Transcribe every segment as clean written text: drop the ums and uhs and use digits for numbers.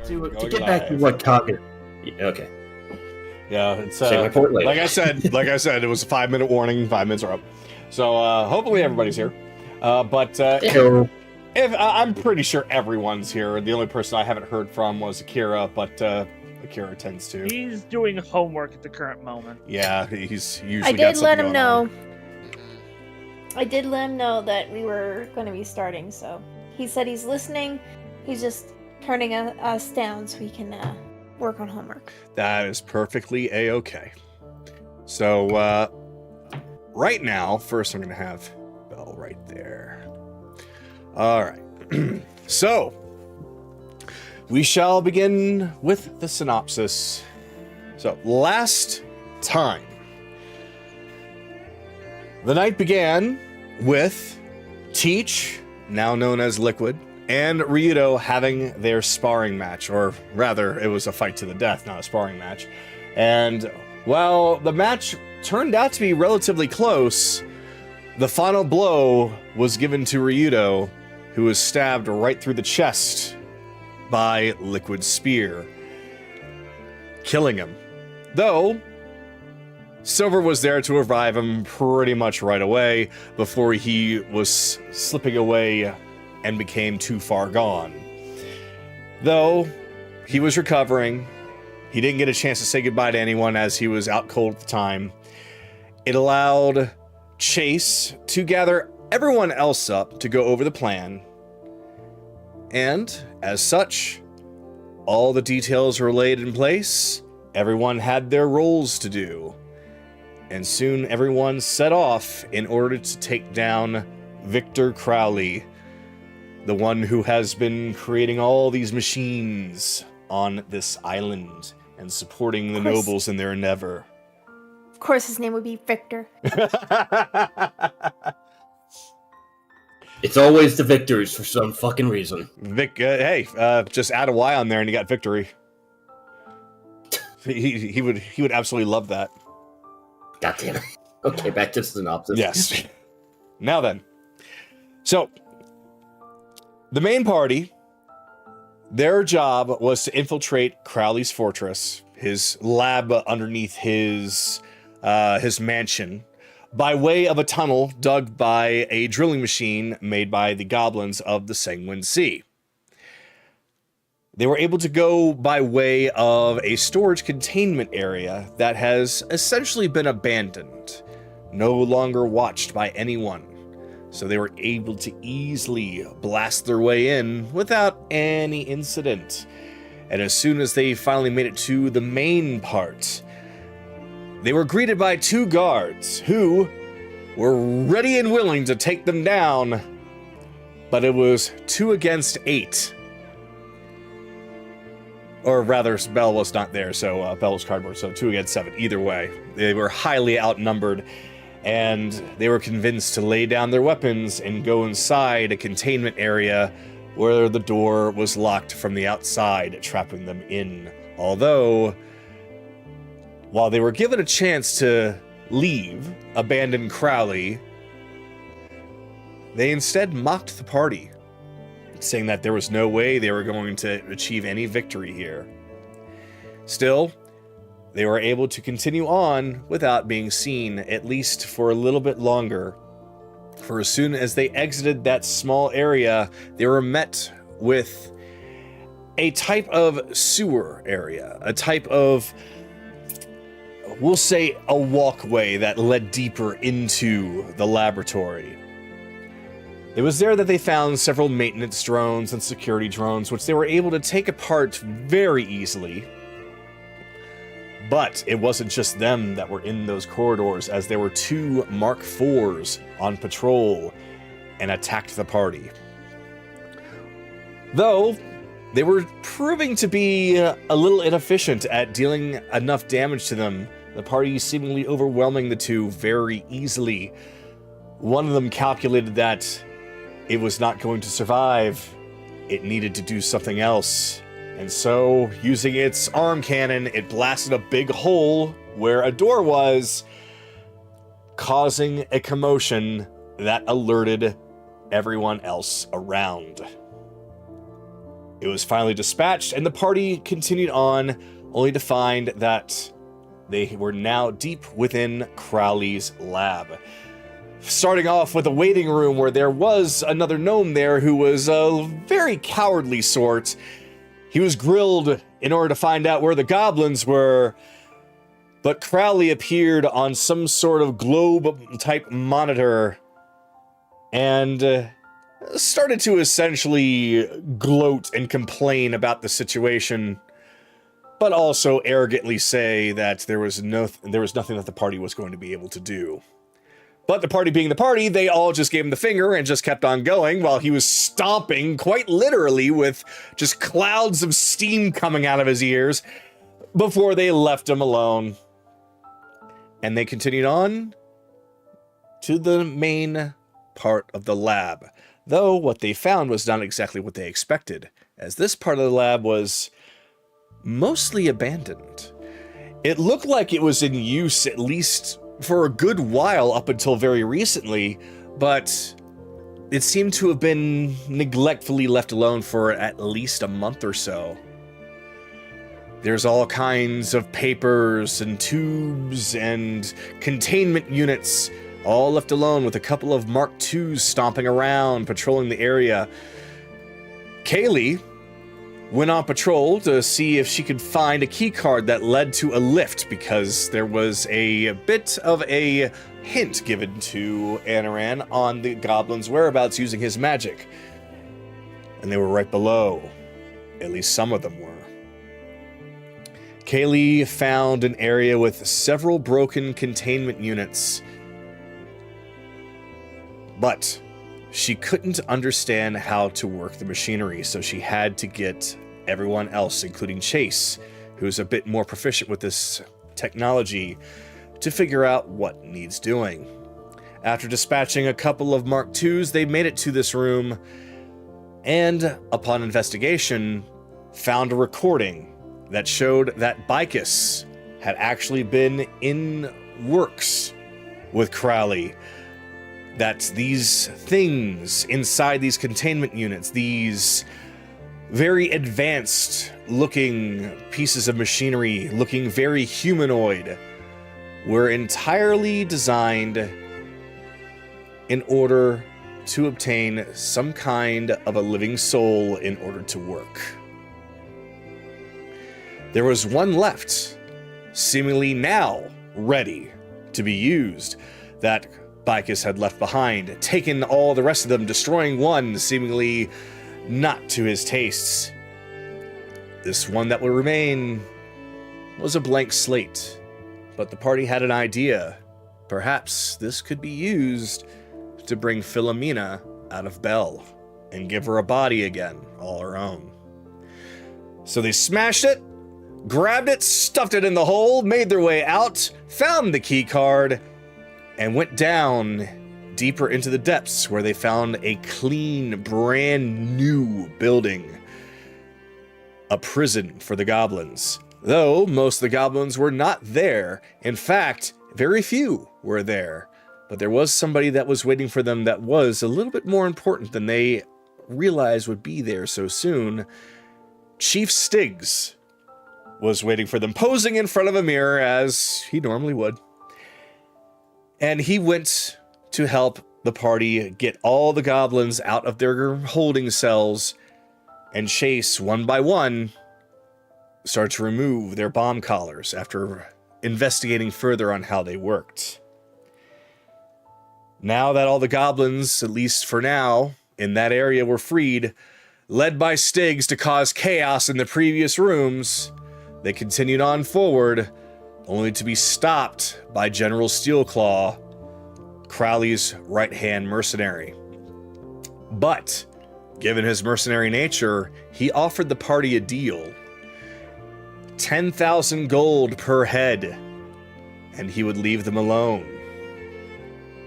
To get back to what Kaga... Okay. Yeah, it's Save my point later. like I said, it was a 5-minute warning. 5 minutes are up. So hopefully everybody's here. But if I'm pretty sure everyone's here. The only person I haven't heard from was Akira, but Akira tends to. He's doing homework at the current moment. Yeah, he's usually. I did let him know. On. I did let him know that we were going to be starting, so he said he's listening. He's just turning us down so we can work on homework. That is perfectly a-okay. So right now, first I'm going to have Bell right there. All right. So we shall begin with the synopsis. So last time, the night began with Teach, now known as Liquid, and Ryudo having their sparring match, or rather, it was a fight to the death, not a sparring match. And while the match turned out to be relatively close, the final blow was given to Ryudo, who was stabbed right through the chest by Liquid's spear, killing him. Though Silver was there to revive him pretty much right away before he was slipping away and became too far gone. Though he was recovering, he didn't get a chance to say goodbye to anyone as he was out cold at the time. It allowed Chase to gather everyone else up to go over the plan. And as such, all the details were laid in place. Everyone had their roles to do. And soon everyone set off in order to take down Victor Crowley, the one who has been creating all these machines on this island and supporting the nobles in their endeavor. Of course his name would be Victor. It's always the victors for some fucking reason. Just add a Y on there and you got victory. He would absolutely love that. God damn it. Okay, back to the synopsis. Yes. Now then. So, the main party, their job was to infiltrate Crowley's fortress, his lab underneath his mansion, by way of a tunnel dug by a drilling machine made by the goblins of the Sanguine Sea. They were able to go by way of a storage containment area that has essentially been abandoned, no longer watched by anyone. So they were able to easily blast their way in without any incident. And as soon as they finally made it to the main part, they were greeted by 2 guards who were ready and willing to take them down, but it was 2 against 8. Or rather, Bell was not there, so Bell was cardboard, so 2 against 7. Either way, they were highly outnumbered, and they were convinced to lay down their weapons and go inside a containment area where the door was locked from the outside, trapping them in. Although, while they were given a chance to leave, abandon Crowley, they instead mocked the party, saying that there was no way they were going to achieve any victory here. Still, they were able to continue on without being seen, at least for a little bit longer. For as soon as they exited that small area, they were met with a type of sewer area, a type of, we'll say, a walkway that led deeper into the laboratory. It was there that they found several maintenance drones and security drones, which they were able to take apart very easily. But it wasn't just them that were in those corridors, as there were 2 Mark IVs on patrol and attacked the party. Though, they were proving to be a little inefficient at dealing enough damage to them, the party seemingly overwhelming the 2 very easily. One of them calculated that it was not going to survive. It needed to do something else. And so, using its arm cannon, it blasted a big hole where a door was, causing a commotion that alerted everyone else around. It was finally dispatched, and the party continued on, only to find that they were now deep within Crowley's lab. Starting off with a waiting room where there was another gnome there who was a very cowardly sort. He was grilled in order to find out where the goblins were, but Crowley appeared on some sort of globe-type monitor and started to essentially gloat and complain about the situation, but also arrogantly say that there was nothing that the party was going to be able to do. But the party being the party, they all just gave him the finger and just kept on going while he was stomping, quite literally, with just clouds of steam coming out of his ears before they left him alone. And they continued on to the main part of the lab, though what they found was not exactly what they expected, as this part of the lab was mostly abandoned. It looked like it was in use at least for a good while up until very recently, but it seemed to have been neglectfully left alone for at least a month or so. There's all kinds of papers and tubes and containment units, all left alone with a couple of Mark IIs stomping around, patrolling the area. Kaylee went on patrol to see if she could find a key card that led to a lift, because there was a bit of a hint given to Anaran on the goblin's whereabouts using his magic. And they were right below. At least some of them were. Kaylee found an area with several broken containment units, but she couldn't understand how to work the machinery, so she had to get everyone else, including Chase, who's a bit more proficient with this technology, to figure out what needs doing. After dispatching a couple of Mark IIs, they made it to this room, and upon investigation, found a recording that showed that Vhyx had actually been in works with Crowley. That these things inside these containment units, these very advanced looking pieces of machinery, looking very humanoid, were entirely designed in order to obtain some kind of a living soul in order to work. There was one left, seemingly now ready to be used, that Vhyx had left behind, taken all the rest of them, destroying one seemingly not to his tastes. This one that would remain was a blank slate, but the party had an idea. Perhaps this could be used to bring Philomena out of Bell and give her a body again, all her own. So they smashed it, grabbed it, stuffed it in the hole, made their way out, found the key card, and went down deeper into the depths, where they found a clean, brand new building. A prison for the goblins. Though most of the goblins were not there. In fact, very few were there. But there was somebody that was waiting for them that was a little bit more important than they realized would be there so soon. Chief Stiggs was waiting for them, posing in front of a mirror as he normally would. And he went to help the party get all the goblins out of their holding cells, and Chase, one by one, started to remove their bomb collars after investigating further on how they worked. Now that all the goblins, at least for now, in that area were freed, led by Stiggs to cause chaos in the previous rooms, they continued on forward, only to be stopped by General Steelclaw, Crowley's right-hand mercenary. But, given his mercenary nature, he offered the party a deal. 10,000 gold per head, and he would leave them alone.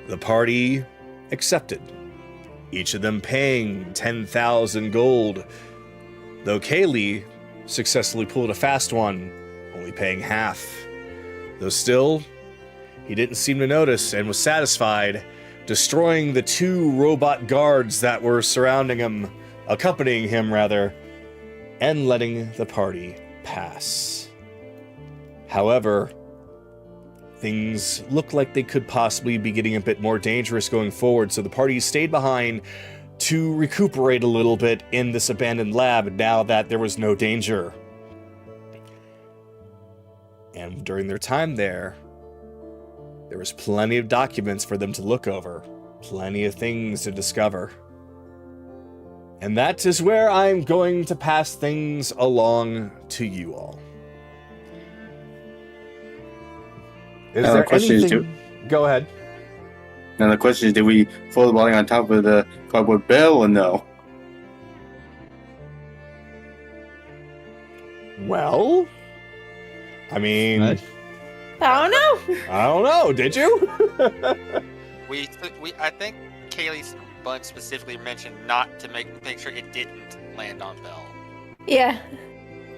The party accepted, each of them paying 10,000 gold, though Kaylee successfully pulled a fast one, only paying half. Though still, he didn't seem to notice and was satisfied, destroying the 2 robot guards that were accompanying him, and letting the party pass. However, things look like they could possibly be getting a bit more dangerous going forward, so the party stayed behind to recuperate a little bit in this abandoned lab now that there was no danger. And during their time there was plenty of documents for them to look over, plenty of things to discover. And that is where I'm going to pass things along to you all. Is Now the there question is, anything... Go ahead. Now the question is, did we throw the body on top of the cardboard bell or no? Well, I mean... I don't know. I don't know, did you? I think Kaylee's bunch specifically mentioned not to make sure it didn't land on Bell. Yeah.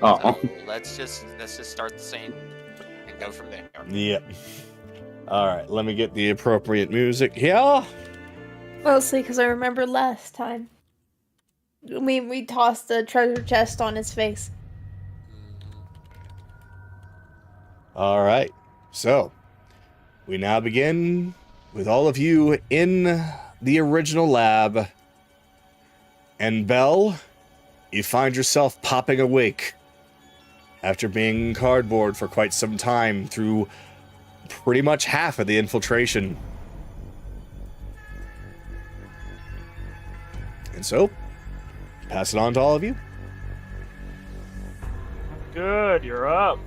Oh. So let's just start the scene and go from there. Yep. Alright, let me get the appropriate music here. Mostly because I remember last time. We tossed the treasure chest on his face. Alright, so we now begin with all of you in the original lab. And Belle, you find yourself popping awake after being in cardboard for quite some time through pretty much half of the infiltration. And so, pass it on to all of you. Good, you're up.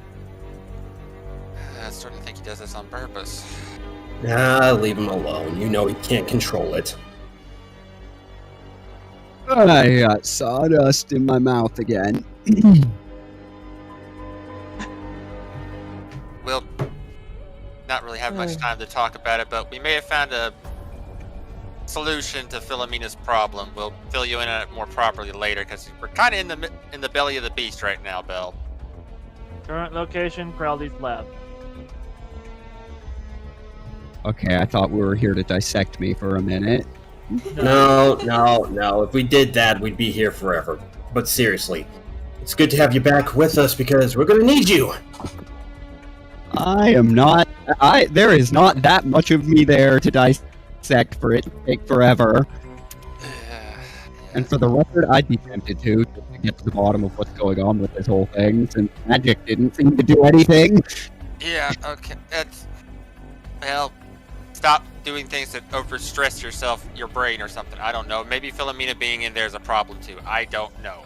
I'm starting to think he does this on purpose. Nah, leave him alone. You know he can't control it. I got sawdust in my mouth again. We'll not really have much time to talk about it, but we may have found a solution to Philomena's problem. We'll fill you in on it more properly later, because we're kind of in the belly of the beast right now, Belle. Current location, Crowley's lab. Okay, I thought we were here to dissect me for a minute. No. If we did that, we'd be here forever. But seriously, it's good to have you back with us because we're gonna need you. I am not. There is not that much of me there to dissect for it to take forever. And for the record, I'd be tempted to get to the bottom of what's going on with this whole thing, since magic didn't seem to do anything. Yeah, okay. Well, stop doing things that overstress your brain or something. I don't know. Maybe Philomena being in there is a problem too. I don't know.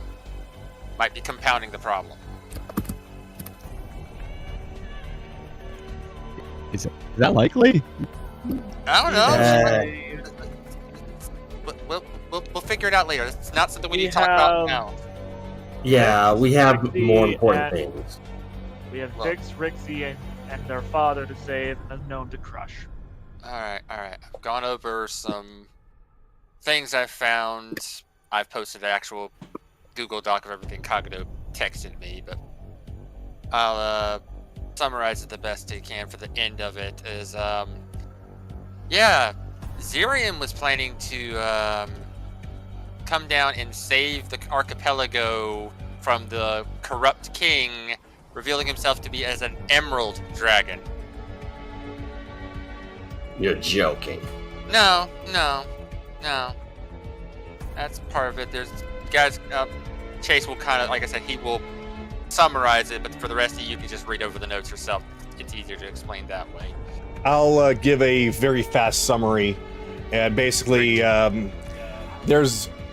Might be compounding the problem. Is that likely? I don't know. We'll figure it out later. It's not something we need to talk about now. Yeah, we have Vhyxy more important and- things. We have Vhyx, Rixie, and their father to save, and known to crush. Alright. I've gone over some things I've found. I've posted an actual Google Doc of everything Kagado texted me, but I'll summarize it the best I can for the end of it. Is Zirian was planning to come down and save the archipelago from the corrupt king, revealing himself to be as an emerald dragon. You're joking. No. That's part of it. There's guys. Chase will kind of, like I said, he will summarize it, but for the rest of you can just read over the notes yourself. It's easier to explain that way. I'll give a very fast summary. And basically,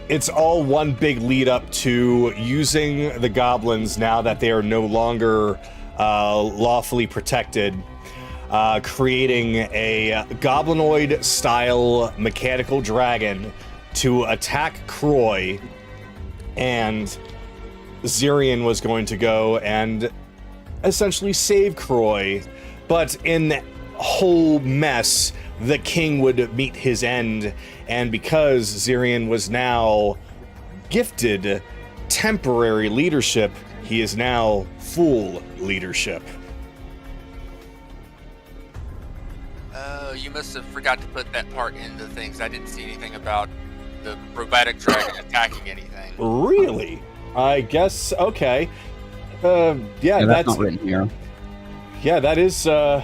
it's all one big lead up to using the goblins now that they are no longer lawfully protected, creating a goblinoid-style mechanical dragon to attack Croy, and Zirian was going to go and essentially save Croy, but in that whole mess, the king would meet his end, and because Zirian was now gifted temporary leadership, he is now full leadership. Oh, you must have forgot to put that part in the things. I didn't see anything about the robotic dragon attacking anything. Really? I guess, okay. Yeah, that's not written here. Yeah, that is, huh.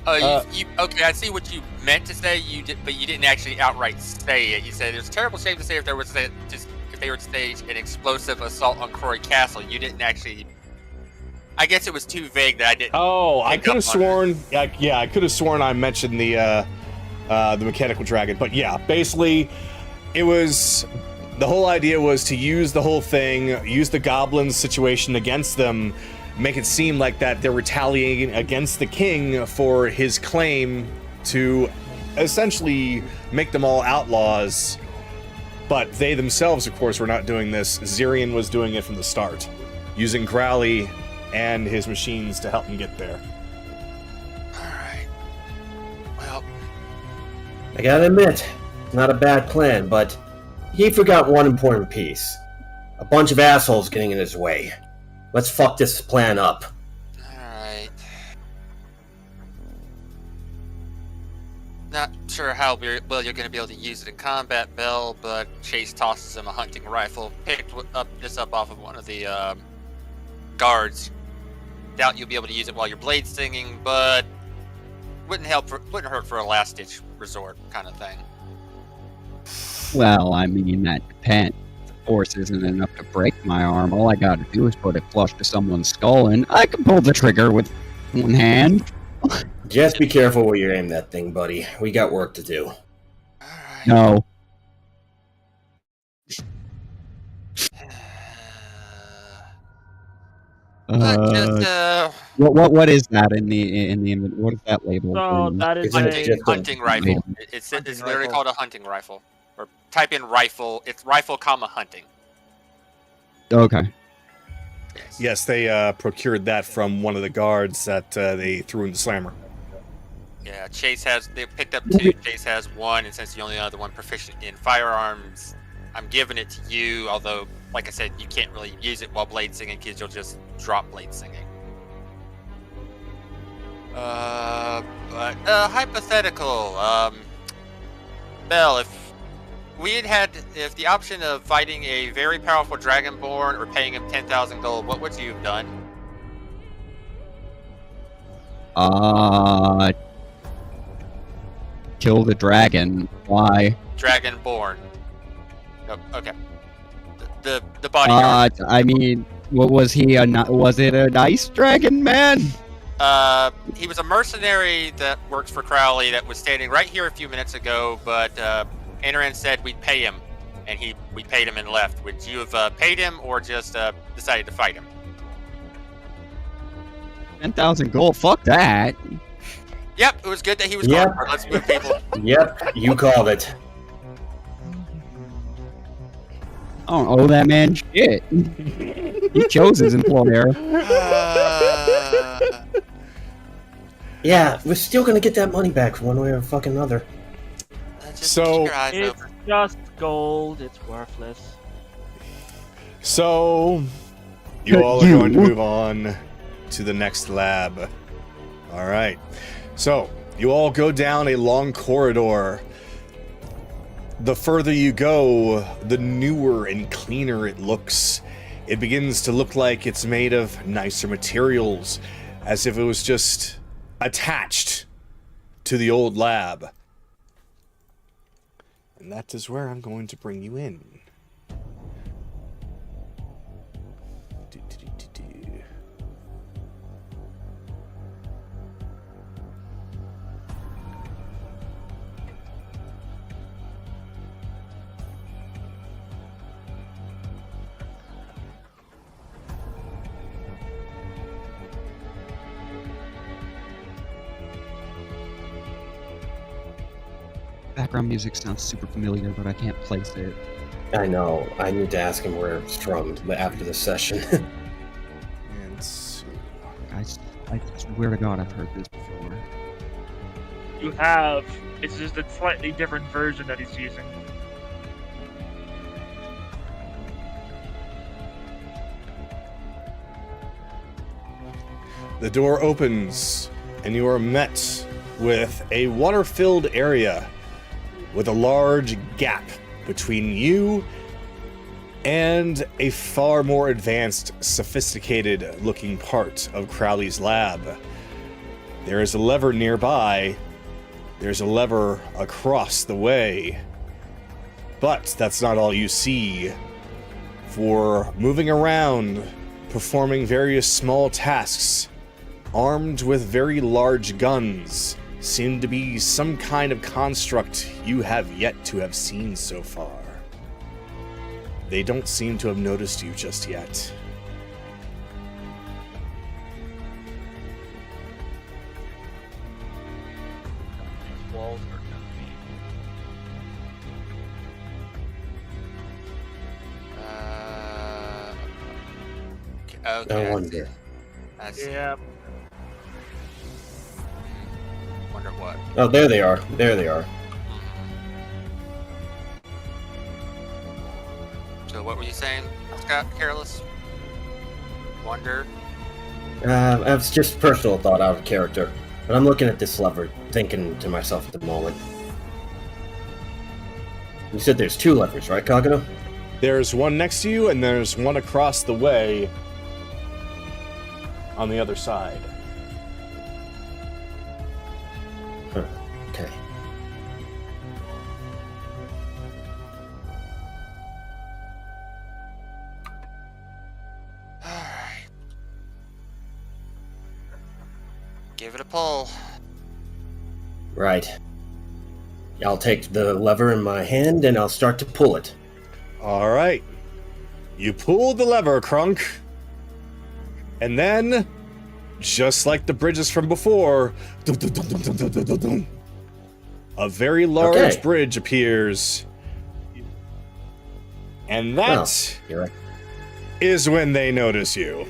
Okay, I see what you meant to say. But you didn't actually outright say it. You said there's a terrible shame to say if they were to stage an explosive assault on Croy Castle. You didn't actually. I guess it was too vague that I didn't. Oh, I could have sworn. Yeah, I could have sworn I mentioned the mechanical dragon. But yeah, basically, it was. The whole idea was to use the whole thing, use the goblins situation against them, make it seem like that they're retaliating against the king for his claim to essentially make them all outlaws. But they themselves, of course, were not doing this. Zirian was doing it from the start, using Crowley and his machines to help him get there. Alright. Well, I gotta admit, not a bad plan, but he forgot one important piece. A bunch of assholes getting in his way. Let's fuck this plan up. alright. Not sure how well you're going to be able to use it in combat, Bell, but Chase tosses him a hunting rifle. Picked this up off of one of the guards. Doubt you'll be able to use it while you're blade singing, but wouldn't hurt for a last-ditch resort kind of thing. Well, I mean, that depends. The force isn't enough to break my arm. All I gotta do is put it flush to someone's skull, and I can pull the trigger with one hand. Just be careful where you aim that thing, buddy. We got work to do. Alright. No. What is that in the what is that label? So that is a Hunting rifle. It's literally called a hunting rifle. Or type in rifle. It's rifle, hunting. Okay. Yes, they procured that from one of the guards that they threw in the slammer. Yeah, they picked up 2. Chase has 1, and since you're the only other one proficient in firearms, I'm giving it to you, although, like I said, you can't really use it while blade singing because you'll just drop blade singing. But hypothetical, Bell, if the option of fighting a very powerful dragonborn or paying him 10,000 gold, what would you have done? Kill the dragon. Why? Dragonborn. Oh, okay. The bodyguard. I mean, was it a nice dragon man? He was a mercenary that works for Crowley that was standing right here a few minutes ago, but Anaran said we'd pay him, and we paid him and left. Would you have paid him or just decided to fight him? 10,000 gold. Fuck that. Yep, it was good that he was gone. Let's move people. Yep, you called it. I don't owe that man shit. He chose his employer. Yeah, we're still gonna get that money back one way or fucking another. So it's just gold. It's worthless. So you all are going to move on to the next lab. All right. So you all go down a long corridor. The further you go, the newer and cleaner it looks. It begins to look like it's made of nicer materials, as if it was just attached to the old lab. And that is where I'm going to bring you in. Background music sounds super familiar, but I can't place it. I know. I need to ask him where it's from after the session. And so, I swear to God, I've heard this before. You have. It's just a slightly different version that he's using. the door opens, and you are met with a water-filled area with a large gap between you and a far more advanced, sophisticated-looking part of Crowley's lab. There is a lever nearby. There's a lever across the way. But that's not all you see. For moving around, performing various small tasks, armed with very large guns, seem to be some kind of construct you have yet to have seen so far. They don't seem to have noticed you just yet. These walls are gonna be. Okay. No wonder. That's, Yeah. Wonder what. Oh, there they are. There they are. So what were you saying, Scott? Careless? Wonder? It's just personal thought out of character. But I'm looking at this lever, thinking to myself at the moment. You said there's 2 levers, right, Kagano? There's one next to you, and there's one across the way on the other side. Huh. Okay. Alright. Give it a pull. Right. I'll take the lever in my hand and I'll start to pull it. All right. You pull the lever, Crunk. And then, just like the bridges from before, dum, dum, dum, dum, dum, dum, dum, dum, dum, a very large Okay. bridge appears. And that Well, you're right. is when they notice you.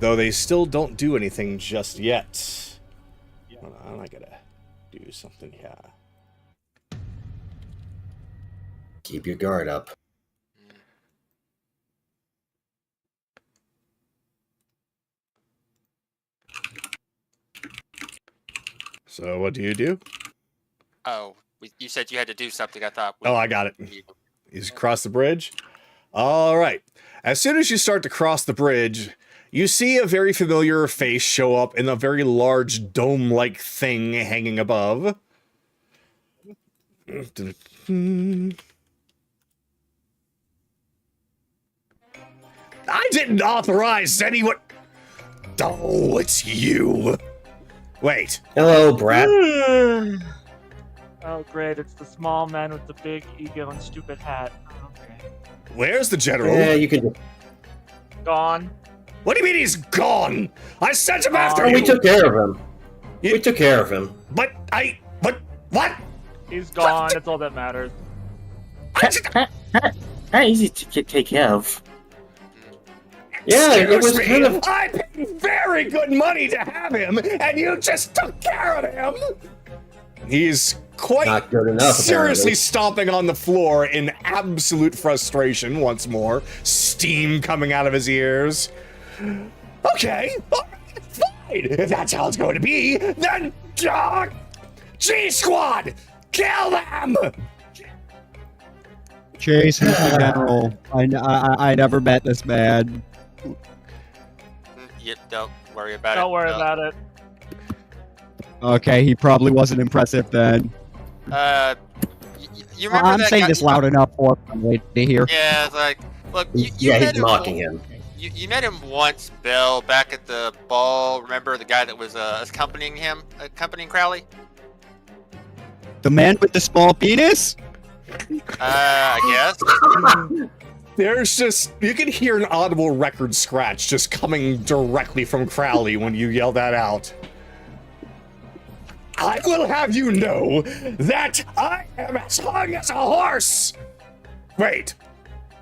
Though they still don't do anything just yet. Hold on, I gotta do something here. Keep your guard up. So what do you do? Oh, you said you had to do something. I thought. Oh, I got it. You cross the bridge? All right. As soon as you start to cross the bridge, you see a very familiar face show up in a very large dome-like thing hanging above. I didn't authorize anyone. Oh, it's you. Wait. Hello, brat. Oh, great. It's the small man with the big ego and stupid hat. Okay. Where's the general? Yeah, you can. Gone. What do you mean he's gone? I sent him after Oh, you. we took care of him. We took care of him. But what? He's gone. That's all that matters. Not easy to take care of. Yeah, it was Excuse me, kind of. I paid very good money to have him, and you just took care of him. He's quite Not good enough, seriously apparently. stomping on the floor in absolute frustration once more, steam coming out of his ears. Okay, all right, fine. If that's how it's going to be, then G-Squad, kill them! Chase, Mr. General. I never met this man. You don't worry about it. Don't worry about it. Okay, he probably wasn't impressive then. You remember I'm that saying guy- this loud enough for somebody to hear. Yeah, it's like, look, you Yeah, met he's him mocking him. You met him once, Bill, back at the ball. Remember the guy that was accompanying Crowley? The man with the small penis? I guess. There's just, you can hear an audible record scratch just coming directly from Crowley when you yell that out. I will have you know that I am as hung as a horse! Wait.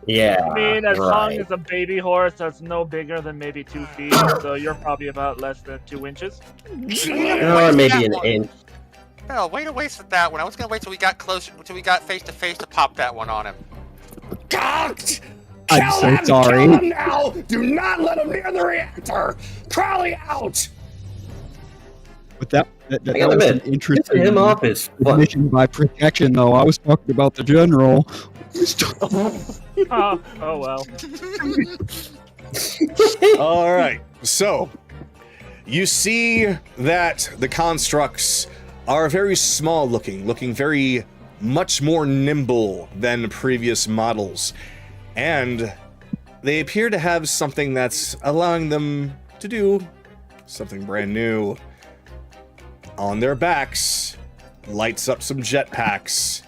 Yeah. I mean, as long right. as a baby horse that's no bigger than maybe 2 feet, so you're probably about less than 2 inches. Or maybe an inch. Bill, way to waste with that one. I was gonna wait till we got closer, till we got face to face to pop that one on him. I'm Kill so him! sorry. Kill him now! Do not let him near the reactor! Crowley out! But that I was gotta an admit, interesting pissing him off is fun. admission by protection, though. I was talking about the general. Oh well. All right. So, you see that the constructs are very small looking very much more nimble than previous models. And they appear to have something that's allowing them to do something brand new. On their backs, lights up some jetpacks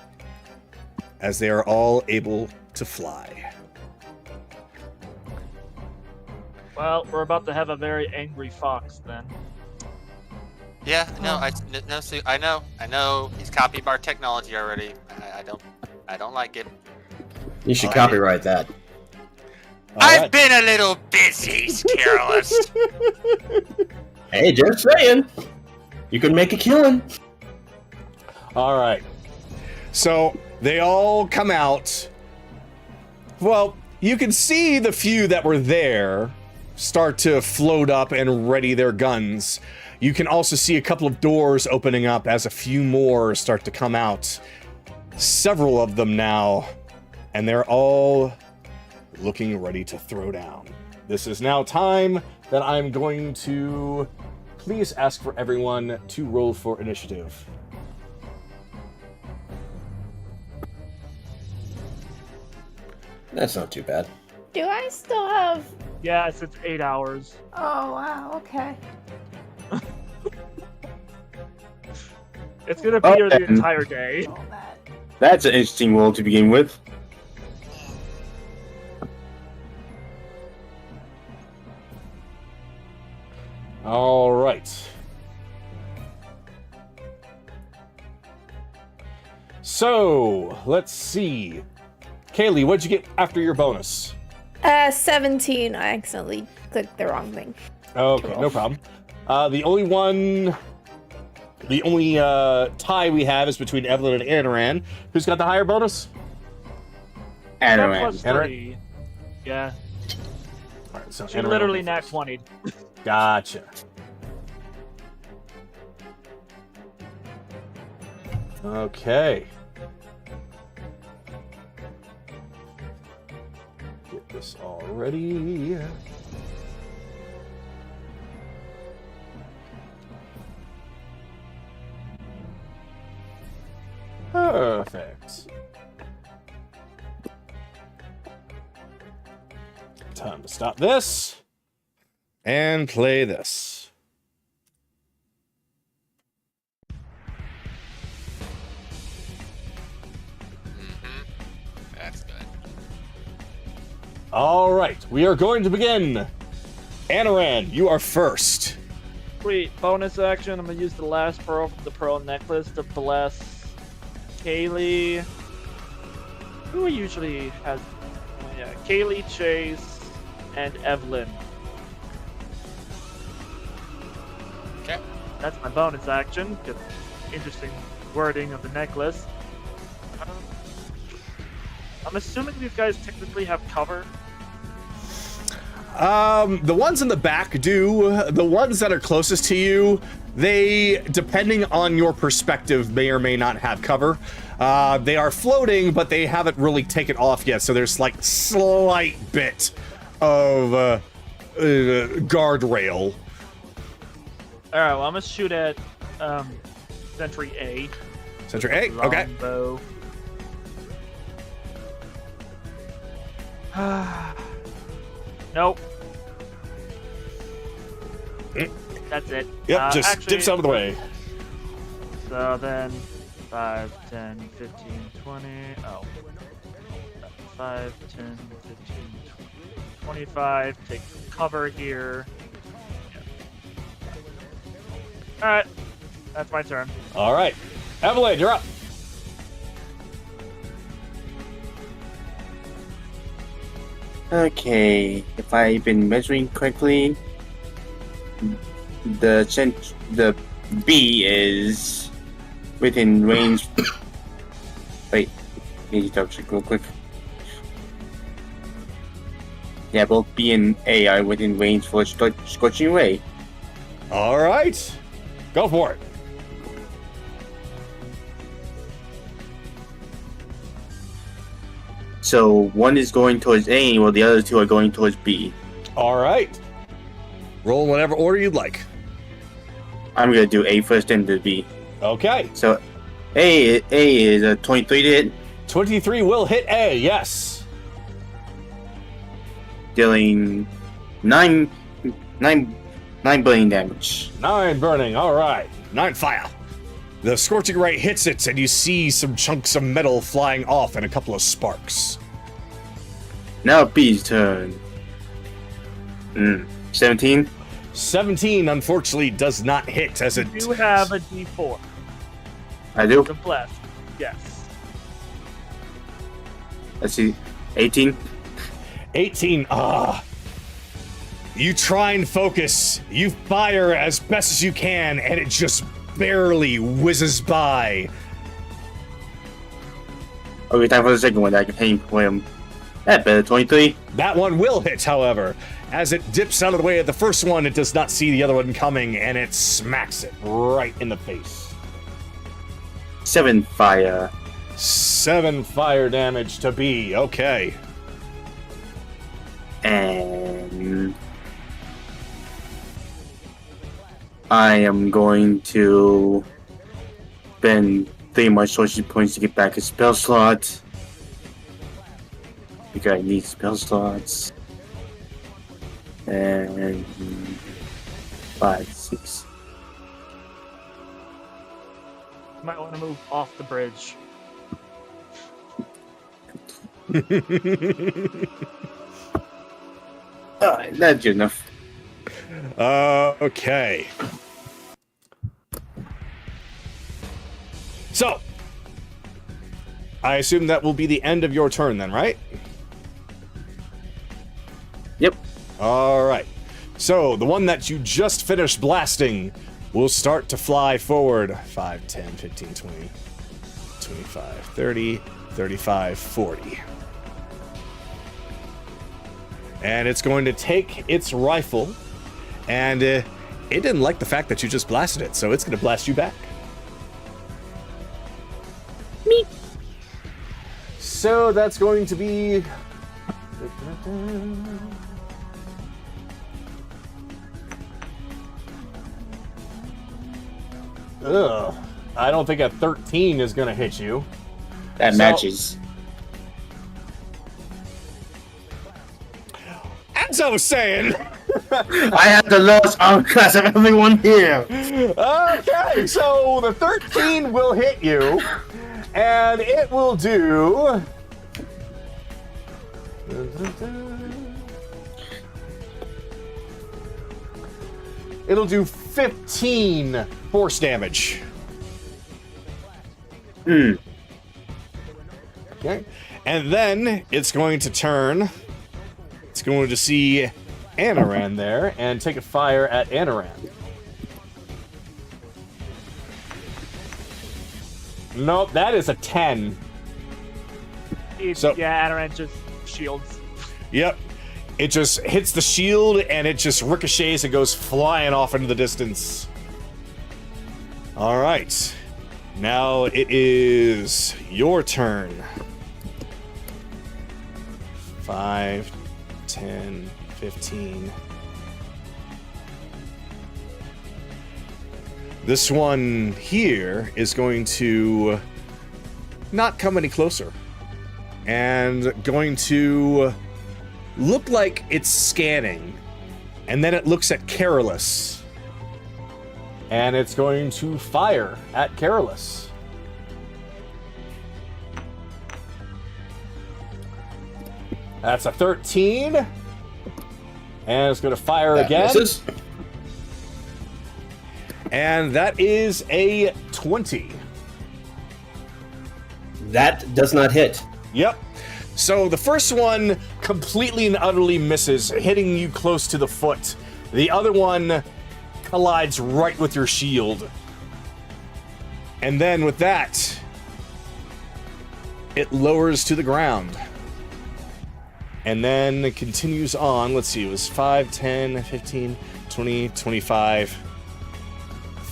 as they are all able to fly. Well, we're about to have a very angry fox then. Yeah, no, I know. He's copied our technology already. I don't like it. You should copyright that. I've been a little busy, careless. Hey, just saying. You can make a killing. All right. So they all come out. Well, you can see the few that were there start to float up and ready their guns. You can also see a couple of doors opening up as a few more start to come out. Several of them now, and they're all looking ready to throw down. This is now time that I'm going to please ask for everyone to roll for initiative. That's not too bad. Do I still have? Yes, it's 8 hours. Oh wow. Okay. It's gonna be here the entire day. All that. That's an interesting world to begin with. All right. So, let's see. Kaylee, what'd you get after your bonus? 17. I accidentally clicked the wrong thing. Okay, no problem. The only tie we have is between Evelyn and Anaran. Who's got the higher bonus? Anaran. +3. Yeah, All right, so she Anaran literally will be nat first. 20'd. Gotcha. Okay. Get this all ready. Perfect. Time to stop this and play this. That's good. All right, we are going to begin. Anaran, you are first. Sweet. Bonus action. I'm gonna use the last pearl from the pearl necklace to bless Kaylee. Who usually has? Yeah, Kaylee, Chase, and Evelyn. Okay. That's my bonus action. Good, interesting wording of the necklace. I'm assuming these guys technically have cover. The ones in the back do. The ones that are closest to you, they, depending on your perspective, may or may not have cover. They are floating, but they haven't really taken off yet, so there's like slight bit of guardrail. Alright, well I'm gonna shoot at Sentry A. Sentry A, okay. Longbow. Nope. That's it. Yep, just actually, dips out of the way. So then 5, 10, 15, 20. Oh. 5, 10, 15, 20, 25. Take cover here. Yeah. Alright. That's my turn. All right. Evelyn, you're up. Okay, if I've been measuring correctly, the B is within range. Wait, need to double check real quick. Yeah, both B and A are within range for scorching ray. All right. Go for it. So one is going towards A, while the other two are going towards B. All right. Roll in whatever order you'd like. I'm gonna do A first, then do B. Okay. So A is a 23 to hit, 23 will hit A, yes. dealing 9 burning damage. 9 burning, all right. 9 fire. The scorching ray hits it, and you see some chunks of metal flying off and a couple of sparks. Now B's turn. 17. 17, unfortunately, does not hit as it... You have a D4 I do. to blast. Yes. Let's see. 18. 18, You try and focus. You fire as best as you can, and it just barely whizzes by. Okay, time for the second one. I can aim for him. That better, 23. That one will hit, however. As it dips out of the way of the first one, it does not see the other one coming, and it smacks it right in the face. 7 fire. 7 fire damage to B. Okay. And I am going to spend 3 of my sorcery points to get back a spell slot. Because I need spell slots. And 5, 6. Might want to move off the bridge. Alright, that's good enough. Okay. So, I assume that will be the end of your turn then, right? Yep. All right. So, the one that you just finished blasting will start to fly forward. 5, 10, 15, 20, 25, 30, 35, 40. And it's going to take its rifle, and it didn't like the fact that you just blasted it, so it's going to blast you back. Me. So that's going to be... Ugh. I don't think a 13 is going to hit you. That matches. As I was saying... I have the lowest armor class of everyone here. Okay, so the 13 will hit you, and it will do... It'll do 15 force damage. Okay. And then it's going to turn. It's going to see Anaran there and take a fire at Anaran. Nope, that is a 10. Yeah, Anaran just shields. Yep. It just hits the shield and it just ricochets and goes flying off into the distance. All right. Now it is your turn. 5, 10, 15. This one here is going to not come any closer. And going to look like it's scanning. And then it looks at Carolus. And it's going to fire at Carolus. That's a 13. And it's going to fire That again. misses. And that is a 20. That does not hit. Yep. So the first one completely and utterly misses, hitting you close to the foot. The other one collides right with your shield. And then with that, it lowers to the ground. And then it continues on. Let's see, it was 5, 10, 15, 20, 25,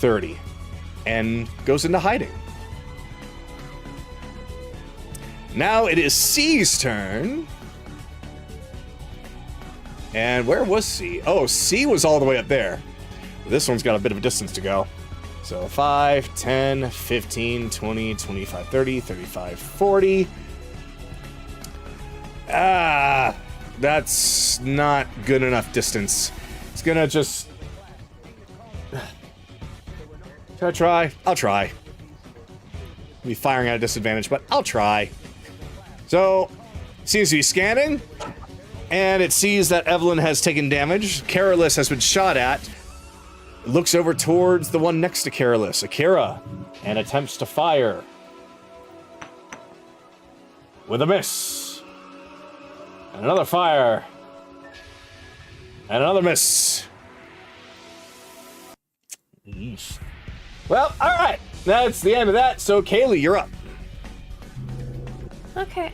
30 and goes into hiding. Now it is C's turn. And where was C? Oh, C was all the way up there. This one's got a bit of a distance to go. So 5, 10, 15, 20, 25, 30, 35, 40. That's not good enough distance. It's gonna just... Should I try? I'll try. I'll be firing at a disadvantage, but I'll try. So, seems to be scanning, and it sees that Evelyn has taken damage. Carolus has been shot at. It looks over towards the one next to Carolus, Akira, and attempts to fire. With a miss. And another fire. And another miss. Yeesh. Well, alright. That's the end of that. So, Kaylee, you're up. Okay.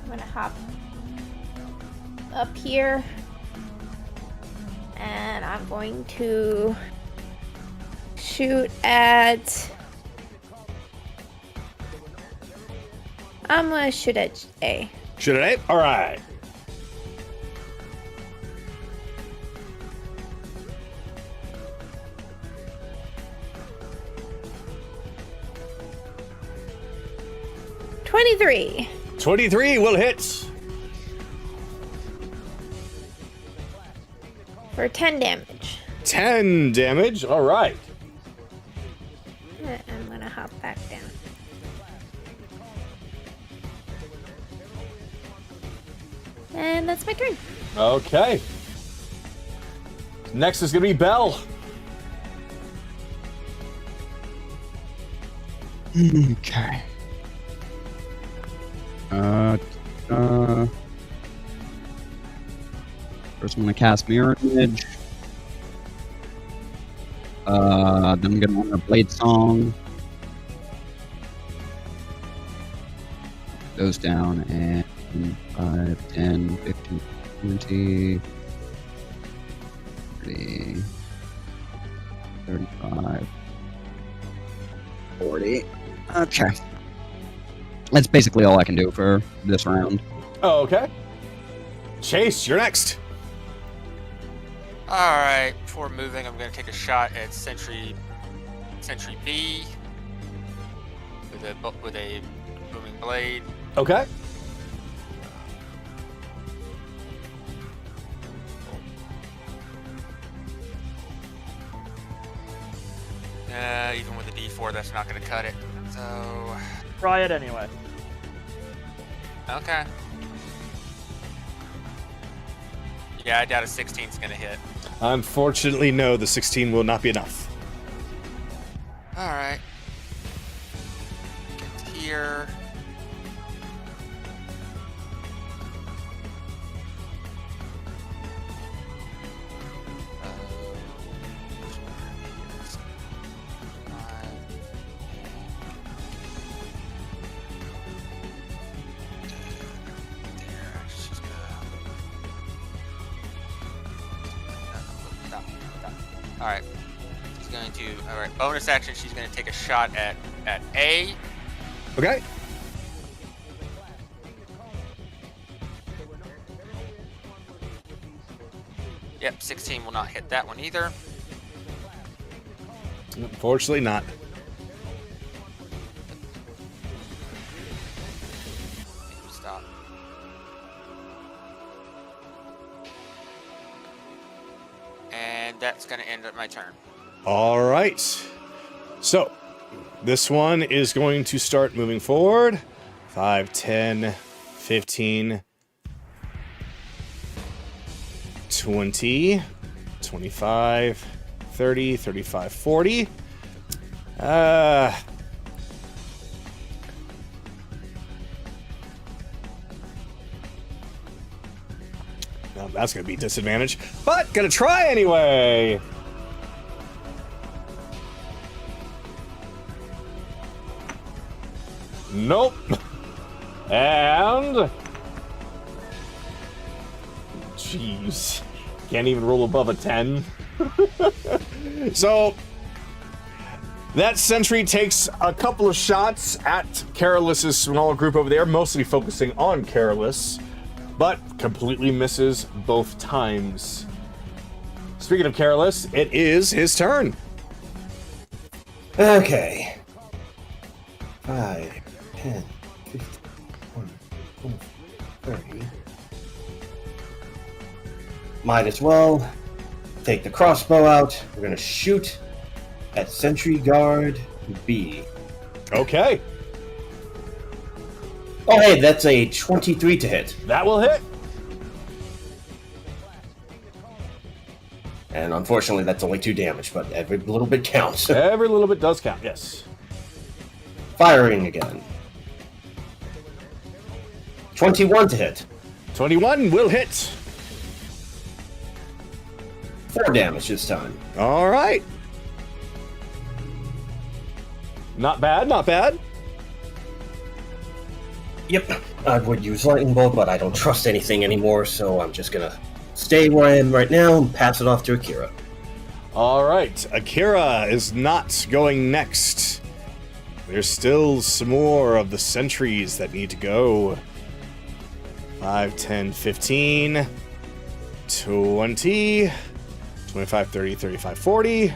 I'm gonna hop up here and I'm going to shoot at... I'm gonna shoot at A. Shoot at A? Alright. $23. 23 will hit. For 10 damage. 10 damage. All right. I'm gonna hop back down. And that's my turn. Okay. Next is going to be Belle. Okay. First I'm gonna cast Mirror Image. Then I'm gonna want a Blade Song. Goes down and 5, 10, 15, 20, 30, 35, 40. Okay. That's basically all I can do for this round. Oh, okay. Chase, you're next. Alright, before moving, I'm going to take a shot at Sentry B with a booming blade. Okay. Even with a D4, that's not going to cut it. So, Try it anyway. okay. Yeah, I doubt a 16 is going to hit. Unfortunately, no, the 16 will not be enough. Alright. Get here. Alright. She's going to... Alright, bonus action, she's going to take a shot at A. Okay. Yep, 16 will not hit that one either. Unfortunately not. Stop. And that's going to end up my turn. All right. So, this one is going to start moving forward. 5, 10, 15, 20, 25, 30, 35, 40. No, that's going to be disadvantage, but going to try anyway. Nope. And... Jeez. Can't even roll above a 10. So... that sentry takes a couple of shots at Careless's small group over there, mostly focusing on Careless, but completely misses both times. Speaking of Careless, it is his turn. Okay. 5, 10, 15, 20, 30. Might as well take the crossbow out. We're gonna shoot at Sentry Guard B. Okay. Oh, hey, that's a 23 to hit. That will hit. And unfortunately, that's only 2 damage, but every little bit counts. Every little bit does count, yes. Firing again. 21 to hit. 21 will hit. 4 damage this time. All right. Not bad, not bad. Yep, I would use Lightning Bolt, but I don't trust anything anymore, so I'm just gonna stay where I am right now and pass it off to Akira. All right, Akira is not going next. There's still some more of the sentries that need to go. 5, 10, 15, 20, 25, 30, 35, 40.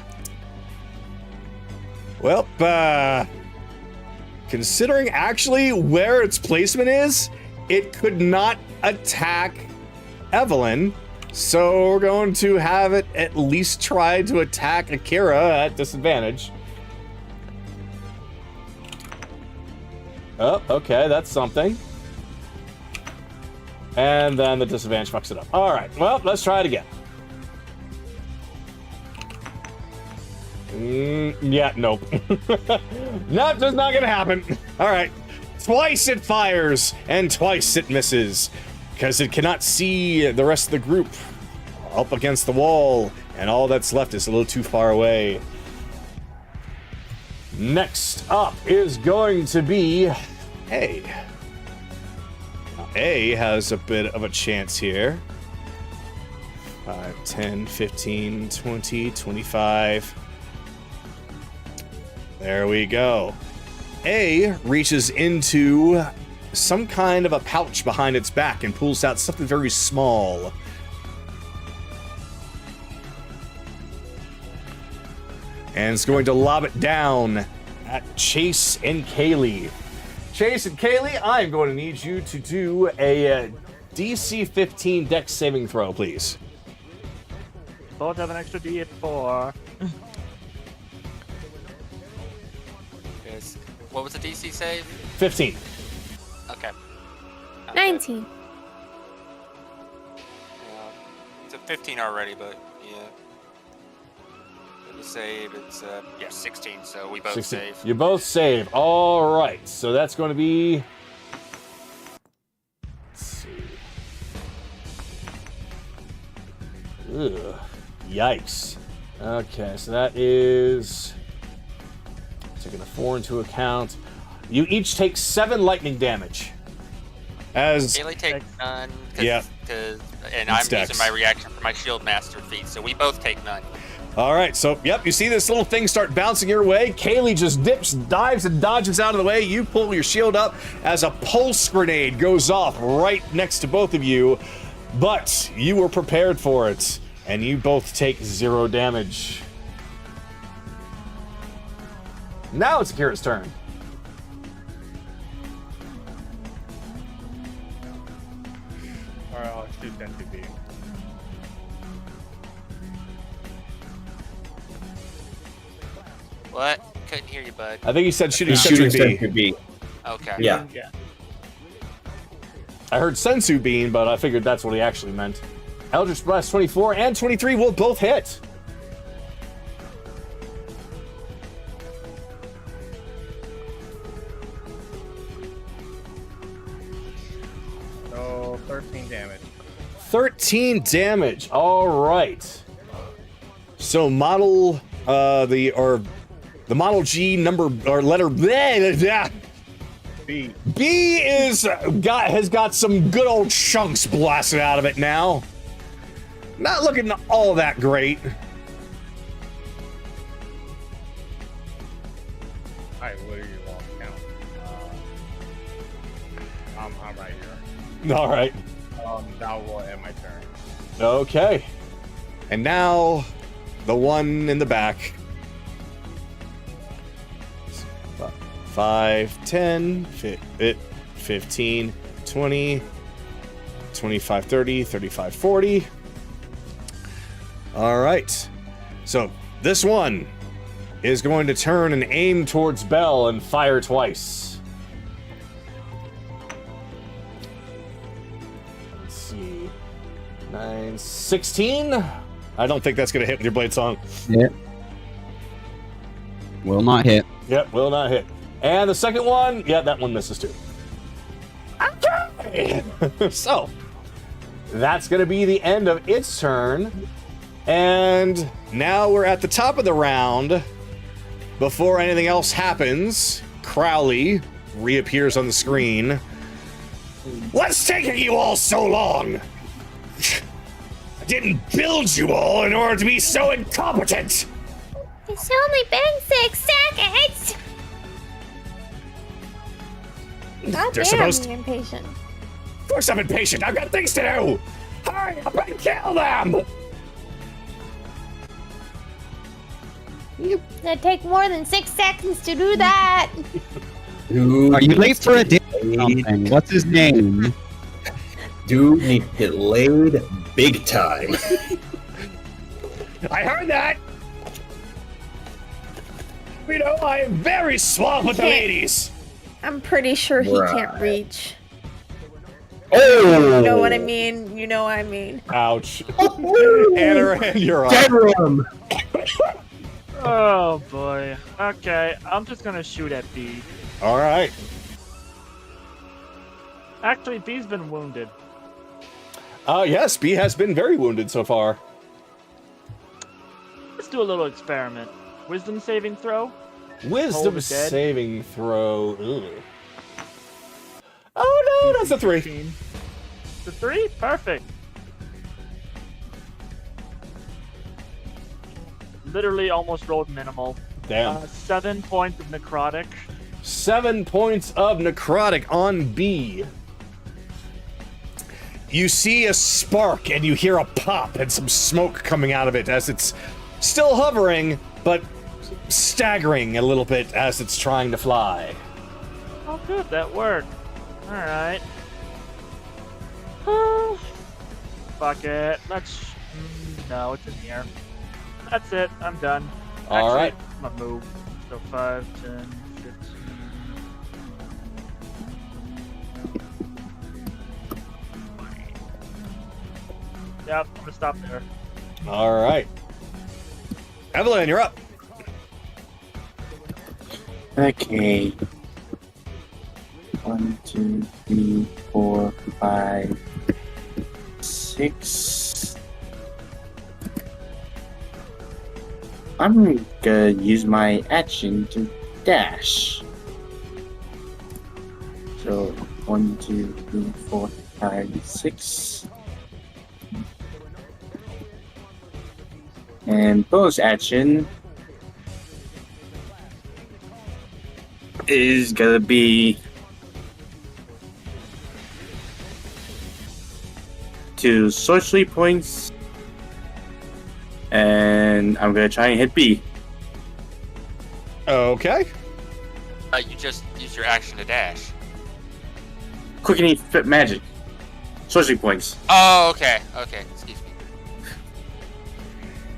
Well, considering actually where its placement is, it could not attack Evelyn. So we're going to have it at least try to attack Akira at disadvantage. Oh, okay, that's something. And then the disadvantage fucks it up. All right, well, let's try it again. Yeah, nope. Nope, that's not gonna happen. All right, twice it fires and twice it misses because it cannot see the rest of the group up against the wall, and all that's left is a little too far away. Next up is going to be A. Now, A has a bit of a chance here. 5, 10, 15, 20, 25. There we go. A reaches into some kind of a pouch behind its back and pulls out something very small. And it's going to lob it down at Chase and Kaylee. Chase and Kaylee, I'm going to need you to do a DC 15 Dex saving throw, please. Both have an extra D4. What was the DC save? 15. Okay. 19. It's a 15 already, but yeah. The save, it's 16, so we both 16. save. You both save. All right, so that's going to be... Let's see. Ugh. Yikes. Okay, so that is... Taking a 4 into account. You each take 7 lightning damage. As Kaylee takes none. Yeah. And I'm using my reaction for my shield master feat, so we both take none. all right, so yep, you see this little thing start bouncing your way. Kaylee just dips, dives, and dodges out of the way. You pull your shield up as a pulse grenade goes off right next to both of you, but you were prepared for it, and you both take 0 damage. Now it's Akira's turn. Alright, I'll shoot Sentry B. What? Couldn't hear you, bud. I think he said shooting He's Sentry shooting B. Sentry B. Okay. Yeah. Yeah. I heard Sensu Bean, but I figured that's what he actually meant. Eldritch Blast 24 and 23 will both hit. So 13 damage. 13 damage. All right. So model the model G number or letter B. B has got some good old chunks blasted out of it now. Not looking all that great. Alright, what are you lost count? I'm right here. All right. Now will end my turn. Okay. And now the one in the back. 5, 10, 15, 20, 25, 30, 35, 40. All right. So this one is going to turn and aim towards Bell and fire twice. Let's see. 9, 16. I don't think that's going to hit with your blade song. Hit. Will not hit. Yep, will not hit. And the second one, yeah, that one misses too. Okay. So, that's going to be the end of its turn. And now we're at the top of the round. Before anything else happens, Crowley reappears on the screen. What's taking you all so long? I didn't build you all in order to be so incompetent. It's only been 6 seconds. God They're damn, supposed to- you're impatient. Of course I'm impatient. I've got things to do. Hurry up and kill them. It's gonna take more than 6 seconds to do that. Dude, Are you late for a date or something? What's his name? Dude needs to get laid big time. I heard that. You know, I am very suave with the ladies. I'm pretty sure he can't Right. reach. Oh! You know what I mean? You know what I mean. Ouch. Anaran, you're up. Deadram! Oh boy. Okay, I'm just gonna shoot at B. All right. Actually, B's been wounded. Yes, B has been very wounded so far. Let's do a little experiment. Wisdom saving throw. Wisdom Hold it dead. saving throw. Ugh. Oh no, that's a 3. 15. The 3? Perfect. Literally almost rolled minimal. Damn. 7 points of necrotic. 7 points of necrotic on B. You see a spark and you hear a pop and some smoke coming out of it as it's still hovering, but staggering a little bit as it's trying to fly. Oh, good, that worked. Alright. Fuck it. Let's. No, it's in here. That's it. I'm done. All right. I'm gonna move. So 5, 10, 15. Yep, I'm gonna stop there. All right. Evelyn, you're up. Okay. 1, 2, 3, 4, 5, 6. I'm gonna use my action to dash. So 1, 2, 3, 4, 5, 6. And bonus action is gonna be to sorcery points, and I'm gonna try and hit B. Okay. You just use your action to dash. Quickening fit magic, sorcery points. Oh, okay. Okay, excuse me.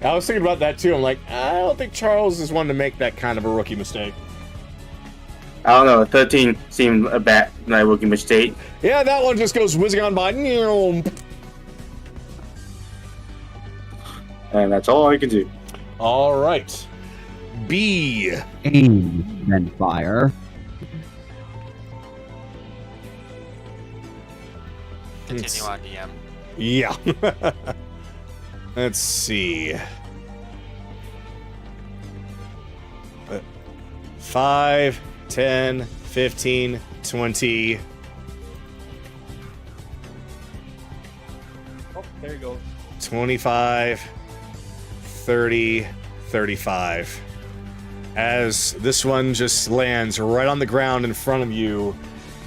I was thinking about that too. I'm like, I don't think Charles is one to make that kind of a rookie mistake. I don't know. 13 seemed a bad rookie mistake. Yeah, that one just goes whizzing on by. And that's all I can do. All right. B. Aim, then fire. Continue on, DM. Yeah. Let's see. 5, 10, 15, 20. Oh, there you go. 25, 30, 35. As this one just lands right on the ground in front of you,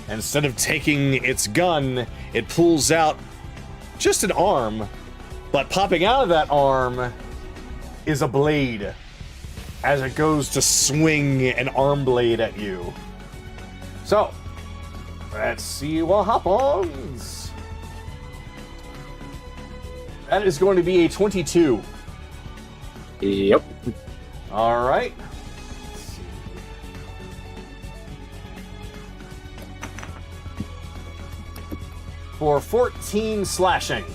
instead of taking its gun, it pulls out just an arm, but popping out of that arm is a blade as it goes to swing an arm blade at you. So, let's see what happens. That is going to be a 22. Yep. All right. For 14 slashing.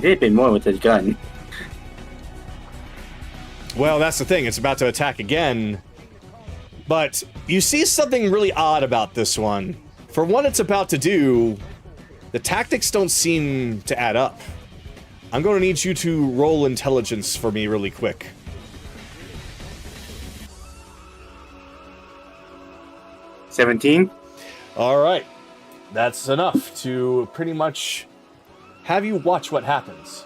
It had been more with his gun. Well, that's the thing. It's about to attack again. But you see something really odd about this one. For what it's about to do, the tactics don't seem to add up. I'm going to need you to roll intelligence for me really quick. $17. All right. That's enough to pretty much have you watch what happens.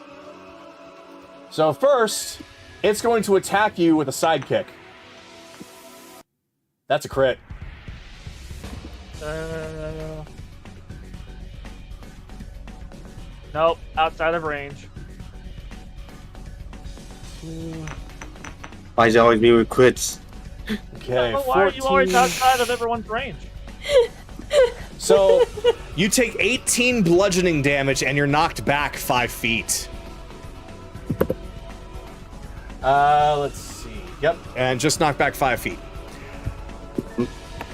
So first, it's going to attack you with a sidekick. That's a crit. Nope, outside of range. Why is it always me with crits? Okay, But why are you always 14. outside of everyone's range? So, you take 18 bludgeoning damage and you're knocked back 5 feet. Let's see. Yep, and just knocked back 5 feet.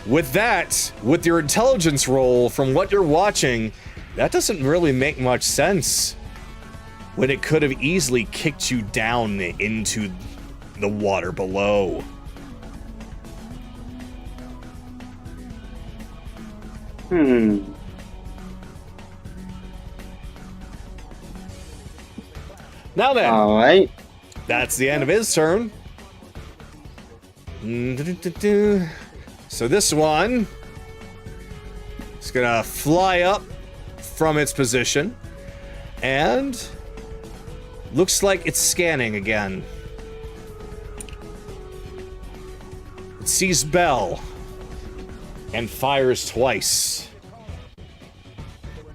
With that, with your intelligence roll, from what you're watching, that doesn't really make much sense. When it could have easily kicked you down into the water below. Now then, Alright. that's the end of his turn. So this one is gonna fly up from its position and looks like it's scanning again. It sees Belle and fires twice.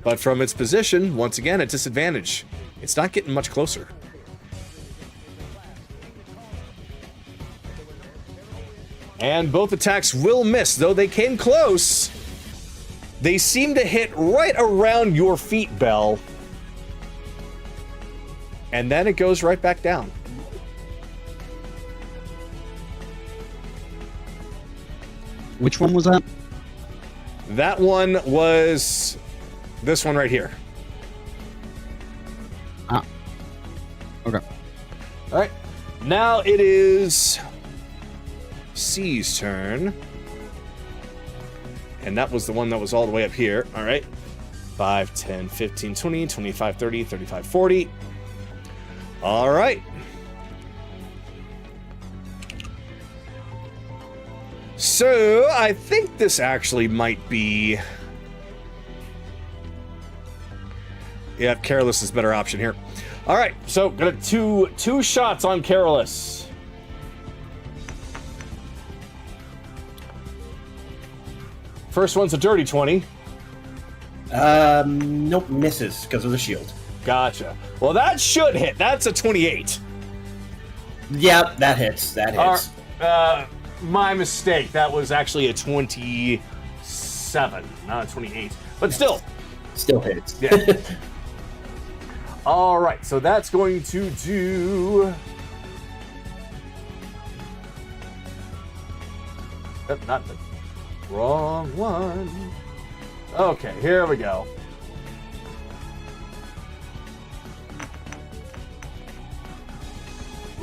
But from its position, once again, at disadvantage. It's not getting much closer. And both attacks will miss, though they came close. They seem to hit right around your feet, Belle. And then it goes right back down. Which one was that? That one was this one right here. Ah. Okay. All right. Now it is C's turn. And that was the one that was all the way up here. All right. 5, 10, 15, 20, 25, 30, 35, 40. All right. So, I think this actually might be... Yeah, Careless is a better option here. All right, so got two shots on Careless. First one's a dirty 20. Nope, misses because of the shield. Gotcha. Well, that should hit. That's a 28. Yeah, that hits. That hits. My mistake. That was actually a 27, not a 28. But still. Still hits. Yeah. All right, so that's going to do... Oh, not the wrong one. Okay, here we go.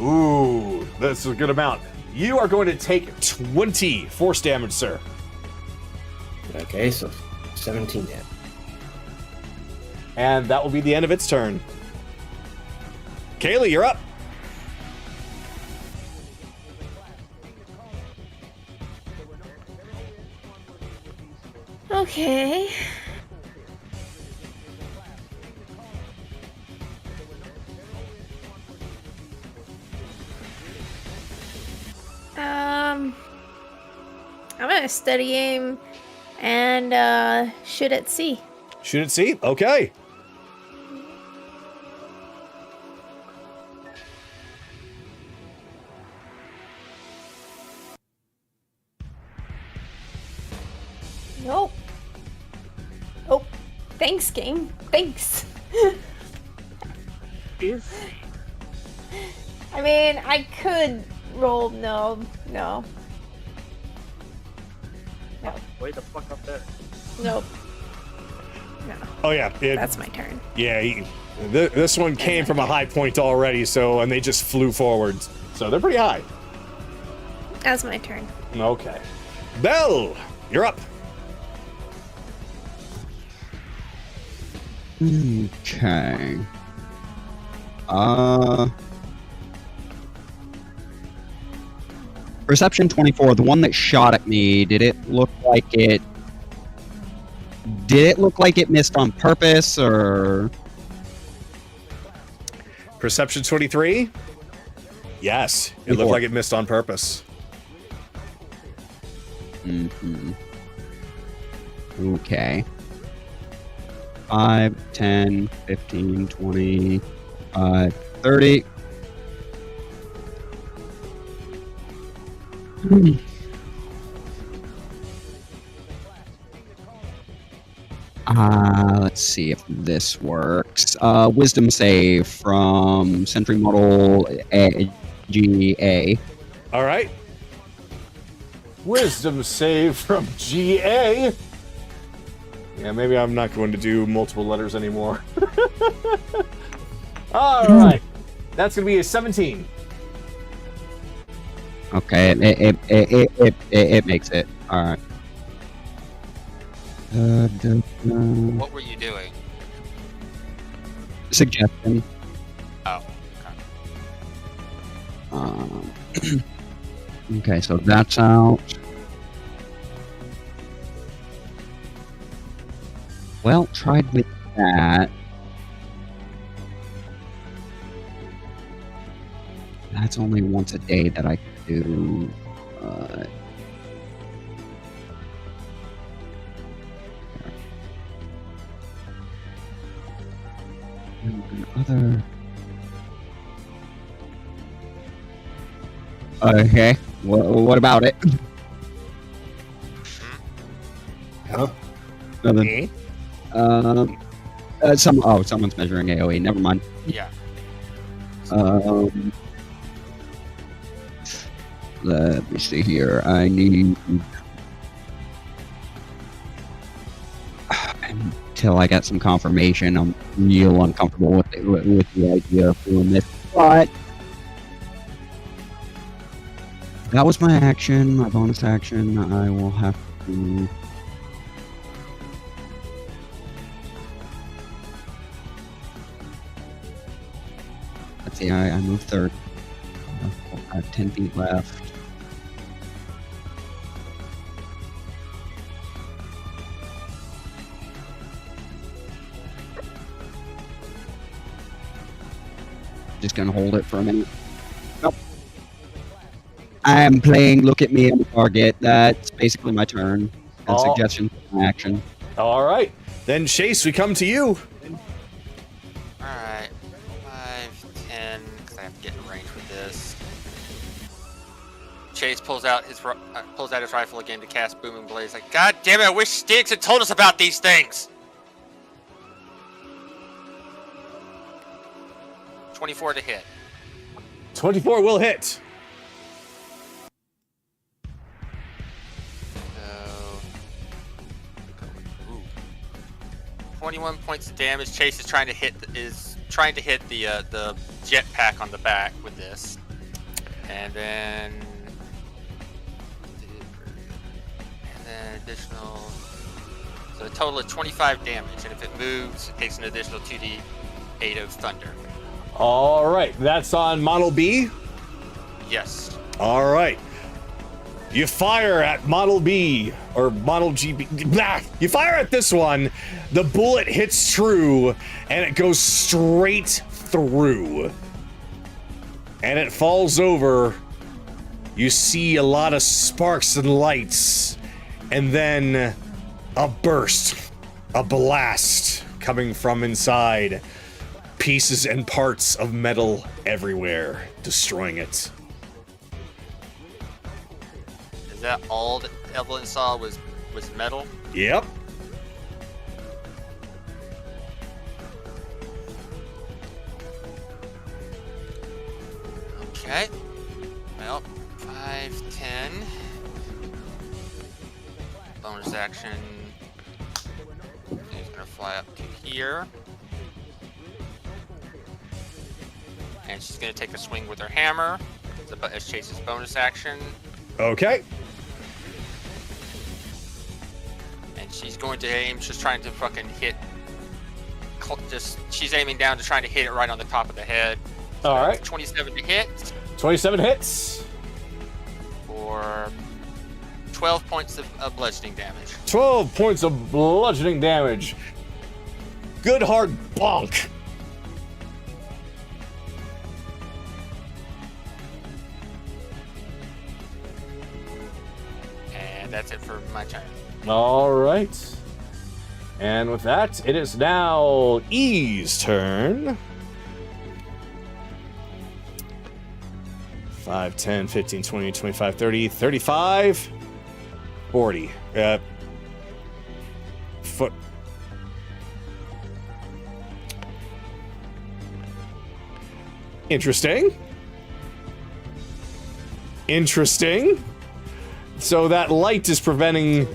Ooh, that's a good amount. You are going to take 20 force damage, sir. Okay, so 17 damage. And that will be the end of its turn. Kaylee, you're up. Okay. I'm gonna steady aim and shoot at sea. Shoot at sea? Okay. Nope. Oh, thanks, game. Thanks. Is I mean, I could roll. No. way the fuck up there. Nope. No. Oh, yeah. That's my turn. Yeah, this one came from a high point already, and they just flew forward. So they're pretty high. That's my turn. Okay. Belle, you're up. Okay. Perception 24, the one that shot at me, did it look like it missed on purpose, or? Perception 23? Yes, it looked like it missed on purpose. Okay. 5, 10, 15, 20, 30. Let's see if this works. Wisdom save from Sentry Model GA. All right. Wisdom save from GA. Yeah, maybe I'm not going to do multiple letters anymore. All right. That's going to be a 17. Okay, it makes it. All right. What were you doing? Suggestion. Oh, Okay, so that's out. Well, tried with that. That's only once a day that I can do. Other. Okay. What about it? Huh? Nothing. Someone's measuring AOE. Never mind. yeah. Let me see here. I need until I get some confirmation. I'm real uncomfortable with the idea of doing this, but that was my action. My bonus action. I will have to. Let's see. I moved third. I have 10 feet left. Just gonna hold it for a minute. Nope. I'm playing Look at Me on the target. That's basically my turn. And suggestion for my action. All right. Then, Chase, we come to you. Alright. 5, 10, because I have to get in range with this. Chase pulls out his rifle again to cast Booming Blaze. Like, God damn it, I wish Sticks had told us about these things! 24 to hit. 24 will hit. So, 21 points of damage. Chase is trying to hit the jetpack on the back with this. And then additional. So a total of 25 damage, and if it moves, it takes an additional 2d8 of thunder. All right, that's on Model B. Yes. All right. You fire at Model B, or Model GB. Blah! You fire at this one, the bullet hits true, and it goes straight through. And it falls over. You see a lot of sparks and lights, and then a burst, a blast coming from inside. Pieces and parts of metal everywhere, destroying it. Is that all that Evelyn saw was metal? Yep. Okay. Well, 5, 10. Bonus action. He's gonna fly up to here. And she's gonna take a swing with her hammer as Chase's bonus action. Okay. And she's going to aim, just trying to fucking hit. She's aiming down to trying to hit it right on the top of the head. So all right. 27 to hit. 27 hits. For 12 points of bludgeoning damage. 12 points of bludgeoning damage. Good hard bonk. And that's it for my turn. All right. And with that, it is now E's turn. 5, 10, 15, 20, 25, 30, 35, 40. Foot. Interesting. Interesting. So that light is preventing.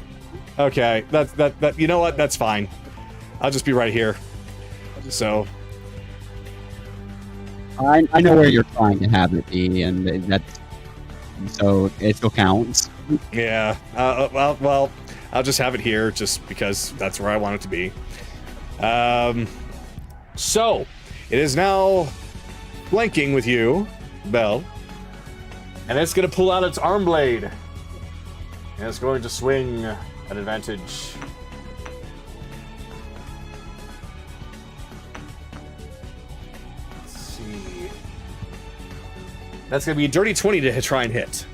Okay, that. You know what? That's fine. I'll just be right here. So. I know where you're trying to have it be, and that's so it still counts. Yeah. Well, I'll just have it here, just because that's where I want it to be. So it is now flanking with you, Belle, and it's gonna pull out its arm blade, and it's going to swing at advantage. That's going to be a dirty 20 to try and hit.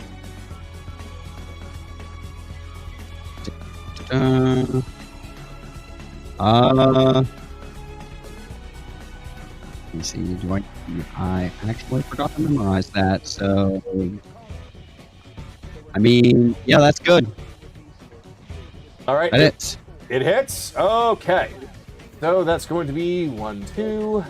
Let me see. I actually forgot to memorize that, so I mean, yeah, that's good. All right. That hits. It hits? Okay. So that's going to be 1, 2.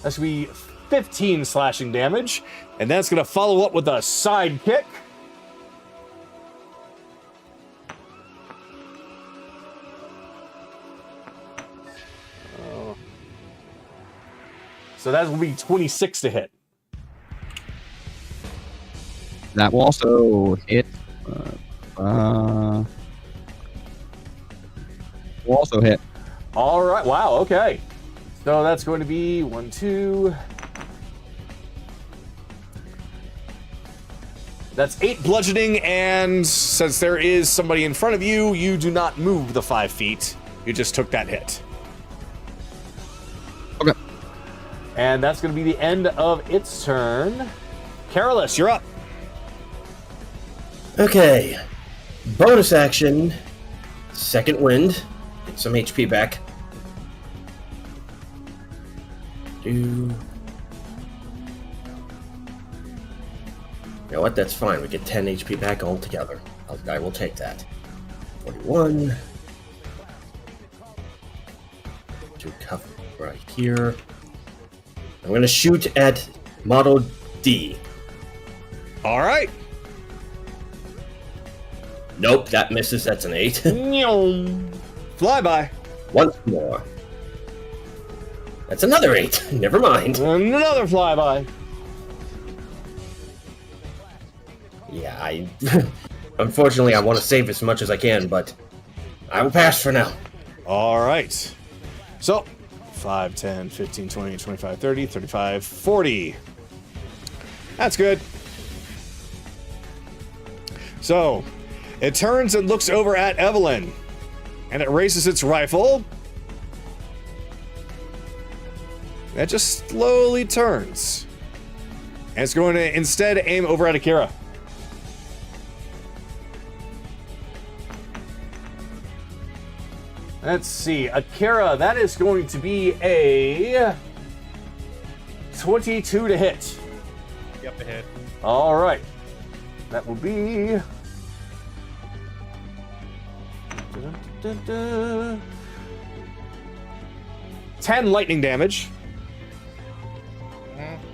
That's going to be 15 slashing damage. And that's going to follow up with a side kick. So that will be 26 to hit. That will also hit. Will also hit. All right. Wow. Okay. So that's going to be 1, 2. That's 8 bludgeoning, and since there is somebody in front of you, you do not move the 5 feet. You just took that hit. Okay. And that's going to be the end of its turn. Carolus, you're up. Okay. Bonus action. Second wind. Get some HP back. You know what? That's fine. We get 10 HP back altogether. I will take that. 41. To cover right here. I'm going to shoot at Model D. All right. Nope, that misses. That's an 8. Flyby. Once more. That's another 8. Never mind. Another flyby. Yeah, unfortunately, I want to save as much as I can, but I will pass for now. All right. So, 5, 10, 15, 20, 25, 30, 35, 40. That's good. So, it turns and looks over at Evelyn, and it raises its rifle. It just slowly turns. And it's going to instead aim over at Akira. Let's see. Akira, that is going to be a 22 to hit. Yep, a hit. All right. That will be... 10 lightning damage.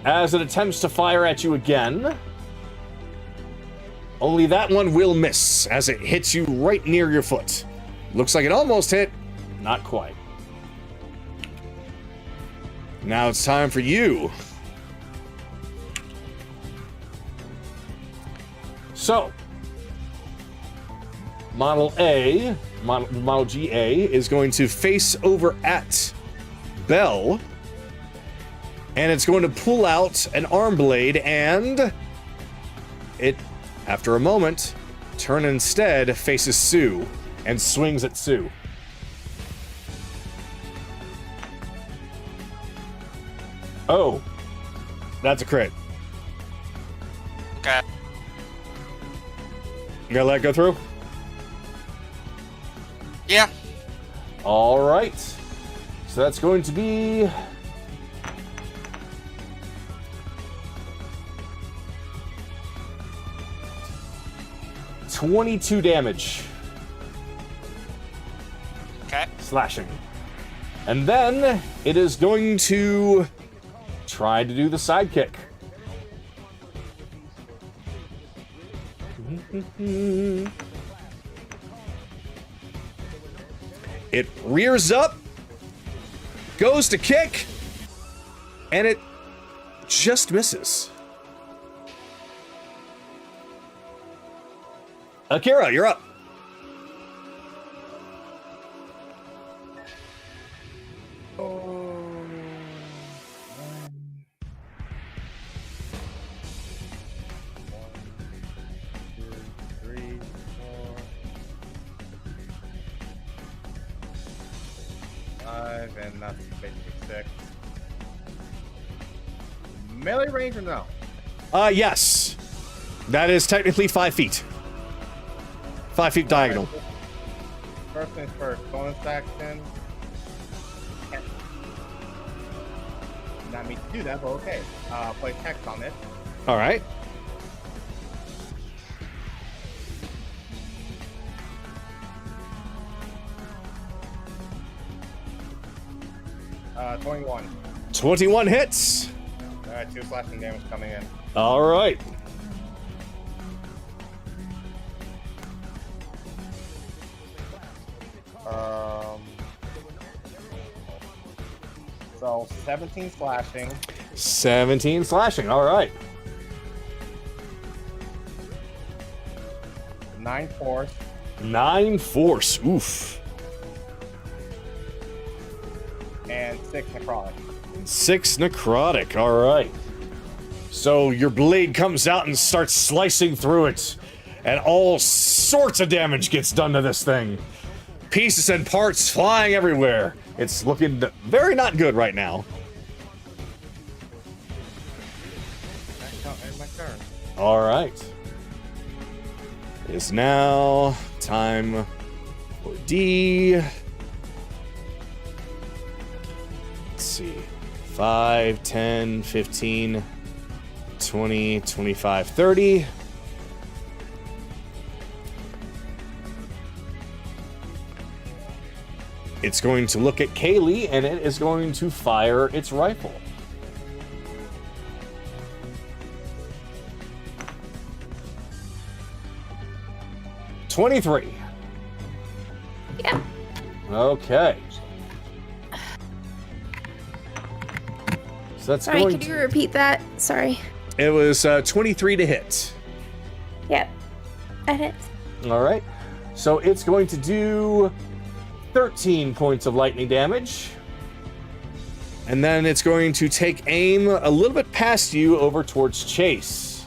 As it attempts to fire at you again. Only that one will miss as it hits you right near your foot. Looks like it almost hit. Not quite. Now it's time for you. So, Model GA is going to face over at Bell. And it's going to pull out an arm blade and it, after a moment, turn instead faces Sue and swings at Sue. Oh, that's a crit. Okay. You gotta let it go through? Yeah. All right. So that's going to be... $22 damage. Okay. Slashing. And then it is going to try to do the sidekick. It rears up, goes to kick, and it just misses. Akira, you're up. And that's basically 6. Melee range or no? Yes. That is technically 5 feet. 5 feet diagonal. First things first, bonus action. Not me to do that, but okay. Play text on it. All right. Uh, 21. 21 hits. 2 slashing damage coming in. All right. So 17 slashing. 17 slashing. All right. 9 force. 9 force. Oof. And 6 necrotic. 6 necrotic. All right. So your blade comes out and starts slicing through it, and all sorts of damage gets done to this thing. Pieces and parts flying everywhere. It's looking very not good right now. That's my turn. All right. It is now time for D. Let's see. 5, 10, 15, 20, 25, 30. It's going to look at Kaylee, and it is going to fire its rifle. $23. Yeah. Okay. So that's Sorry, going could you repeat that? Sorry. It was 23 to hit. Yep. That hits. All right. So it's going to do 13 points of lightning damage. And then it's going to take aim a little bit past you over towards Chase.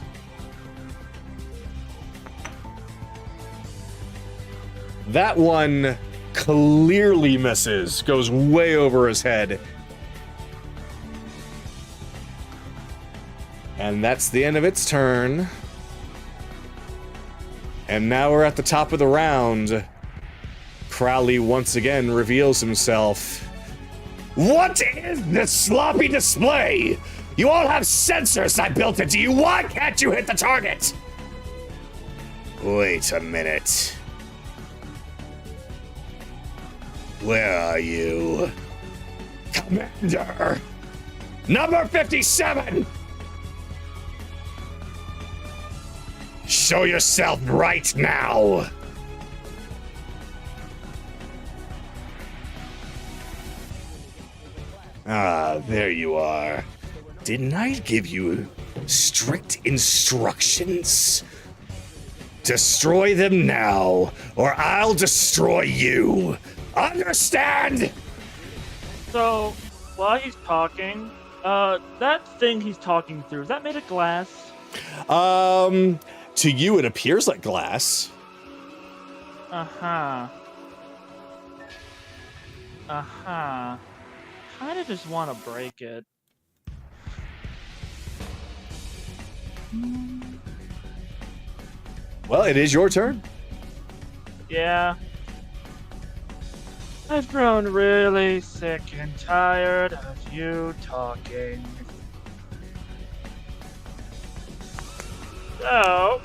That one clearly misses, goes way over his head. And that's the end of its turn. And now we're at the top of the round. Crowley once again reveals himself. What is this sloppy display? You all have sensors I built into you. Why can't you hit the target? Wait a minute. Where are you? Commander! Number 57! Show yourself right now! Ah, there you are. Didn't I give you strict instructions? Destroy them now, or I'll destroy you. Understand? So, while he's talking, that thing he's talking through, is that made of glass? To you it appears like glass. Uh-huh. Uh-huh. Kinda just want to break it. Well, it is your turn. Yeah. I've grown really sick and tired of you talking. So...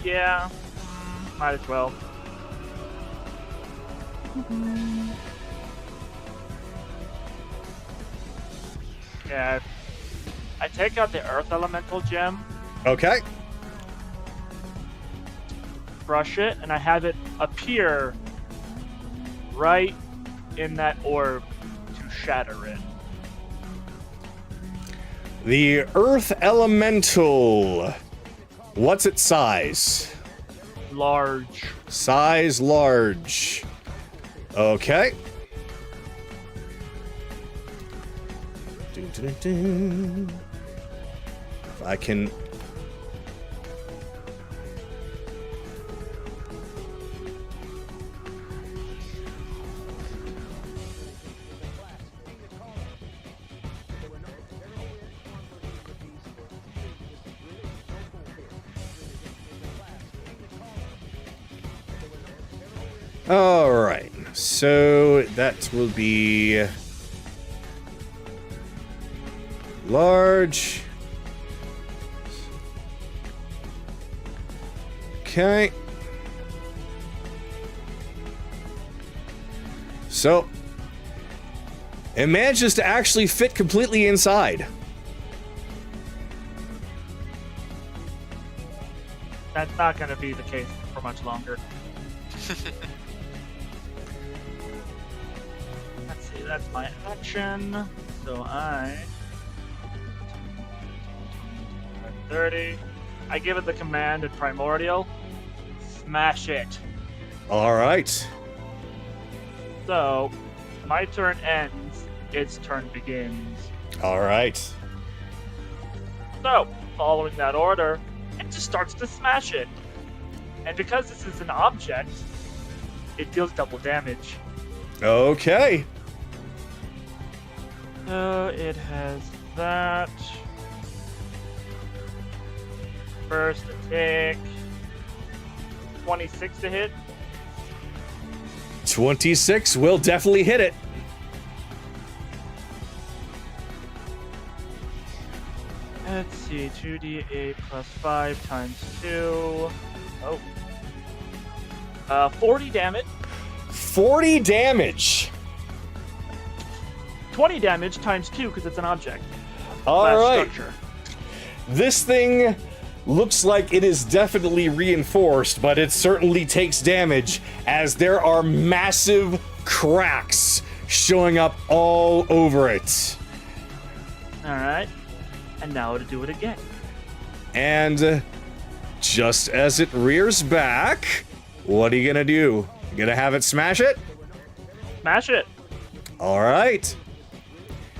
yeah, might as well. Yeah, I take out the Earth Elemental gem, Okay. brush it, and I have it appear right in that orb to shatter it. The Earth Elemental. What's its size? Large. Size large. Okay. Dun, dun, dun. If I can... All right, so that will be large. Okay. So it manages to actually fit completely inside. That's not going to be the case for much longer. Let's see, that's my action. So I... 30. I give it the command in Primordial. Smash it. All right. So, my turn ends, its turn begins. All right. So, following that order, it just starts to smash it. And because this is an object, it deals double damage. Okay. So, it has that. First attack. 26 to hit. 26 will definitely hit it. Let's see, 2d8 plus 5 times 2. Oh. 40 damage. 40 damage. 20 damage times 2 because it's an object. All right. Structure. This thing looks like it is definitely reinforced, but it certainly takes damage as there are massive cracks showing up all over it. Alright. And now to do it again. And just as it rears back, what are you gonna do? You gonna have it smash it? Smash it. All right.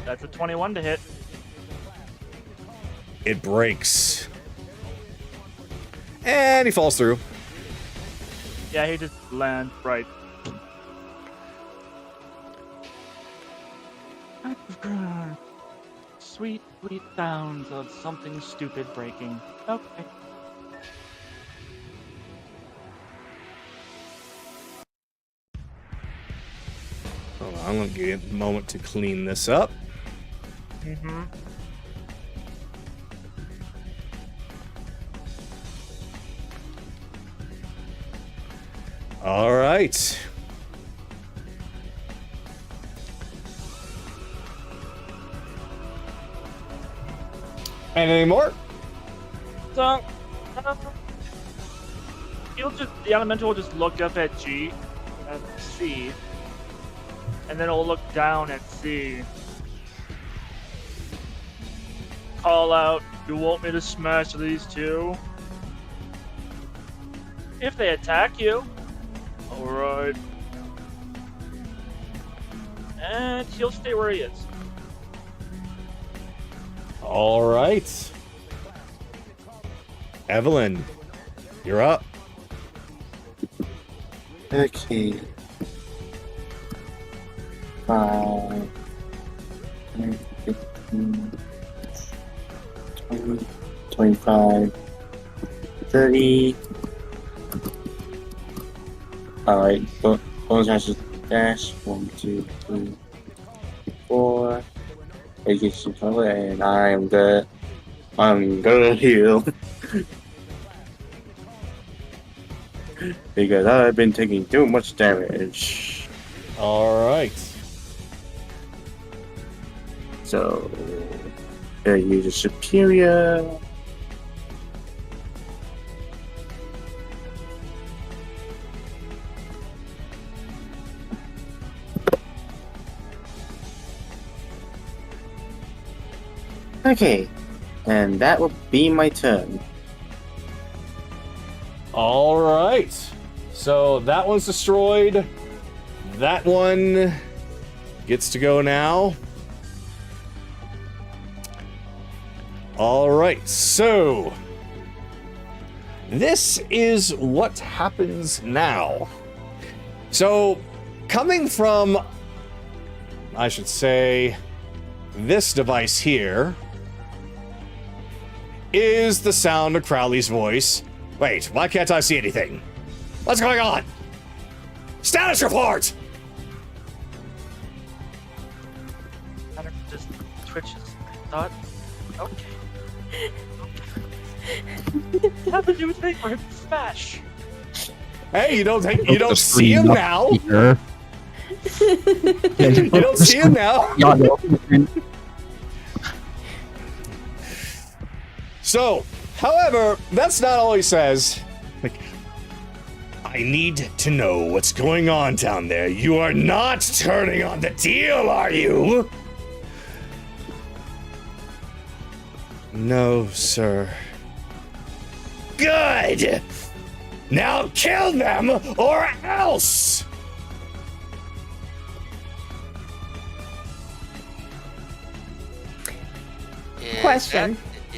That's a 21 to hit. It breaks. And he falls through. Yeah, he just lands right. Sweet, sweet sounds of something stupid breaking. Okay. Hold on, I'm gonna give you a moment to clean this up. Mm-hmm. All right. Any more? So, the elemental will just look up at G and C, and then it'll look down at C. Call out, "You want me to smash these two?" If they attack you, alright. And he'll stay where he is. All right. Evelyn, you're up. Okay. 5, 10, 15, 20, 25, 30. Alright, bonus action dash. 1, 2, 3, 4. It gets you covered, and I'm good. I'm gonna heal. Because I've been taking too much damage. All right. So, use a superior. Okay, and that will be my turn. All right. So that one's destroyed. That one gets to go now. All right. So this is what happens now. So coming from, I should say, this device here is the sound of Crowley's voice. Wait, why can't I see anything? What's going on? Status report! Hunter just twitches. Thought, okay. How did you think we're gonna smash? Hey, you don't see him now. Here. You don't see him now. So, however, that's not all he says. Like, I need to know what's going on down there. You are not turning on the deal, are you? No, sir. Good! Now kill them, or else! Question.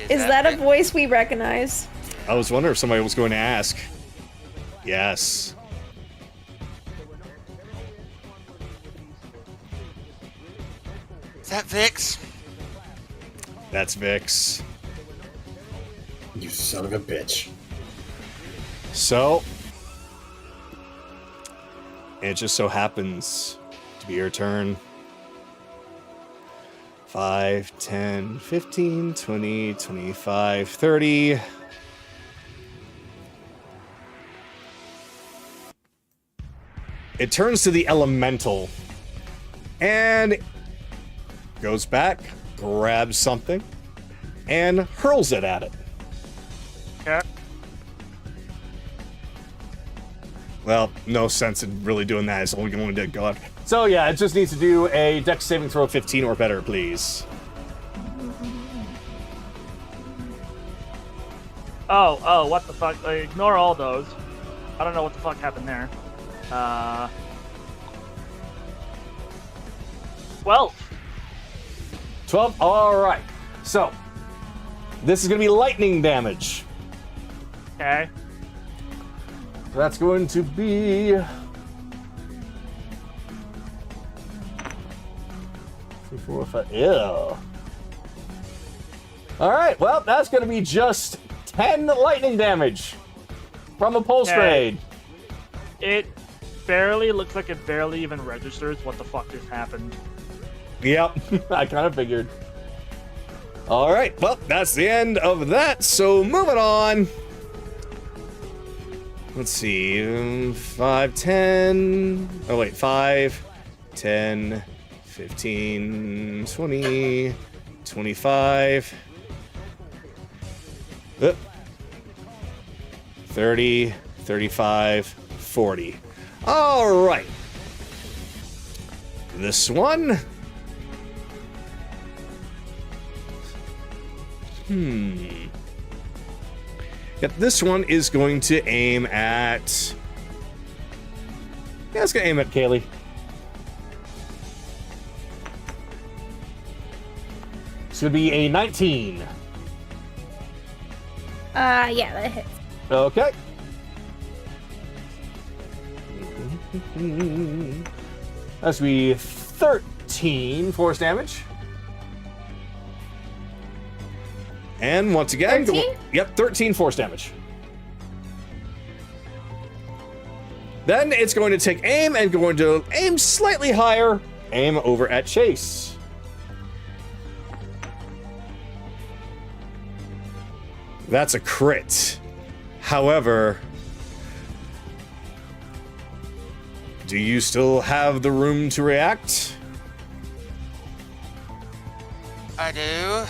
Is that a voice we recognize? I was wondering if somebody was going to ask. Yes. Is that Vhyx? That's Vhyx. You son of a bitch. So, it just so happens to be your turn. 5, 10, 15, 20, 25, 30. It turns to the elemental and goes back, grabs something, and hurls it at it. Okay. Well, no sense in really doing that. It's only going to go So yeah, it just needs to do a Dex saving throw of 15 or better, please. Oh, what the fuck? Ignore all those. I don't know what the fuck happened there. 12. 12. All right. So this is going to be lightning damage. Okay. That's going to be 3, 4, 5. Ew. All right. Well, that's going to be just 10 lightning damage from a pulse raid. It barely looks like it barely even registers what the fuck just happened. Yep, I kind of figured. All right, well, that's the end of that. So moving on. Let's see, 5, 10. Oh wait, 5, 10, 15, 20, 25. 30, 35, 40. All right. This one. Yep, this one is going to aim at... Yeah, it's going to aim at Kaylee. It's going to be a 19. Yeah, that hits. Okay. That's going to be 13 force damage. And once again... 13? Yep, 13 force damage. Then it's going to take aim and going to aim slightly higher. Aim over at Chase. That's a crit. However, do you still have the room to react? I do.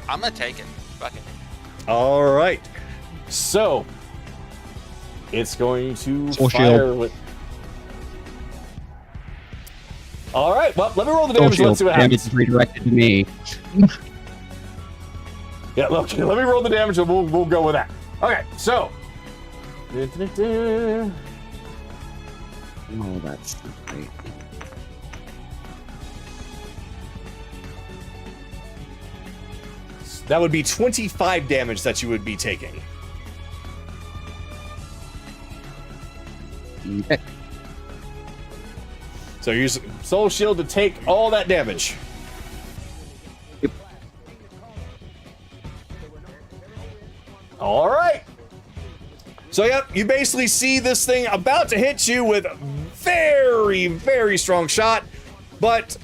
I'm gonna take it. Fuck it. All right. So it's going to Soul fire shield. with. All right. Well, let me roll the damage. Let's see what Damage happens. is redirected to me. Yeah. Okay. Let me roll the damage, and we'll go with that. Okay. So. Oh, that's not great. That would be 25 damage that you would be taking. Okay. So use Soul Shield to take all that damage. Yep. All right. So, yep, you basically see this thing about to hit you with a very, very strong shot, but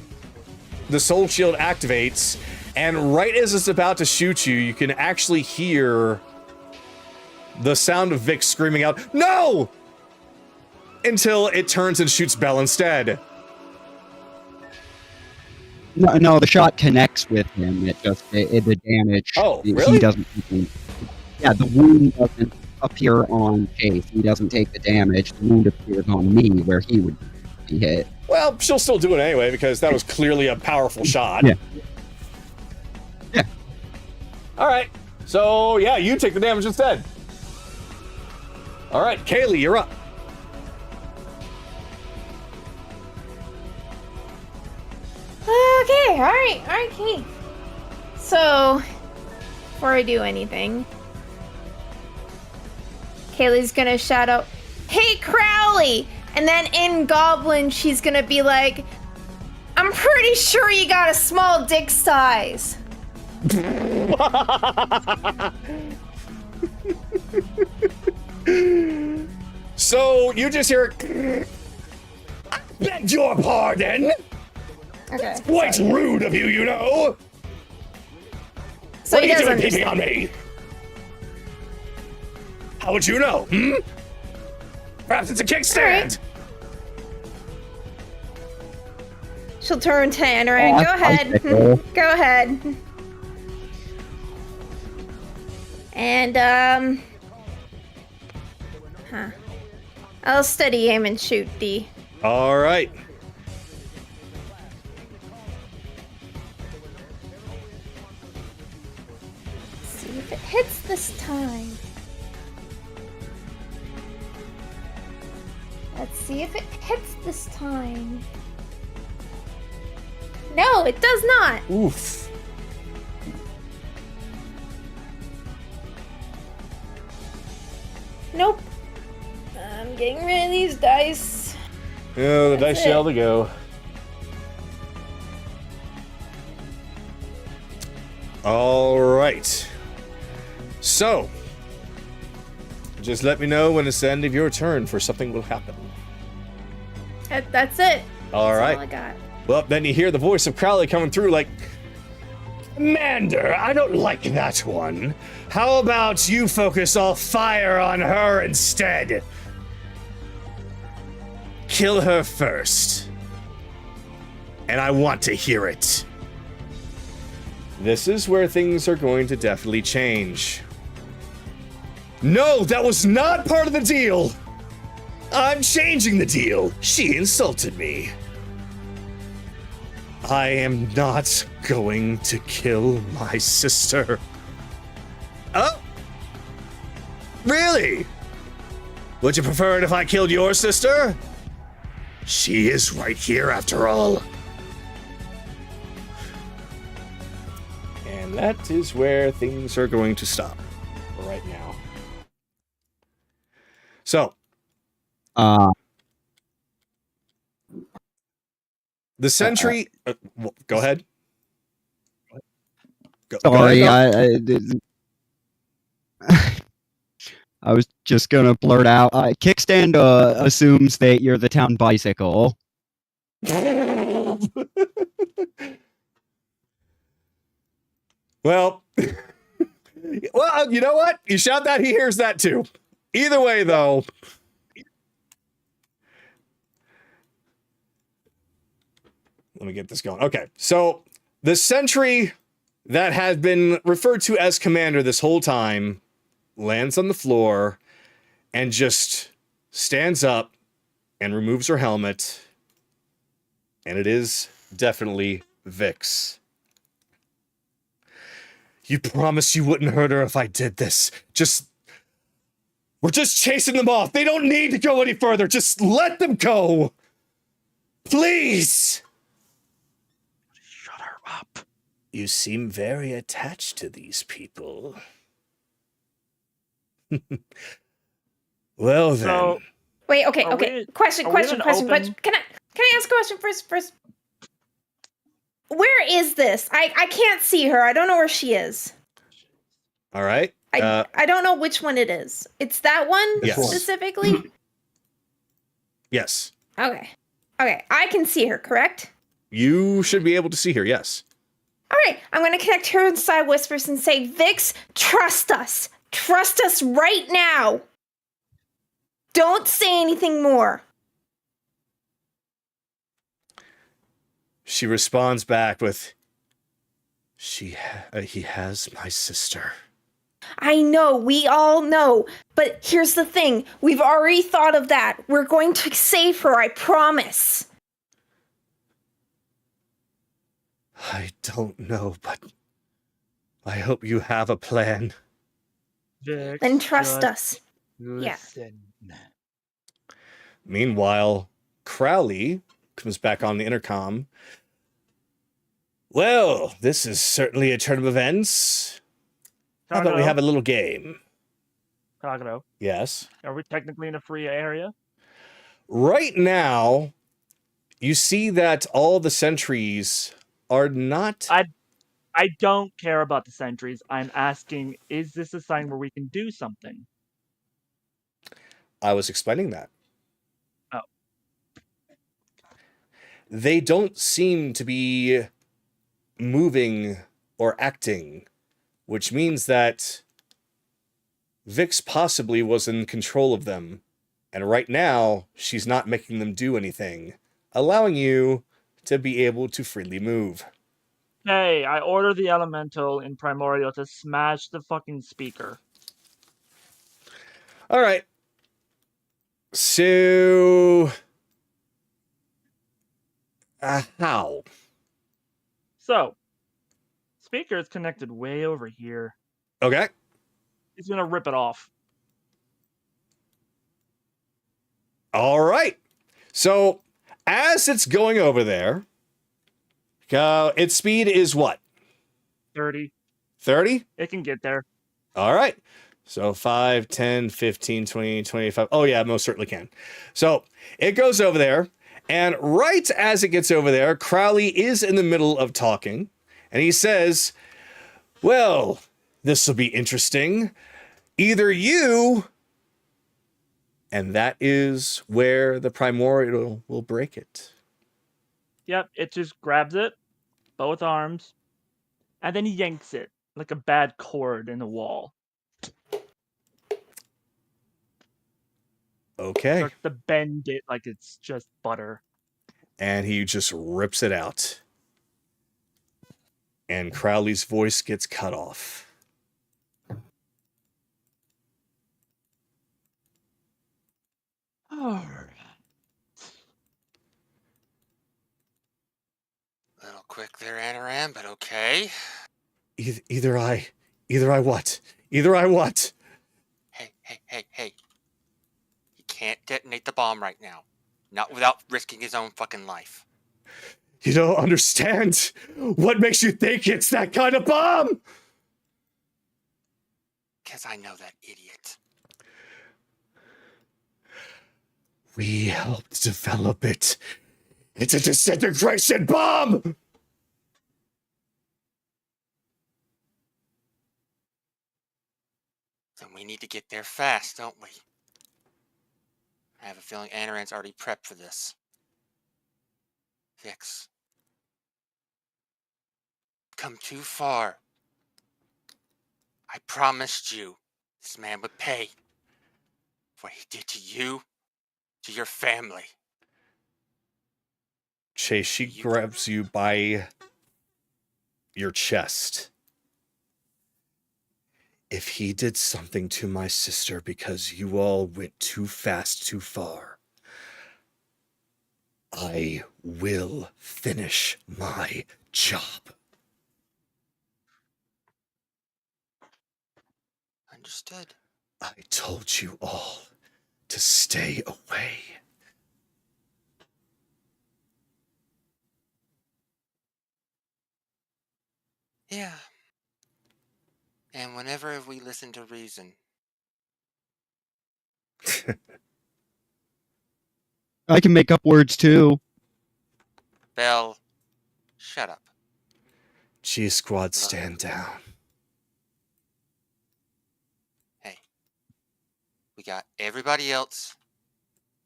the Soul Shield activates, and right as it's about to shoot you, you can actually hear the sound of Vhyx screaming out, "No!" until it turns and shoots Bell instead. No, the shot connects with him. It just the damage. Oh, He really? doesn't. Yeah, the wound doesn't appear on Chase. He doesn't take the damage. The wound appears on me, where he would be hit. Well, she'll still do it anyway, because that was clearly a powerful shot. Yeah. Yeah. All right. So, yeah, you take the damage instead. All right, Kaylee, you're up. Okay, alright, Keith. So, before I do anything, Kaylee's gonna shout out, "Hey, Crowley!" And then in Goblin, she's gonna be like, "I'm pretty sure you got a small dick size." So, you just hear, "I beg your pardon. Okay. Quite rude of you, you know. So What he are you doesn't doing peeping understand. on me? How would you know, hmm? Perhaps it's a kickstand." She'll turn to Anaran. Oh, Go that's ahead. bicycle. Go ahead. And, Huh. I'll steady aim and shoot, D. All right. See if it hits this time. Let's see if it hits this time. No, it does not. Oof. Nope. I'm getting rid of these dice. Yeah, the That's dice shall to go. All right. So, just let me know when it's the end of your turn for something will happen. That's it. All That's right. all I got. Well, then you hear the voice of Crowley coming through like, Commander, I don't like that one. How about you focus all fire on her instead? Kill her first. And I want to hear it. This is where things are going to definitely change. No, that was not part of the deal. I'm changing the deal. She insulted me. I am not going to kill my sister. Oh? Really? Would you prefer it if I killed your sister? She is right here after all. And that is where things are going to stop right now. So, the sentry. Go ahead. Sorry, go ahead. I was just gonna blurt out. Kickstand assumes that you're the town bicycle. Well, well, you know what? You shout that, he hears that too. Either way, though. Let me get this going. Okay, so the sentry that has been referred to as commander this whole time lands on the floor and just stands up and removes her helmet. And it is definitely Vhyx. You promised you wouldn't hurt her if I did this. We're just chasing them off. They don't need to go any further. Just let them go. Please. Shut her up. You seem very attached to these people. Well then. So, Wait, okay. Are we- Question. are we in an open- Can I ask a question first? Where is this? I can't see her. I don't know where she is. All right. I don't know which one it is. It's that one Yes. specifically? Yes. Okay. I can see her, correct? You should be able to see her, yes. All right. I'm going to connect her inside whispers and say, Vhyx, trust us. Trust us right now. Don't say anything more. She responds back with, he has my sister. I know, we all know. But here's the thing. We've already thought of that. We're going to save her, I promise. I don't know, but I hope you have a plan. Vhyx, Then trust just us. Yeah. Listen. Meanwhile, Crowley comes back on the intercom. Well, this is certainly a turn of events. How about we have a little game? Kagado, Yes. are we technically in a free area? Right now, you see that all the sentries are not... I don't care about the sentries. I'm asking, is this a sign where we can do something? I was explaining that. Oh. They don't seem to be moving or acting, which means that Vhyx possibly was in control of them, and right now she's not making them do anything, allowing you to be able to freely move. Hey, I order the elemental in Primordial to smash the fucking speaker. All right. So, how? So, speaker is connected way over here. Okay. He's gonna rip it off. All right. So, as it's going over there, its speed is what? 30. 30? It can get there. All right. So 5, 10, 15, 20, 25. Oh, yeah, most certainly can. So it goes over there. And right as it gets over there, Crowley is in the middle of talking. And he says, well, this will be interesting. Either you... And that is where the primordial will break it. Yep, it just grabs it, both arms, and then he yanks it like a bad cord in the wall. Okay. Starts to bend it like it's just butter. And he just rips it out. And Crowley's voice gets cut off. Oh. A little quick there, Anaran, but okay. Either I what? Either I what? Hey. He can't detonate the bomb right now. Not without risking his own fucking life. You don't understand. What makes you think it's that kind of bomb? Because I know that idiot. We helped develop it. It's a disintegration bomb! Then we need to get there fast, don't we? I have a feeling Anaran's already prepped for this. Vhyx. Come too far. I promised you this man would pay for what he did to you, to your family. Chase, she grabs you by your chest. If he did something to my sister because you all went too fast, too far, I will finish my job. Understood. I told you all to stay away. Yeah. And whenever have we listened to reason? I can make up words too. Bell, shut up. G Squad, stand down. Hey. We got everybody else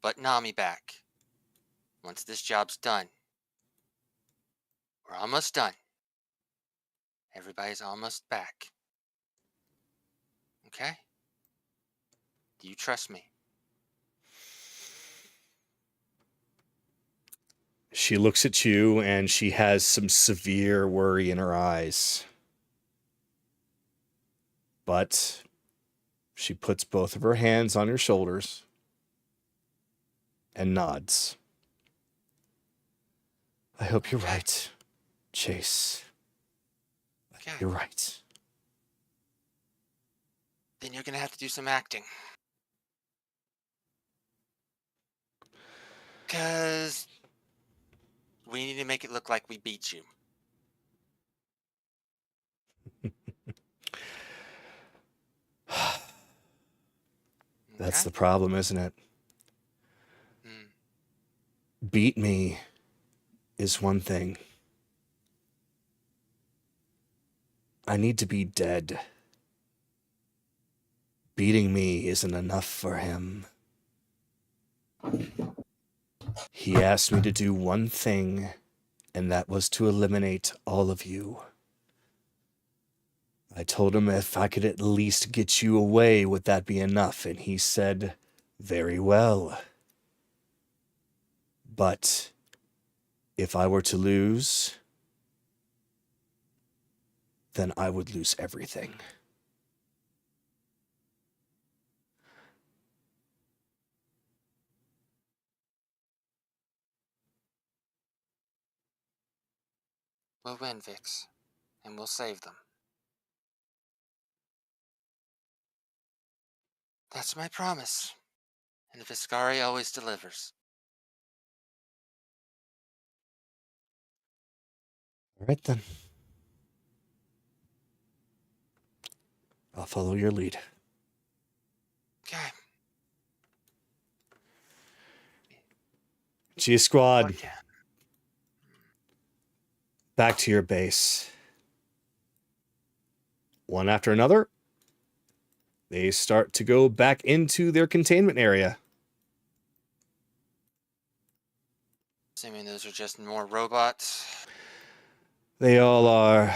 but Nami back. Once this job's done. We're almost done. Everybody's almost back. Okay? Do you trust me? She looks at you and she has some severe worry in her eyes. But she puts both of her hands on your shoulders and nods. I hope you're right, Chase. Okay. You're right. Then you're gonna have to do some acting. 'Cause we need to make it look like we beat you. That's Okay? the problem, isn't it? Mm. Beat me is one thing. I need to be dead. Beating me isn't enough for him. He asked me to do one thing, and that was to eliminate all of you. I told him if I could at least get you away, would that be enough? And he said, very well. But if I were to lose, then I would lose everything. We'll win, Vhyx, and we'll save them. That's my promise. And the Viscari always delivers. All right, then. I'll follow your lead. Okay. G Squad, Okay. back to your base. One after another, they start to go back into their containment area. Assuming those are just more robots. They all are.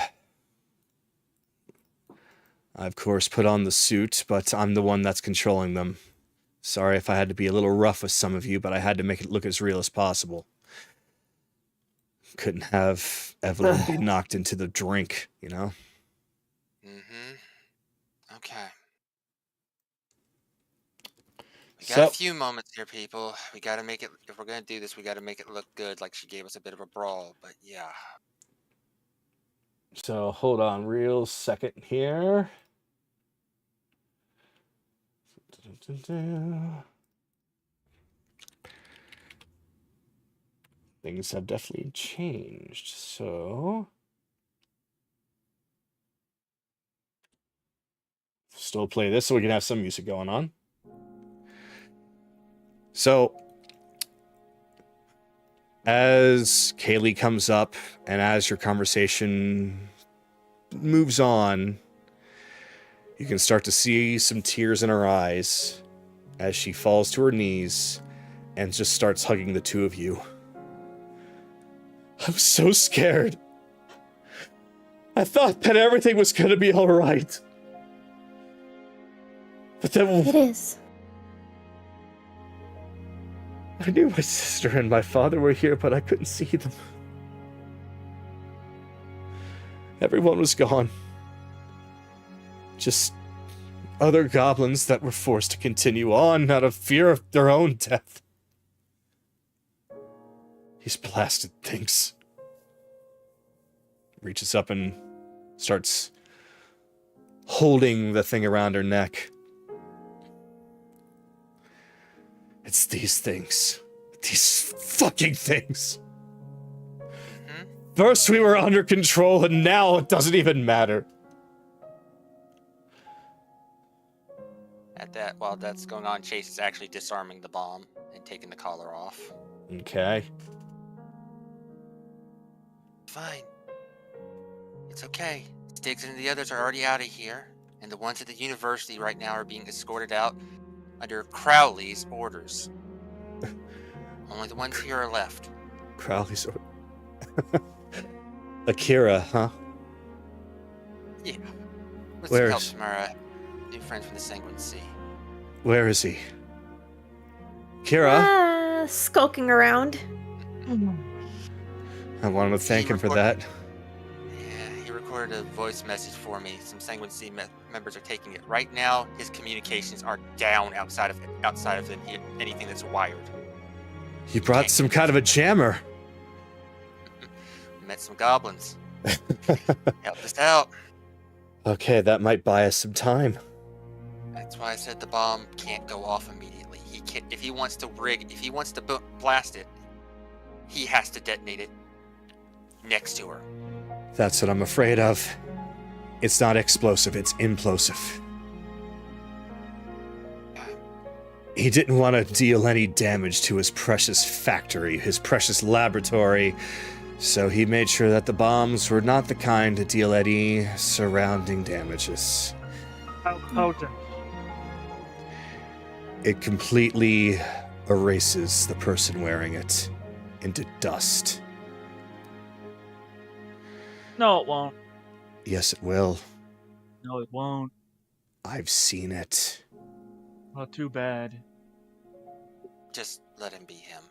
I, of course, put on the suit, but I'm the one that's controlling them. Sorry if I had to be a little rough with some of you, but I had to make it look as real as possible. Couldn't have Evelyn be knocked into the drink, you know? Mm-hmm. Okay. We got a few moments here, people. We gotta make it, if we're gonna do this, we gotta make it look good, like she gave us a bit of a brawl, but yeah. So hold on real second here. Things have definitely changed, so still play this so we can have some music going on. So as Kaylee comes up and as your conversation moves on, you can start to see some tears in her eyes as she falls to her knees and just starts hugging the two of you. I was so scared. I thought that everything was going to be all right. But then It is. I knew my sister and my father were here, but I couldn't see them. Everyone was gone. Just other goblins that were forced to continue on out of fear of their own death. These blasted things. Reaches up and starts holding the thing around her neck. It's these things. These fucking things. Mm-hmm. First we were under control, and now it doesn't even matter. While that's going on, Chase is actually disarming the bomb and taking the collar off. Okay. Fine. It's okay. Stiggs and the others are already out of here, and the ones at the university right now are being escorted out under Crowley's orders. Only the ones here are left. Crowley's Akira, huh? Yeah. With Where some help is- from our new friends from the Sanguine Sea. Where is he? Kira? Skulking around. I wanted to thank him for that. Yeah, he recorded a voice message for me. Some Sanguine Sea members are taking it. Right now, his communications are down outside of anything that's wired. You brought some kind of a jammer. Met some goblins. Helped us out. Okay, that might buy us some time. That's why I said the bomb can't go off immediately. He can't, if he wants to blast it, he has to detonate it next to her. That's what I'm afraid of. It's not explosive, it's implosive. He didn't want to deal any damage to his precious factory, his precious laboratory, so he made sure that the bombs were not the kind to deal any surrounding damages. How potent. It completely erases the person wearing it into dust. No, it won't. Yes, it will. No, it won't. I've seen it. Not too bad. Just let him be him.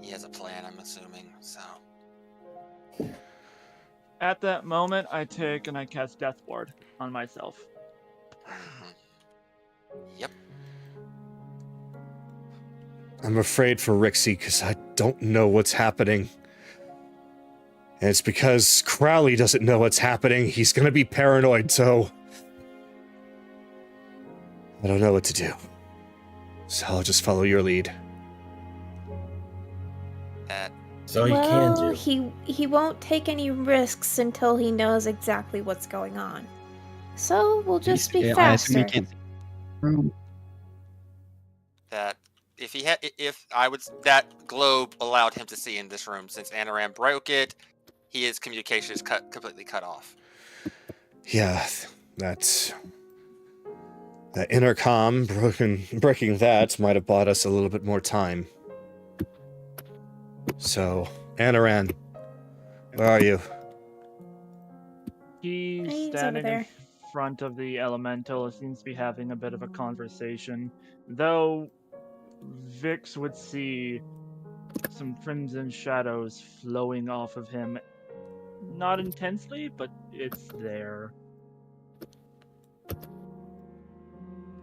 He has a plan, I'm assuming, so. At that moment, I take and I cast Death Ward on myself. Yep. I'm afraid for Rixie because I don't know what's happening. And it's because Crowley doesn't know what's happening. He's gonna be paranoid, so I don't know what to do. So I'll just follow your lead. That's all you can Well, do. he won't take any risks until he knows exactly what's going on. So we'll just be I assume he faster. can't see the room. That if he had, if I would, that globe allowed him to see in this room. Since Anaran broke it, his communication is completely cut off. Yeah, that intercom breaking that might have bought us a little bit more time. So, Anaran, where are you? He's He's over standing in there. front of the elemental. It seems to be having a bit of a conversation. Though Vhyx would see some crimson shadows flowing off of him. Not intensely, but it's there.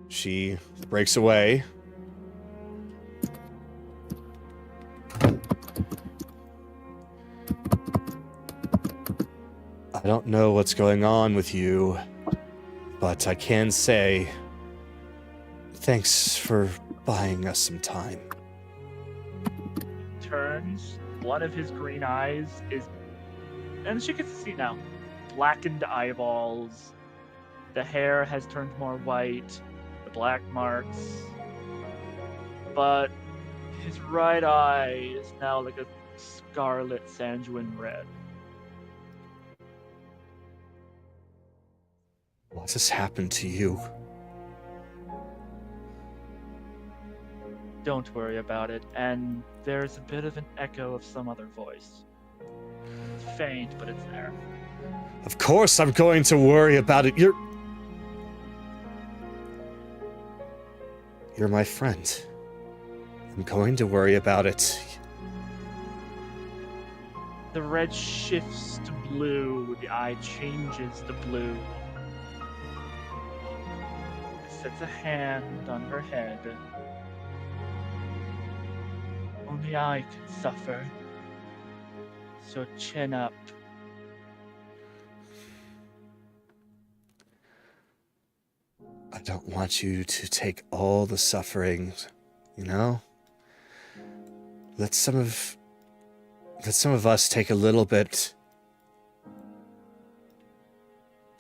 She breaks away. I don't know what's going on with you, but I can say thanks for buying us some time. Turns, one of his green eyes is, and she can see now, blackened eyeballs. The hair has turned more white, the black marks. But his right eye is now like a scarlet sanguine red. What has happened to you? Don't worry about it, and there's a bit of an echo of some other voice. It's faint, but it's there. Of course I'm going to worry about it. You're my friend. I'm going to worry about it. The red shifts to blue, the eye changes to blue. It sets a hand on her head. Only I can suffer. So chin up. I don't want you to take all the suffering, you know? Let some of us take a little bit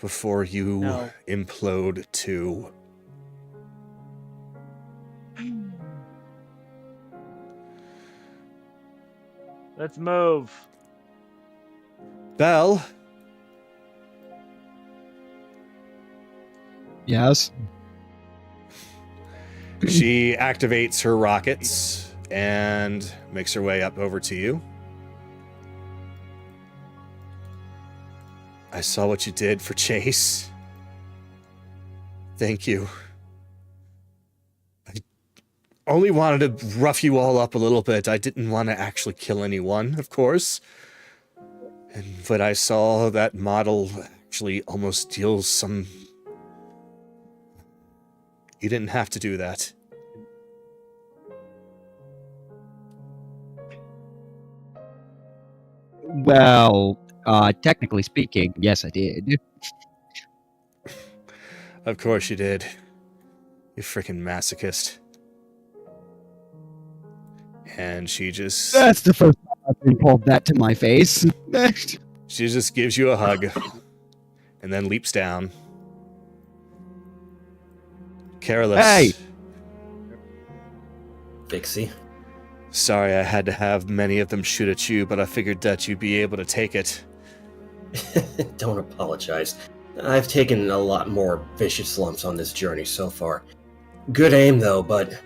before you No. implode too. Let's move. Belle, Yes. she activates her rockets and makes her way up over to you. I saw what you did for Chase. Thank you. I only wanted to rough you all up a little bit. I didn't want to actually kill anyone, of course. But I saw that model actually almost deals some... You didn't have to do that. Well, technically speaking, yes, I did. Of course you did. You freaking masochist. And she just... That's the first time I've been told that to my face. She just gives you a hug. And then leaps down. Careless. Hey! Vhyxy. Sorry I had to have many of them shoot at you, but I figured that you'd be able to take it. Don't apologize. I've taken a lot more vicious lumps on this journey so far. Good aim, though, but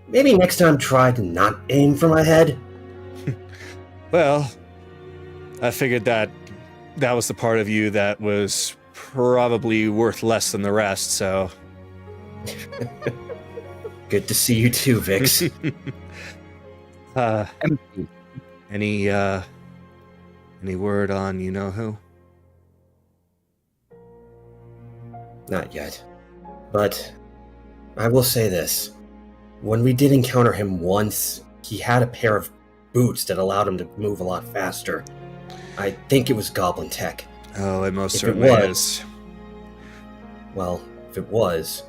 maybe next time try to not aim for my head? Well, I figured that was the part of you that was probably worth less than the rest, so... Good to see you too, Vhyx. Any word on you-know-who? Not yet. But I will say this. When we did encounter him once, he had a pair of boots that allowed him to move a lot faster. I think it was Goblin Tech. Oh, it most If it certainly was- is. Well, if it was,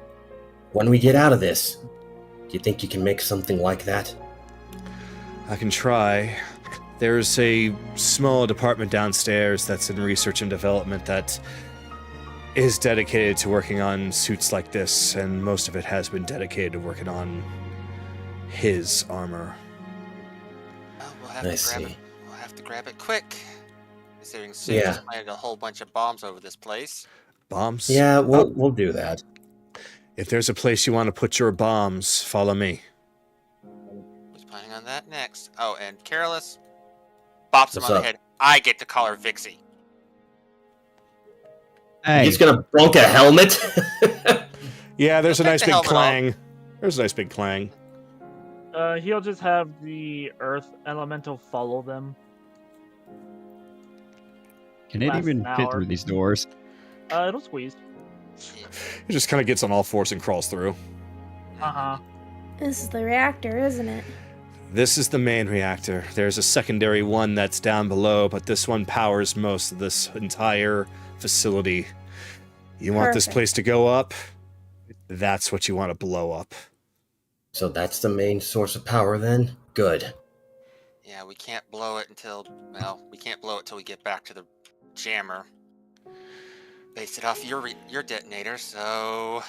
when we get out of this, do you think you can make something like that? I can try. There's a small department downstairs that's in research and development that is dedicated to working on suits like this, and most of it has been dedicated to working on his armor. Oh, we'll have I to grab see. it. We'll have to grab it quick. Considering Sue Yeah. just planted a whole bunch of bombs over this place. Bombs? Yeah, we'll do that. If there's a place you want to put your bombs, follow me. Who's planning on that next? Oh, and Careless bops him What's on up? the head. I get to call her Vhyxy. Hey, He's gonna bonk a helmet. Yeah, there's a Take nice the big helmet off. clang. There's a nice big clang. He'll just have the Earth Elemental follow them. can it last even an fit hour. through these doors? It'll squeeze. He just kind of gets on all fours and crawls through. Uh-huh. This is the reactor, isn't it? This is the main reactor. There's a secondary one that's down below, but this one powers most of this entire facility. You want this Perfect. place to go up? That's what you want to blow up. So that's the main source of power then? Good. Yeah, we can't blow it until, well, we can't blow it till we get back to the jammer. Based it off your detonator, so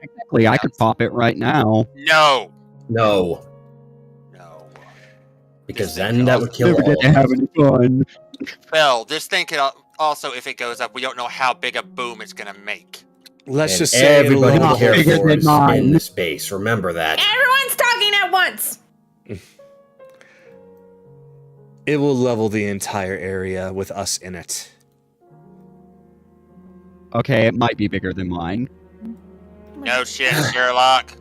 Technically, I could pop it right now. no, No, no. because This thing then could that also- would kill Never all get to of have us. any fun. Well, this thing could also, if it goes up, we don't know how big a boom it's gonna make. Let's And just say it'll everybody level- Not we care bigger for than is mine. in this base. Remember that. Everyone's talking at once! it will level the entire area with us in it. Okay, it might be bigger than mine. No shit, Sherlock.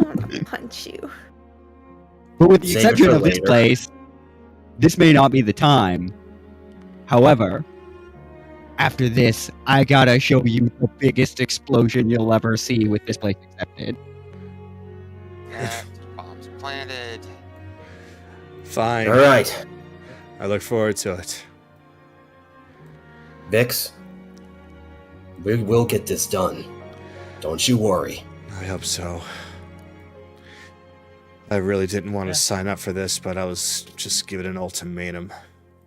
I'm gonna punch you. But with the Save it exception for of this later. place, this may not be the time. However, after this, I gotta show you the biggest explosion you'll ever see with this place accepted. Bombs planted. Fine. All right, I look forward to it. Vhyx. We will get this done. Don't you worry. I hope so. I really didn't want to sign up for this, but I was just given an ultimatum.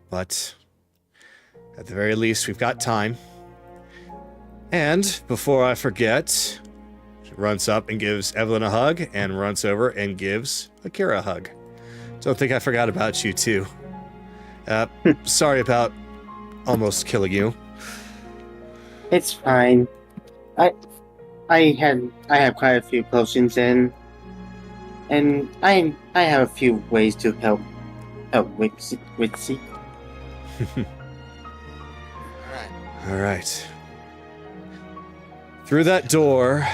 But at the very least, we've got time. And before I forget, she runs up and gives Evelyn a hug, and runs over and gives Akira a hug. Don't think I forgot about you, too. Sorry about almost killing you. It's fine. I have quite a few potions in, and I have a few ways to help Vhyxy. Alright. All right. Through that door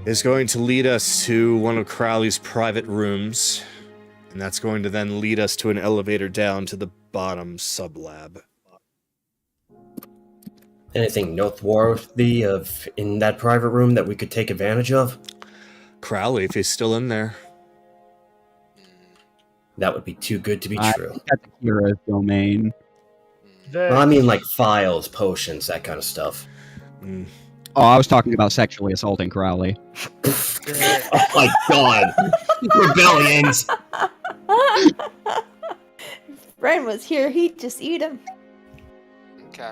is going to lead us to one of Crowley's private rooms, and that's going to then lead us to an elevator down to the bottom sublab. Anything noteworthy of in that private room that we could take advantage of? Crowley, if he's still in there. That would be too good to be I true. think that's Akira's domain. Well, I mean, like files, potions, that kind of stuff. Mm. Oh, I was talking about sexually assaulting Crowley. Oh my god! Rebellions! If Ren was here, he'd just eat him. Okay.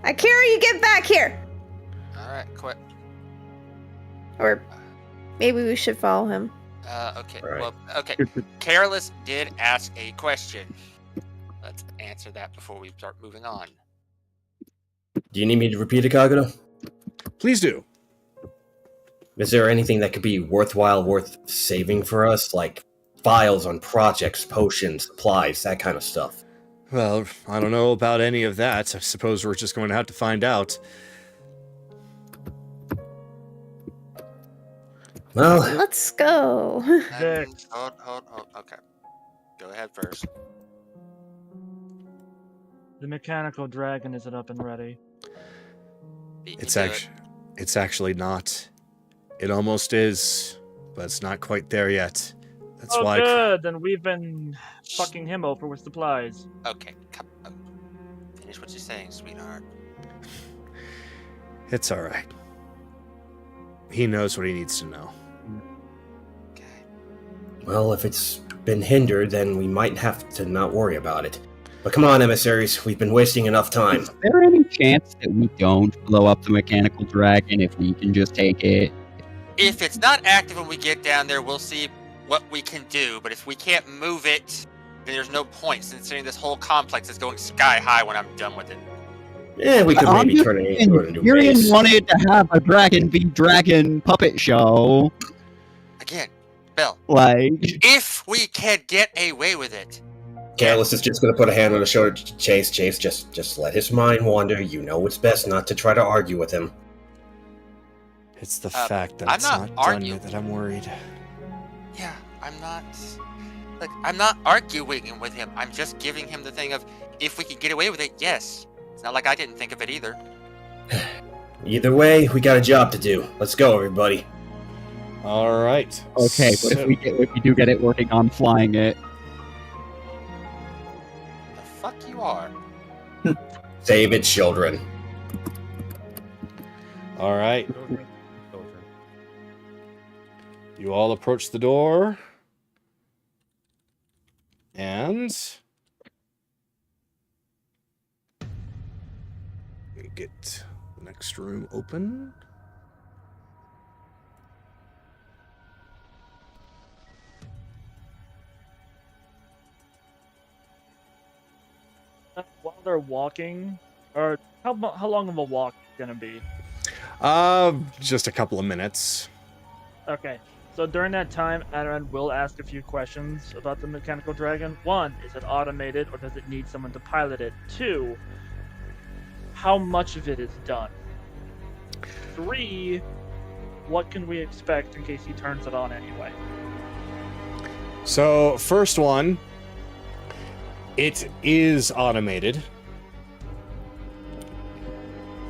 Akira, you get back here! Alright, quit. Or maybe we should follow him. Okay. Right. Well, okay. Careless did ask a question. Let's answer that before we start moving on. Do you need me to repeat it, Kagura? Please do. Is there anything that could be worth saving for us? Like files on projects, potions, supplies, that kind of stuff. Well, I don't know about any of that. I suppose we're just going to have to find out. Well, Let's go. Vhyx. Hold. Okay. Go ahead first. The mechanical dragon isn't up and ready. Beat me It's to it. actually not. It almost is, but it's not quite there yet. That's Oh, why. good. Then we've been fucking him over with supplies. Okay, finish what you're saying, sweetheart. It's all right. He knows what he needs to know. Okay. Well, if it's been hindered, then we might have to not worry about it. But come on, emissaries, we've been wasting enough time. Is there any chance that we don't blow up the mechanical dragon if we can just take it? If it's not active when we get down there, we'll see what we can do. But if we can't move it, then there's no point, considering this whole complex is going sky high when I'm done with it. Yeah, we could I'm maybe just turn it saying, into a new Tyrion base. wanted to have a dragon v dragon puppet show. Again, Bill, Like, if we can get away with it. Careless is just going to put a hand on the shoulder. Chase, just let his mind wander. You know it's best not to try to argue with him. It's the fact that I'm it's not not done arguing. yet that I'm worried. Yeah, I'm not arguing with him. I'm just giving him the thing of, if we can get away with it, yes. It's not like I didn't think of it either. Either way, we got a job to do. Let's go, everybody. All right. okay, but So- if we do get it working on flying it, The fuck you are? Save it, children. All right. You all approach the door. And get the next room open. While they're walking, or how long of a walk is gonna be? Just a couple of minutes. Okay, so during that time, Adaran will ask a few questions about the mechanical dragon. 1, is it automated, or does it need someone to pilot it? 2, how much of it is done? 3, what can we expect in case he turns it on anyway? So, first one, it is automated.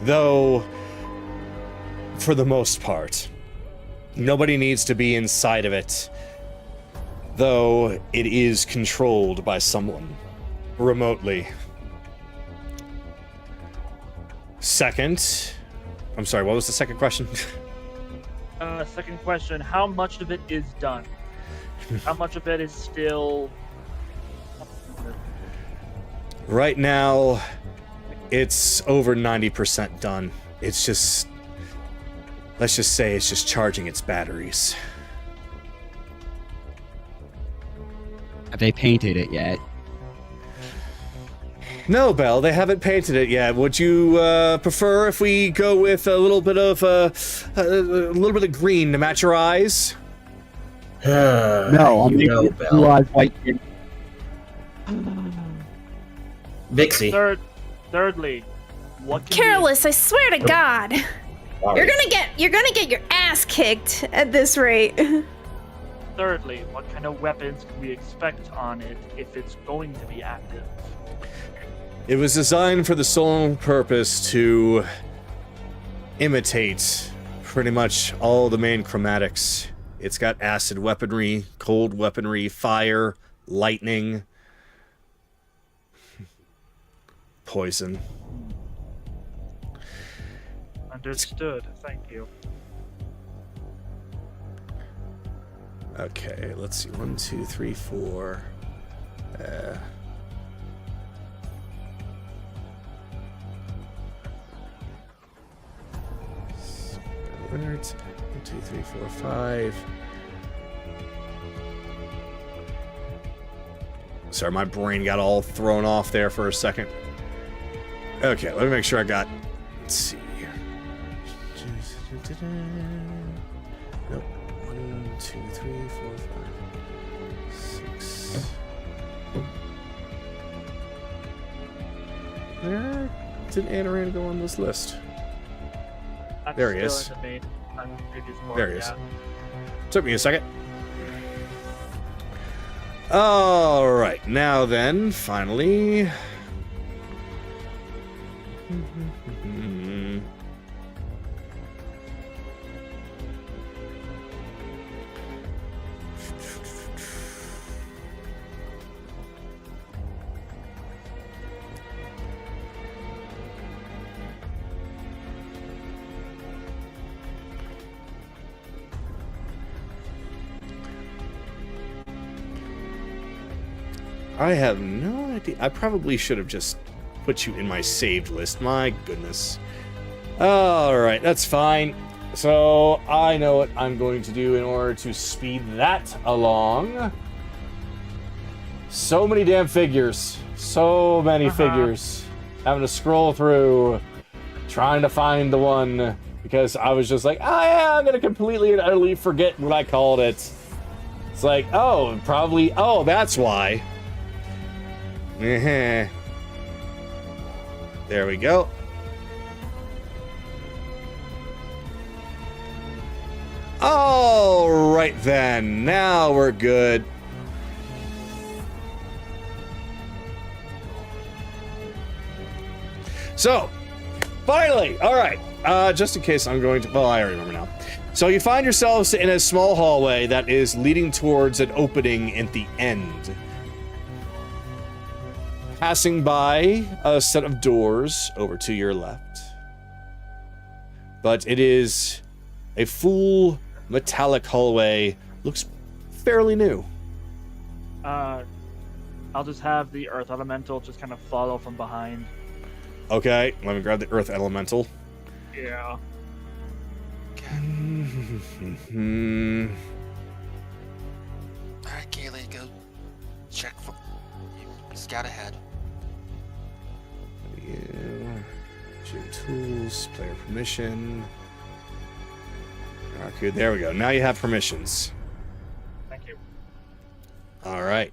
Though, for the most part, nobody needs to be inside of it. Though, it is controlled by someone remotely. Second, I'm sorry, what was the second question? Second question, how much of it is done? How much of it is still... Right now, it's over 90% done. It's just, let's just say it's just charging its batteries. have they painted it yet? No, Belle, they haven't painted it yet. Would you prefer if we go with a little bit of green to match your eyes? No, I'm you know, making it Belle. blue eyes white. Vhyxy. Thirdly, what can we Careless, I swear to God. Sorry. You're gonna get your ass kicked at this rate. Thirdly, what kind of weapons can we expect on it if it's going to be active? It was designed for the sole purpose to imitate pretty much all the main chromatics. It's got acid weaponry, cold weaponry, fire, lightning, poison. Understood. Thank you. Okay, let's see. 1, 2, 3, 4. 1, 2, 3, 4, 5. Sorry, my brain got all thrown off there for a second. Okay, let me make sure I got. Let's see here. Nope. 1, 2, 3, 4, 5, 6. Where did Anaran go on this list? That's There he still is. in the main on the previous board, There he is. yeah. Took me a second. Alright, now then, finally. I have no idea. I probably should have just put you in my saved list. My goodness. Alright, that's fine. So, I know what I'm going to do in order to speed that along. So many damn figures. So many figures. Having to scroll through, trying to find the one, because I was just like, oh yeah, I'm going to completely and utterly forget what I called it. It's like, oh, probably, oh, that's why. There we go. All right then, now we're good. So, finally, all right. Just in case I'm going to, well, I already remember now. So you find yourselves in a small hallway that is leading towards an opening at the end. Passing by a set of doors over to your left. But it is a full metallic hallway. Looks fairly new. I'll just have the earth elemental just kind of follow from behind. Okay, let me grab the earth elemental. Yeah. Alright, Kaylee, go check for scout ahead. Gym tools, player permission. Okay, there we go. Now you have permissions. Thank you. All right.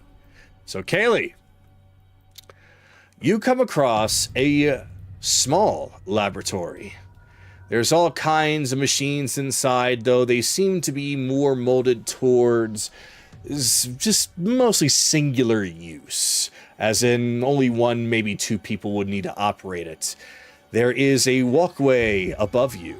So, Kaylee, you come across a small laboratory. There's all kinds of machines inside, though they seem to be more molded towards just mostly singular use, as in only one, maybe two people would need to operate it. There is a walkway above you,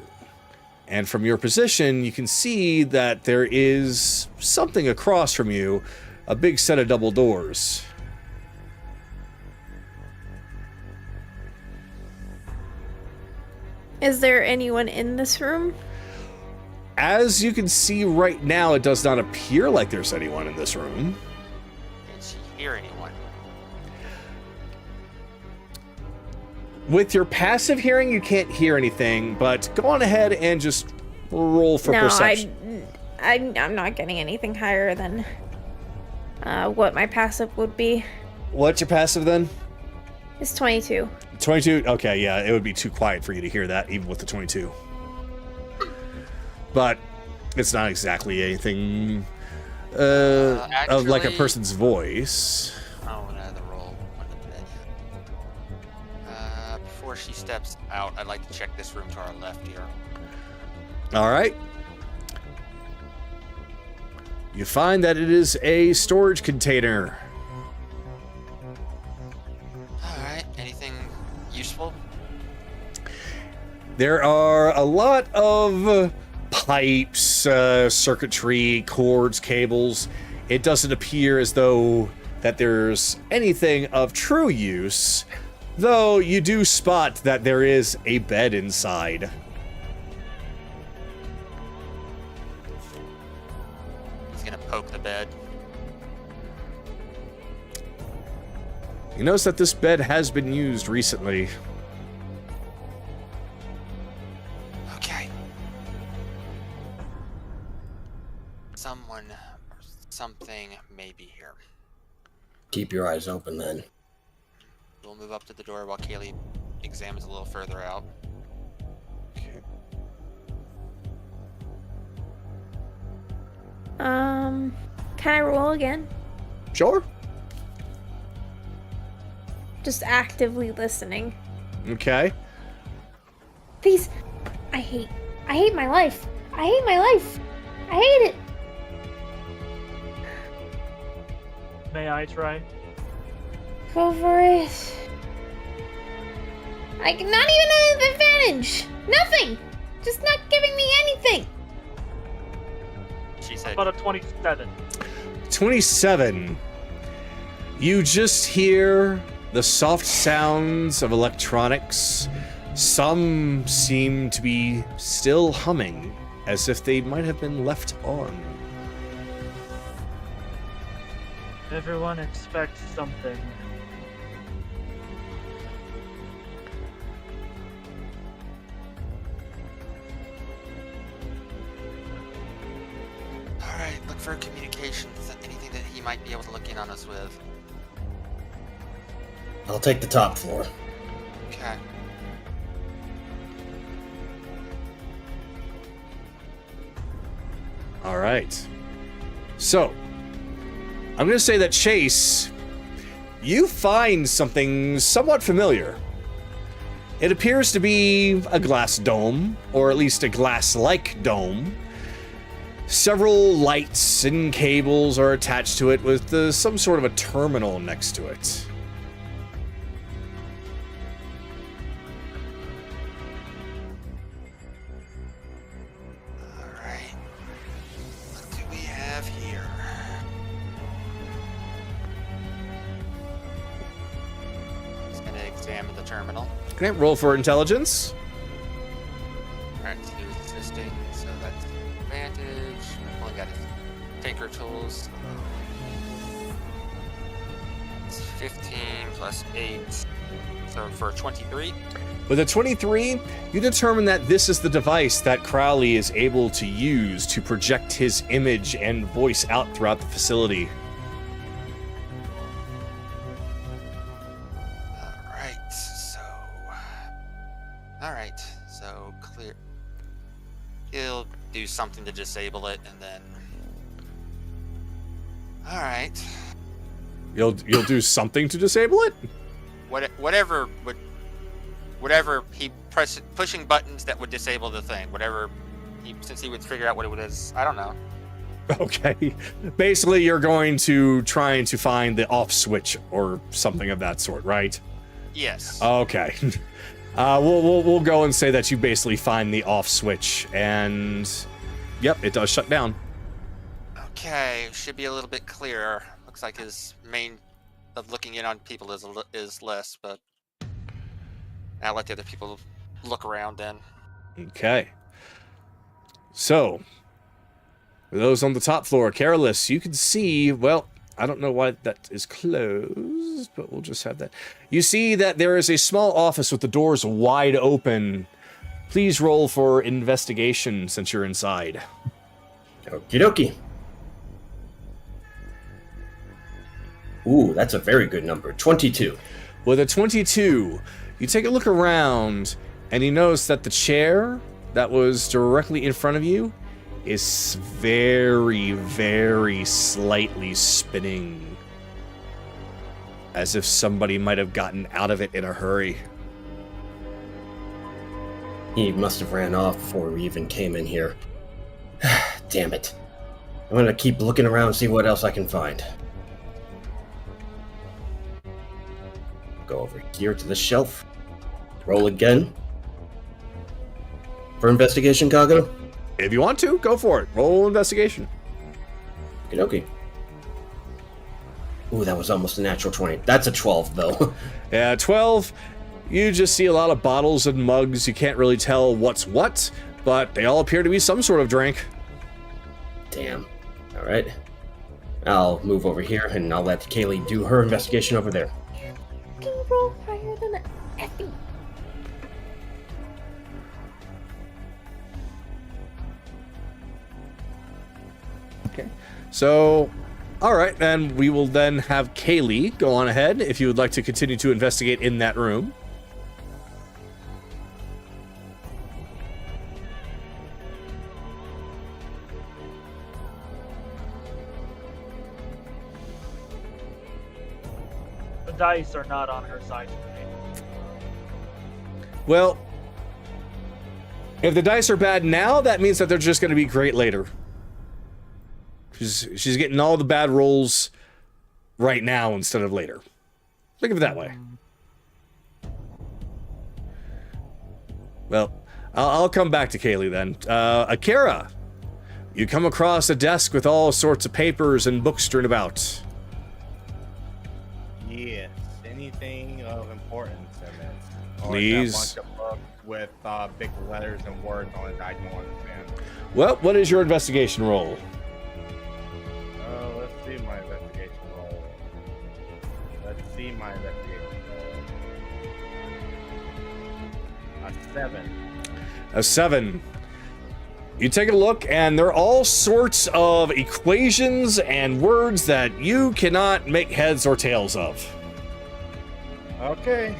and from your position, you can see that there is something across from you, a big set of double doors. Is there anyone in this room? As you can see right now, it does not appear like there's anyone in this room. Did she hear anyone? With your passive hearing, you can't hear anything, but go on ahead and just roll for perception. I'm not getting anything higher than what my passive would be. What's your passive then? It's 22. 22? Okay, yeah, it would be too quiet for you to hear that, even with the 22. But it's not exactly anything of like a person's voice. Oh, another roll. Before she steps out, I'd like to check this room to our left here. All right. You find that it is a storage container. Alright, anything useful? There are a lot of pipes, circuitry, cords, cables. It doesn't appear as though that there's anything of true use, though you do spot that there is a bed inside. He's gonna poke the bed. You notice that this bed has been used recently. Okay. Someone or something may be here. Keep your eyes open then. We'll move up to the door while Kaylee examines a little further out. Okay. Can I roll again? Sure. Just actively listening. Okay. Please. I hate my life. I hate my life. I hate it. May I try? Go for it. Not even an advantage. Nothing. Just not giving me anything. She said, About a 27. 27. You just hear the soft sounds of electronics. Some seem to be still humming, as if they might have been left on. Everyone expects something. Alright, look for communications, anything that he might be able to look in on us with. I'll take the top floor. Okay. All right. So, I'm going to say that Chase, you find something somewhat familiar. It appears to be a glass dome, or at least a glass-like dome. Several lights and cables are attached to it with some sort of a terminal next to it. Alright. What do we have here? Just gonna examine the terminal. Okay, roll for intelligence. Alright, so he was assisting, so that's advantage. Pulling out his tinker tools. It's 15 plus 8. So for 23. With a 23, you determine that this is the device that Crowley is able to use to project his image and voice out throughout the facility. Alright, so clear. He'll do something to disable it, and then. Alright. You'll do something to disable it? Whatever he pushing buttons that would disable the thing. Since he would figure out what it is. I don't know. Okay. Basically, you're going to trying to find the off switch or something of that sort, right? Yes. Okay. We'll go and say that you basically find the off switch, and yep, it does shut down. Okay, should be a little bit clearer. Looks like his main of looking in on people is less, but I'll let the other people look around then. Okay. So, for those on the top floor, Careless, you can see, well, I don't know why that is closed, but we'll just have that. You see that there is a small office with the doors wide open. Please roll for investigation since you're inside. Okie dokie. Ooh, that's a very good number. 22. With a 22, you take a look around, and you notice that the chair that was directly in front of you is very, very slightly spinning. As if somebody might have gotten out of it in a hurry. He must have ran off before we even came in here. Damn it. I'm gonna keep looking around and see what else I can find. Go over here to the shelf. Roll again. For investigation, Kago? If you want to, go for it. Roll investigation. Okie dokie. Ooh, that was almost a natural 20. That's a 12, though. Yeah, 12. You just see a lot of bottles and mugs. You can't really tell what's what, but they all appear to be some sort of drink. Damn. Alright. I'll move over here, and I'll let Kaylee do her investigation over there. Can you roll higher than an effing? Okay. So, all right, then we will then have Kaylee go on ahead if you would like to continue to investigate in that room. The dice are not on her side today. Well, if the dice are bad now, that means that they're just going to be great later. She's getting all the bad rolls right now instead of later. Think of it that way. Well, I'll come back to Kaylee then. Akira, you come across a desk with all sorts of papers and books strewn about. Yes. Anything of importance in it? Or Please. is that a bunch of books with big letters and words on it I don't understand? Well, what is your investigation roll? Let's see my investigation roll. 7. A 7. You take a look, and there are all sorts of equations and words that you cannot make heads or tails of. Okay.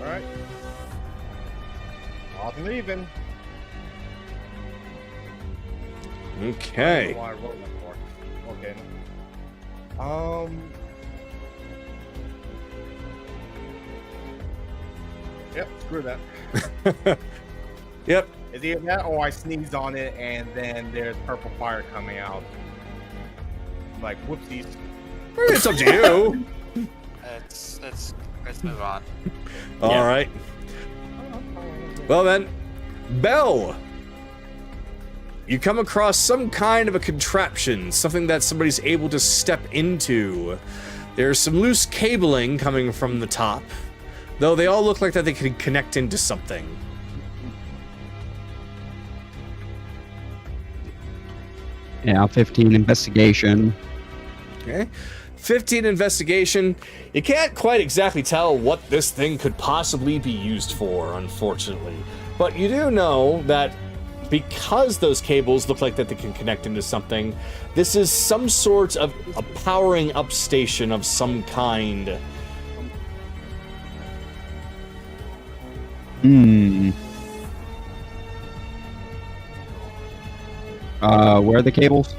Alright. Off and leaving. Okay. I don't know why I wrote that for. Okay. Yep, screw that. Yep. It's either that or I sneeze on it and then there's purple fire coming out. I'm like, whoopsies. It's up to you. Let's move on. All right. Well then, Belle. You come across some kind of a contraption, something that somebody's able to step into. There's some loose cabling coming from the top, though they all look like that they could connect into something. Yeah, 15 investigation. Okay. 15 investigation. You can't quite exactly tell what this thing could possibly be used for, unfortunately. But you do know that because those cables look like that they can connect into something, this is some sort of a powering up station of some kind. Where are the cables?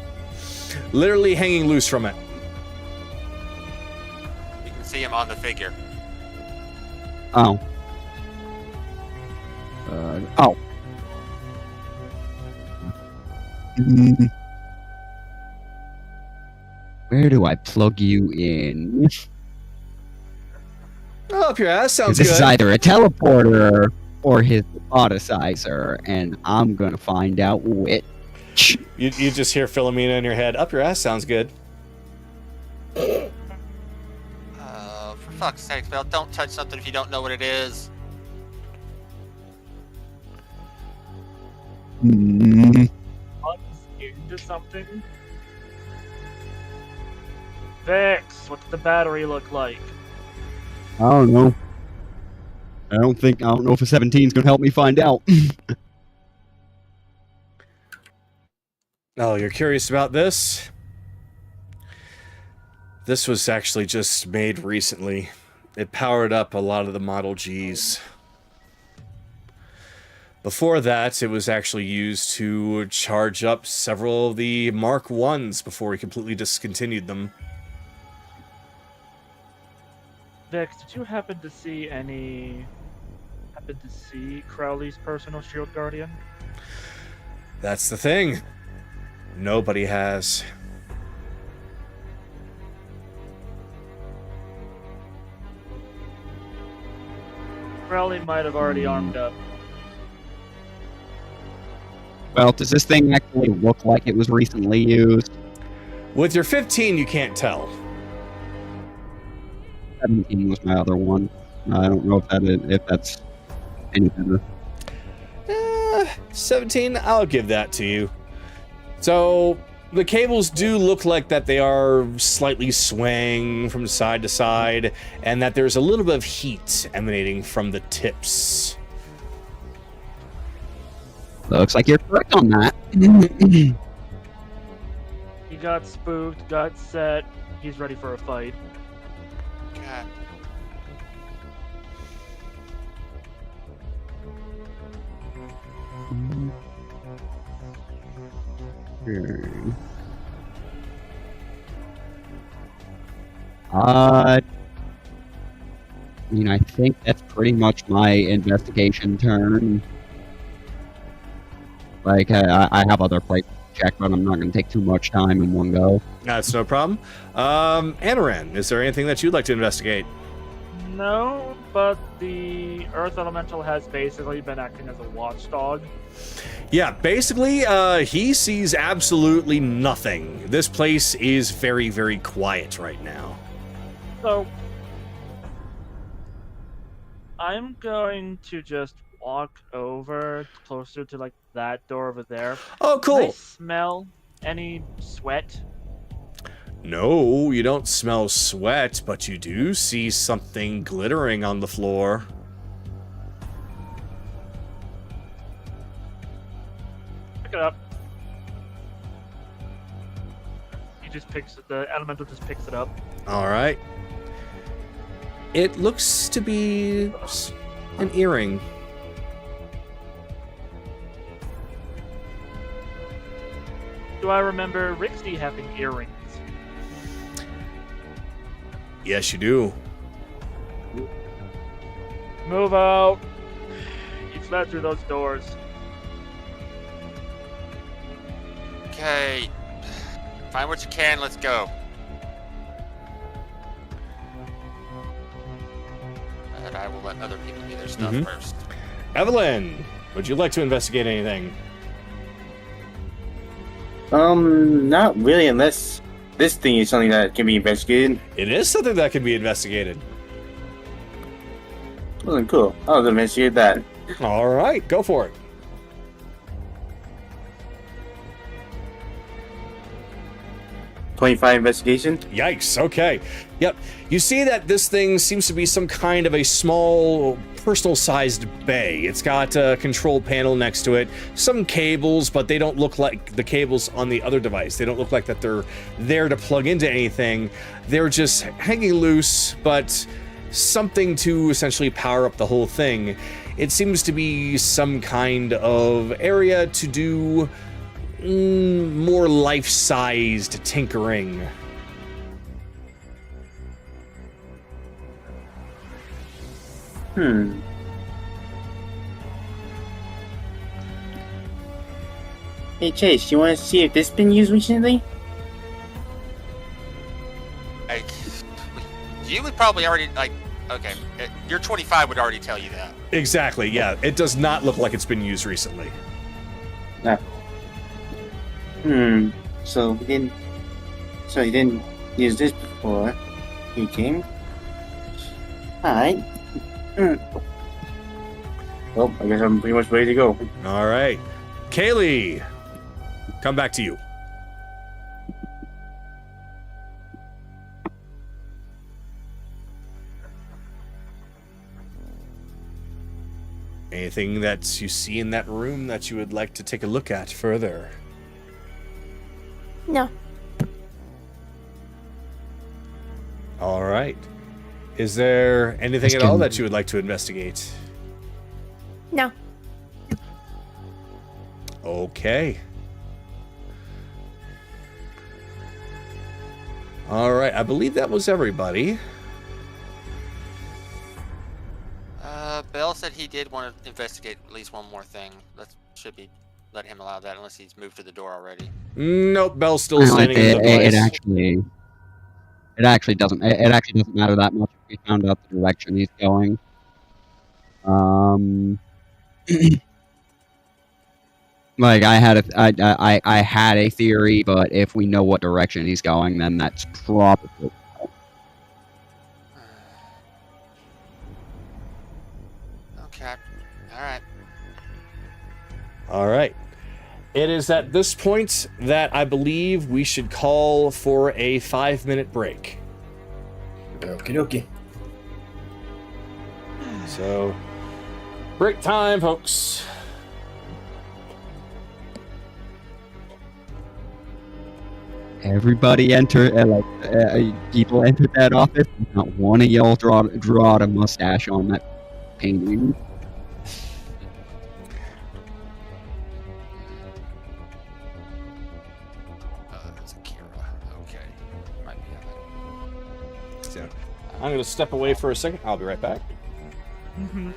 Literally hanging loose from it. You can see him on the figure. Oh. Oh. Where do I plug you in? Oh, up your ass, sounds This good. is either a teleporter or his autosizer, and I'm gonna find out which. You just hear Philomena in your head. Up your ass sounds good. For fuck's sake, Belle, don't touch something if you don't know what it is. Hmm. Into something. Vhyx, what's the battery look like? I don't know. I don't know if a 17 is gonna help me find out. Oh, you're curious about this? This was actually just made recently. It powered up a lot of the Model Gs. Before that, it was actually used to charge up several of the Mark 1s before we completely discontinued them. Vhyx, did you happen to see Crowley's personal shield guardian? That's the thing. Nobody has. Crowley might have already armed up. Well, does this thing actually look like it was recently used? With your 15, you can't tell. 17 was my other one. I don't know if that's any better. 17, I'll give that to you. So, the cables do look like that they are slightly swaying from side to side, and that there's a little bit of heat emanating from the tips. Looks like you're correct on that. He got spooked, got set, he's ready for a fight. God. I mean, I think that's pretty much my investigation turn. Like, I have other places to check, but I'm not going to take too much time in one go. That's no problem. Anaran, is there anything that you'd like to investigate? No, but the Earth Elemental has basically been acting as a watchdog. Yeah, basically, he sees absolutely nothing. This place is very, very quiet right now. So, I'm going to just walk over closer to, like, that door over there. Oh, Can I cool. smell any sweat? No, you don't smell sweat, but you do see something glittering on the floor. Pick it up. He just picks it. The elemental just picks it up. All right. It looks to be an earring. Do I remember Rixie having earrings? Yes, you do. Move out. You fled through those doors. Okay. Find what you can, let's go. But I will let other people do their stuff first. Evelyn, would you like to investigate anything? Not really, unless this thing is something that can be investigated. It is something that can be investigated. Oh, cool. I'll investigate that. All right, go for it. 25 investigation. Yikes, okay. Yep. You see that this thing seems to be some kind of a small, personal-sized bay. It's got a control panel next to it, some cables, but they don't look like the cables on the other device. They don't look like that they're there to plug into anything. They're just hanging loose, but something to essentially power up the whole thing. It seems to be some kind of area to do more life-sized tinkering. Hey Chase, you want to see if this been used recently? Like, you would probably already, like, okay, your 25 would already tell you that. Exactly, yeah. It does not look like it's been used recently. So he didn't use this before he came. Alright. Well, I guess I'm pretty much ready to go. All right. Kaylee, come back to you. Anything that you see in that room that you would like to take a look at further? No. All right. Is there anything at all that you would like to investigate? No. Okay. All right. I believe that was everybody. Bell said he did want to investigate at least one more thing. That should be let him allow that unless he's moved to the door already. Nope, Bell's still standing in the place. It actually doesn't matter that much if we found out the direction he's going. Like I had a theory, but if we know what direction he's going, then that's probably. Okay. All right. All right. It is at this point that I believe we should call for a 5-minute break. Okie dokie. So, break time, folks. Everybody people entered that office. Not one of y'all draw out a mustache on that painting. That's Akira. Okay. Might be on So, I'm going to step away for a second. I'll be right back. Mm-hmm.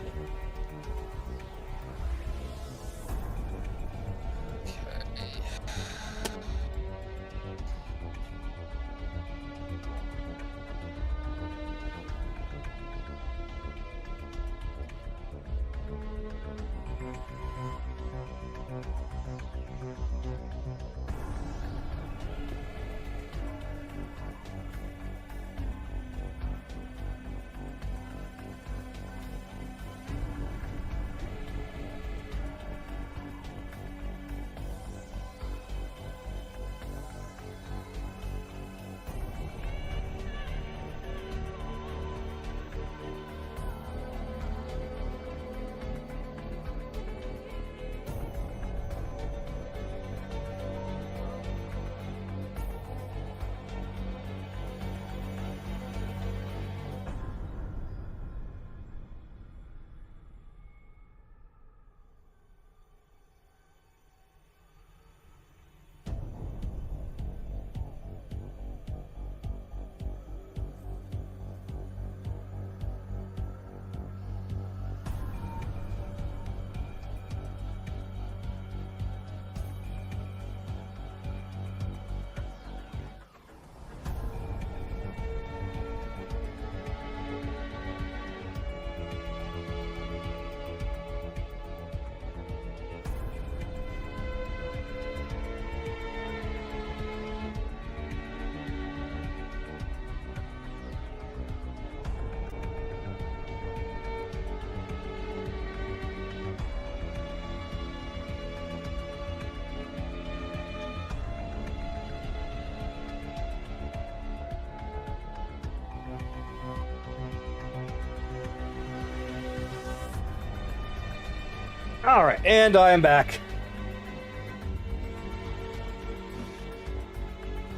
All right, and I am back.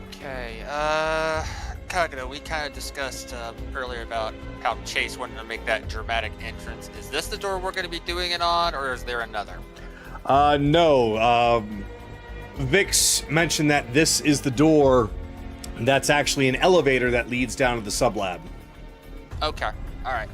Okay, Kagura, we kind of discussed earlier about how Chase wanted to make that dramatic entrance. Is this the door we're going to be doing it on, or is there another? No. Vhyx mentioned that this is the door that's actually an elevator that leads down to the sublab. Okay, alright.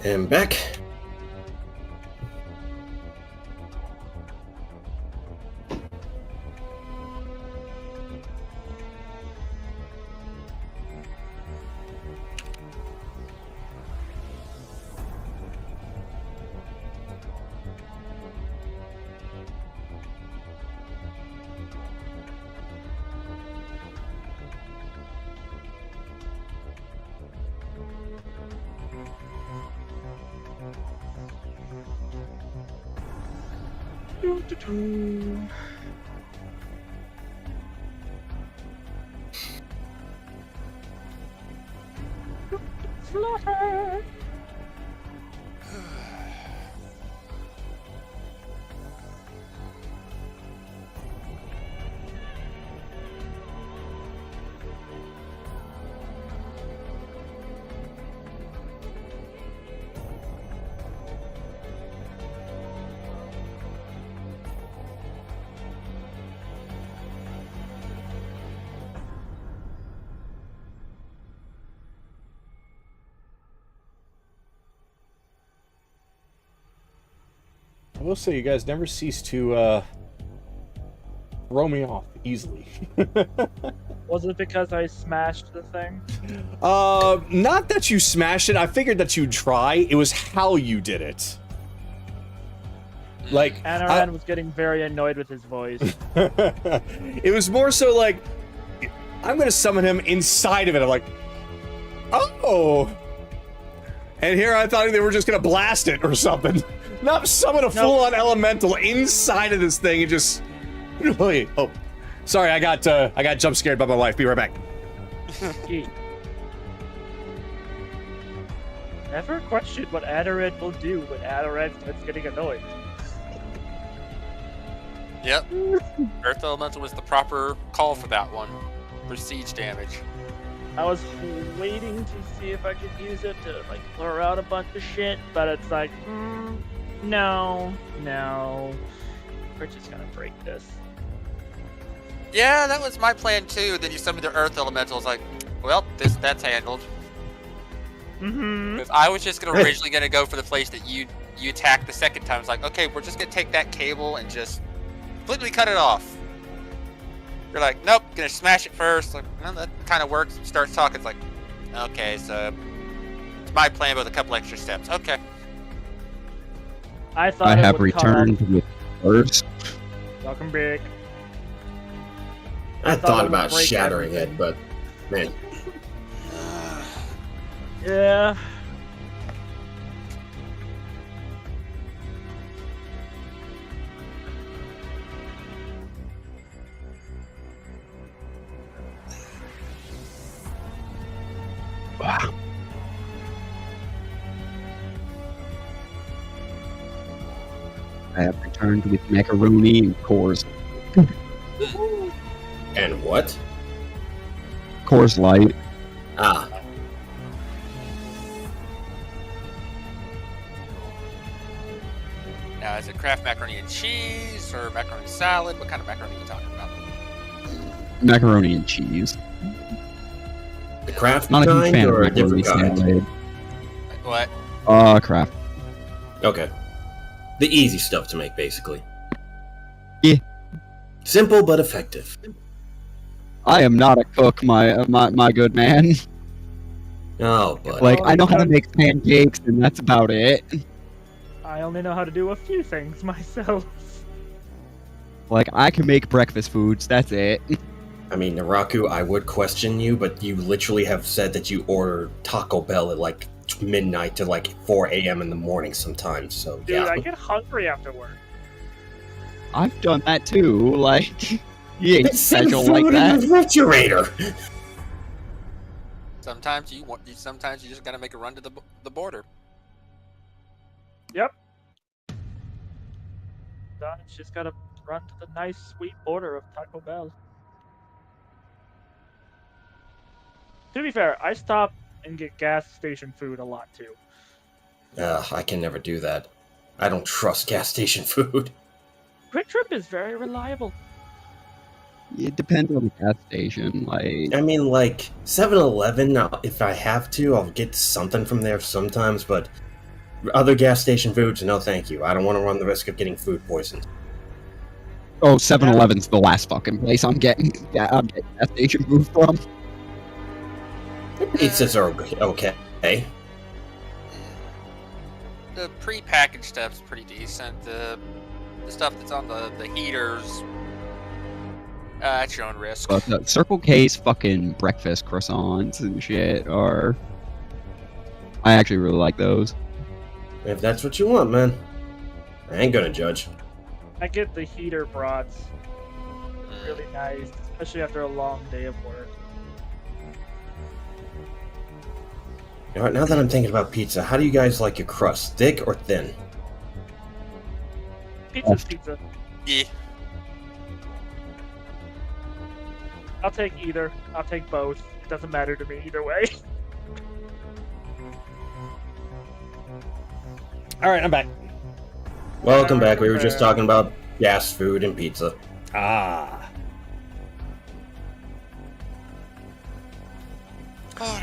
And back. I will say you guys never cease to throw me off easily. Was it because I smashed the thing? Not that you smashed it. I figured that you'd try. It was how you did it. Like, Anaran was getting very annoyed with his voice. it was more so like, I'm gonna summon him inside of it. I'm like, oh. And here I thought they were just gonna blast it or something. Not summon a full-on elemental inside of this thing and just... Wait, oh. Sorry, I got jump scared by my wife. Be right back. Never question what Adoran will do when Adoran starts getting annoyed. Yep. Earth Elemental was the proper call for that one. For siege damage. I was waiting to see if I could use it to like blur out a bunch of shit, but it's like, no. We're just gonna break this. Yeah, that was my plan too. Then you summoned the Earth Elementals, like, well, that's handled. Because I was just originally gonna go for the place that you attacked the second time. It's like, okay, we're just gonna take that cable and just completely cut it off. You're like, nope, gonna smash it first. Like, well, that kind of works. Starts talking. It's like, okay, so it's my plan with a couple extra steps. Okay. I thought I it have would cut returned off. with first. Welcome back. I thought thought it would about break shattering everything. it, but man, Yeah. Wow. I have returned with macaroni and Coors and what? Light. Ah, Now, is it Kraft macaroni and cheese or macaroni salad? What kind of macaroni are you talking about? Macaroni and cheese. the craft Not a huge kind fan of or a macaroni different kind? salad. Like, what? Craft. Okay, the easy stuff to make, basically. Yeah. Simple but effective. I am not a cook, my good man. Oh, but Like, I know how to make pancakes, and that's about it. I only know how to do a few things myself. Like, I can make breakfast foods, that's it. I mean, Naraku, I would question you, but you literally have said that you order Taco Bell at like midnight to like 4 a.m. in the morning sometimes. So Dude, yeah, I get hungry after work. I've done that too, like, you ain't It's some special food like in that. the refrigerator. Sometimes sometimes you just gotta make a run to the border. Yep. Don's just gotta run to the nice, sweet border of Taco Bell. To be fair, I stop and get gas station food a lot too. I can never do that. I don't trust gas station food. Quick Trip is very reliable. It depends on the gas station, like... I mean, like 7-Eleven. If I have to, I'll get something from there sometimes. But other gas station foods, no, thank you. I don't want to run the risk of getting food poisoned. Oh, 7-Eleven's the last fucking place I'm getting gas station food from. Pizzas are okay. The pre-packaged stuff's pretty decent. The stuff that's on the heaters, at your own risk. But the Circle K's fucking breakfast croissants and shit are... I actually really like those. If that's what you want, man, I ain't gonna judge. I get the heater brats. Really nice, especially after a long day of work. All right, now that I'm thinking about pizza, how do you guys like your crust, thick or thin? Pizza's pizza. Yeah. I'll take either. I'll take both. It doesn't matter to me either way. All right, I'm back. Welcome back. We were just talking about gas food and pizza. Ah.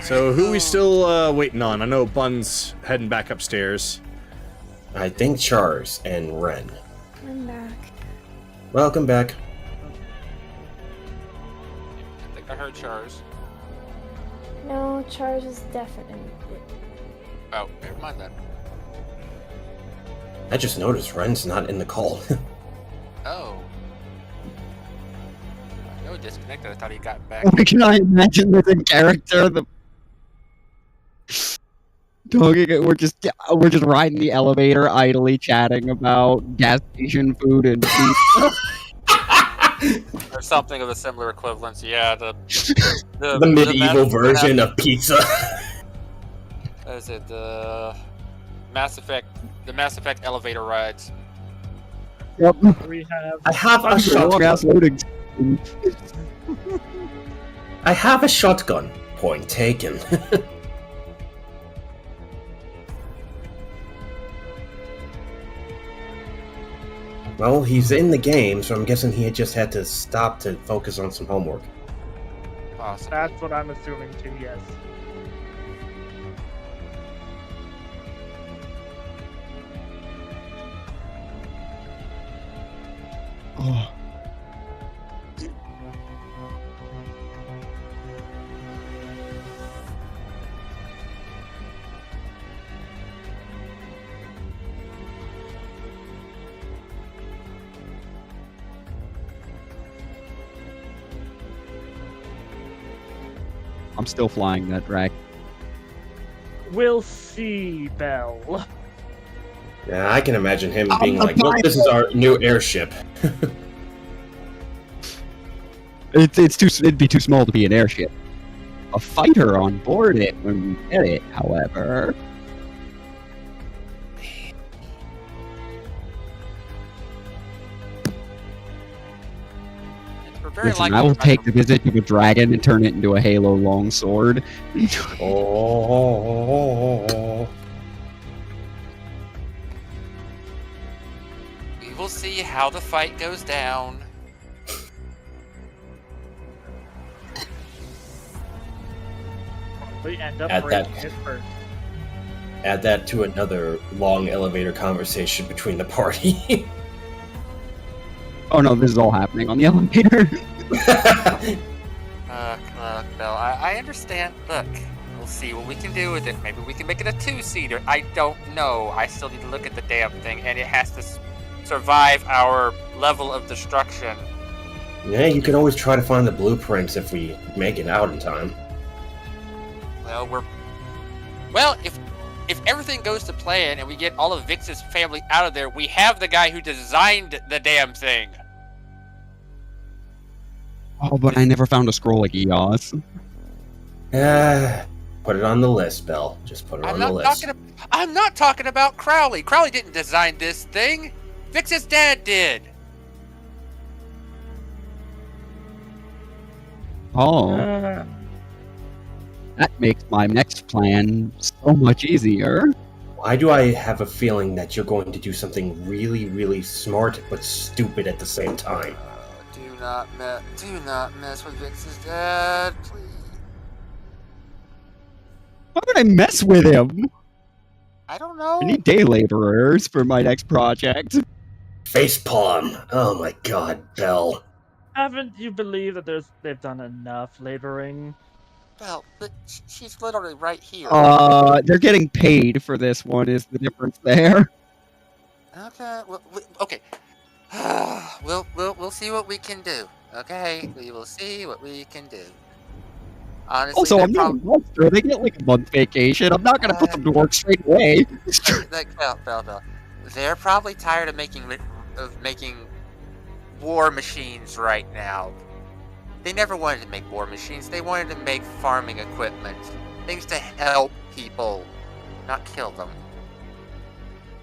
So who we still waiting on? I know Bun's heading back upstairs. I think Chars and Ren. I'm back. Welcome back. I think I heard Chars. No, Charge is definitely. Oh, never mind that. I just noticed Ren's not in the call. Oh. I know he disconnected. I thought he got back. Why can I imagine this in character? We're just riding the elevator, idly chatting about gas station food and pizza. Or something of a similar equivalence. Yeah, the medieval version of pizza. What is it? The Mass Effect elevator rides. Yep. We have. I have a Long shotgun. ass loading. I have a shotgun. Point taken. Well, he's in the game, so I'm guessing he just had to stop to focus on some homework. Awesome. That's what I'm assuming too. Yes. Oh. I'm still flying that drag. We'll see, Bell. Yeah, I can imagine him I'm being a like, "Look, this is our new airship." It'd be too small to be an airship. A fighter on board it when we get it, however. We're very Listen, likely I will to take the visit of a dragon and turn it into a Halo longsword. Oh. We will see how the fight goes down. We end up At breaking that- it first. Add that to another long elevator conversation between the party. Oh no, this is all happening on the elevator. Look, Bill, I understand. Look, we'll see what we can do with it. Maybe we can make it a two-seater. I don't know. I still need to look at the damn thing, and it has to survive our level of destruction. Yeah, you can always try to find the blueprints if we make it out in time. Well, if everything goes to plan and we get all of Vhyx's family out of there, we have the guy who designed the damn thing. Oh, but I never found a scroll like Eos. Put it on the list, Bell. Just put it on the list. I'm not talking about Crowley. Crowley didn't design this thing. Vhyx's dad did. Oh, that makes my next plan so much easier. Why do I have a feeling that you're going to do something really, really smart but stupid at the same time? Do not mess with Vhyx's dad, please. Why would I mess with him? I don't know. I need day laborers for my next project. Facepalm! Oh my god, Bell. Haven't you believed that they've done enough laboring? Well, but she's literally right here. They're getting paid for this one. Is the difference there? Okay. Okay. We'll see what we can do. Okay, we will see what we can do. Honestly, Also, I'm not a monster. They get like a month vacation. I'm not gonna put them to work straight away. Like, Bell. They're probably tired of making war machines right now. They never wanted to make war machines. They wanted to make farming equipment, things to help people, not kill them.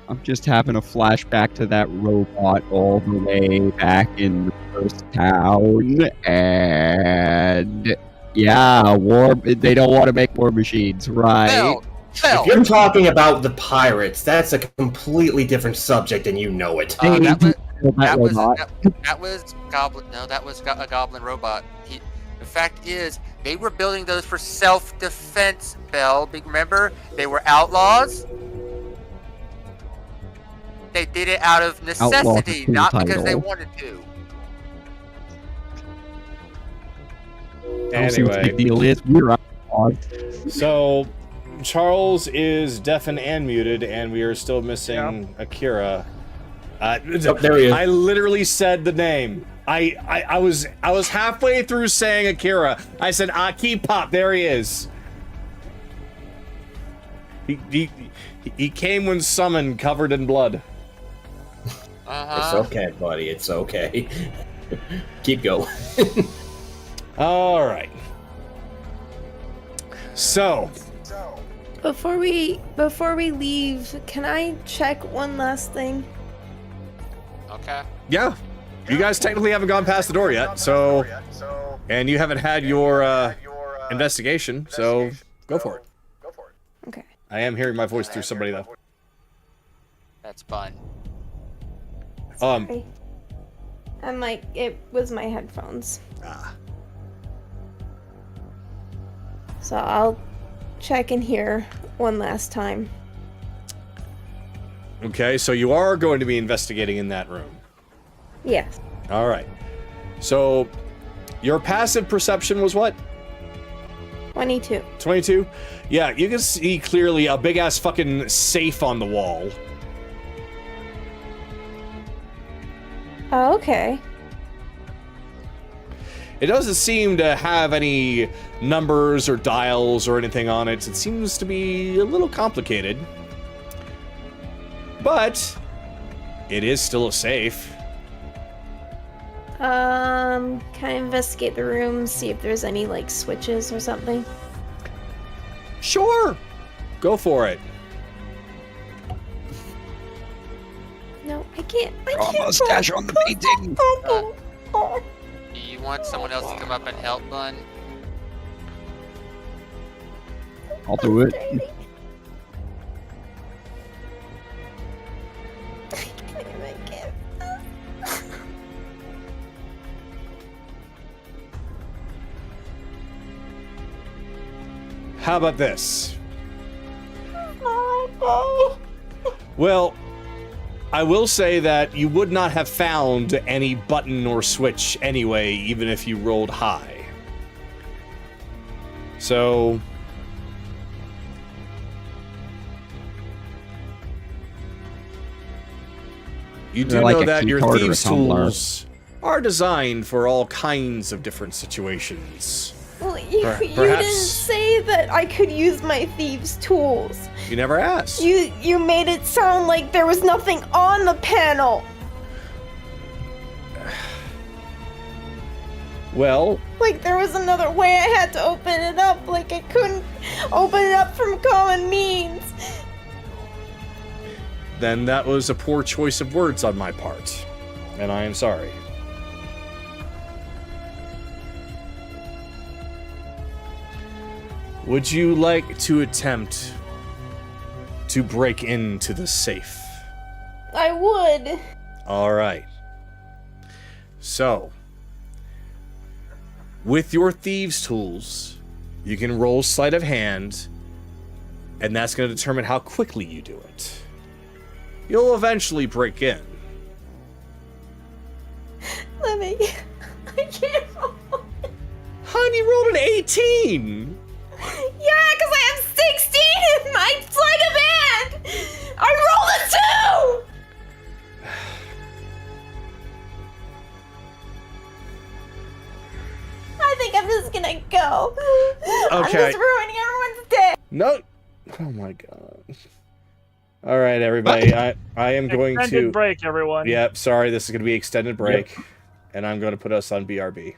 I'm just having a flashback to that robot all the way back in the first town, and yeah, war. They don't want to make war machines, right? Bell, If you're talking about the pirates, that's a completely different subject, and you know it. That was goblin. No, that was a goblin robot. The fact is, they were building those for self-defense. Bell, remember, they were outlaws. They did it out of necessity, not because they wanted to. Anyway, the deal is we're outlaws. So Charles is deafened and muted, and we are still missing Akira. There he is. I literally said the name. I was halfway through saying Akira. I said Aki Pop. There he is. He came when summoned, covered in blood. It's okay, buddy. It's okay. Keep going. All right. So, Before we leave, can I check one last thing? Okay. yeah, you guys technically haven't gone past the door yet, so, and you haven't had your investigation, so go for it. Okay. I am hearing my voice through somebody though. That's fun. Sorry. It was my headphones. So I'll check in here one last time. Okay, so you are going to be investigating in that room. Yes. All right. So, your passive perception was what? 22. 22? Yeah, you can see clearly a big-ass fucking safe on the wall. Oh, okay. It doesn't seem to have any numbers or dials or anything on it. It seems to be a little complicated. But it is still a safe. Can I investigate the room, see if there's any, like, switches or something? Sure. Go for it. No, I can't. Mustache on the painting. Do you want someone else to come up and help, Bun? I'll do it. How about this? Well, I will say that you would not have found any button or switch anyway, even if you rolled high. So... you do like know a that key your card or a thieves' tumbler. tools are designed for all kinds of different situations. Well, you didn't Perhaps- say that I could use my thieves' tools. You never asked. You made it sound like there was nothing on the panel. Well, Like there was another way I had to open it up. Like I couldn't open it up from common means. then that was a poor choice of words on my part, and I am sorry. Would you like to attempt to break into the safe? I would. All right. So, with your thieves' tools, you can roll sleight of hand, and that's going to determine how quickly you do it. You'll eventually break in. Let me. I can't roll. Honey, you rolled an 18! Yeah, because I have 16 in my sleight of hand. I rolled a 2. I think I'm just gonna go. I'm Okay. just ruining everyone's day. No. Oh my god. All right, everybody. I am going Extended to. break, everyone. Yep. Sorry, this is going to be extended break, and I'm going to put us on BRB.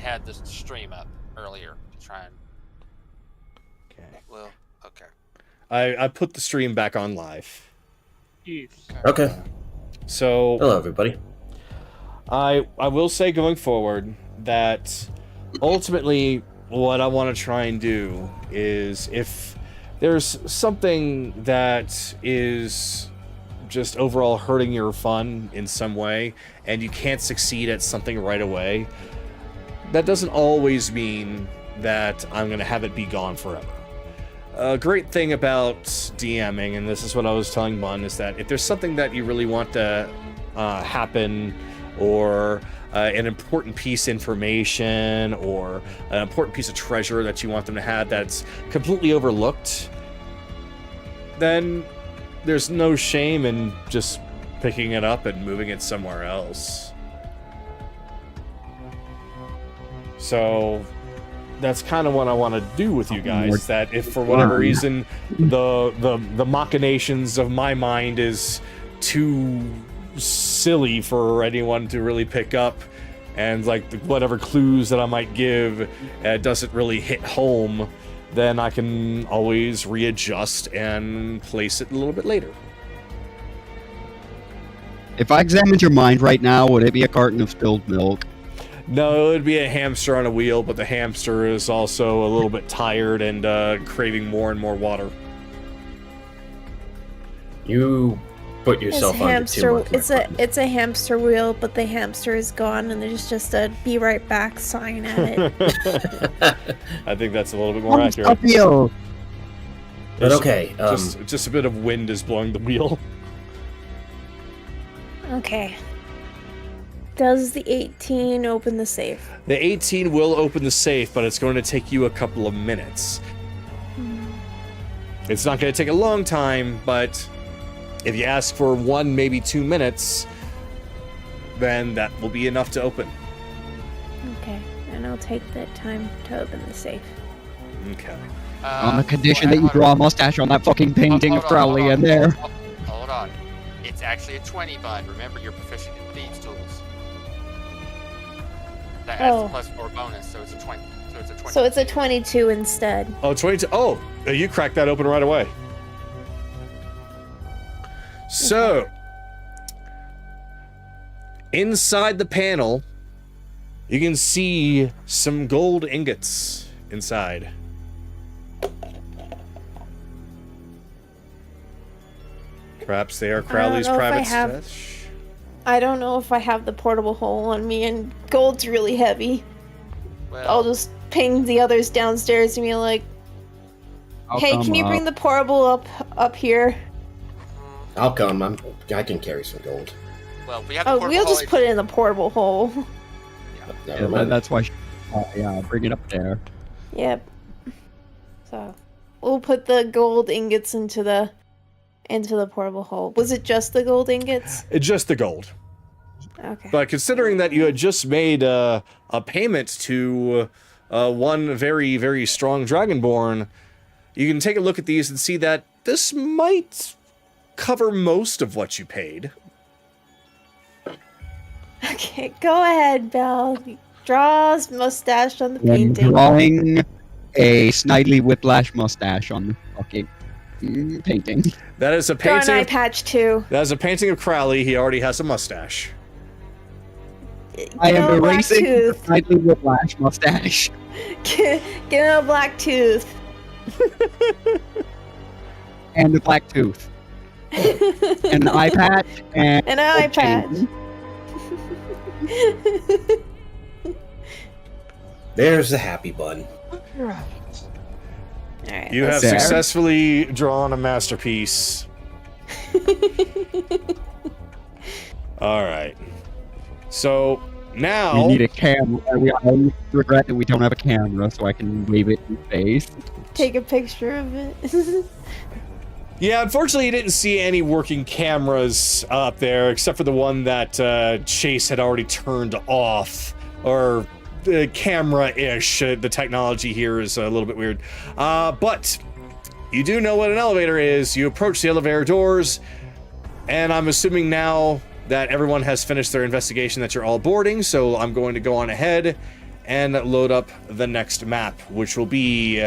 had the stream up earlier to try and. Okay. Well, okay. I put the stream back on live. Jeez. Okay. So Hello, everybody. I will say going forward that ultimately what I want to try and do is if there's something that is just overall hurting your fun in some way and you can't succeed at something right away, that doesn't always mean that I'm going to have it be gone forever. A great thing about DMing, and this is what I was telling Mun, is that if there's something that you really want to happen, or an important piece of information, or an important piece of treasure that you want them to have that's completely overlooked, then there's no shame in just picking it up and moving it somewhere else. So that's kind of what I want to do with you guys, that if for whatever reason the machinations of my mind is too silly for anyone to really pick up, and like whatever clues that I might give doesn't really hit home, then I can always readjust and place it a little bit later. If I examined your mind right now, would it be a carton of spilled milk? No, it would be a hamster on a wheel, but the hamster is also a little bit tired and craving more and more water. You put yourself under too much. It's a hamster wheel, but the hamster is gone, and there's just a "Be right back" sign at it. I think that's a little bit more accurate. But okay, just a bit of wind is blowing the wheel. Okay. Does the 18 open the safe? The 18 will open the safe, but it's going to take you a couple of minutes. It's not going to take a long time, but if you ask for 1, maybe 2 minutes, then that will be enough to open. Okay, and I'll take that time to open the safe. Okay. On the condition that you draw a mustache on that fucking painting of Crowley in there. Hold on. It's actually a 20, bud. Remember, you're proficient in thieves' tools. That adds plus 4 bonus, so it's a 20. So it's a 22 instead. Oh, 22. Oh, you cracked that open right away. So, inside the panel, you can see some gold ingots inside. Perhaps they are Crowley's private stash. I don't know if I have the portable hole on me, and gold's really heavy. Well, I'll just ping the others downstairs and be like, "Hey, can you bring the portable up here?" I'll come. I can carry some gold. Well, we have the we'll just put it in the portable hole. Never mind. That's why. Yeah, bring it up there. Yep. So we'll put the gold ingots into the portable hole. Was it just the gold ingots? Just the gold. Okay. But considering that you had just made a payment to one very, very strong Dragonborn, you can take a look at these and see that this might cover most of what you paid. Okay, go ahead, Belle. Draw a mustache on the painting. I'm drawing a Snidely Whiplash mustache on the fucking painting. That is a Draw painting. an eye patch too. That is a painting of Crowley. He already has a mustache. I am a black erasing the tooth. Snidely Whiplash mustache. Get him a black tooth. And a black tooth. An eye patch and An eye patch. There's the happy bun. Alright, You have There. successfully drawn a masterpiece. All right. So now We need a camera. I regret that we don't have a camera, so I can wave it in face. take a picture of it. Yeah, unfortunately, you didn't see any working cameras up there, except for the one that Chase had already turned off, or camera-ish. The technology here is a little bit weird. But you do know what an elevator is. You approach the elevator doors, and I'm assuming now that everyone has finished their investigation that you're all boarding, so I'm going to go on ahead and load up the next map, which will be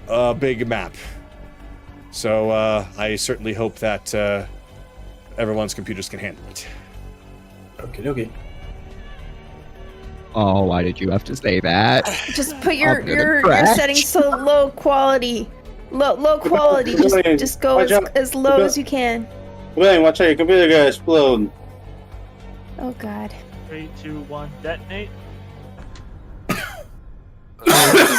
a big map. So I certainly hope that everyone's computers can handle it. Okie dokie. Oh, why did you have to say that? Just put your I'm gonna your crash. settings so low quality. Low quality. Just go as low as you can. William, watch out, your computer gonna explode. Oh god. 3, 2, 1, detonate.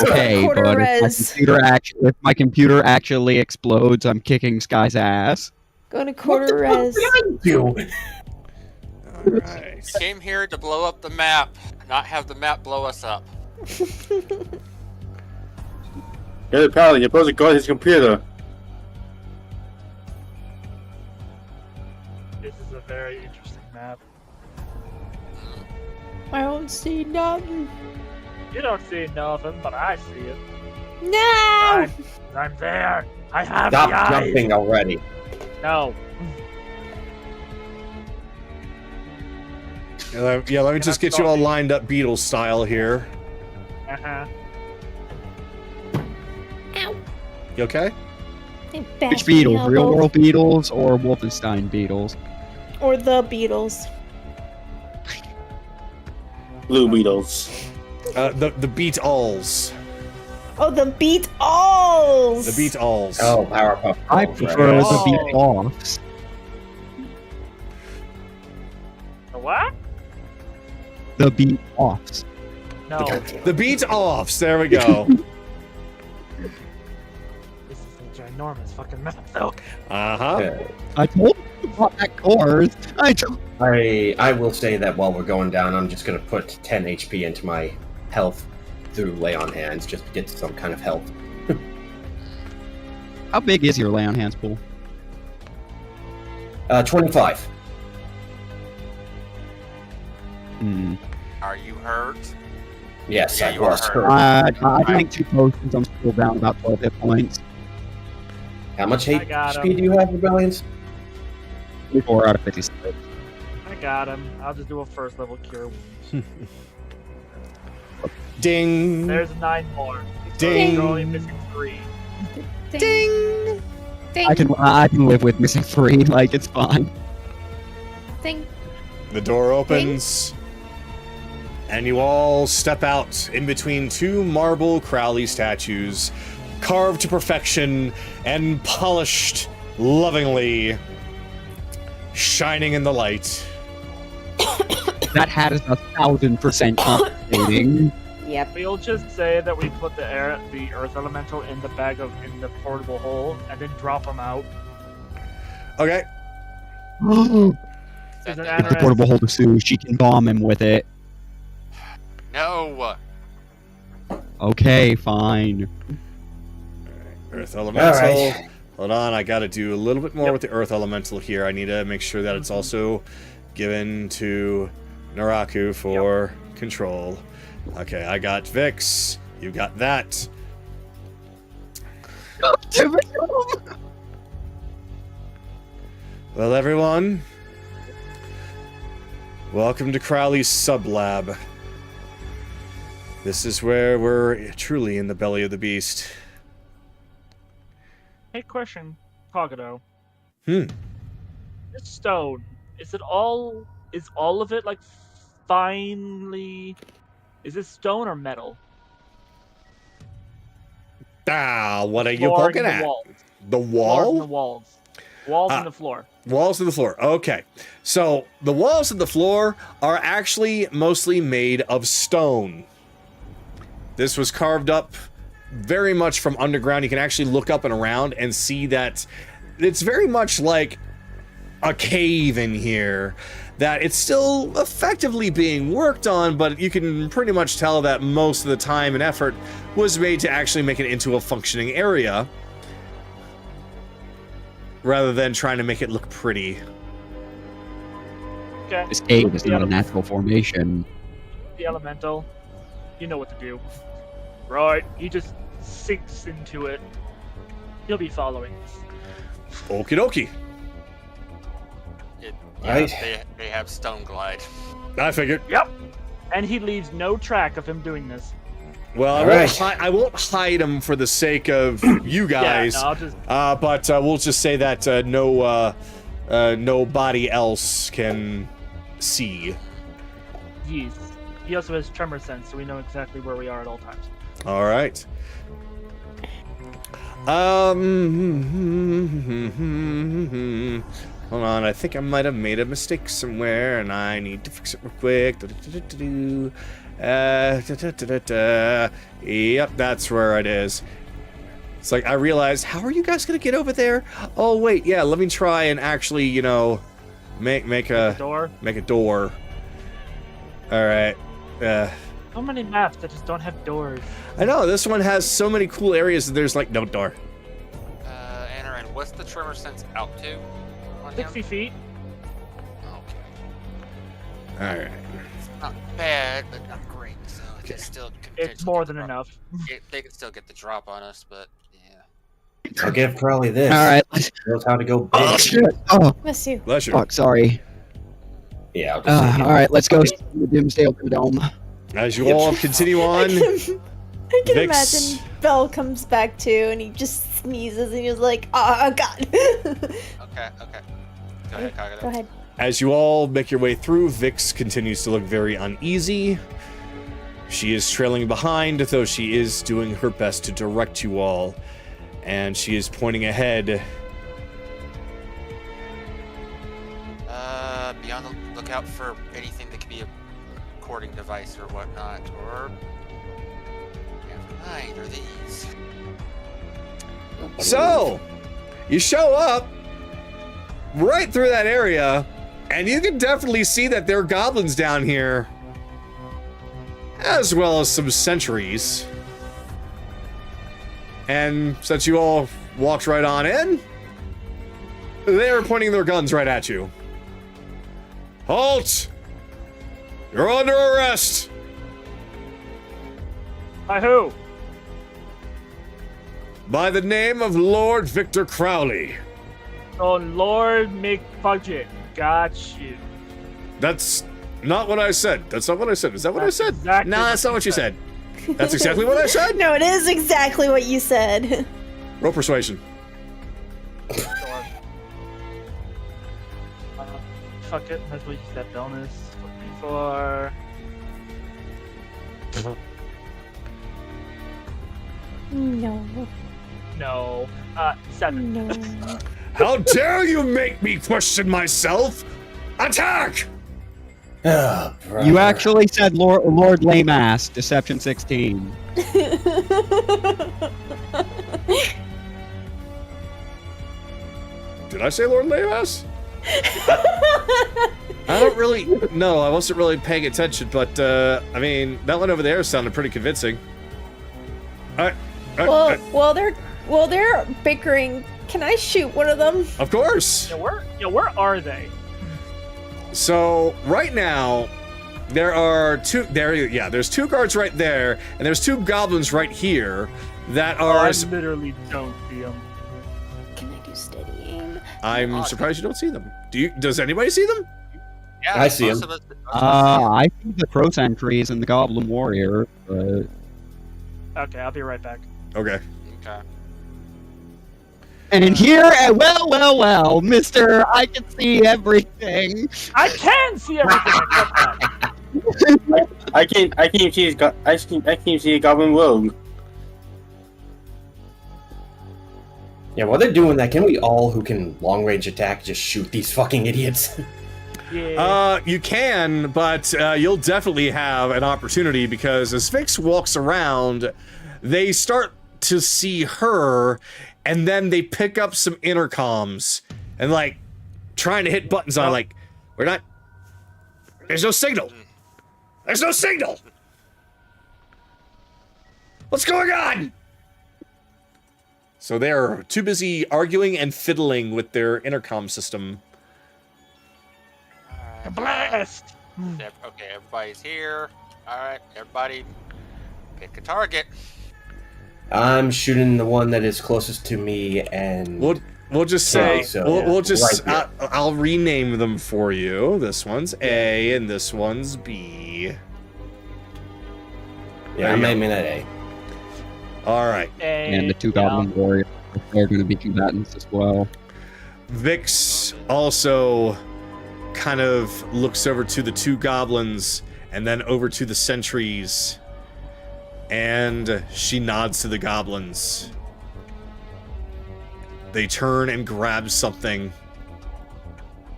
Okay, Quarter but res. if my computer actually explodes, I'm kicking Sky's ass. Go to quarter res. Alright. We came here to blow up the map, not have the map blow us up. Get it, Paladin, you're supposed to guard his computer. This is a very interesting map. I don't see nothing. You don't see nothing, but I see it. No! I'm there. I have Stop the eyes. jumping already. No. Yeah, let me just get you all lined up Beatles style here. Uh-huh. Ow. You okay? They Which bashed me Beatles? elbow. Real world Beatles or Wolfenstein Beatles? Or the Beatles. Blue Beatles. The Beat-alls. Oh, the Beat-alls! The Beat-alls. Oh, Powerpuff. I Girls, prefer right? the Oh. Beat-offs. The what? The Beat-offs. No. The Beat-offs. There we go. This is a ginormous fucking map, though. Uh-huh. Yeah. I told you about that course. I will say that while we're going down, I'm just going to put 10 HP into my health through lay on hands just to get some kind of health. How big is your lay on hands pool? 25. Hmm. Are you hurt? Yes, Yeah, I you are was hurt. hurt. I drank 2 potions. I'm still down about 12 hit points. How much I got HP him. do you have, Rebellions? 4 out of 56. I got him. I'll just do a first level cure. Ding. There's 9 more. Ding. You're only missing 3. Ding! Ding! I can live with missing 3. Like, it's fine. Ding! The door opens, and you all step out in between 2 marble Crowley statues, carved to perfection and polished lovingly, shining in the light. That hat is 1,000% compensating. Yep. We'll just say that we put the earth elemental in the portable hole and then drop them out. Okay. There's an The anorak. portable hold of Sue. She can bomb him with it. No. Okay, fine. Earth elemental. Alright. Hold on, I gotta do a little bit more with the earth elemental here. I need to make sure that it's also given to Naraku for control. Okay, I got Vhyx. You got that. Well, everyone, welcome to Crowley's sublab. This is where we're truly in the belly of the beast. Hey, question, Kagado. Hmm. This stone, is all of it like finely? Is this stone or metal? Ah, what are you Floor and poking the at? walls. The Floors and the wall? walls. Walls and the floor. Walls of the floor. Okay. So the walls of the floor are actually mostly made of stone. This was carved up very much from underground. You can actually look up and around and see that it's very much like a cave in here. That it's still effectively being worked on, but you can pretty much tell that most of the time and effort was made to actually make it into a functioning area, rather than trying to make it look pretty. Okay. This cave is not a natural formation. The elemental. You know what to do. Right. He just sinks into it. He'll be following us. Okie dokie. Yeah, Right. they have stone glide. I figured. Yep. And he leaves no track of him doing this. Well, I won't hide him for the sake of you guys. Yeah, no, I'll just... But we'll just say that nobody else can see. Yes. He also has tremor sense, so we know exactly where we are at all times. All right. Hold on, I think I might have made a mistake somewhere, and I need to fix it real quick. Yep, that's where it is. It's like, I realized, how are you guys gonna get over there? Oh, wait, yeah, let me try and actually, you know, make a door. Make a door. Alright. So many maps that just don't have doors. I know, this one has so many cool areas that there's like no door. Anaran, what's the tremor sense out to? 60 feet. Okay. Alright. It's not bad, but not great, so it's still... It's more than enough. They can still get the drop on us, but yeah. I'll give Crowley this. Alright. He knows how to go big. Oh, shit. Oh, Miss you. Bless you. fuck, sorry. Yeah, I'll just Alright, let's go to the Doomsday Dome. As you all continue on, I can Vhyx. imagine Bell comes back too, and he just sneezes, and he's like, "Oh God." Okay. Go ahead, Kagado. Go ahead. as you all make your way through, Vhyx continues to look very uneasy. She is trailing behind, though she is doing her best to direct you all. And she is pointing ahead. Be on the lookout for anything that could be a recording device or whatnot, or... Never mind, or these. So, you show up right through that area, and you can definitely see that there are goblins down here, as well as some sentries. And since you all walked right on in, they are pointing their guns right at you. Halt! You're under arrest! By who? By the name of Lord Victor Crowley. Oh, Lord McFudget. Got you. That's not what I said. That's not what I said. Is that what I said? Exactly No, that's not what you said. That's exactly what I said. No, it is exactly what you said. Roll persuasion. Fuck it. Let's use that bonus. For No. no. 7. No. How dare you make me question myself? Attack! Oh, brother. You actually said Lord Lame Ass, Deception 16. Did I say Lord Leas? I don't really... No, I wasn't really paying attention, but, I mean, that one over there sounded pretty convincing. Well, they're bickering. Can I shoot one of them? Of course! Where are they? So, right now, there's two guards right there, and there's two goblins right here that are... I literally don't see them. Can I do steady aim? I'm surprised you don't see them. Does anybody see them? Yeah, I see most him. of us- I see the Crow Sentries and the Goblin Warrior, but... Okay, I'll be right back. Okay. Okay. And in here, well, mister, I can see everything. I can see everything except that. I can't see a goblin rogue. Yeah, while they're doing that, can we all who can long range attack just shoot these fucking idiots? Yeah. You can, but you'll definitely have an opportunity because as Vhyx walks around, they start to see her, and then they pick up some intercoms and like trying to hit buttons on like, we're not. There's no signal. There's no signal. What's going on? So they're too busy arguing and fiddling with their intercom system. Alright. Blast! Okay, everybody's here. Alright, everybody pick a target. I'm shooting the one that is closest to me, and We'll just say we'll just right I'll rename them for you. This one's A and this one's B. Yeah, I'm aiming at A. All right. And the two goblin warriors, they're going to be combatants as well. Vhyx also kind of looks over to the two goblins and then over to the sentries, and she nods to the goblins. They turn and grab something,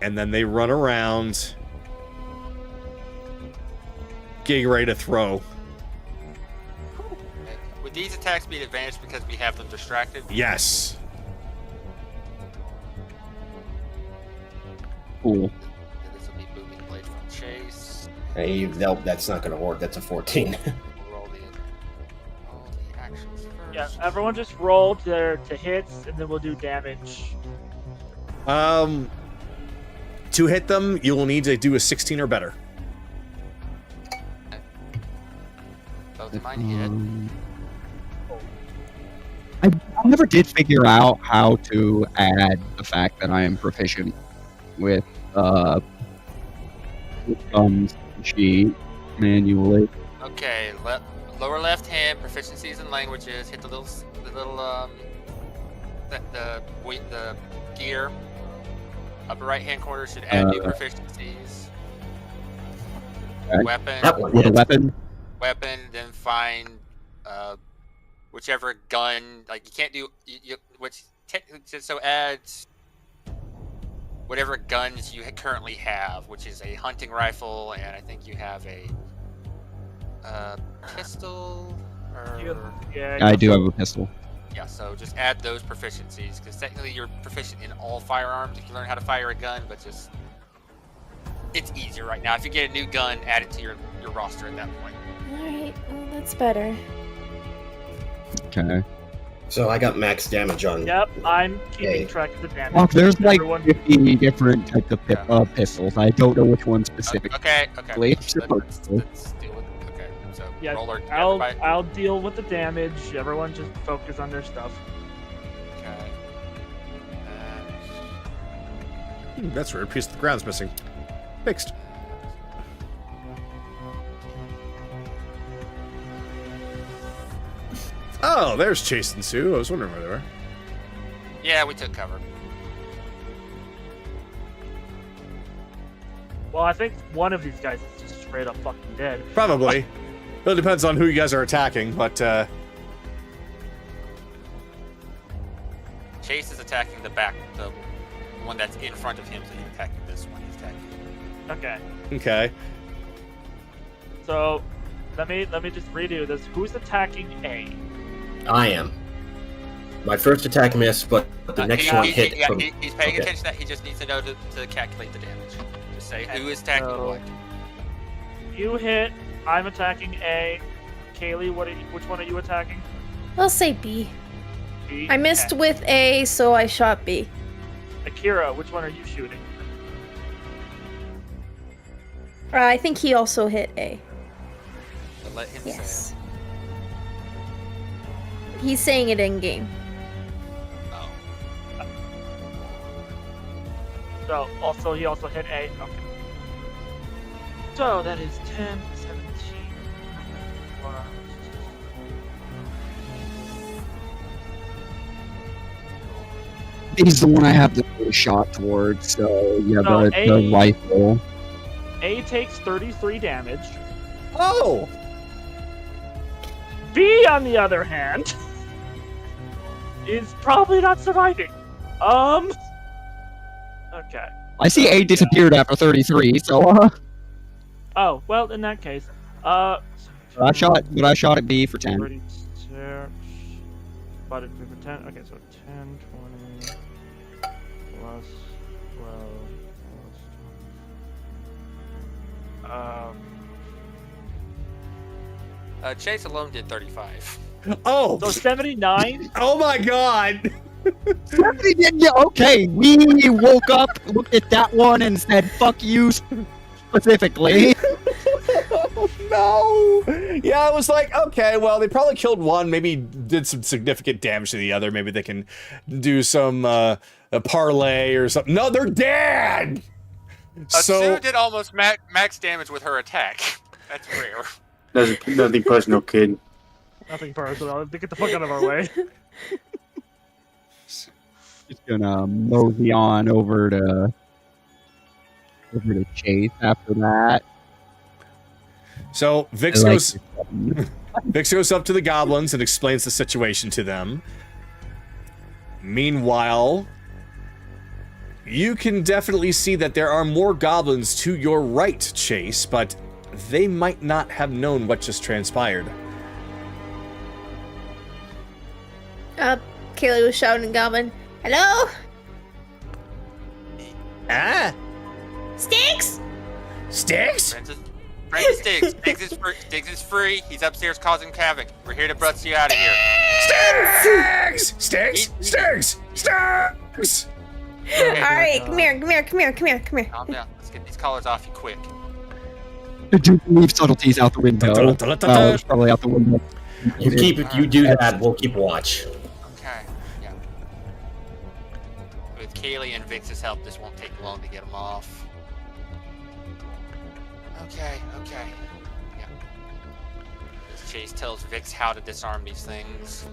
and then they run around, getting ready to throw. Would these attacks be advantage because we have them distracted? Yes. Cool. And this will be Booming Blade from Chase. Hey, nope, that's not going to work. That's a 14. Roll the actions first. Yeah, everyone just roll to hits, and then we'll do damage. To hit them, you will need to do a 16 or better. Both of mine hit. I never did figure out how to add the fact that I am proficient with thumbs sheet manually. Okay, lower left hand, proficiencies in languages. Hit the gear. Upper right hand corner should add new proficiencies. Okay. Weapon. That one With a hits. Weapon. Then find whichever gun. Like you can't do so add whatever guns you currently have, which is a hunting rifle, and I think you have a pistol. I do have a pistol. Yeah, so just add those proficiencies, because technically you're proficient in all firearms if you learn how to fire a gun, but just it's easier right now. If you get a new gun, add it to your roster at that point. Alright, well, that's better. Okay. So I got max damage on. Yep, I'm keeping Hey. track of the damage. Fuck, there's like Everyone- 50 different types of pistols. I don't know which one specifically. Okay. Let's Let's deal with okay. So Yeah, roller. I'll deal with the damage. Everyone just focus on their stuff. Okay. That's weird. Piece of the ground's missing. Fixed. Oh, there's Chase and Sue. I was wondering where they were. Yeah, we took cover. Well, I think one of these guys is just straight up fucking dead. Probably. It depends on who you guys are attacking, but Chase is attacking the one that's in front of him, so he's attacking this one. He's attacking. Okay, okay. so let me just redo this. Who's attacking A? I am. My first attack missed, but the next one hit. He's from- paying okay. attention to that. He just needs to know to calculate the damage. Just say Okay, who is attacking so- what. You hit. I'm attacking A. Kaylee, which one are you attacking? I'll say B. B. I missed Okay. with A, so I shot B. Akira, which one are you shooting? I think he also hit A. But let him Yes. say. He's saying it in game. Oh. So also he also hit A. Okay. So that is 10, 17. plus- He's the one I have the shot towards, so yeah, So the A- rifle. A takes 33 damage. Oh! B, on the other hand, is probably not surviving. Okay. I see A disappeared after 33, so Oh, well, in that case, I shot at B for 10. 32, divided by 10. Okay, so 10, 20, plus 12, plus... Chase alone did 35. Oh! So 79? Oh my god! Yeah, okay, we woke up, looked at that one, and said, fuck you specifically. Oh no! Yeah, I was like, okay, well, they probably killed one, maybe did some significant damage to the other. Maybe they can do some a parlay or something. No, they're dead! So, Sue did almost max damage with her attack. That's rare. Nothing personal, kid. Nothing personal. Get the fuck out of our way. Just gonna mosey on over to Chase after that. So Vhyx goes up to the goblins and explains the situation to them. Meanwhile, you can definitely see that there are more goblins to your right, Chase, but they might not have known what just transpired. Kaylee was shouting at Goblin. Hello? Ah? Sticks? Sticks? Francis Sticks. Sticks is free. He's upstairs causing havoc. We're here to bust you out of here. Sticks! Sticks! Sticks! Sticks! Alright, come here. Calm down. Let's get these collars off you quick. Do leave subtleties out the window. It's probably out the window. You do that, we'll keep watch. Okay. Yeah. With Kaylee and Vhyx's help, this won't take long to get them off. Okay. Yeah. This Chase tells Vhyx how to disarm these things.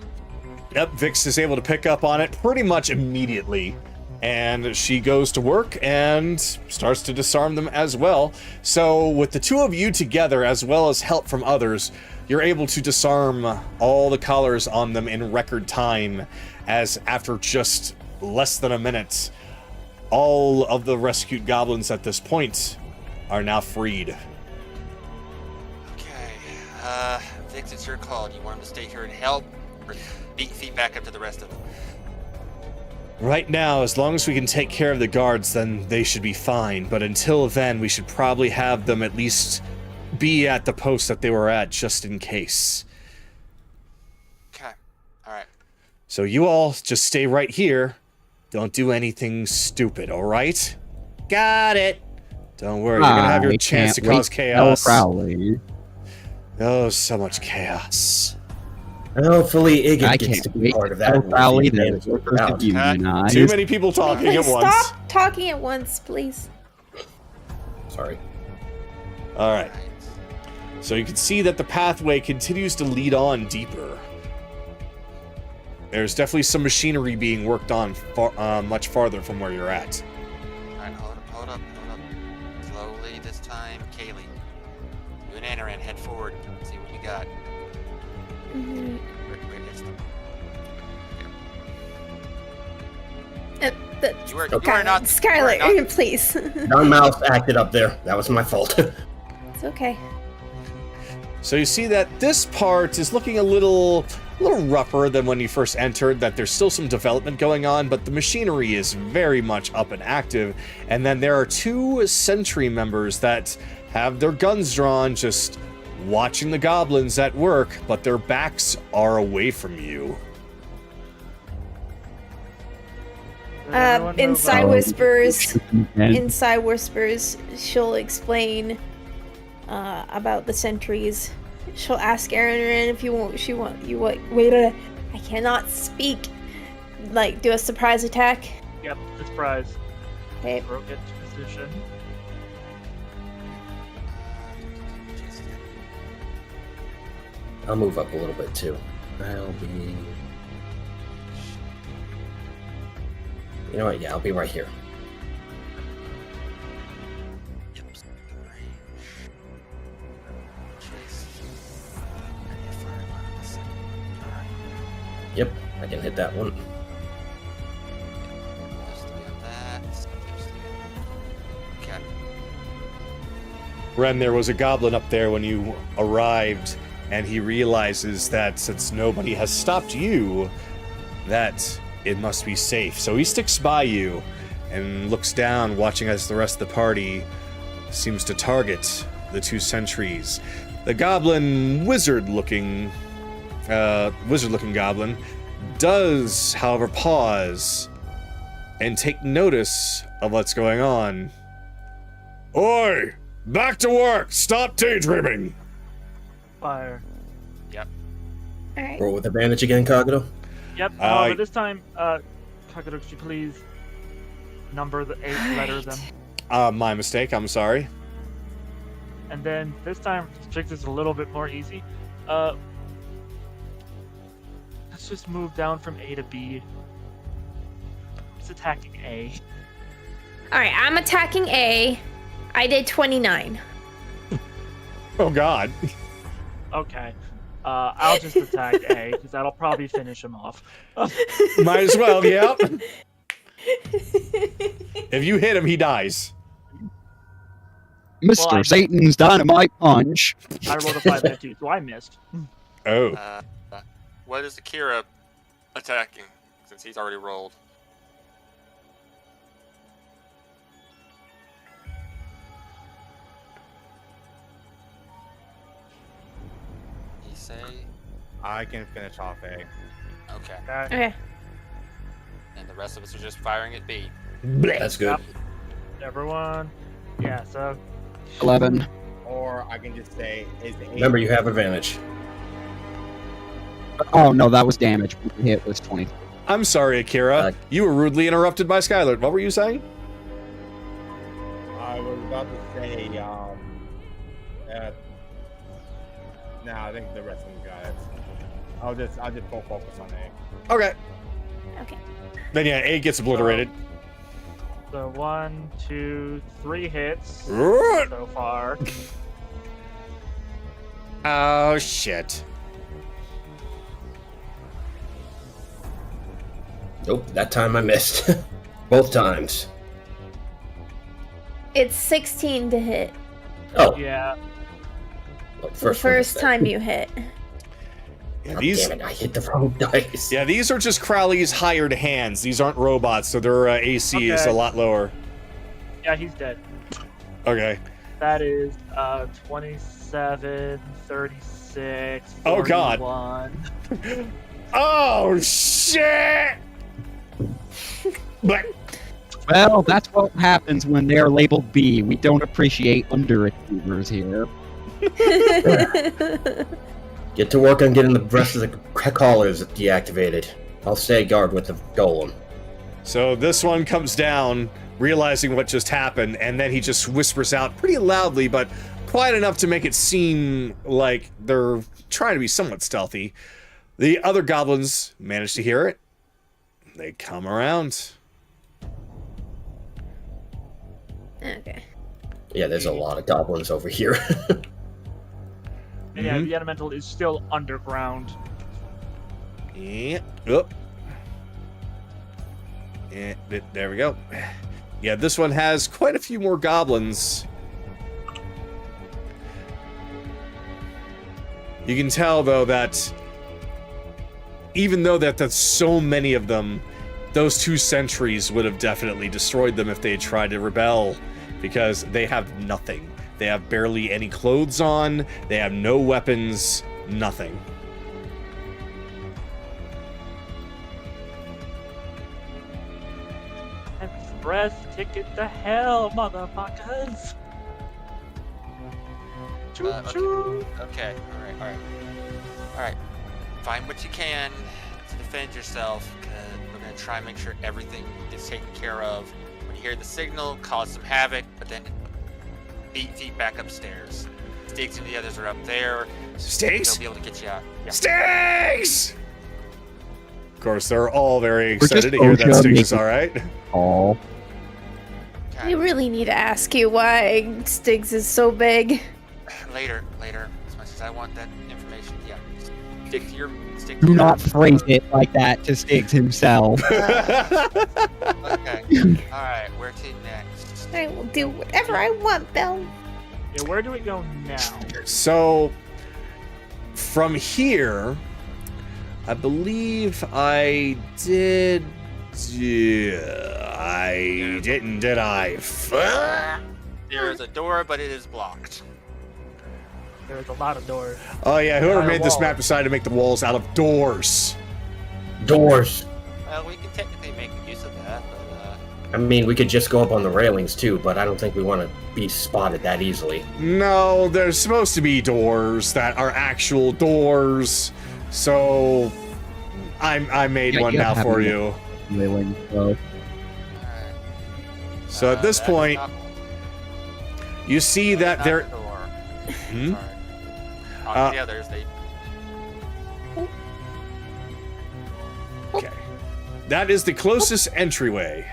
Yep, Vhyx is able to pick up on it pretty much immediately. And she goes to work and starts to disarm them as well. So with the two of you together, as well as help from others, you're able to disarm all the collars on them in record time, as after just less than a minute, all of the rescued goblins at this point are now freed. Okay. Vhyx, it's your call. Do you want him to stay here and help, or beat feet back up to the rest of them? Right now, as long as we can take care of the guards, then they should be fine. But until then, we should probably have them at least be at the post that they were at, just in case. Okay. Alright. So you all just stay right here. Don't do anything stupid, alright? Got it! Don't worry, you're gonna have your chance to cause chaos. Crowley. Oh, so much chaos. Hopefully, Iggy I gets to can't be wait part of to that. tell Crowley and that we're first of unionized. Too many people talking at once. Stop talking at once, please. Sorry. Alright. So you can see that the pathway continues to lead on deeper. There's definitely some machinery being worked on much farther from where you're at. Alright, hold up. Slowly this time. Kaylee. You and Anaran head forward. See what you got. Where is them? You are not... Skylar, please. Young Mouse acted up there. That was my fault. It's okay. So you see that this part is looking a little rougher than when you first entered, that there's still some development going on, but the machinery is very much up and active. And then there are two sentry members that have their guns drawn, just watching the goblins at work, but their backs are away from you. Inside whispers, she'll explain about the sentries. She'll ask Aaron if I cannot speak. Like, do a surprise attack. Yep, surprise. Okay. Broke it to position. I'll move up a little bit too. I'll be... You know what? Yeah, I'll be right here. Yep, I can hit that one. Okay. Ren, there was a goblin up there when you arrived, and he realizes that since nobody has stopped you, that it must be safe. So he sticks by you and looks down, watching as the rest of the party seems to target the two sentries. The goblin, wizard-looking goblin, does, however, pause and take notice of what's going on. Oi! Back to work! Stop daydreaming! Fire. Yep. Alright. Roll with advantage again, Kagero. Yep. However, this time, Kagero, could you please number the 8 letter them? My mistake, I'm sorry. And then this time, Strix is a little bit more easy. Let's just move down from A to B. It's attacking A. Alright, I'm attacking A. I did 29. Oh God. Okay. I'll just attack A, because that'll probably finish him off. Might as well, yep. If you hit him, he dies. Mr. Well, Satan's dynamite punch. I rolled a 5 and a 2, so I missed. Oh. What is Akira attacking? Since he's already rolled. He say? I can finish off A. Okay. Okay. And the rest of us are just firing at B. That's good. Everyone. Yeah, so 11. Or I can just say, is A. Remember, you have advantage. Oh no, that was damage. The hit was 20. I'm sorry, Akira. You were rudely interrupted by Skylar. What were you saying? I was about to say, I think the rest of them got it. I'll just full focus on A. Okay. Okay. Then yeah, A gets obliterated. So 1, 2, 3 hits so far. Oh shit. Nope, that time I missed. Both times. It's 16 to hit. Oh, Yeah. well, The first time you hit. Yeah, Oh, these, damn it, I hit the wrong dice. yeah, these are just Crowley's hired hands. These aren't robots, so their AC is Okay. a lot lower. Yeah, he's dead. Okay. That is 27, 36, 41. Oh, God. Oh shit! But Well, that's what happens when they're labeled B. We don't appreciate underachievers here. Get to work on getting the rest of the collars deactivated. I'll stay guard with the golem. so this one comes down, realizing what just happened, and then he just whispers out pretty loudly, but quiet enough to make it seem like they're trying to be somewhat stealthy. The other goblins manage to hear it. They come around. Okay. Yeah, there's a lot of goblins over here. And yeah, the elemental is still underground. Yeah. Oh. Yeah, there we go. Yeah, this one has quite a few more goblins. You can tell, though, that even though that's so many of them, those 2 sentries would have definitely destroyed them if they had tried to rebel, because they have nothing. They have barely any clothes on, they have no weapons, nothing. Express ticket to hell, motherfuckers! Choo choo! Okay, alright. Find what you can to defend yourself, because we're going to try and make sure everything gets taken care of. When you hear the signal, cause some havoc, but then feet back upstairs. Stakes and the others are up there. Stakes? They'll be able to get you out. Yeah. Sticks! Of course, they're all very We're excited just to hear that OSHA Sticks is making- alright. Oh. Okay. We really need to ask you why Stiggs is so big. Later. As much as I want that information, yeah. Stick to your. Do not phrase it like that to Stiggs himself. Okay. Alright, where to next? I will do whatever I want, Belle. Yeah, where do we go now? So, from here, I believe I did. I didn't, did I? There is a door, but it is blocked. There's a lot of doors. Oh yeah, whoever Not a made this wall. map decided to make the walls out of doors. Doors. Well, we can technically make use of that, but I mean, we could just go up on the railings too, but I don't think we want to be spotted that easily. No, there's supposed to be doors that are actual doors. So, I made Yeah, one you now have for one. you. Railing, so. alright. So at this That's point, not- you see that not there. the door. Hmm? Sorry. On the others, they. Okay. That is the closest entryway.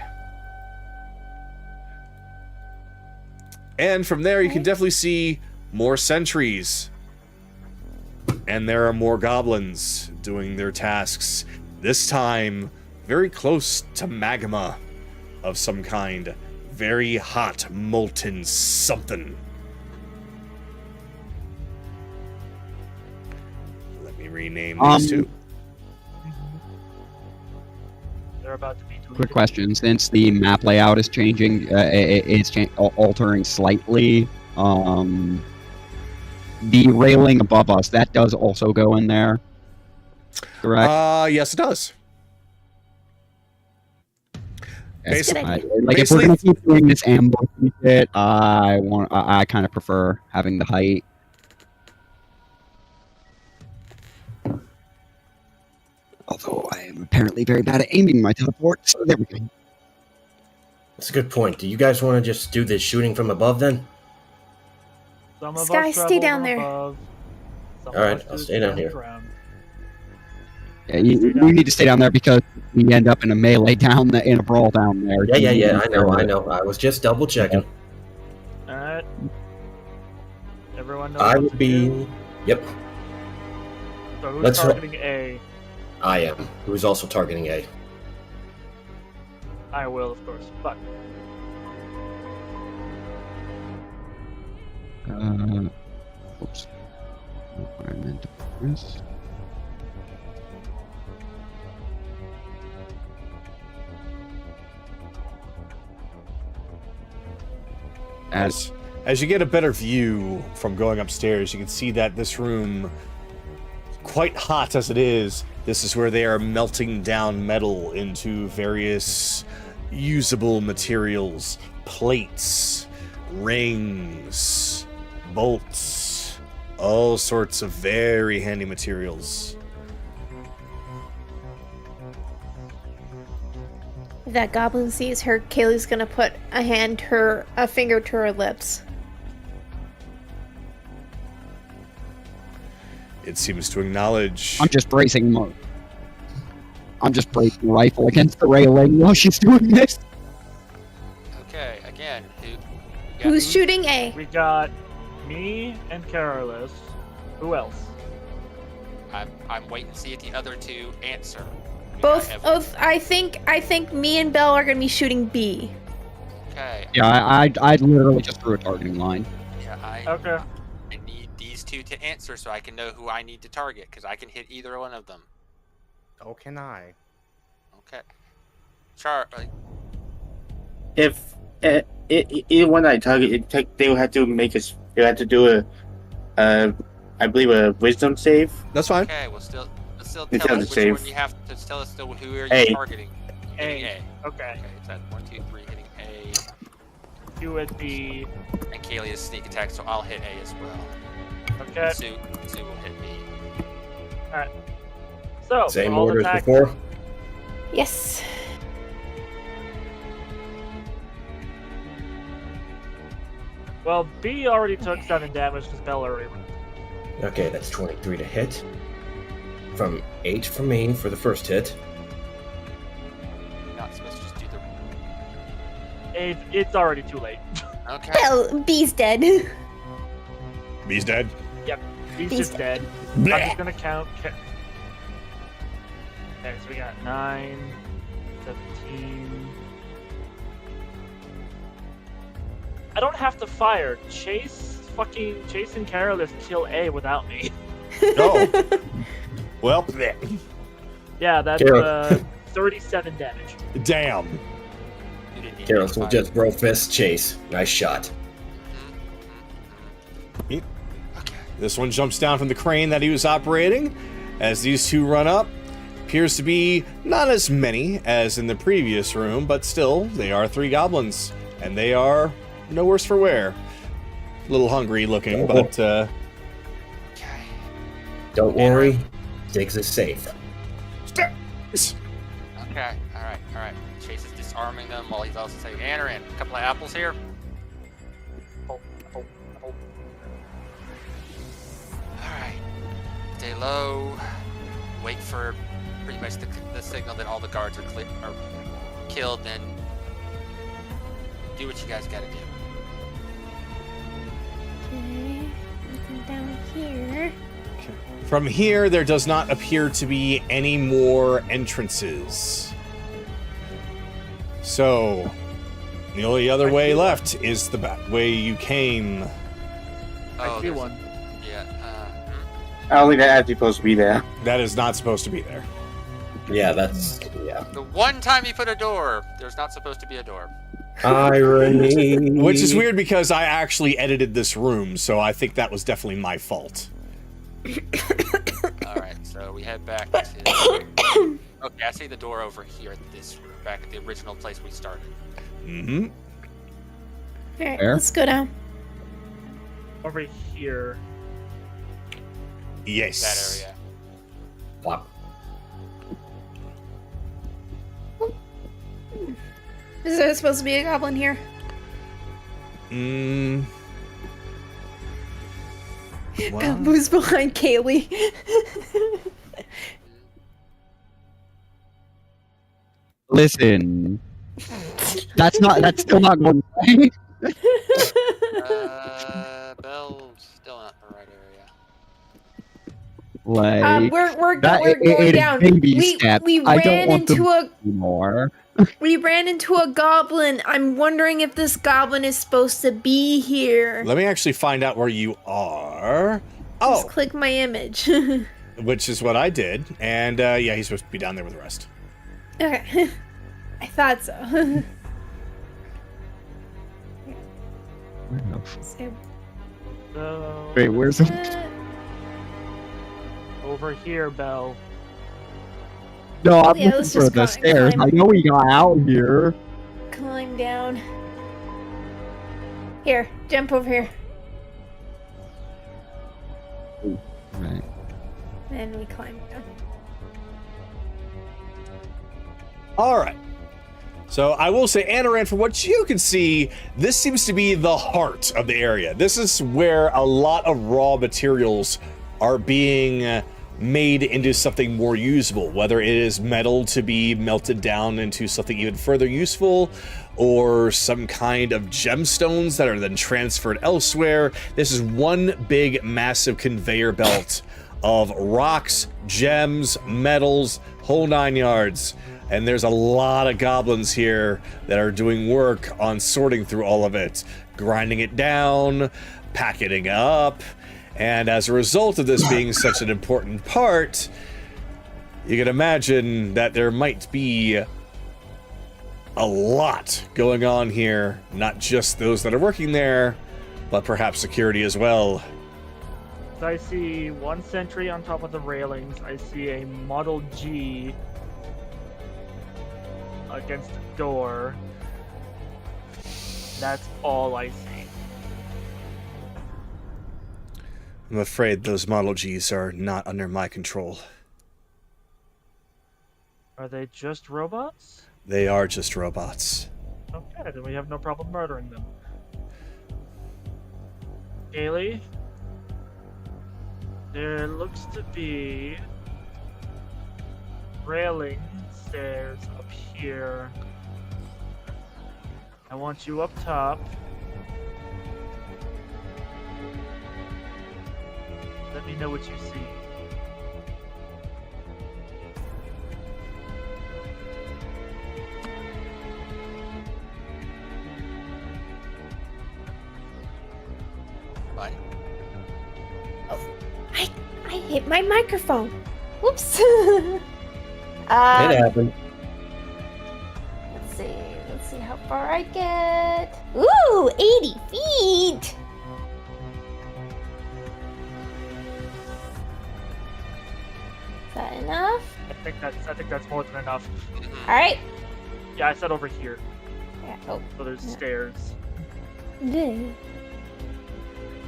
And from there, you can definitely see more sentries. And there are more goblins doing their tasks. This time, very close to magma of some kind. Very hot, molten something. Let me rename these two. They're about to be Quick question: since the map layout is changing, altering slightly, the railing above us, that does also go in there, correct? Yes, it does. That's a good Like, idea. if we're gonna keep doing this ambush shit, I kind of prefer having the height. Although I am apparently very bad at aiming my teleport, so there we go. That's a good point. Do you guys want to just do this shooting from above then? Some of Sky, us stay travel down from there. above, some All of right, us I'll just stay down stand here. around. Yeah, you need to stay down there because we end up in a melee in a brawl down there. Yeah. I know. I was just double checking. Alright. Everyone knows I what would to be. do. Yep, So who's let's hope- targeting A? I am. Who's also targeting A? I will, of course. But Oops. I meant to put this. As you get a better view from going upstairs, you can see that this room, quite hot as it is, this is where they are melting down metal into various usable materials, plates, rings, bolts, all sorts of very handy materials. If that goblin sees her, Kaylee's gonna put a finger to her lips. It seems to acknowledge. I'm just bracing rifle against the railing while she's doing this. Okay, again, Who's shooting A? we got me and Carolus. Who else? I'm waiting to see if the other two answer. We Both got Evelyn. of I think me and Belle are gonna be shooting B. Okay. Yeah, I literally just threw a targeting line. Yeah, Okay. I need these two to answer so I can know who I need to target, because I can hit either one of them. Oh, can I? Okay. If either one I target, they will have to they have to do I believe a wisdom save. That's fine. Okay, well still It's tell on us the which save. one you have to tell us still who are you A. targeting. Hitting A. A. Okay. Okay, it's at 1, 2, 3, hitting A. You at B. And Kaylee is sneak attack, so I'll hit A as well. Okay. Sue will hit B. So Same all order as attack- before. Yes. Well, B already took 7 damage because Belle already. Okay, that's 23 to hit. From 8 for me for the first hit. You're not supposed to just do the. It's already too late. Okay. Belle, B's dead. He's dead. He's He's just dead. I'm just gonna count. Okay, so we got 9, 17. I don't have to fire. Chase and Carolus kill A without me. Oh. Well, Yeah, that's Carol. 37 damage. damn. You didn't need Carol to will fight. just bro fist chase. Nice shot. Okay. This one jumps down from the crane that he was operating. As these two run up, appears to be not as many as in the previous room, but still, they are 3 goblins. And they are no worse for wear. A little hungry looking, but Okay. Don't worry, Diggs is safe. Okay. Alright. Chase is disarming them while he's also saying, Anarin, a couple of apples here. stay low. Wait for pretty much the signal that all the guards are killed. Then do what you guys gotta do. Okay, looking down here. From here, there does not appear to be any more entrances. So, the only other way left is the way you came. I see one. Yeah. I don't think that actually supposed to be there. That is not supposed to be there. Yeah, that's yeah. The one time you put a door, there's not supposed to be a door. Irony. Which is weird because I actually edited this room, so I think that was definitely my fault. Alright, so we head back to... Okay, I see the door over here at this room, back at the original place we started. Mm-hmm. Alright, Where? let's go down. Over here. Yes. That area. Flop. Is there supposed to be a goblin here? Well, Who's behind Kaylee? Listen. That's still not going right. Bell's still not in the right area. Like, we're that- going it down. baby We steps. we I don't ran want them into a anymore. we ran into a goblin. I'm wondering if this goblin is supposed to be here. let me actually find out where you are. Just Oh, click my image. which is what I did. And yeah, he's supposed to be down there with the rest. Okay. I thought so. So, Wait, where's it? over here, Bell. No, I'm Yeah, looking let's for just the stairs. climb. I know we got out here. Climb down. Here, jump over here. Right. And we climb down. All right. So I will say, Anoran, from what you can see, this seems to be the heart of the area. This is where a lot of raw materials are being made into something more usable, whether it is metal to be melted down into something even further useful, or some kind of gemstones that are then transferred elsewhere. This is one big, massive conveyor belt of rocks, gems, metals, whole 9 yards. And there's a lot of goblins here that are doing work on sorting through all of it, grinding it down, packing it up. And as a result of this being such an important part, you can imagine that there might be a lot going on here, not just those that are working there, but perhaps security as well. So I see one sentry on top of the railings. I see a Model G against the door. That's all I see. I'm afraid those Model Gs are not under my control. Are they just robots? They are just robots. Okay, then we have no problem murdering them. Kaylee? There looks to be railing stairs up here. I want you up top. Let me know what you see. Bye. I hit my microphone. Whoops. It happened. Let's see. Let's see how far I get. Ooh, 80 feet. Is that enough? I think that's more than enough. All right. Yeah, I said over here. Yeah. Oh. So there's Yeah. stairs. No.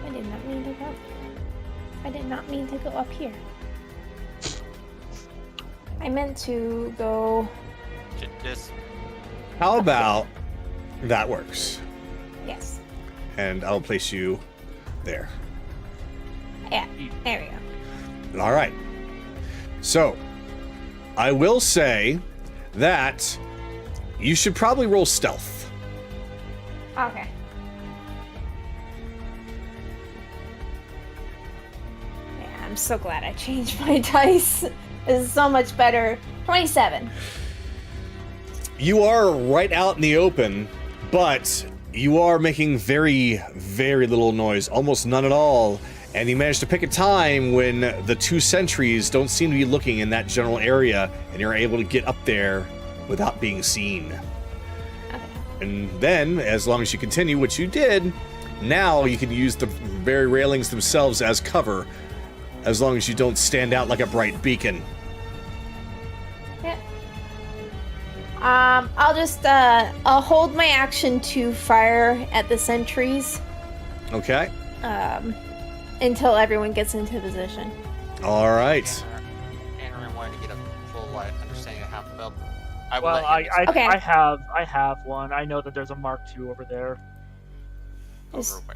I did not mean to go. I did not mean to go up here. I meant to go. Just How about that works? Yes. And I'll place you there. Yeah. There we go. All right. So, I will say that you should probably roll stealth. Okay. Yeah, I'm so glad I changed my dice. This is so much better. 27. You are right out in the open, but you are making very, very little noise, almost none at all. And you managed to pick a time when the 2 sentries don't seem to be looking in that general area, and you're able to get up there without being seen. Okay. And then, as long as you continue, which you did, now you can use the very railings themselves as cover, as long as you don't stand out like a bright beacon. Yeah. I'll just, I'll hold my action to fire at the sentries. Okay. Until everyone gets into position. All right. Andrew wanted to get a full understanding of how well. I Okay. have one. I know that there's a Mark II over there.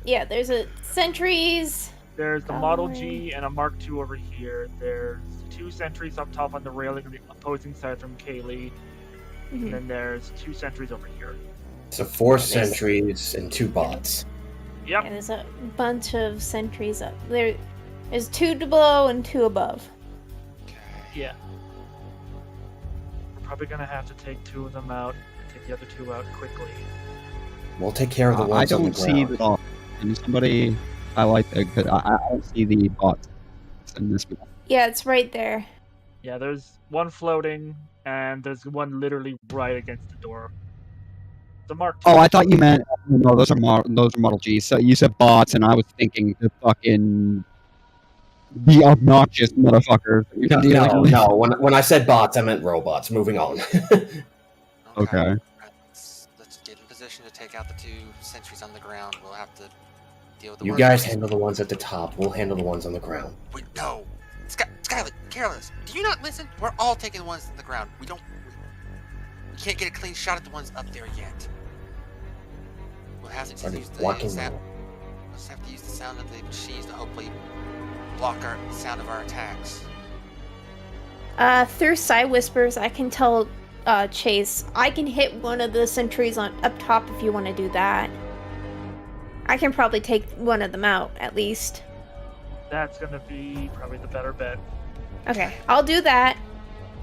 Yeah, there's a sentries. There's the Model G and a Mark II over here. There's 2 sentries up top on the railing on the opposing side from Kaylee. And then there's 2 sentries over here. So 4 sentries and 2 bots. Yep. And there's a bunch of sentries up there. There's 2 below and 2 above. Yeah. We're probably gonna have to take 2 of them out and take the other 2 out quickly. We'll take care of the I ones on the don't see ground. the bots. And somebody, I don't see the bots in this one. Yeah, it's right there. Yeah, there's one floating, and there's one literally right against the door. The Mark II. Oh, I thought you meant no. Those are Model Gs. So you said bots, and I was thinking the fucking the obnoxious motherfuckers. that you're dealing with. No. When I said bots, I meant robots. Moving on. Okay. Let's get in position to take out the 2 sentries on the ground. We'll have to deal with the You ones- guys handle the ones at the top. We'll handle the ones on the ground. Wait, no. Skylar, careless. Do you not listen? We're all taking the ones on the ground. We can't get a clean shot at the ones up there yet. We'll have to just Are they use the blocking sound. them? We'll just have to use the sound of the machines to hopefully block our sound of our attacks. Through side whispers, I can tell Chase. I can hit one of the sentries on up top if you want to do that. I can probably take one of them out at least. That's gonna be probably the better bet. Okay, I'll do that.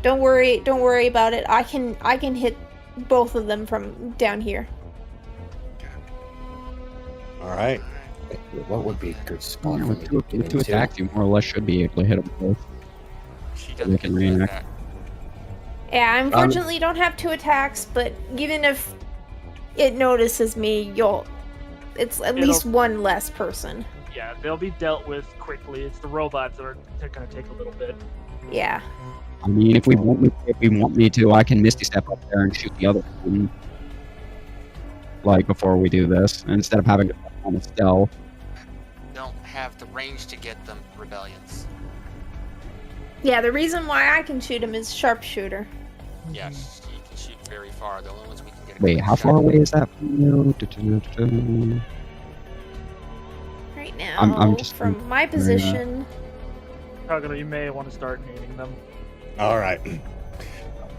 Don't worry about it. I can hit both of them from down here. All right. What would be a good spot Yeah, for with me two, to get with 2 into? attacks, you more or less should be able to hit them both. She They doesn't can do react. that. Yeah, I unfortunately don't have 2 attacks, but even if it notices me, it's at least one less person. Yeah, they'll be dealt with quickly. It's the robots that are gonna take a little bit. Yeah. I mean, if we want me to, I can Misty Step up there and shoot the other one. Like before we do this, instead of having to on a stealth. Don't have the range to get them, rebellions. Yeah, the reason why I can shoot him is sharpshooter. Yeah, she can shoot very far. The only ones we can get. a Wait, clean how shot far at. away is that from you? Right now, I'm just from my position. Kagura, you may want to start naming them. All right.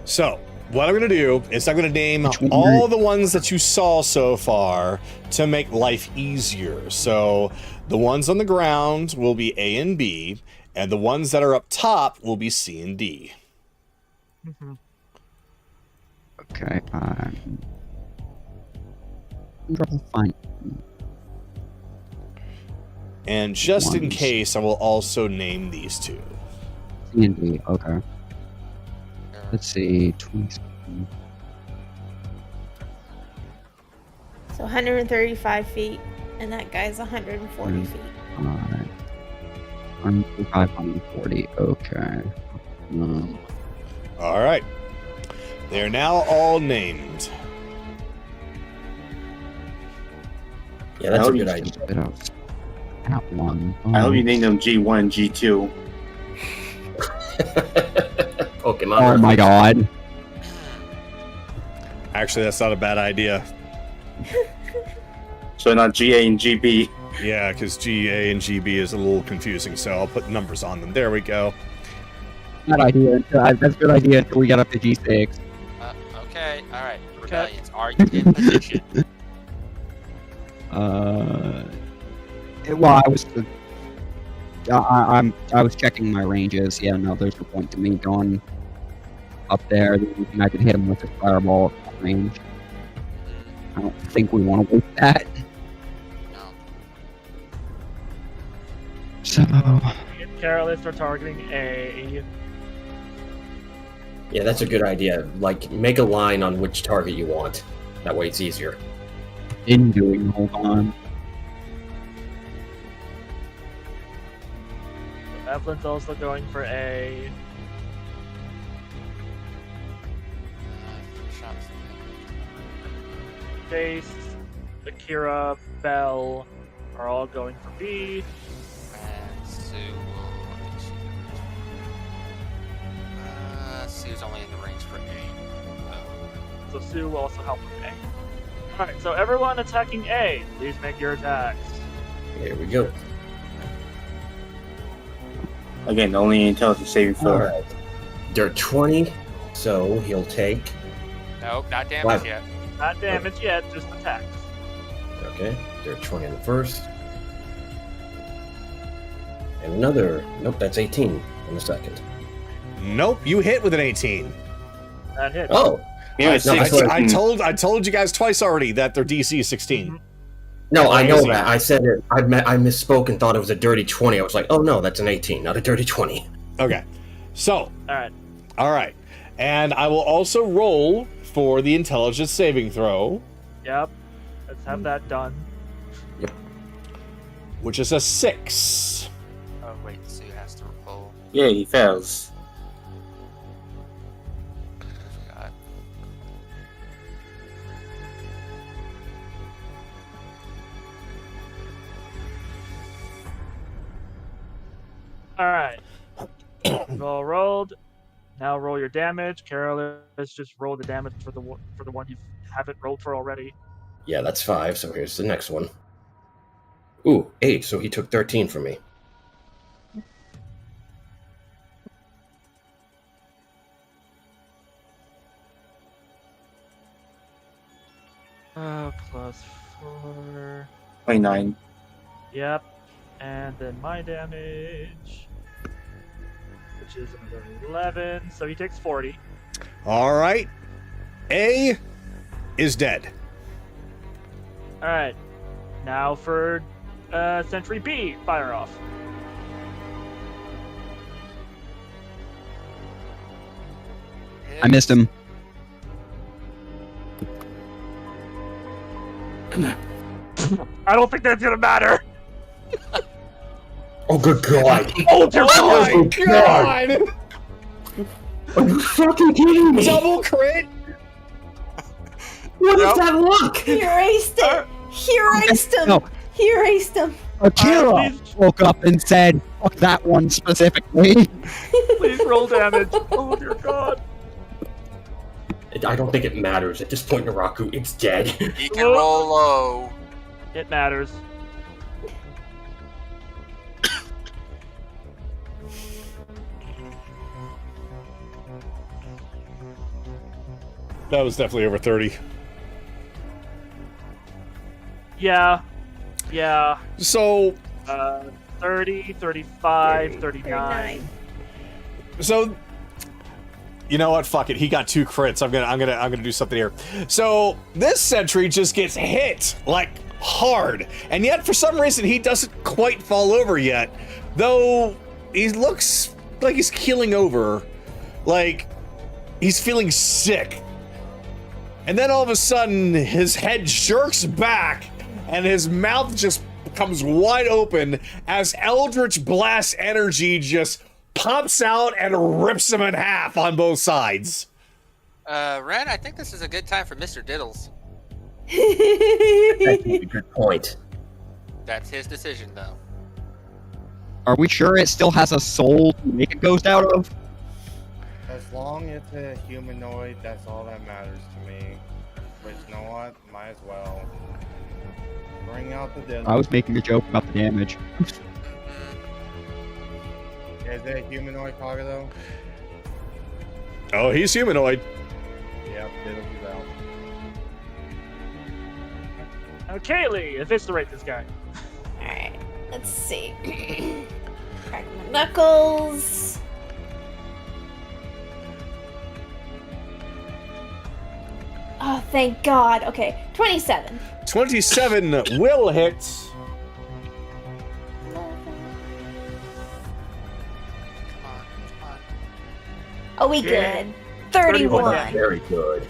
So, what I'm going to do is I'm going to name Which one? all the ones that you saw so far to make life easier. So, the ones on the ground will be A and B, and the ones that are up top will be C and D. Okay, fine. And just in Ones. case, I will also name these 2. C and D, okay. Let's see, 20. So 135 feet, and that guy's 140 feet. Alright. 135, 140, okay. All right. They are now all named. Yeah, that's a How good you- idea. That one. I hope you name them G1, G2. Pokemon. Oh my god. Actually, that's not a bad idea. So not GA and GB. Yeah, because GA and GB is a little confusing, so I'll put numbers on them. There we go. That idea. That's a good idea until we get up to G6. Okay, alright. Rebellions, are you in position? Well, I was checking my ranges. Yeah, no, there's no point to me going up there. I could hit him with a fireball at that range. I don't think we want to waste that. No. So, Careless are targeting A. Yeah, that's a good idea. Like, make a line on which target you want. That way it's easier. hold on. Evelyn's also going for A. Chase, Akira, Bell are all going for B. And Sue will... Sue's only in the range for A. So Sue will also help with A. Alright, so everyone attacking A, please make your attacks. Here we go. Again, only intelligence saving throw. Alright. They're 20, so he'll take... Nope, not damage yet. Not damage yet, just attacks. Okay, they're 20 on the first. And another... Nope, that's 18 on the second. Nope, you hit with an 18. That hits. Oh! Yeah, I told you guys twice already that their DC is 16. No, I know Easy. that. I said it. I misspoke and thought it was a dirty 20. I was like, oh no, that's an 18, not a dirty 20. Okay, so Alright. all right, and I will also roll for the intelligence saving throw, Yep. Let's have that done. which is a 6. Oh, wait, Sue has to roll. Yeah, he fails. I forgot. Alright. All rolled. Now roll your damage. Carol, let's just roll the damage for the one you haven't rolled for already. Yeah, that's 5, so here's the next one. Ooh, 8, so he took 13 from me. Plus 4. 29. Yep. And then my damage, which is another 11. So he takes 40. All right, A is dead. Alright. Now for Sentry B. Fire off. I missed him. I don't think that's gonna matter. Oh, good God! Oh, dear Oh my god! Are you fucking kidding me? Double crit! What is that luck? He erased it. He erased him. No. He erased him. Akira please. woke up and said, "Fuck that one specifically." Please roll damage. Oh dear God. I don't think it matters. At this point, Naraku, it's dead. He can roll low. It matters. That was definitely over 30. Yeah. Yeah. So 30, 35, 39. So, you know what? Fuck it. He got 2 crits. I'm gonna do something here. So this sentry just gets hit like hard, and yet for some reason he doesn't quite fall over yet. Though he looks like he's keeling over, like he's feeling sick. And then all of a sudden his head jerks back, and his mouth just becomes wide open as Eldritch Blast energy just pops out and rips him in half on both sides. Ren, I think this is a good time for Mr. Diddles. That's a good point. That's his decision, though. Are we sure it still has a soul to make a ghost out of? As long as it's a humanoid, that's all that matters to me. But you know what? Might as well. Bring out the dead. I was making a joke about the damage. Is it a humanoid Kagado? Oh, he's humanoid. Yep, it'll be out. Now, Kaylee, eviscerate this guy. Alright, let's see. Crack my knuckles. Oh, thank God. Okay, 27. 27 will hit. Come on. Oh, we Yeah. good. 31. 31. Very good.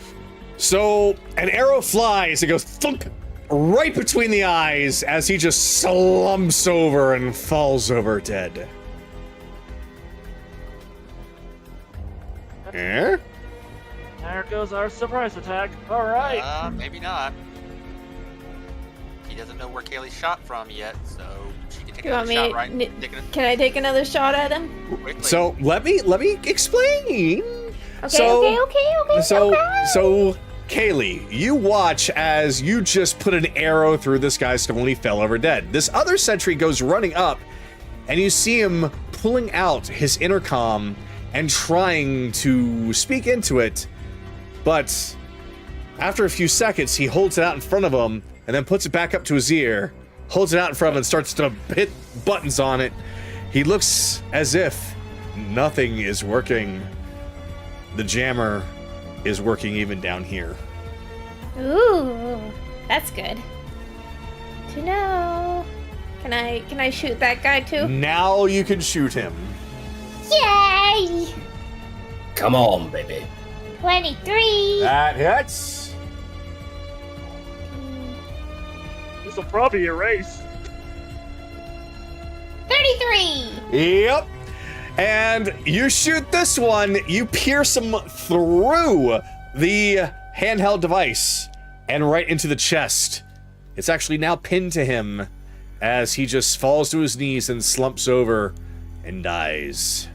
So an arrow flies. It goes thunk right between the eyes as he just slumps over and falls over dead. Eh? There goes our surprise attack. All right. Maybe not. He doesn't know where Kaylee shot from yet, so she can take You want another me? shot, right? Take it Can I take another shot at him? quickly. So let me explain. Okay, So- okay. So Kaylee, you watch as you just put an arrow through this guy's skull and he fell over dead. This other sentry goes running up, and you see him pulling out his intercom and trying to speak into it, but after a few seconds, he holds it out in front of him and then puts it back up to his ear, holds it out in front of him and starts to hit buttons on it. He looks as if nothing is working. The jammer is working even down here. Ooh, that's good to know. Can I shoot that guy too? Now you can shoot him. Yay! Come on, baby. 23. That hits. This will probably erase. 33. Yep. And you shoot this one, you pierce him through the handheld device and right into the chest. It's actually now pinned to him as he just falls to his knees and slumps over and dies.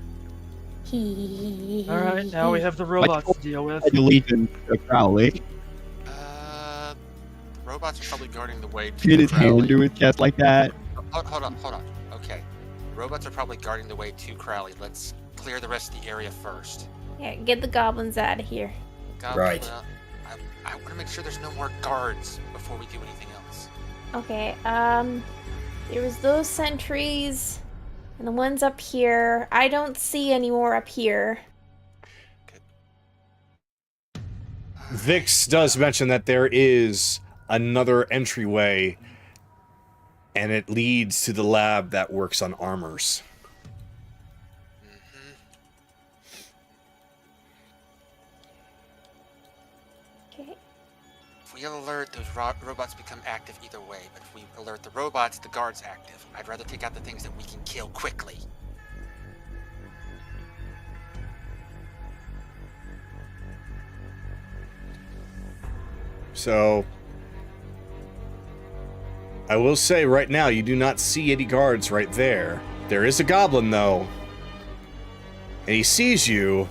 All right, now we have the robots to deal with. The Legion of Crowley. Robots are probably guarding the way to Hit his Crowley. hand to his chest like that. Hold on. Okay. Robots are probably guarding the way to Crowley. Let's clear the rest of the area first. Yeah, get the goblins out of here. Right. Well, I want to make sure there's no more guards before we do anything else. Okay, there was those sentries and the ones up here. I don't see any more up here. Vhyx does mention that there is another entryway, and it leads to the lab that works on armors. Okay. If we alert, those robots become active either way. But if we alert the robots, the guard's active. I'd rather take out the things that we can kill quickly. So, I will say right now, you do not see any guards right there. There is a goblin, though. And he sees you,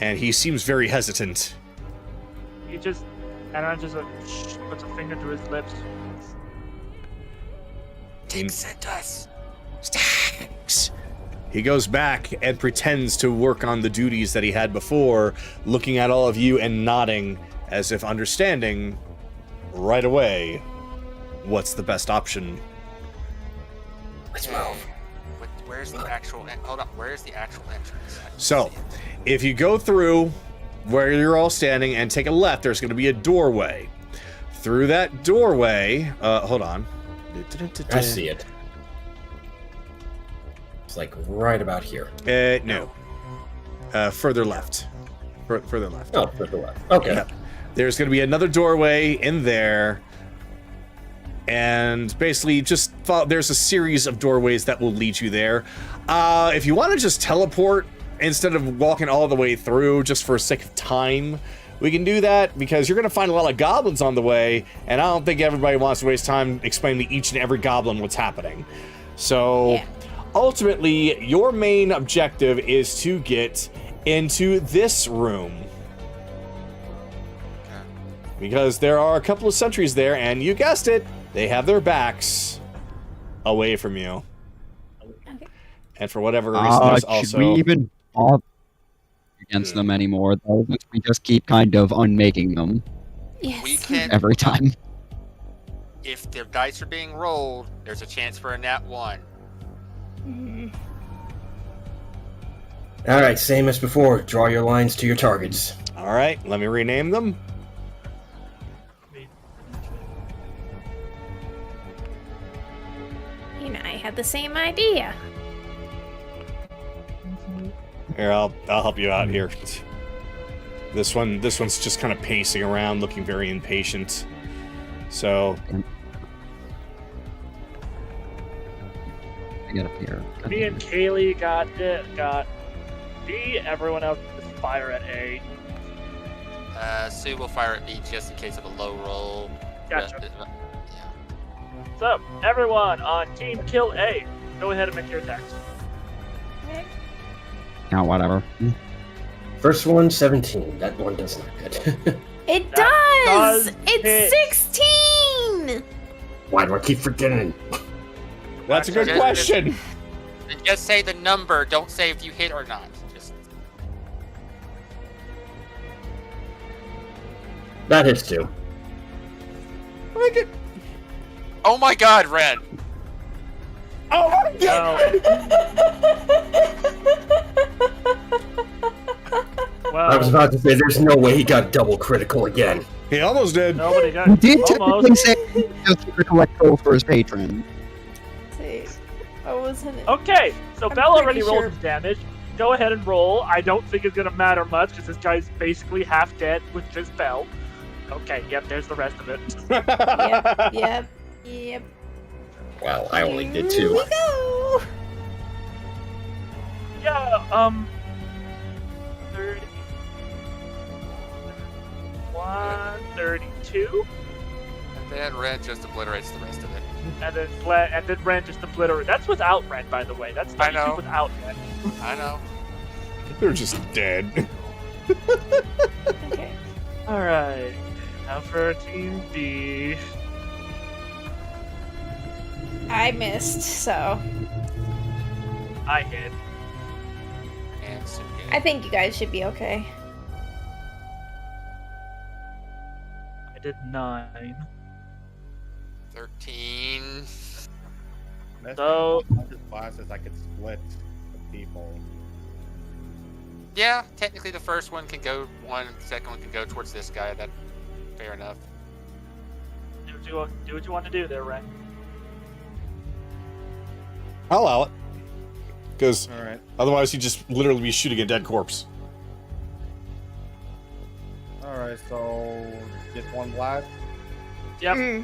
and he seems very hesitant. He just, and I just puts a finger to his lips. Dick sent us. Stacks. He goes back and pretends to work on the duties that he had before, looking at all of you and nodding as if understanding right away what's the best option. Let's move. Where's the actual? Hold on. Where's the actual entrance? I can So, see it. if you go through where you're all standing and take a left, there's going to be a doorway. Through that doorway, hold on. I see it. It's like right about here. No. Further left. Further left. Oh, to the left. Okay. Yep. There's going to be another doorway in there. And basically, just there's a series of doorways that will lead you there. If you want to just teleport instead of walking all the way through, just for sake of time, we can do that because you're going to find a lot of goblins on the way, and I don't think everybody wants to waste time explaining to each and every goblin what's happening. So, Yeah. ultimately, your main objective is to get into this room. Because there are a couple of sentries there, and you guessed it, They have their backs away from you. Okay. And for whatever reason, there's also... Should we even bother against them anymore, though? Since we just keep kind of unmaking them Yes. We can, every time. if the dice are being rolled, there's a chance for a nat 1. Mhm. All right, same as before. Draw your lines to your targets. All right, let me rename them. You know, I had the same idea. Here, I'll help you out here. This one's just kind of pacing around, looking very impatient. So I got a pair. Me and Kaylee got B. Everyone else just fire at A. Sue will fire at B just in case of a low roll. Gotcha. Yeah. So, everyone on Team Kill A, go ahead and make your attacks. Oh, whatever. First one, 17. That one does not hit. It That does! does It's hit. 16! Why do I keep forgetting? that's a good question. And just say the number, don't say if you hit or not. Just That hits too. oh my god, Ren! Oh my god! Well, I was about to say, there's no way he got double critical again. He almost did. nobody got He did technically almost. say just to collect gold for his patron. See, I wasn't. Okay, so I'm Bell already pretty rolled sure- his damage. Go ahead and roll. I don't think it's gonna matter much because this guy's basically half dead with just Bell. Okay, yep, there's the rest of it. Yep. Wow, I only did Here 2. we go! Yeah, 30, 32, And then Ren just obliterates the rest of it. and then Ren just obliterated. That's without Ren, by the way. That's I know. 32 without Ren. I know. They're just dead. Okay. All right, now for Team B. I missed, so I hit. And Sue hit. I think you guys should be okay. I did 9. 13. So- this class is I could split the people. Yeah, technically the first one can go one, the second one can go towards this guy. That fair enough. Do what you want to do there, Ren. I'll allow it. Because All right. otherwise he'd just literally be shooting a dead corpse. All right. So just one blast. Yep.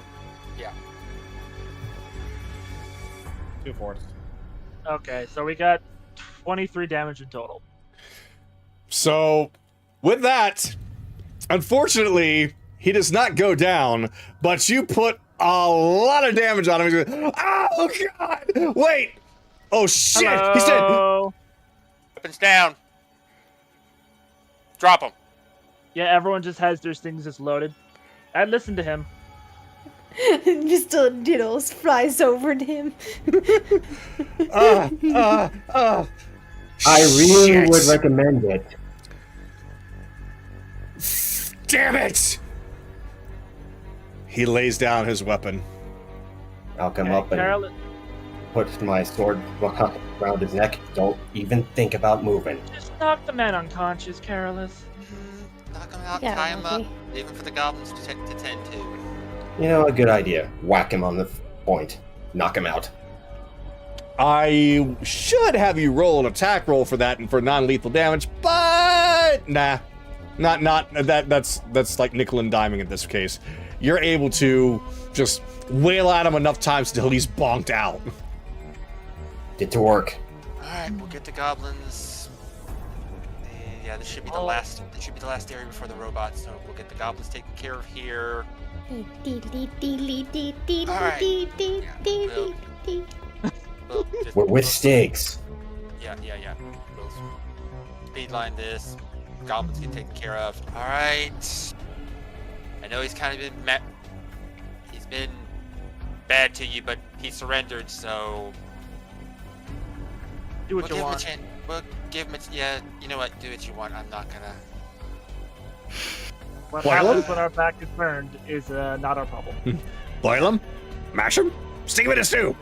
2 force. Okay, so we got 23 damage in total. So, with that, unfortunately, he does not go down, but you put a lot of damage on him. He's going, oh, God! Wait! Oh, shit! Hello. He's dead! Weapons down. Drop them. Yeah, everyone just has their things just loaded. And listen to him. Just a diddles flies over to him. I really Shit. would recommend it. Damn it! He lays down his weapon. I'll come Okay, up and Carolyn, put my sword around his neck. Don't even think about moving. just knock the man unconscious, Carolus. Knock them out, Yeah, tie them up, okay. leave them for the goblins to tend to. You know, a good idea. Whack him on the point. Knock him out. I should have you roll an attack roll for that and for non-lethal damage, but nah. That's like nickel and diming in this case. You're able to just wail at him enough times until he's bonked out. Get to work. Alright, we'll get the goblins. Yeah, this should be the last area before the robots, so we'll get the goblins taken care of here. We'll just- We're with stakes. Yeah. We'll speedline this. Goblins get taken care of. Alright. I know he's kind of been he's been bad to you, but he surrendered, so Do what you give him a want. chance. We'll give him a yeah. You know what? Do what you want. I'm not gonna. What Boil 'em? happens when our back is turned is not our problem. Boil them, mash them, stick them in a stew.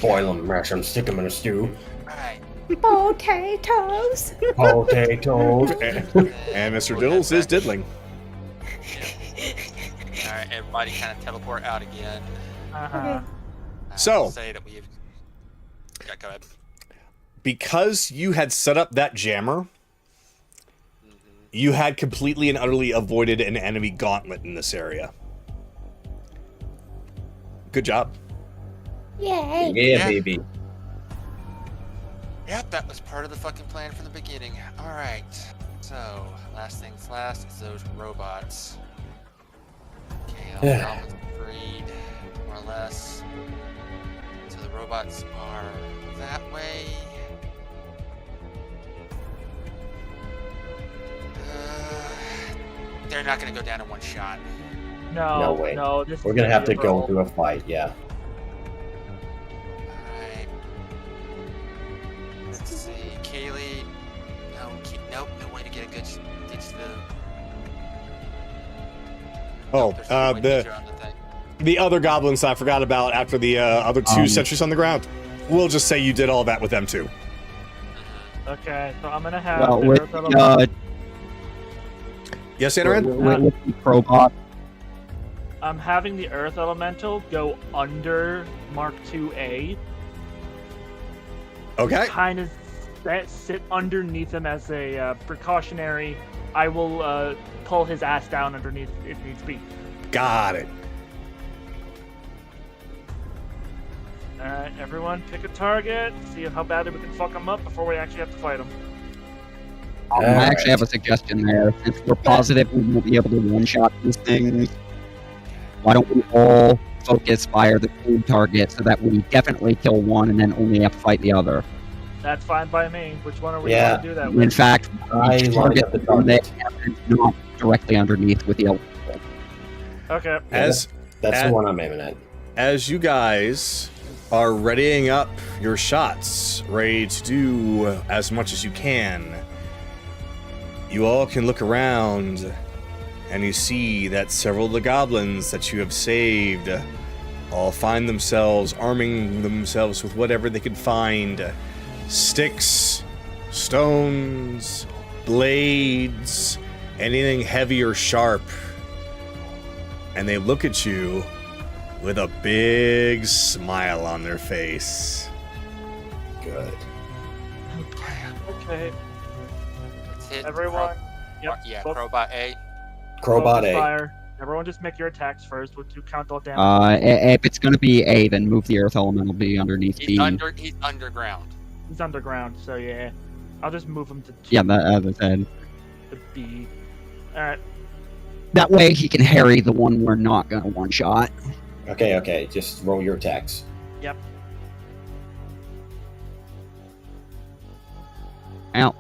Boil them, mash them, stick them in a stew. All right. Potatoes. Potatoes. And Mr. Diddles is diddling. All right. Everybody kind of teleport out again. Uh-huh. So- say that we've. Yeah, go ahead. Because you had set up that jammer, you had completely and utterly avoided an enemy gauntlet in this area. Good job. Yay. Yeah, Yeah. baby. Yep, that was part of the fucking plan from the beginning. All right. So, last things last is those robots. Okay, all Yeah. goblins freed, more or less. So the robots are that way. They're not gonna go down in one shot. No, No way. no. This We're is gonna have be to a go brawl. through a fight, yeah. Alright. Let's see. Kaylee. No, nope, no way to get a good get to the. Oh, There's no way to get you on the thing. the other goblins I forgot about after the other two sentries on the ground. We'll just say you did all that with them too. Okay, so I'm gonna have Well, the with Earth Elemental- Yes, Anaran? with the Probot, I'm having the Earth Elemental go under Mark IIA, Okay. kind of sit underneath him as a precautionary. I will pull his ass down underneath if needs be. Got it. Alright, everyone, pick a target. See how badly we can fuck him up before we actually have to fight him. I actually have a suggestion there. Since we're positive we won't be able to one-shot these things, why don't we all focus fire the same target so that we definitely kill one and then only have to fight the other? That's fine by me. Which one are we Yeah. going to do that In with? fact, I each lined up the one they target. have is not directly underneath with the elemental. Okay. As That's the one I'm aiming at. as you guys are readying up your shots, ready to do as much as you can, you all can look around and you see that several of the goblins that you have saved all find themselves arming themselves with whatever they can find. Sticks, stones, blades, anything heavy or sharp. And they look at you with a big smile on their face. Good. Okay. Let's hit Everyone. Yep. yeah, focus- Crowbot A. Crowbot focus A. Fire. Everyone just make your attacks first. We'll do count all damage. If it's going to be A, then move the Earth Elemental B underneath He's B. he's underground. He's underground, so yeah. I'll just move him to Yeah, that, as I said. to B. Alright. That way he can harry the one we're not going to one-shot. Okay. Just roll your attacks. Out.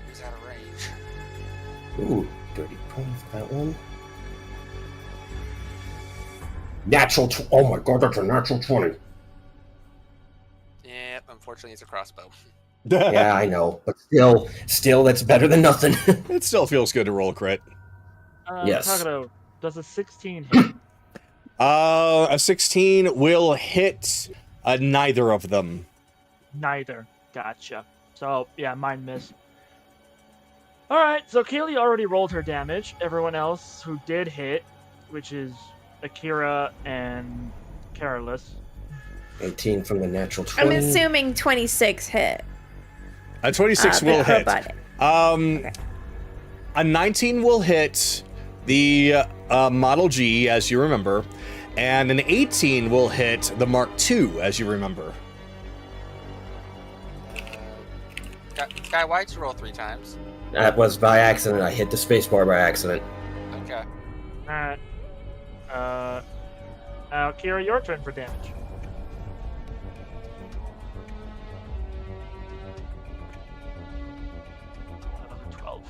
He's out of range. Ooh, dirty 20 for that one. Natural. Oh my god, that's a natural 20. Yeah, unfortunately, it's a crossbow. Yeah, I know, but still, that's better than nothing. It still feels good to roll a crit. Yes. Takado, does a 16 hit? A 16 will hit neither of them. Neither. Gotcha. So, yeah, mine missed. Alright, so Kaylee already rolled her damage. Everyone else who did hit, which is Akira and Careless. 18 from the natural 20. I'm assuming 26 hit. A 26 the will hit. robot. A 19 will hit the Model G, as you remember, and an 18 will hit the Mark II, as you remember. Guy, why'd you roll 3 times? That was by accident. I hit the spacebar by accident. Okay. Alright. Akira, your turn for damage. Another 12.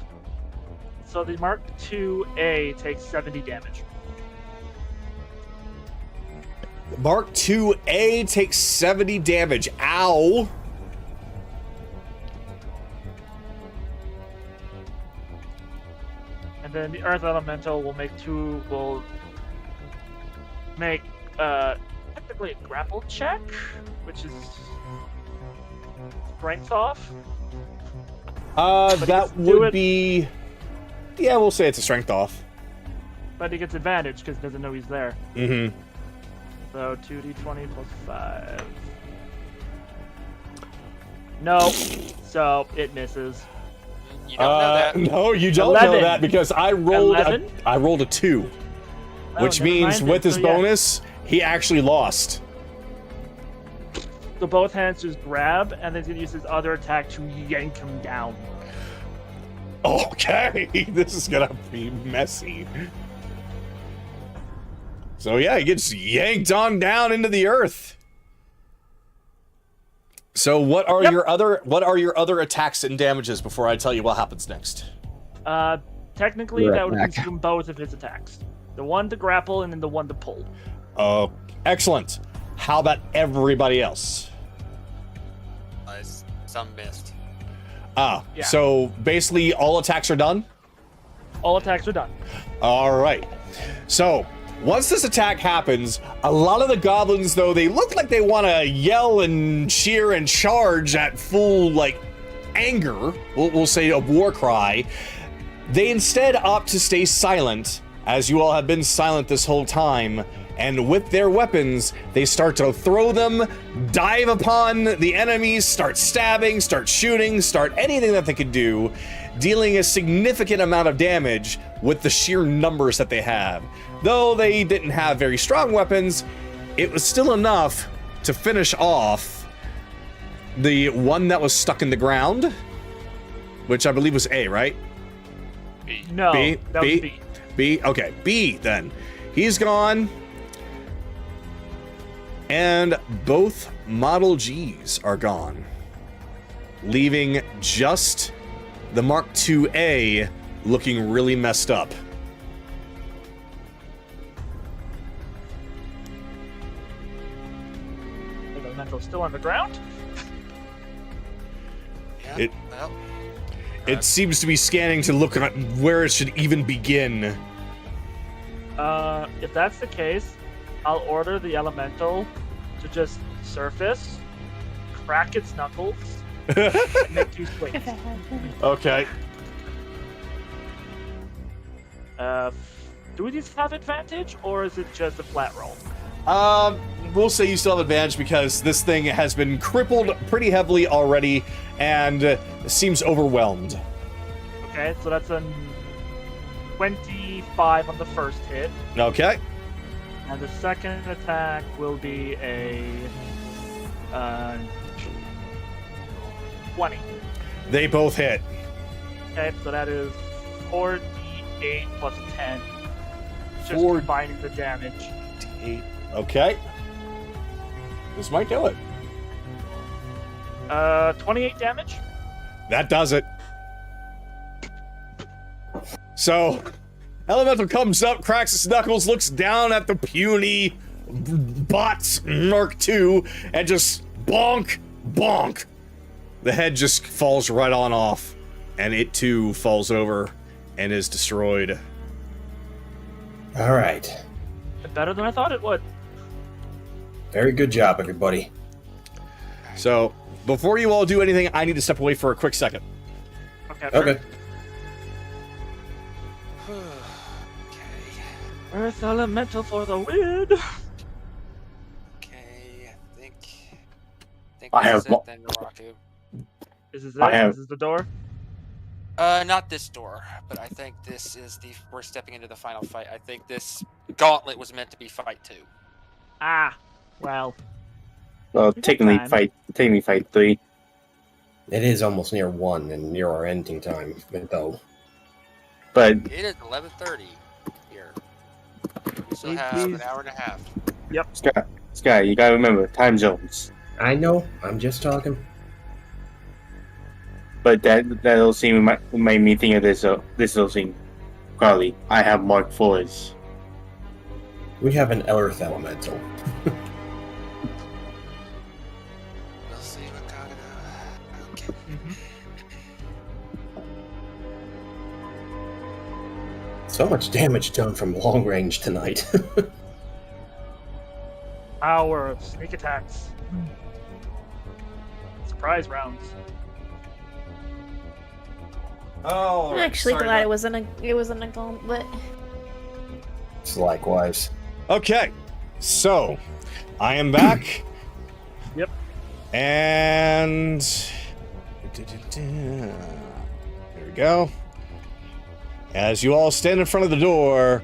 So the Mark IIA takes 70 damage. Mark 2A takes 70 damage. Ow! And then the Earth Elemental will make technically a grapple check, which is strength off. That would be... Yeah, we'll say it's a strength off. But he gets advantage because he doesn't know he's there. Mm-hmm. So 2d20 plus 5. No. So it misses. You don't know that. No, you don't 11. know that because I rolled 11? I rolled a 2. Oh, Which never means mind with then. his So, yeah. bonus, he actually lost. So both hands just grab, and then he's gonna use his other attack to yank him down. Okay, this is gonna be messy. So yeah, he gets yanked on down into the earth. So what are your other attacks and damages before I tell you what happens next? Technically, Right that would back. consume both of his attacks. The one to grapple and then the one to pull. Excellent. How about everybody else? Some missed. Yeah. So basically all attacks are done? All attacks are done. All right. So once this attack happens, a lot of the goblins, though, they look like they want to yell and cheer and charge at full, like, anger, we'll say a war cry. They instead opt to stay silent, as you all have been silent this whole time. And with their weapons, they start to throw them, dive upon the enemies, start stabbing, start shooting, start anything that they could do, dealing a significant amount of damage with the sheer numbers that they have. Though they didn't have very strong weapons, it was still enough to finish off the one that was stuck in the ground, which I believe was A, right? No, B? that B? was B. B? Okay, B then. He's gone. And both Model Gs are gone, leaving just the Mark IIA looking really messed up. The elemental's still on the ground. Yeah. It- Well, It seems to be scanning to look at where it should even begin. If that's the case, I'll order the elemental to just surface, crack its knuckles, and make 2 swings. If it had been. Okay. Do these have advantage, or is it just a flat roll? We'll say you still have advantage because this thing has been crippled pretty heavily already and seems overwhelmed. Okay, so that's a 25 on the first hit, Okay. and the second attack will be a 20. They both hit. Okay, so that is 4d8 plus 10. Just 4 combining the damage. 8. Okay. This might do it. 28 damage. That does it. So, Elemental comes up, cracks his knuckles, looks down at the puny bots Mark II, and just bonk, bonk. The head just falls right on off, and it too falls over and is destroyed. All right. Better than I thought it would. Very good job, everybody. So, before you all do anything, I need to step away for a quick second. Okay. Okay. Earth Elemental for the win. okay, I think I this have is it mo- then, Naraku. This is it. I have- This is the door. Not this door, but I think this is we're stepping into the final fight. I think this gauntlet was meant to be fight 2. Ah, well. Well, got technically time. fight 3. It is almost near 1 and near our ending time, though. But It is 11:30 here. We still Please, have please. an hour and a half. Sky, you gotta remember time zones. I know. I'm just talking. But that'll seem made me think of this little thing. Crowley, I have Mark 4s. We have an earth elemental. We'll see what Kagado. Okay. So much damage done from long range tonight. Hour of sneak attacks. Surprise rounds. Oh, I'm actually sorry glad about- it wasn't a gauntlet. It's likewise. Okay, so I am back. Yep. And here we go. As you all stand in front of the door,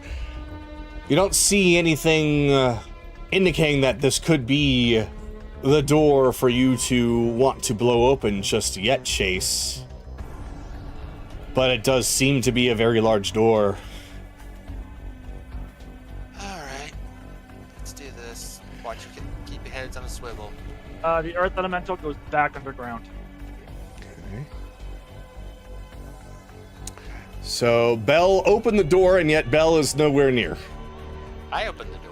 you don't see anything indicating that this could be the door for you to want to blow open just yet, Chase. But it does seem to be a very large door. Alright. Let's do this. Watch you keep your heads on a swivel. The earth elemental goes back underground. Okay. So Belle opened the door, and yet Belle is nowhere near. I opened the door.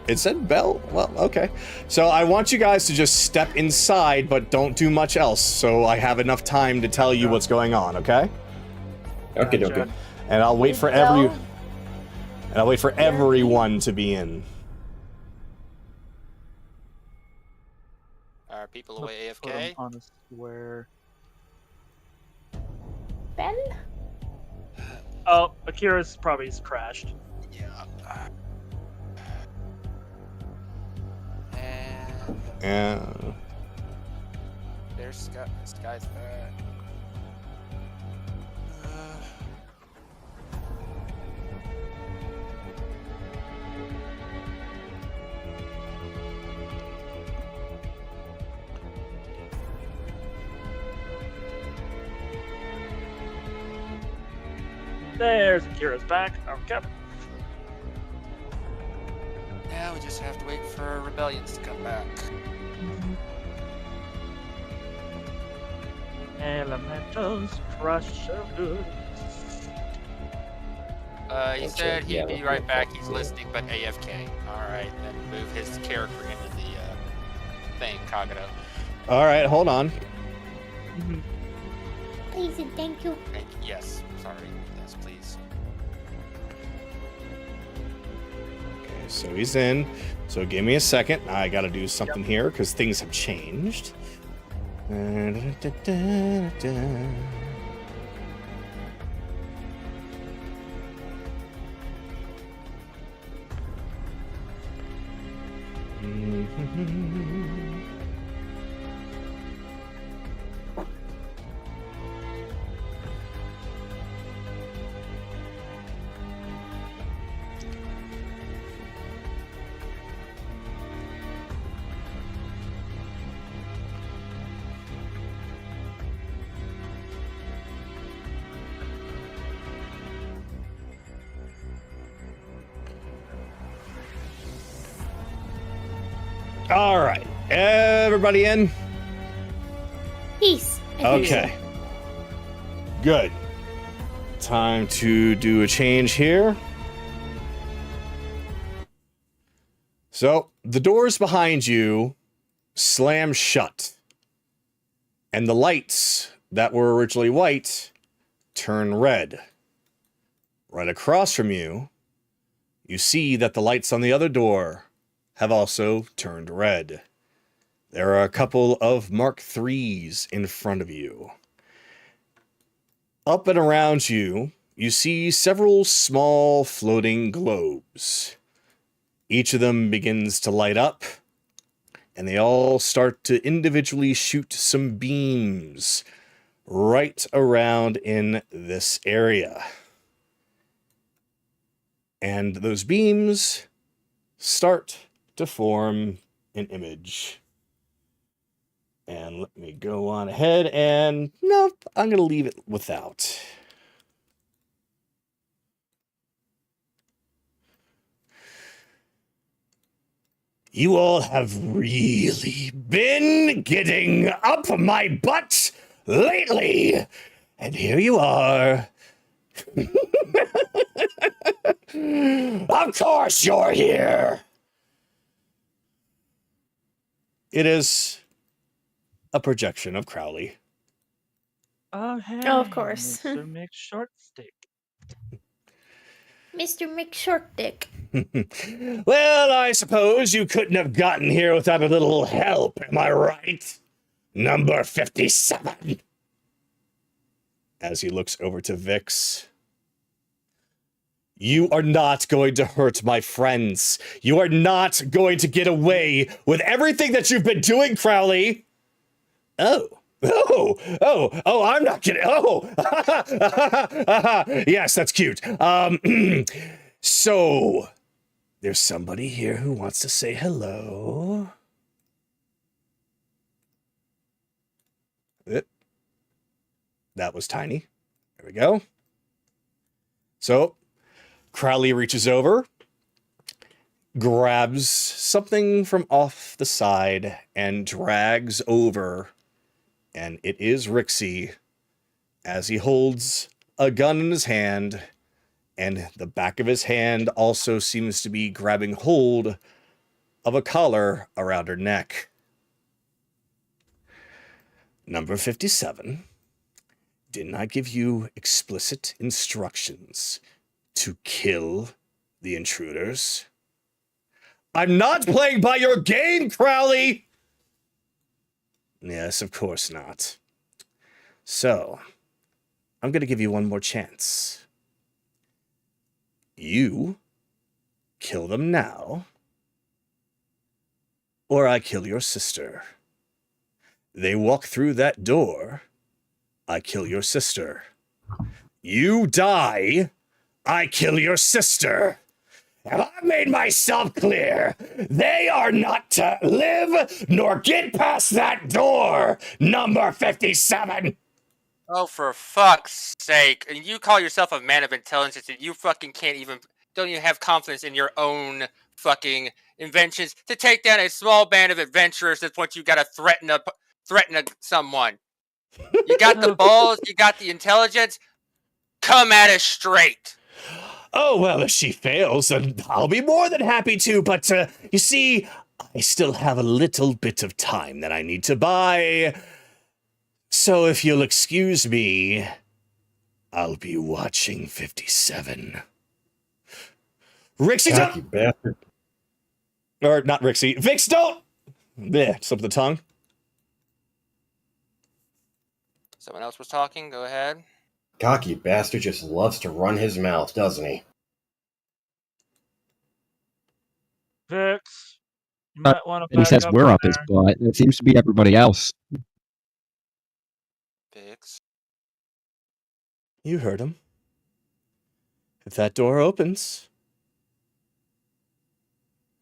It said Belle. Well, okay. So I want you guys to just step inside, but don't do much else, so I have enough time to tell you what's going on. Okay? Okay, Gotcha. okay. And I'll wait for Belle? everyone to be in. Are people away Put 'em AFK? on a square. Ben? Oh, Akira's probably crashed. Yeah. And And there's Sky's back. There's Akira's back. Okay. Now we just have to wait for rebellions to come back. Elementals crush so good. He Okay, said he'd yeah, be that's right no back. problem. He's listening, but AFK. Alright, then move his character into the thing, Kagado. all right, hold on. Please and thank you. Yes, sorry. Yes, please. Okay, so he's in. So give me a second. I got to do something here because things have changed. All right, everybody in? Peace. Okay. Good. Time to do a change here. So, the doors behind you slam shut. And the lights that were originally white turn red. Right across from you, you see that the lights on the other door have also turned red. There are a couple of Mark IIIs in front of you. Up and around you, you see several small floating globes. Each of them begins to light up, and they all start to individually shoot some beams right around in this area. And those beams start to form an image. And let me go on ahead and nope, I'm going to leave it without. You all have really been getting up my butt lately. And here you are, Of course you're here. It is a projection of Crowley. Oh, hey. Oh, of course. Mr. McShortstick. Mr. McShortdick. Well, I suppose you couldn't have gotten here without a little help, am I right? Number 57. As he looks over to Vhyx. You are not going to hurt my friends. You are not going to get away with everything that you've been doing, Crowley. Oh, I'm not kidding. Oh, yes, that's cute. So, there's somebody here who wants to say hello. That was tiny. There we go. So, Crowley reaches over, grabs something from off the side, and drags over. And it is Rixie, as he holds a gun in his hand, and the back of his hand also seems to be grabbing hold of a collar around her neck. Number 57. Didn't I give you explicit instructions to kill the intruders? I'm not playing by your game, Crowley! Yes, of course not. So, I'm going to give you one more chance. You kill them now, or I kill your sister. They walk through that door, I kill your sister. You die, I kill your sister. Have I made myself clear? They are not to live nor get past that door, number 57. Oh, for fuck's sake. And you call yourself a man of intelligence and you fucking don't even have confidence in your own fucking inventions to take down a small band of adventurers at point you gotta threaten someone. You got the balls, you got the intelligence, come at us straight. Oh, well, if she fails, then I'll be more than happy to, but, you see, I still have a little bit of time that I need to buy. So if you'll excuse me, I'll be watching 57. Rixie, God, you bastard. or not Rixie. Vhyx, don't! There, slip of the tongue. Someone else was talking, go ahead. Cocky bastard just loves to run his mouth, doesn't he? Vhyx, you might want to And he says back we're in up his there. butt. It seems to be everybody else. Vhyx. You heard him. If that door opens,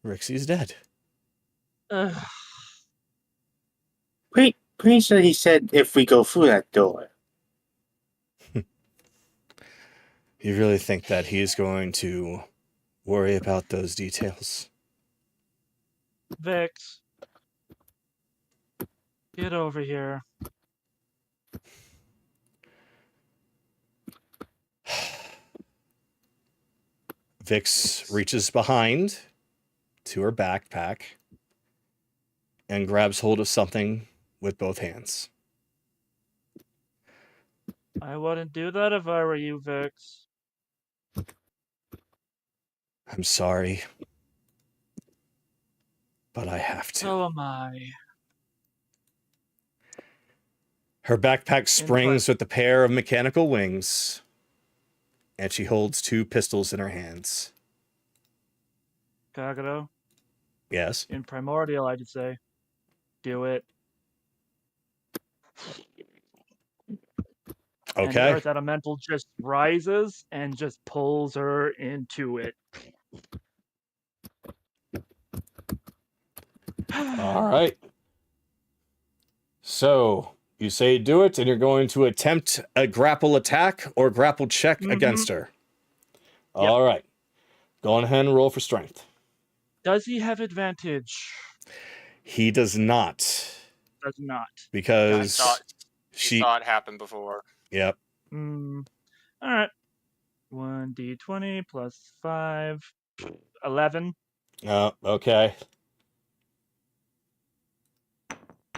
Rixie's dead. Ugh. Pretty sure he said if we go through that door. You really think that he's going to worry about those details? Vhyx, get over here. Vhyx reaches behind to her backpack and grabs hold of something with both hands. I wouldn't do that if I were you, Vhyx. I'm sorry, but I have to. So am I. Her backpack springs with a pair of mechanical wings, and she holds 2 pistols in her hands. Kagero, Yes. in Primordial, I'd say, do it. And the Okay. Earth Elemental just rises and just pulls her into it. All right. So you say do it, and you're going to attempt a grapple attack or grapple check against her. Yep. All right. Go ahead and roll for strength. Does he have advantage? He does not, Does not. because You saw it happen before. Yep. Alright. 1d20 plus 5. 11. Oh, okay.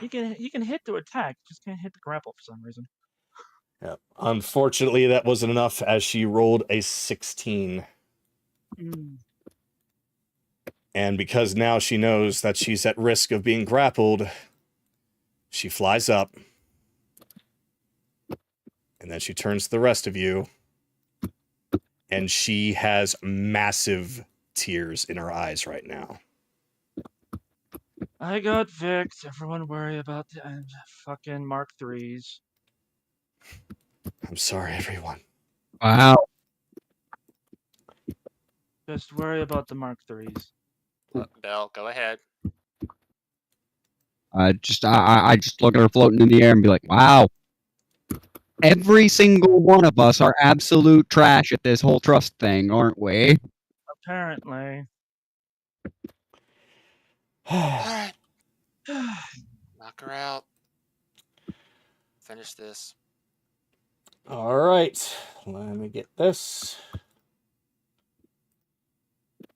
You can hit to attack, just can't hit the grapple for some reason. Yeah. Unfortunately, that wasn't enough as she rolled a 16. And because now she knows that she's at risk of being grappled, she flies up. And then she turns to the rest of you. And she has massive tears in her eyes right now. I got Vhyx. Everyone worry about the fucking Mark IIIs. I'm sorry, everyone. Wow. Just worry about the Mark IIIs. Bell, go ahead. I just look at her floating in the air and be like, wow. Every single one of us are absolute trash at this whole trust thing, aren't we? Apparently. Alright. Knock her out. Finish this. All right. Let me get this.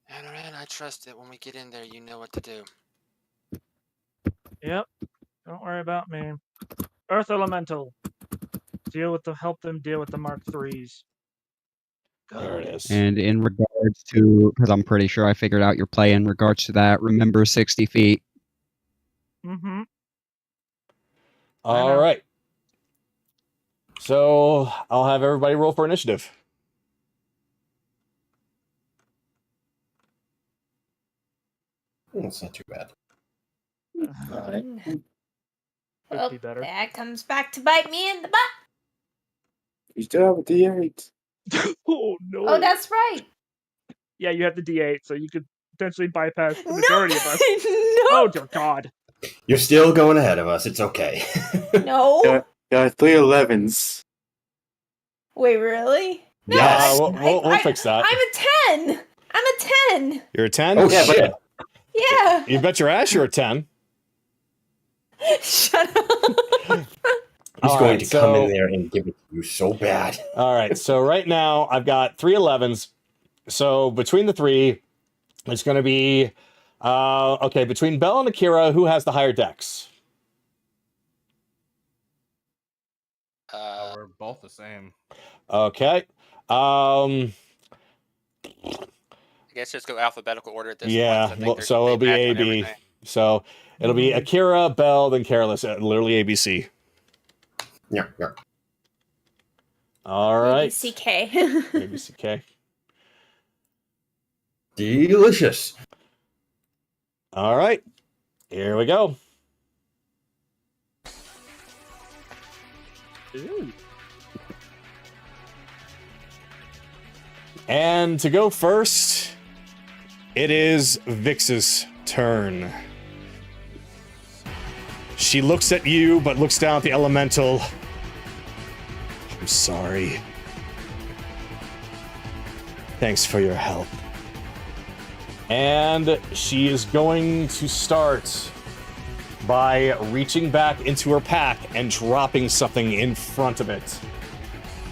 And I trust that when we get in there, you know what to do. Yep. Don't worry about me. Earth Elemental. Help them deal with the Mark IIIs. There it is. And in regards to, because I'm pretty sure I figured out your play in regards to that, remember 60 feet. Mm-hmm. All right. So I'll have everybody roll for initiative. It's not too bad. Well, be better. that comes back to bite me in the butt. You still have a D8. Oh, no. Oh, that's right. Yeah, you have the D8, so you could potentially bypass the majority of us. No. Oh, dear God. You're still going ahead of us. It's okay. No. Got 3 11s. Wait, really? No, Yes. We'll fix that. I'm a 10. I'm a 10. You're a 10? Oh, shit. Yeah. You bet your ass you're a 10. Shut up. He's All going right, to so- come in there and give it to you so bad. All right, so right now I've got 3 11s. So between the three, it's going to be, okay, between Bell and Akira, who has the higher dex? We're both the same. Okay. I guess just go alphabetical order at this Yeah, point. I think well, they're- so it'll they be match on AB. everything. So it'll be Akira, Bell, then Careless. Literally ABC. Yeah, yeah. All right. CK. ABCK. Delicious. All right. Here we go. Ooh. And to go first, it is Vhyx's turn. She looks at you, but looks down at the elemental. I'm sorry. Thanks for your help. And she is going to start by reaching back into her pack and dropping something in front of it.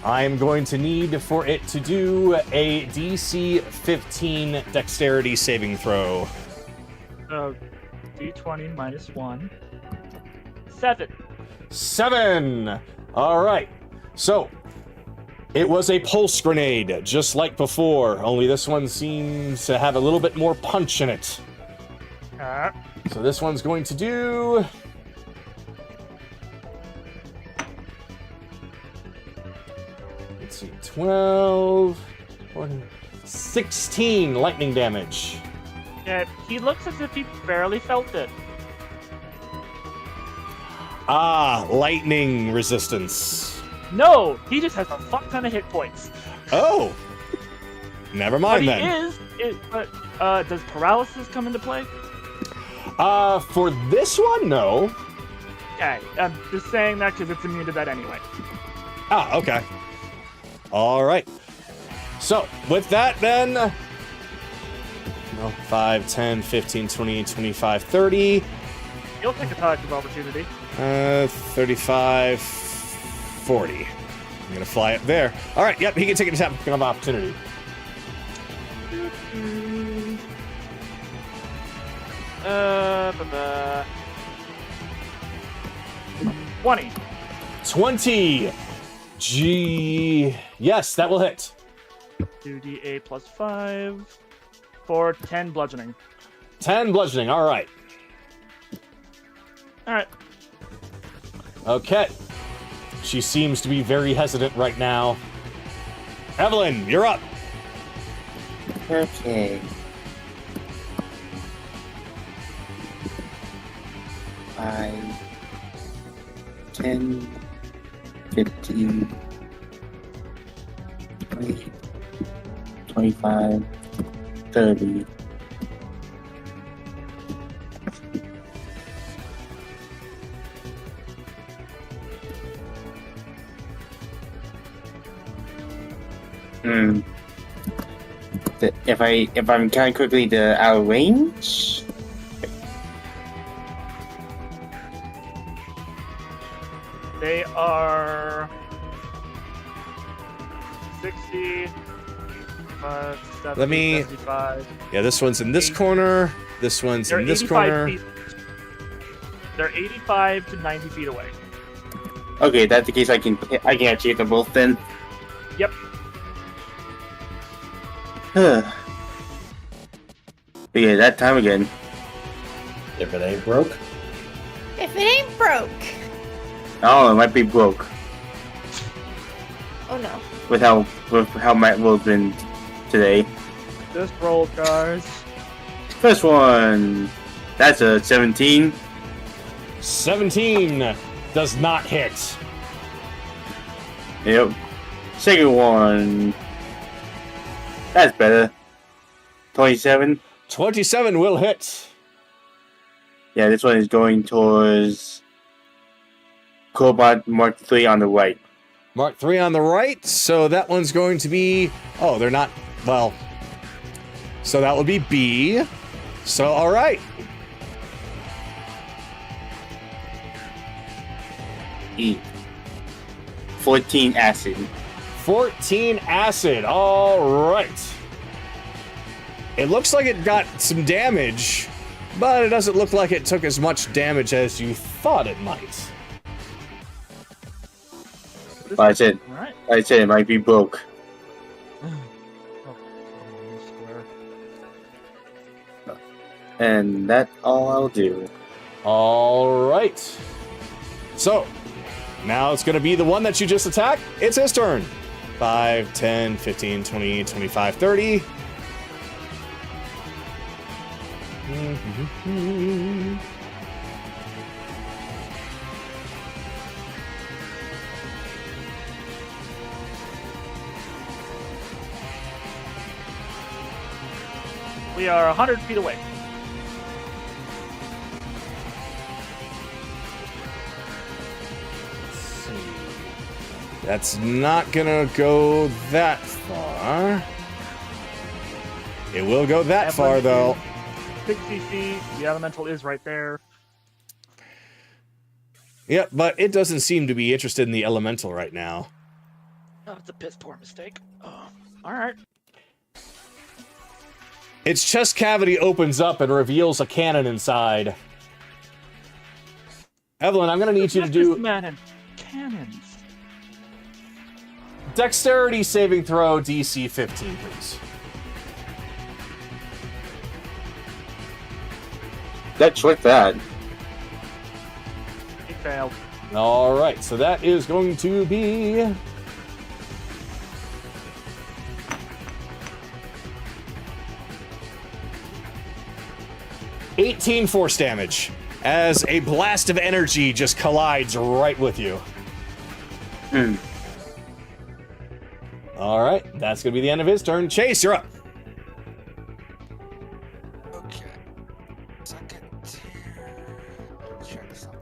I am going to need for it to do a DC 15 dexterity saving throw. D20 minus 1. 7. 7! Alright, so it was a pulse grenade, just like before, only this one seems to have a little bit more punch in it. So this one's going to do... Let's see, 12... 14, 16 lightning damage. Yeah, he looks as if he barely felt it. Ah, lightning resistance. No, he just has a fuck ton of hit points. Oh! Never mind then. But does paralysis come into play? For this one, no. Okay, I'm just saying that because it's immune to that anyway. Ah, okay. All right. So, with that then... 5, 10, 15, 20, 25, 30. You'll take a touch of opportunity. 35, 40. I'm gonna fly up there. All right, yep, he can take an attack of opportunity. Ba-ba. 20. 20. Yes, that will hit. 2d8 plus 5 for 10 bludgeoning. 10 bludgeoning. All right. All right. Okay. She seems to be very hesitant right now. Evelyn, you're up. Okay. 5, 10, 15, 20, 25, 30. If I'm counting quickly the out of range. They are 60, 70, Let me- 75. Yeah, this one's in this corner. This one's They're in this 85 corner. feet. They're 85 to 90 feet away. Okay, that's the case. I can actually hit them both then. Yep. Yeah, that time again. If it ain't broke. If it ain't broke. Oh, it might be broke Oh no. with how Matt roll's been today. Just roll, guys. First one, that's a 17. 17 does not hit. Yep. Second one, that's better. 27. 27 will hit. Yeah, this one is going towards Cobalt Mark 3 on the right. Mark 3 on the right, so that one's going to be... Oh, they're not... Well... So that would be B. So, alright. E. 14 acid. 14 acid, alright. It looks like it got some damage, but it doesn't look like it took as much damage as you thought it might. Like I said, Alright. it might be broke. And that's all I'll do. Alright. So, now it's going to be the one that you just attacked. It's his turn. 5, 10, 15, 20, 25, 30. We are 100 feet away. That's not gonna go that far. It will go that far, though. 60 feet. The elemental is right there. Yep, but it doesn't seem to be interested in the elemental right now. Oh, it's a piss poor mistake. Oh, all right. Its chest cavity opens up and reveals a cannon inside. Evelyn, I'm gonna need you to do Cannons. dexterity saving throw DC 15, please. That's like that. He failed. All right, so that is going to be 18 force damage as a blast of energy just collides right with you. All right, that's going to be the end of his turn. Chase, you're up. Okay. Second here. Check something.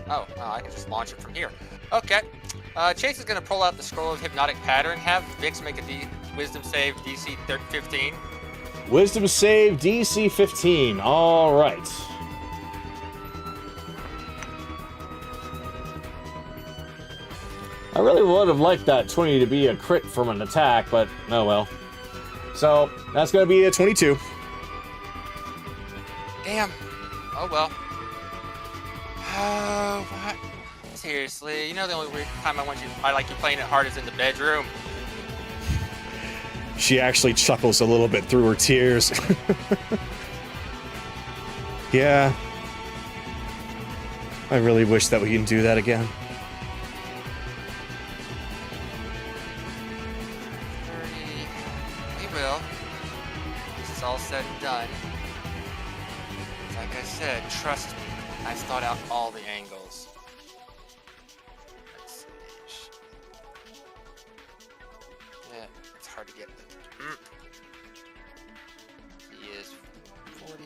Oh, well, I can just launch it from here. Okay. Chase is going to pull out the scroll of hypnotic pattern, have Vhyx make a Wisdom save DC 15. Wisdom save DC 15. All right. I really would have liked that 20 to be a crit from an attack, but oh well. So that's going to be a 22. Damn. Oh well. Oh, what? Seriously, you know the only weird time I like you playing it hard is in the bedroom. She actually chuckles a little bit through her tears. Yeah. I really wish that we can do that again. 30. We will. This is all said and done. Like I said, trust me. I've thought out all the angles. Let's see. Yeah, it's hard to get. He is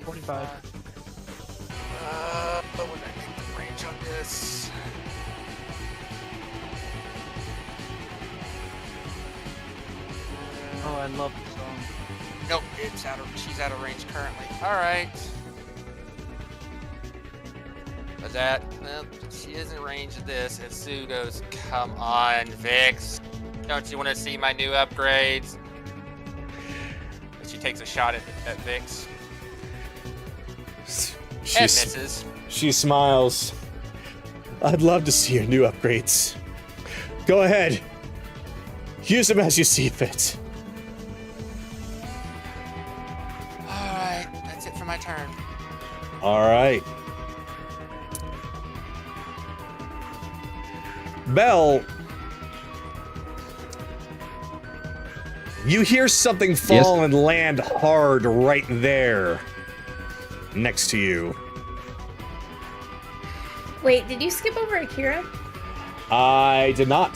45. But when I make the range on this. Oh, I love the song. Nope, she's out of range currently. Alright. But well, she is in range of this. And Sue goes, come on, Vhyx. Don't you want to see my new upgrades? But she takes a shot at Vhyx. And misses. She smiles. I'd love to see your new upgrades. Go ahead. Use them as you see fit. Alright, that's it for my turn. Alright. Belle, you hear something fall and land hard right there next to you. Wait, did you skip over Akira? I did not.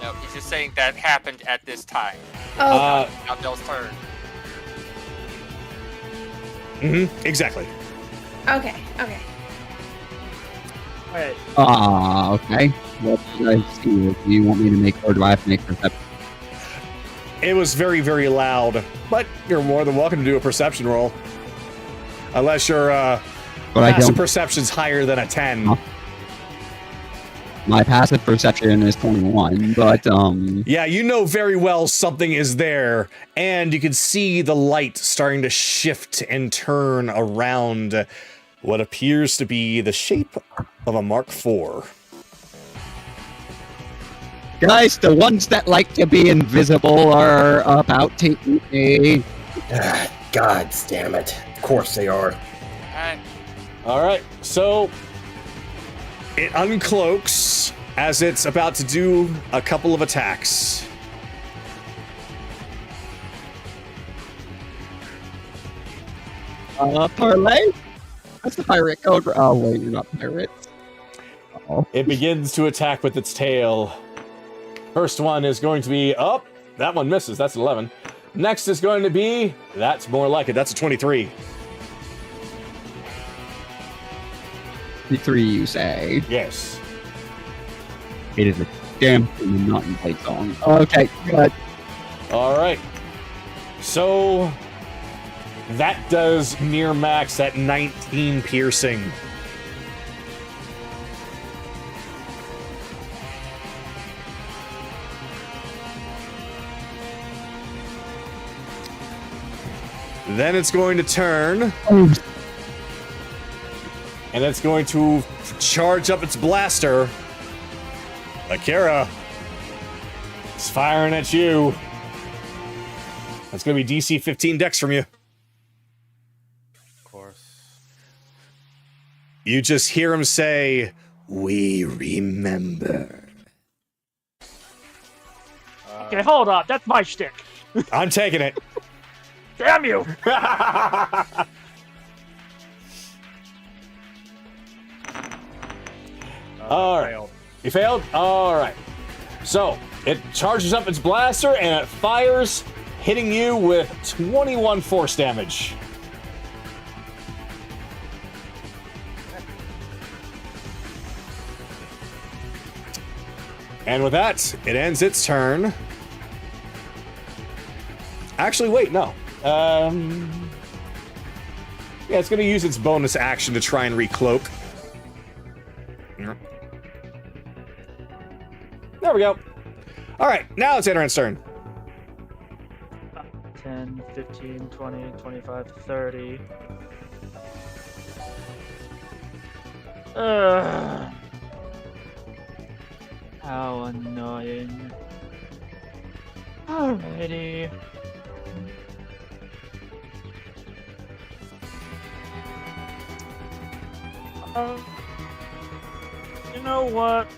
No, he's just saying that happened at this time. Oh, Now Belle's turn. Exactly. okay. Wait, Okay. What should I see? Do you want me to make, or do I have to make perception? It was very, very loud, but you're more than welcome to do a perception roll. Unless your But I passive don't. perception's higher than a 10. Huh? My passive perception is 21, but Yeah, you know very well something is there, and you can see the light starting to shift and turn around what appears to be the shape of a Mark IV. guys, the ones that like to be invisible are about to eat me. God damn it. Of course they are. Alright. Alright, so it uncloaks as it's about to do a couple of attacks. Parlay? That's the pirate code. Oh, wait, you're not pirates. Oh. It begins to attack with its tail. First one is going to be up. That one misses. That's an 11. Next is going to be, that's more like it. That's a 23. 3, you say? Yes. It is a damn thing not in play song. Okay, good. All right. So that does near max at 19 piercing. Then it's going to turn. And it's going to charge up its blaster. Akira. It's firing at you. That's going to be DC 15 dex from you. Of course. You just hear him say, "We remember." okay, hold up. That's my shtick. I'm taking it. Damn you! All right. Failed. You failed? All right. So it charges up its blaster and it fires, hitting you with 21 force damage. And with that, it ends its turn. Actually, wait, no. Yeah, it's going to use its bonus action to try and recloak. There we go. All right, now it's Adoran's turn. 10, 15, 20, 25, 30. How annoying. Alrighty. You know what?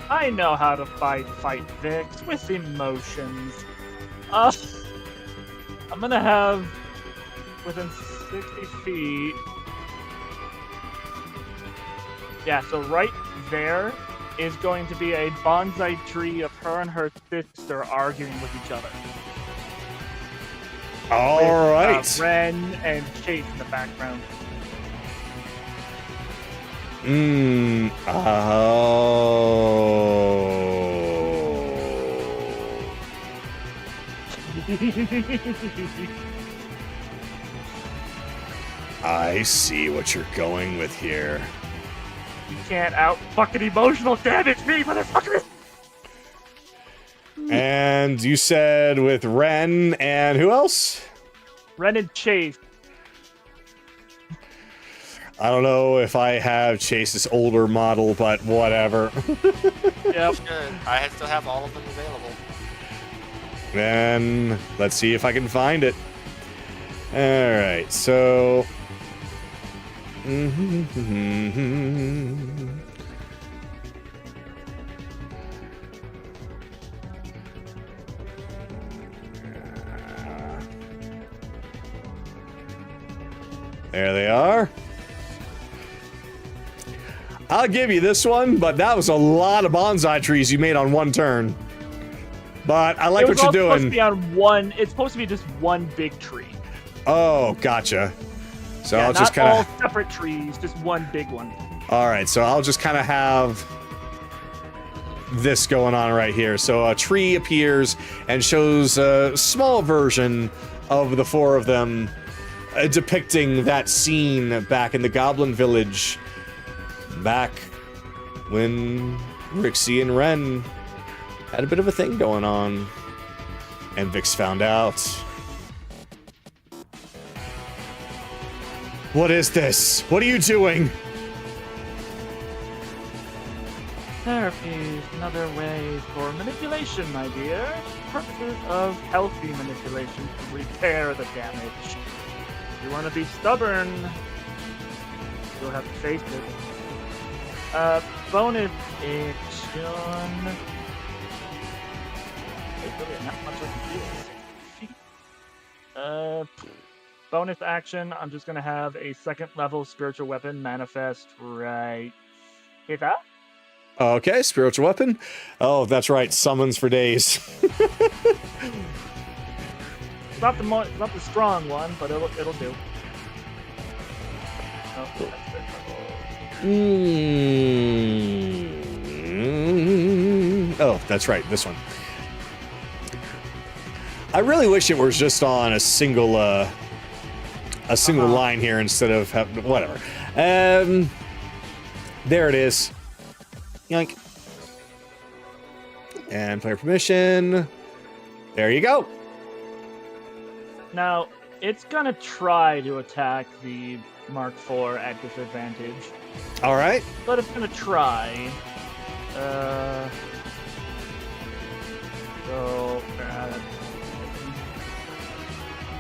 I know how to fight Vhyx with emotions. I'm gonna have within 60 feet. Yeah, so right there is going to be a bonsai tree of her and her sister arguing with each other. All right. Ren and Chase in the background. I see what you're going with here. You can't out fucking emotional damage me, motherfucker! And you said with Ren and who else? Ren and Chase. I don't know if I have Chase's older model, but whatever. Yep. Good. I still have all of them available. Then let's see if I can find it. All right, so. There they are. I'll give you this one, but that was a lot of bonsai trees you made on one turn. But I like what you're doing. Supposed to be on one. It's supposed to be just one big tree. Oh, gotcha. So yeah, I'll just kind not of all separate trees, just one big one. All right, so I'll just kind of have this going on right here. So a tree appears and shows a small version of the four of them, depicting that scene back in the Goblin Village, back when Rixie and Ren had a bit of a thing going on, and Vhyx found out. What is this? What are you doing? Therapy is another way for manipulation, my dear. Purposes of healthy manipulation to repair the damage. If you want to be stubborn, you'll have to face it. Bonus action. There's really not much I can do. Bonus action, I'm just gonna have a second level spiritual weapon manifest right here. That? Okay, spiritual weapon. Oh, that's right, summons for days. It's not the strong one, but it'll do. Oh, that's it. Oh, that's right, this one. I really wish it was just on a single line here instead of whatever. There it is. Yoink. And player permission. There you go. Now, it's gonna try to attack the Mark IV at disadvantage. All right. But it's gonna try.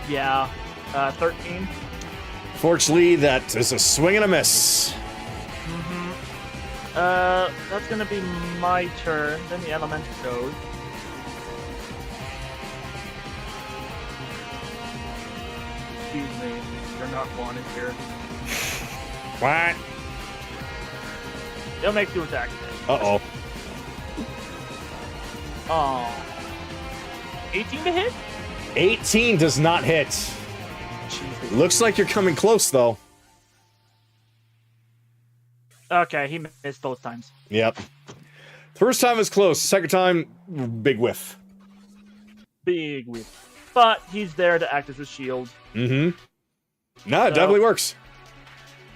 Yeah, 13. Fortunately, that is a swing and a miss. That's gonna be my turn. Then the elemental goes. Excuse me, you're not wanted here. What? He'll make 2 attacks. Uh-oh. Oh. 18 to hit? 18 does not hit. Jesus. Looks like you're coming close, though. Okay, he missed both times. Yep. First time is close. Second time, big whiff. Big whiff. But he's there to act as a shield. Mm-hmm. No, it definitely works.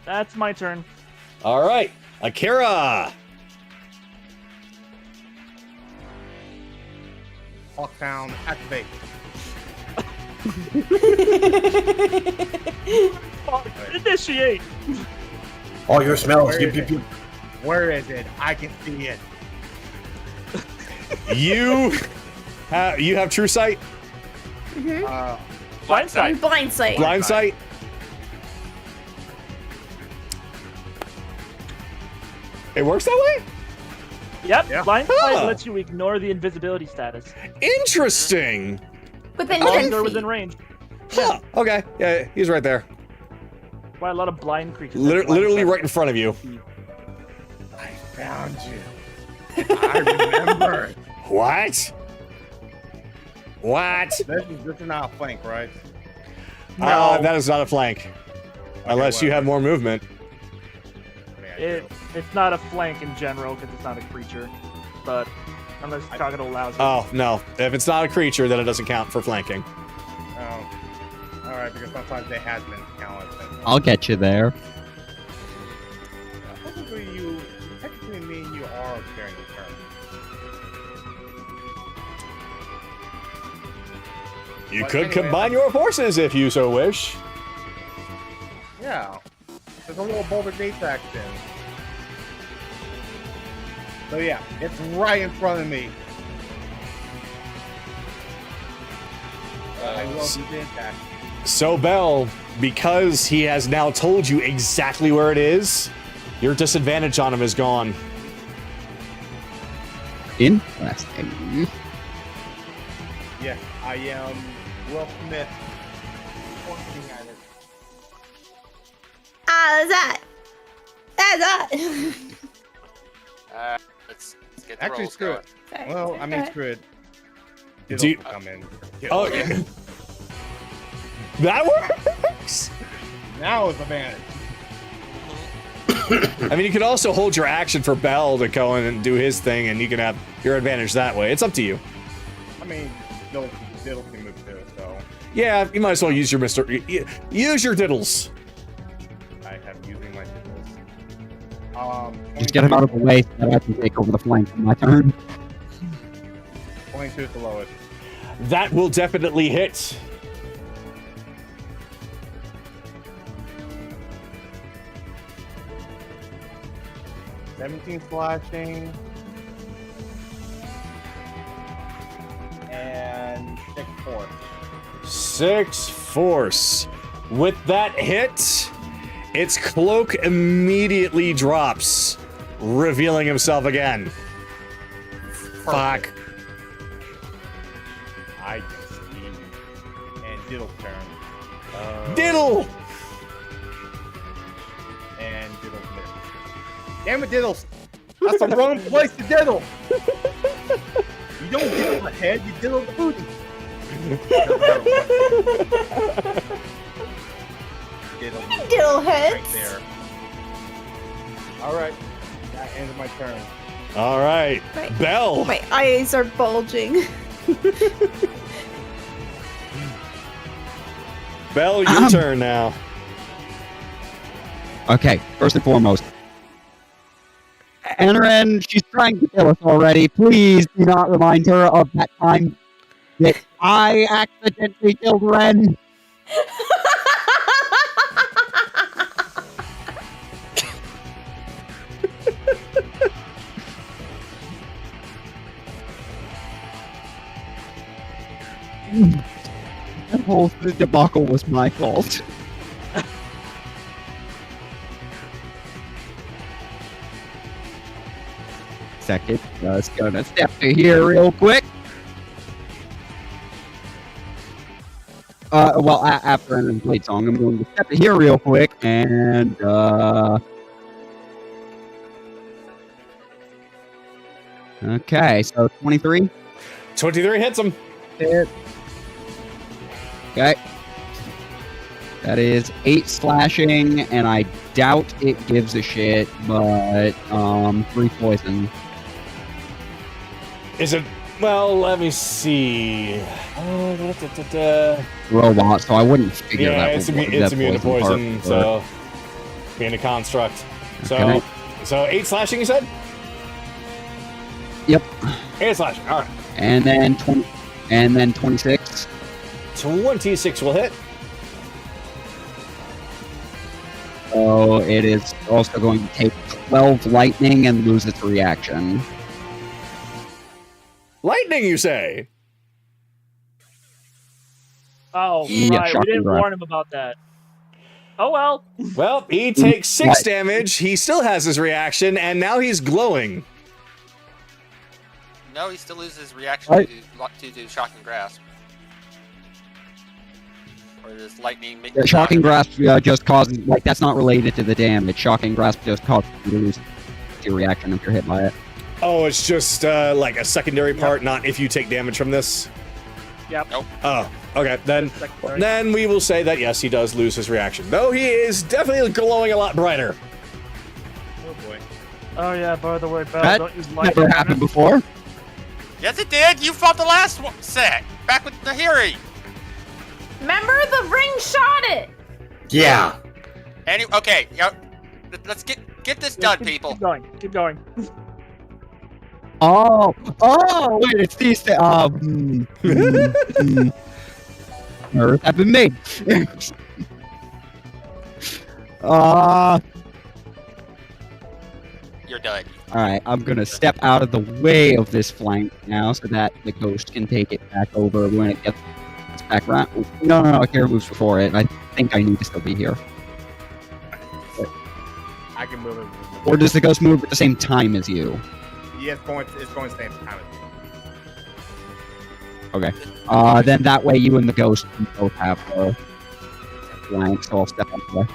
That's my turn. All right, Akira. Lockdown, activate. Initiate. All your smells. Where is it? Where is it? I can see it. You have true sight. Blind sight. Blind sight. Blind sight. It works that way? Yep. Yeah. Blind Huh. sight lets you ignore the invisibility status. Interesting. Within As long 10 as they're feet. within range. Huh. Okay. Yeah, he's right there. Why a lot of blind creatures. have blind Literally sight. right in front of you. I found you. I remember. What? What? This is not a flank, right? That is not a flank. Unless you have more movement. It's not a flank in general because it's not a creature, but unless Kagado allows it. Oh, no. If it's not a creature, then it doesn't count for flanking. All right, because sometimes they have been counted. I'll get you there. Technically, me and you are sharing the turn. You But could anyway, combine your forces if you so wish. Yeah, there's a little Boulder Gates action. So yeah, it's right in front of me. I will do the attack. So, Bell, because he has now told you exactly where it is, your disadvantage on him is gone. Interesting. Yes, I am Will Smith. Pointing at it. That's that. Let's get the Actually, rolls screw going. it. Sorry. Well, I mean, Alright. screw it. Do you- Come in. Oh, that works? Now is advantage. I mean, you could also hold your action for Bell to go in and do his thing, and you can have your advantage that way. It's up to you. I mean, Diddle can move too, so Yeah, you might as well use your use your diddles. I have using my Diddles. Just get him out of the way so that I can take over the flank on my turn. 22 is the lowest. That will definitely hit. $17 slashing. And 6 force. 6 force. With that hit, its cloak immediately drops, revealing himself again. Fuck. I can see. And Diddle's turn. Diddle! And Diddle's missed. Damn it, Diddles! That's the wrong place to diddle! You don't diddle the head, you diddle the booty! Diddle heads. Right there. Alright. That ends my turn. All right. Right. Bell. My eyes are bulging. Bell, your turn now. Okay, first and foremost. Anaran, she's trying to kill us already. Please do not remind her of that time that I accidentally killed Ren. That whole debacle was my fault. Second, just gonna step to here real quick. Well, after Anaran's Blade Song, I'm going to step to here real quick and, okay, so 23. 23 hits him. Hit. Okay. That is 8 slashing, and I doubt it gives a shit, but 3 poison. Is it? Well, let me see. Robot, so I wouldn't figure Yeah, that. it's that immune to poison, part, so being a construct. So, Okay. so 8 slashing, you said? Yep. 8 slashing. All right. And then 20, and then 26. 26 will hit. So it is also going to take 12 lightning and lose its reaction. Lightning, you say? Oh, Yeah, right. We shocking didn't grab. warn him about that. Oh well. Well, he takes 6 What? damage. He still has his reaction, and now he's glowing. No, he still loses his reaction What? to shocking grasp. Or does lightning make The shocking grasp just causes, like, that's not related to the damage. Shocking grasp just causes you to lose your reaction if you're hit by it. Oh, it's just like a secondary part, not if you take damage from this. Yep. Nope. Oh, okay. Secondary. Then we will say that yes, he does lose his reaction, though he is definitely glowing a lot brighter. Oh boy. Oh yeah. By the way, Bell, That don't use lightning. never happened before. Yes, it did. You fought the last set back with the Hiri. Remember the ring shot it. Yeah. Okay. Let's get this done, people. Keep going. Keep going. Oh, wait, it's these. Errors have been made. You're done. Alright, I'm gonna step out of the way of this flank now so that the ghost can take it back over when it gets back around. No, Kara moves before it. I think I need to still be here. I can move it. Or does the ghost move at the same time as you? Yeah, it's going to stay in time. Okay. Then that way you and the ghost can both have the flank, so I'll step out of the way.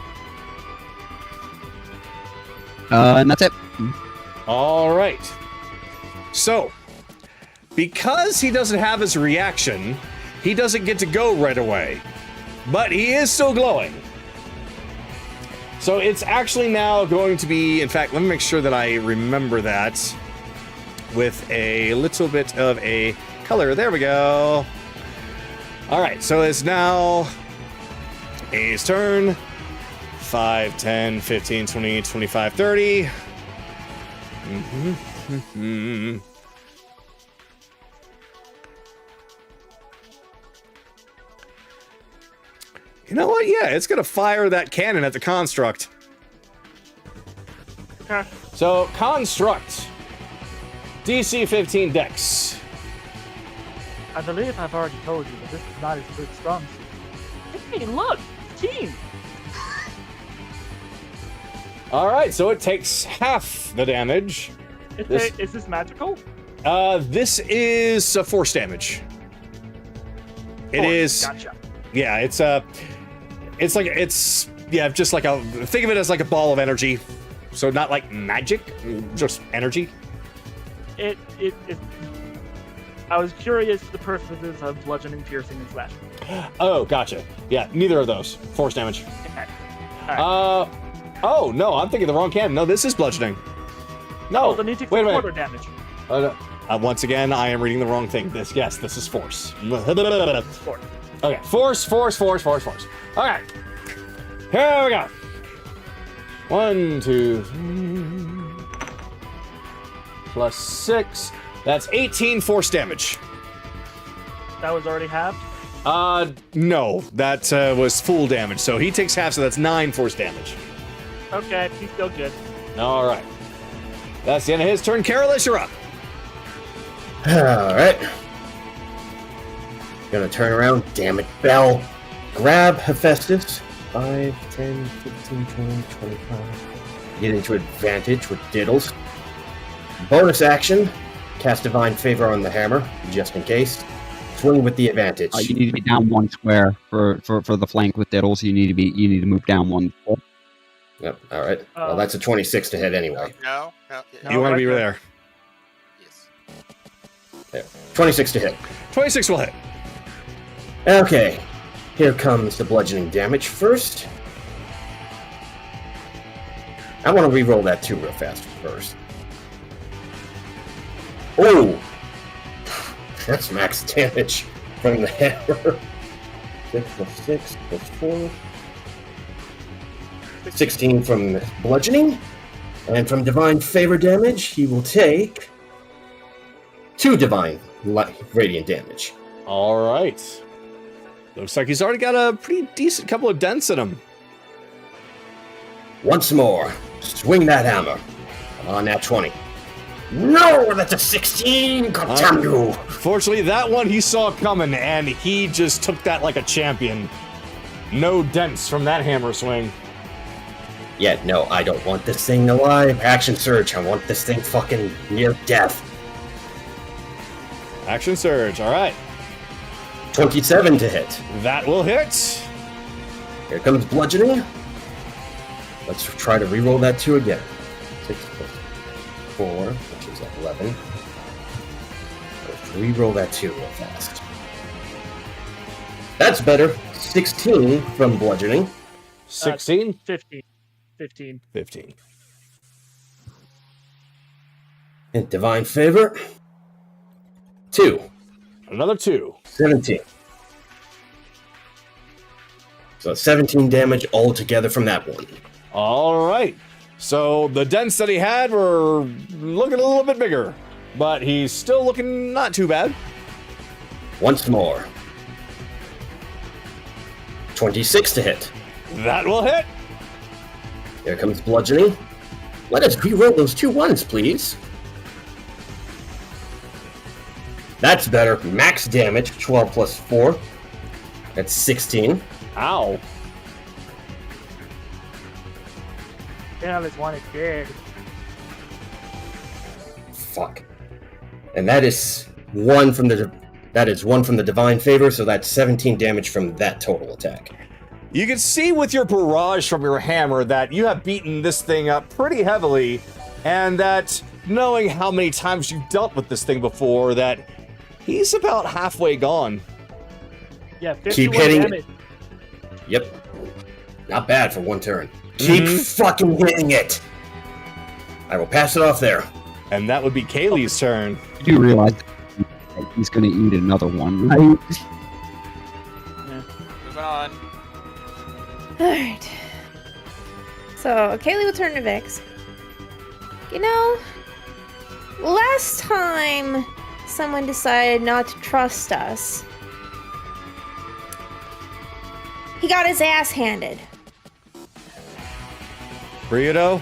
And that's it. All right. So, because he doesn't have his reaction, he doesn't get to go right away. But he is still glowing. So it's actually now going to be, in fact, let me make sure that I remember that with a little bit of a color. There we go. All right, so it's now A's turn. 5, 10, 15, 20, 25, 30. You know what? Yeah, it's going to fire that cannon at the construct. Okay. So, construct. DC 15 dex. I believe I've already told you, but this is not his good strong suit. Hey, look! Team! All right, so it takes half the damage. Is this magical? This is force damage. It is. Gotcha. Yeah, it's just like a, think of it as like a ball of energy. So not like magic, just energy. It I was curious the purposes of bludgeoning, piercing, and slashing. Oh, gotcha. Yeah, neither of those. Force damage. Okay. All right. Oh no, I'm thinking the wrong cannon. No, this is bludgeoning. No, Then he takes wait a quarter minute. damage. Once again, I am reading the wrong thing. This is force. Four. Okay, force. All right, here we go. 1, 2, 3, plus 6. That's 18 force damage. That was already halved. No, that was full damage. So he takes half, so that's 9 force damage. Okay, he's still good. All right, that's the end of his turn. Carolus, you're up. Alright. Gonna turn around. Damn it, Bell. Grab Hephaestus. 5, 10, 15, 20, 25. Get into advantage with Diddles. Bonus action. Cast Divine Favor on the hammer, just in case. Swing with the advantage. You need to be down 1 square for the flank with Diddles. You need to move down 1. Yep, alright. Well, that's a 26 to hit anyway. No. You want to be right there. Yes. There. 26 to hit. 26 will hit. Okay. Here comes the bludgeoning damage first. I want to re-roll that 2 real fast first. Oh! That's max damage from the hammer. 6 plus 6 plus 4. 16 from bludgeoning. And from divine favor damage, he will take 2 divine radiant damage. All right. Looks like he's already got a pretty decent couple of dents in him. Once more, swing that hammer. On that 20. No, that's a 16! God damn you! Fortunately, that one he saw coming, and he just took that like a champion. No dents from that hammer swing. Yeah, no, I don't want this thing alive. Action Surge, I want this thing fucking near death. Action Surge, all right. 27 to hit. That will hit. Here comes bludgeoning. Let's try to reroll that 2 again. 6 plus 4, which is 11. Let's reroll that 2 real fast. That's better. 16 from bludgeoning. 16? 15. 15. 15. And divine favor. 2. Another 2. 17. So 17 damage altogether from that one. All right. So the dents that he had were looking a little bit bigger, but he's still looking not too bad. Once more. 26 to hit. That will hit. Here comes bludgeoning. Let us reroll those 2 ones, please. That's better. Max damage, 12 plus 4. That's 16. Ow. Yeah, this one is dead. Fuck. And that is one from the divine favor, so that's 17 damage from that total attack. You can see with your barrage from your hammer that you have beaten this thing up pretty heavily, and that knowing how many times you've dealt with this thing before, that he's about halfway gone. Yeah, 51 Keep hitting. damage. Yep. Not bad for 1 turn. Keep fucking hitting it. I will pass it off there. And that would be Kaylee's turn. You do realize that he's going to eat another one, right? Moving on. Alright. So, Kaylee will turn to Vhyx. You know, last time someone decided not to trust us, he got his ass handed. Ryudo?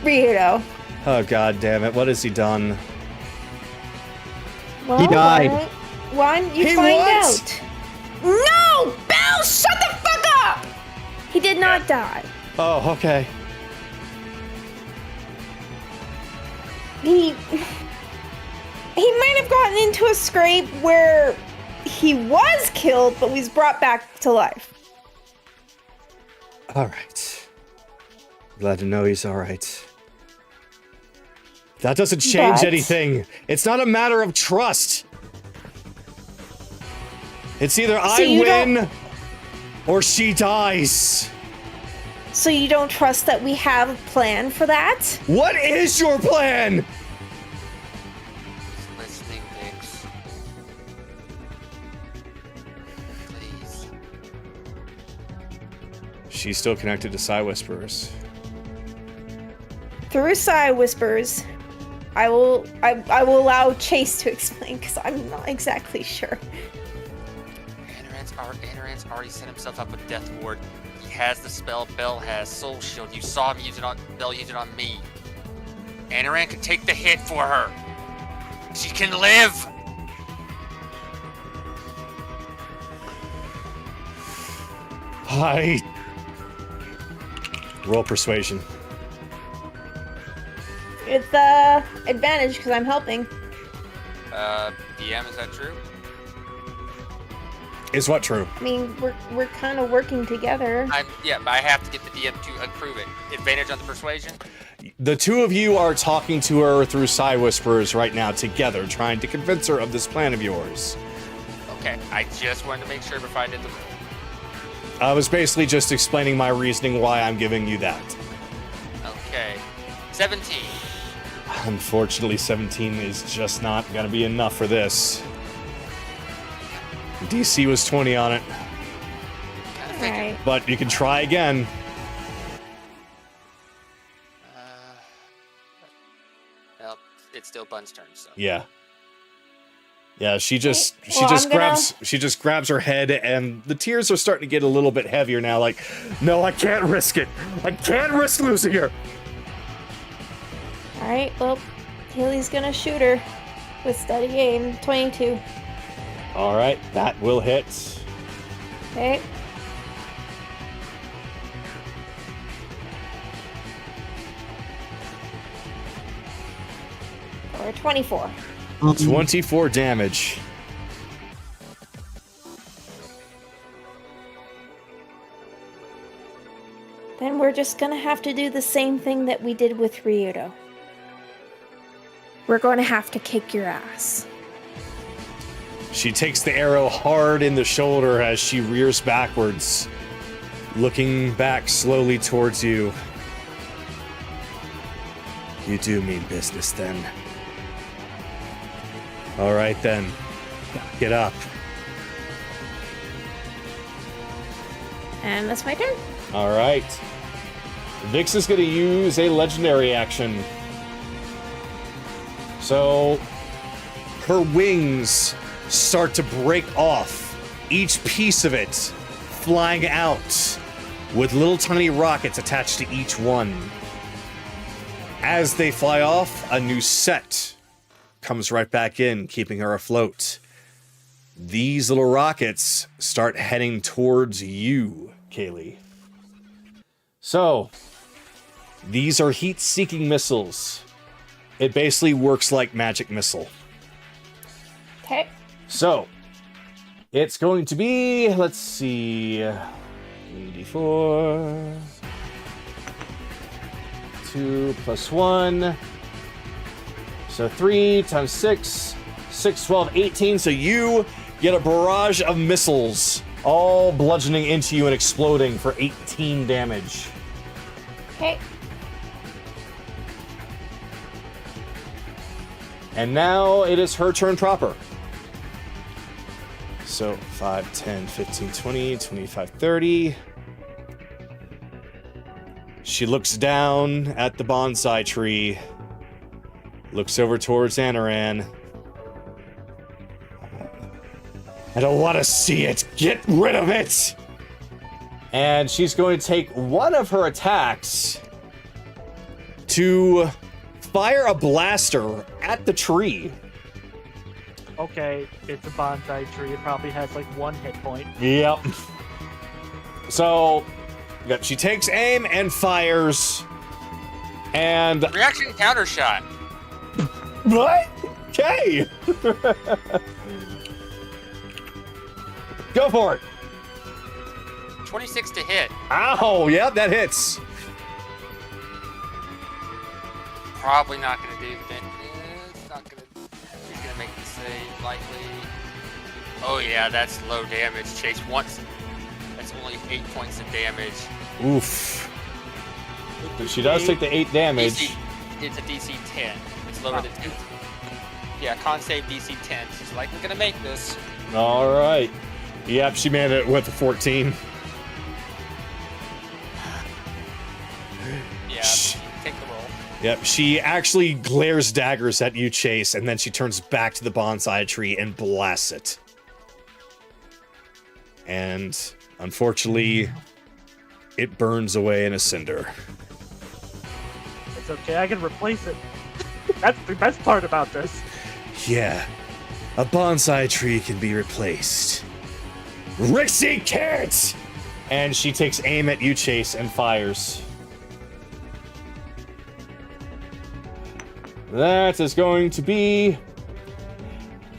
Ryudo. Oh, god damn it. What has he done? Well, He died. Why don't you He find what? out? No! Belle, shut the fuck up! He did not die. Oh, okay. He might have gotten into a scrape where he was killed, but was brought back to life. Alright. Glad to know he's alright. That doesn't change But- anything. It's not a matter of trust. It's either I you win or she dies. So you don't trust that we have a plan for that? What is your plan? Listening, Vhyx. Please. She's still connected to Psy Whisperers. Through Psy Whispers, I will allow Chase to explain because I'm not exactly sure. Anoran's already set himself up with Death Ward. He has the spell. Bell has Soul Shield. You saw him use it on Bell. Use it on me. Anoran can take the hit for her. She can live. I roll persuasion. It's advantage because I'm helping. DM, is that true? Is what true? I mean, we're kind of working together. Yeah, but I have to get the DM to approve it. Advantage on the persuasion. The two of you are talking to her through Psy Whisperers right now together, trying to convince her of this plan of yours. Okay, I just wanted to make sure before I did the roll. I was basically just explaining my reasoning why I'm giving you that. Okay, 17. Unfortunately, 17 is just not going to be enough for this. DC was 20 on it. Alright. But you can try again. Well, it's still Bun's turn, so. Yeah. Yeah, she just grabs her head, and the tears are starting to get a little bit heavier now. Like, no, I can't risk it. I can't risk losing her. Alright, well, Haley's gonna shoot her with steady aim. 22. All right, that will hit. Okay. Or 24. 24 damage. Then we're just gonna have to do the same thing that we did with Ryudo. We're going to have to kick your ass. She takes the arrow hard in the shoulder as she rears backwards, looking back slowly towards you. You do mean business, then. All right, then. Get up. And that's my turn. All right. Vhyx is going to use a legendary action. So, her wings start to break off, each piece of it flying out with little tiny rockets attached to each one. As they fly off, a new set comes right back in, keeping her afloat. These little rockets start heading towards you, Kaylee. So, these are heat-seeking missiles. It basically works like magic missile. Okay. So, it's going to be, let's see, 3d4, 2 plus 1, so 3 times 6, 6, 12, 18, so you get a barrage of missiles, all bludgeoning into you and exploding for 18 damage. Okay. And now it is her turn proper. So 5, 10, 15, 20, 25, 30. She looks down at the bonsai tree, looks over towards Anaran. I don't want to see it. Get rid of it. And she's going to take one of her attacks to fire a blaster at the tree. Okay, it's a bonsai tree. It probably has like 1 hit point. Yep. So, she takes aim and fires. And Reaction counter shot. what? Okay. Go for it. 26 to hit. Ow, yep, that hits. Probably not going to do that. It's not going to. He's going to make the save likely. Oh yeah, that's low damage. Chase once. That's only 8 points of damage. Oof. She does take the 8 damage. It's a DC 10. It's lower than 10. Yeah, con save DC 10. She's likely going to make this. All right. Yep, she made it with a 14. Yeah, take the roll. Yep, she actually glares daggers at you, Chase, and then she turns back to the bonsai tree and blasts it. And unfortunately, it burns away in a cinder. It's okay, I can replace it. That's the best part about this. Yeah, a bonsai tree can be replaced. Rixie can't! And she takes aim at you, Chase, and fires. That is going to be...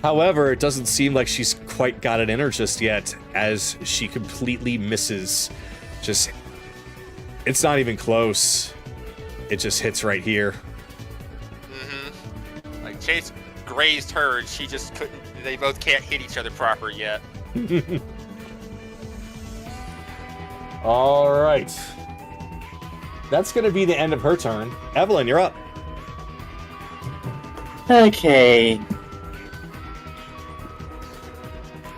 However, it doesn't seem like she's quite got it in her just yet, as she completely misses. Just... It's not even close. It just hits right here. Mm-hmm. Like, Chase grazed her, and she just couldn't... They both can't hit each other proper yet. All right. That's going to be the end of her turn. Evelyn, you're up. Okay.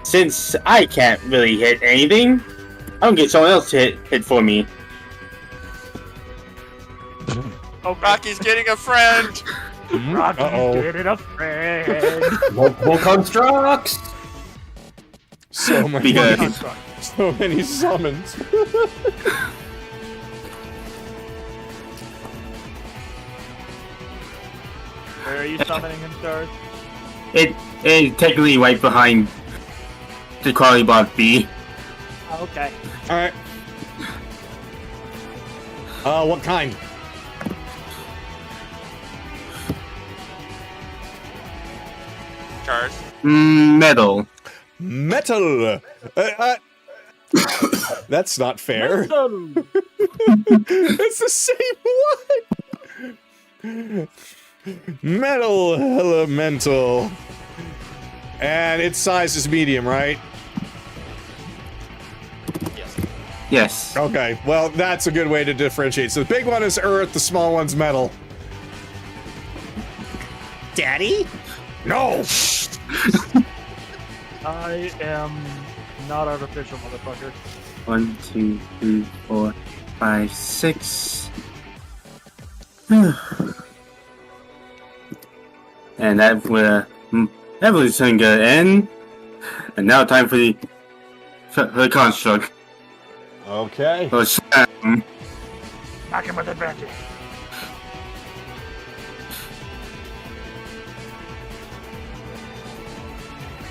Since I can't really hit anything, I'm gonna get someone else to hit for me. Okay. Rocky's getting a friend. Rocky's Uh-oh. getting a friend. Multiple constructs! So many, Because so many summons. Where are you summoning him, Stars? it's technically right behind the Crowley bot B. Okay. All right. What kind? Charles. Metal. Metal. That's not fair. It's the same one. Metal elemental. And its size is medium, right? Yes. Yes. Okay, well, that's a good way to differentiate. So the big one is earth, the small one's metal. Daddy? No! I am not artificial, motherfucker. 1, 2, 3, 4, 5, 6. And that was something good. And now time for the construct. Okay. So, Sam, Knock him with advantage.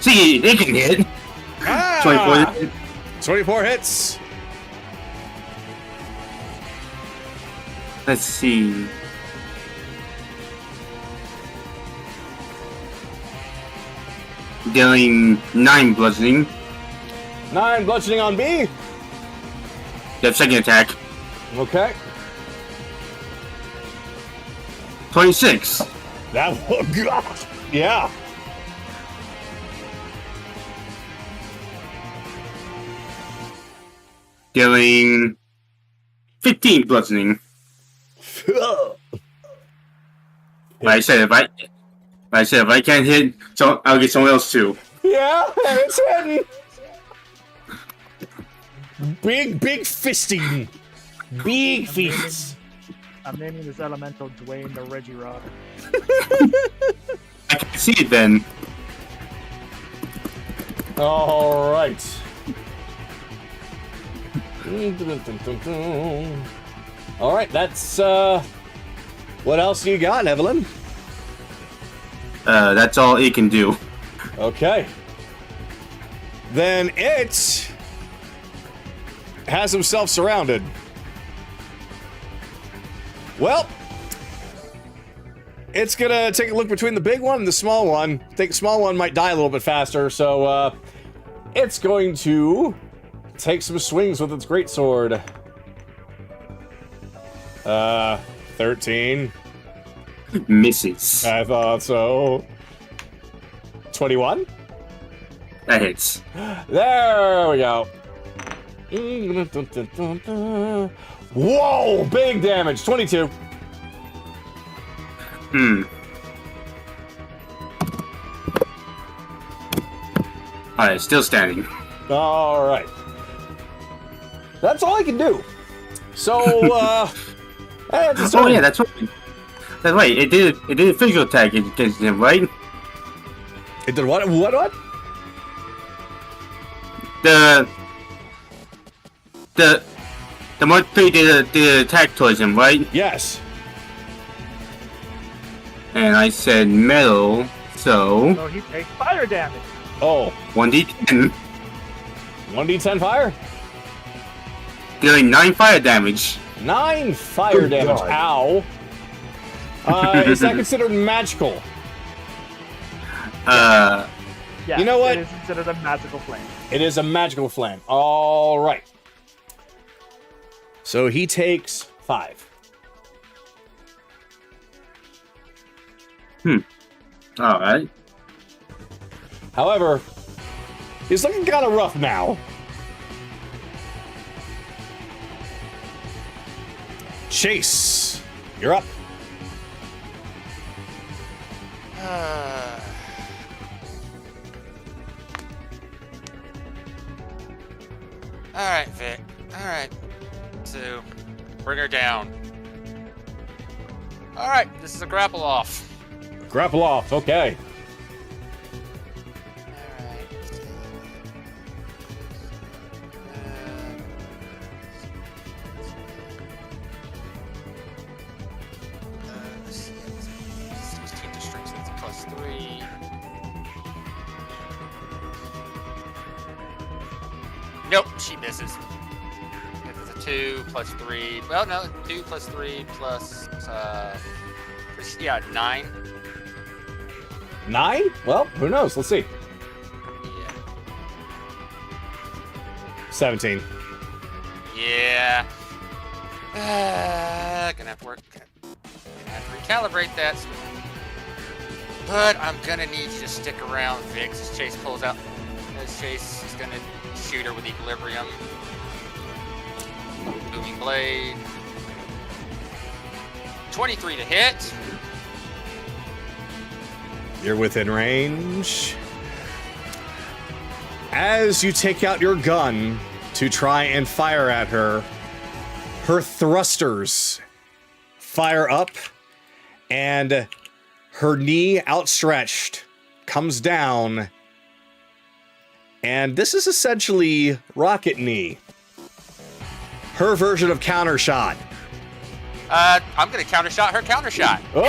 see, it can hit. Ah! 24. 24 hits. Let's see. Dealing 9 bludgeoning. 9 bludgeoning on B. That second attack. Okay. 26. That yeah. Dealing 15 bludgeoning. Like I said, if I can't hit, so I'll get someone else too. Yeah, and it's hitting. Big fisting. Big fists. I'm naming this elemental Dwayne the Reggie Rod. I can see it then. All right. All right, that's what else you got, Evelyn? That's all it can do. Okay. Then it has himself surrounded. Well, it's gonna take a look between the big one and the small one. I think the small one might die a little bit faster, so it's going to take some swings with its greatsword. 13. Misses. I thought so. 21? That hits. There we go. Whoa! Big damage. 22. Alright, still standing. All right. That's all I can do. So, that's Oh yeah, that's right. That's right. It did a physical attack against him, right? It did what? What? The Mark 3 did an attack towards him, right? Yes. And I said metal, so So he takes fire damage. Oh, 1d10, 1d10 fire? dealing 9 fire damage. 9 fire Good damage. God. Ow. Is that considered magical? Yeah, You know what? It is considered a magical flame. It is a magical flame. All right. So he takes 5. Alright. However, he's looking kind of rough now. Chase, you're up. Alright, Vic. Alright. So, bring her down. Alright, this is a grapple off. Grapple off, okay. Alright. Let's see. 16 to strength, so that's +3. Nope, she misses. It's a 2 plus 3. Well, no, 2 plus 3 plus, yeah, 9. 9? Well, who knows? Let's see. Yeah. 17. Yeah. Gonna have to work. Gonna have to recalibrate that. But I'm gonna need you to stick around, Vhyx, as Chase pulls out. As Chase is gonna shoot her with Equilibrium. Booming Blade. 23 to hit. You're within range. As you take out your gun to try and fire at her, her thrusters fire up, and her knee outstretched comes down. And this is essentially Rocket Knee. Her version of counter shot. I'm gonna countershot her countershot. Oh,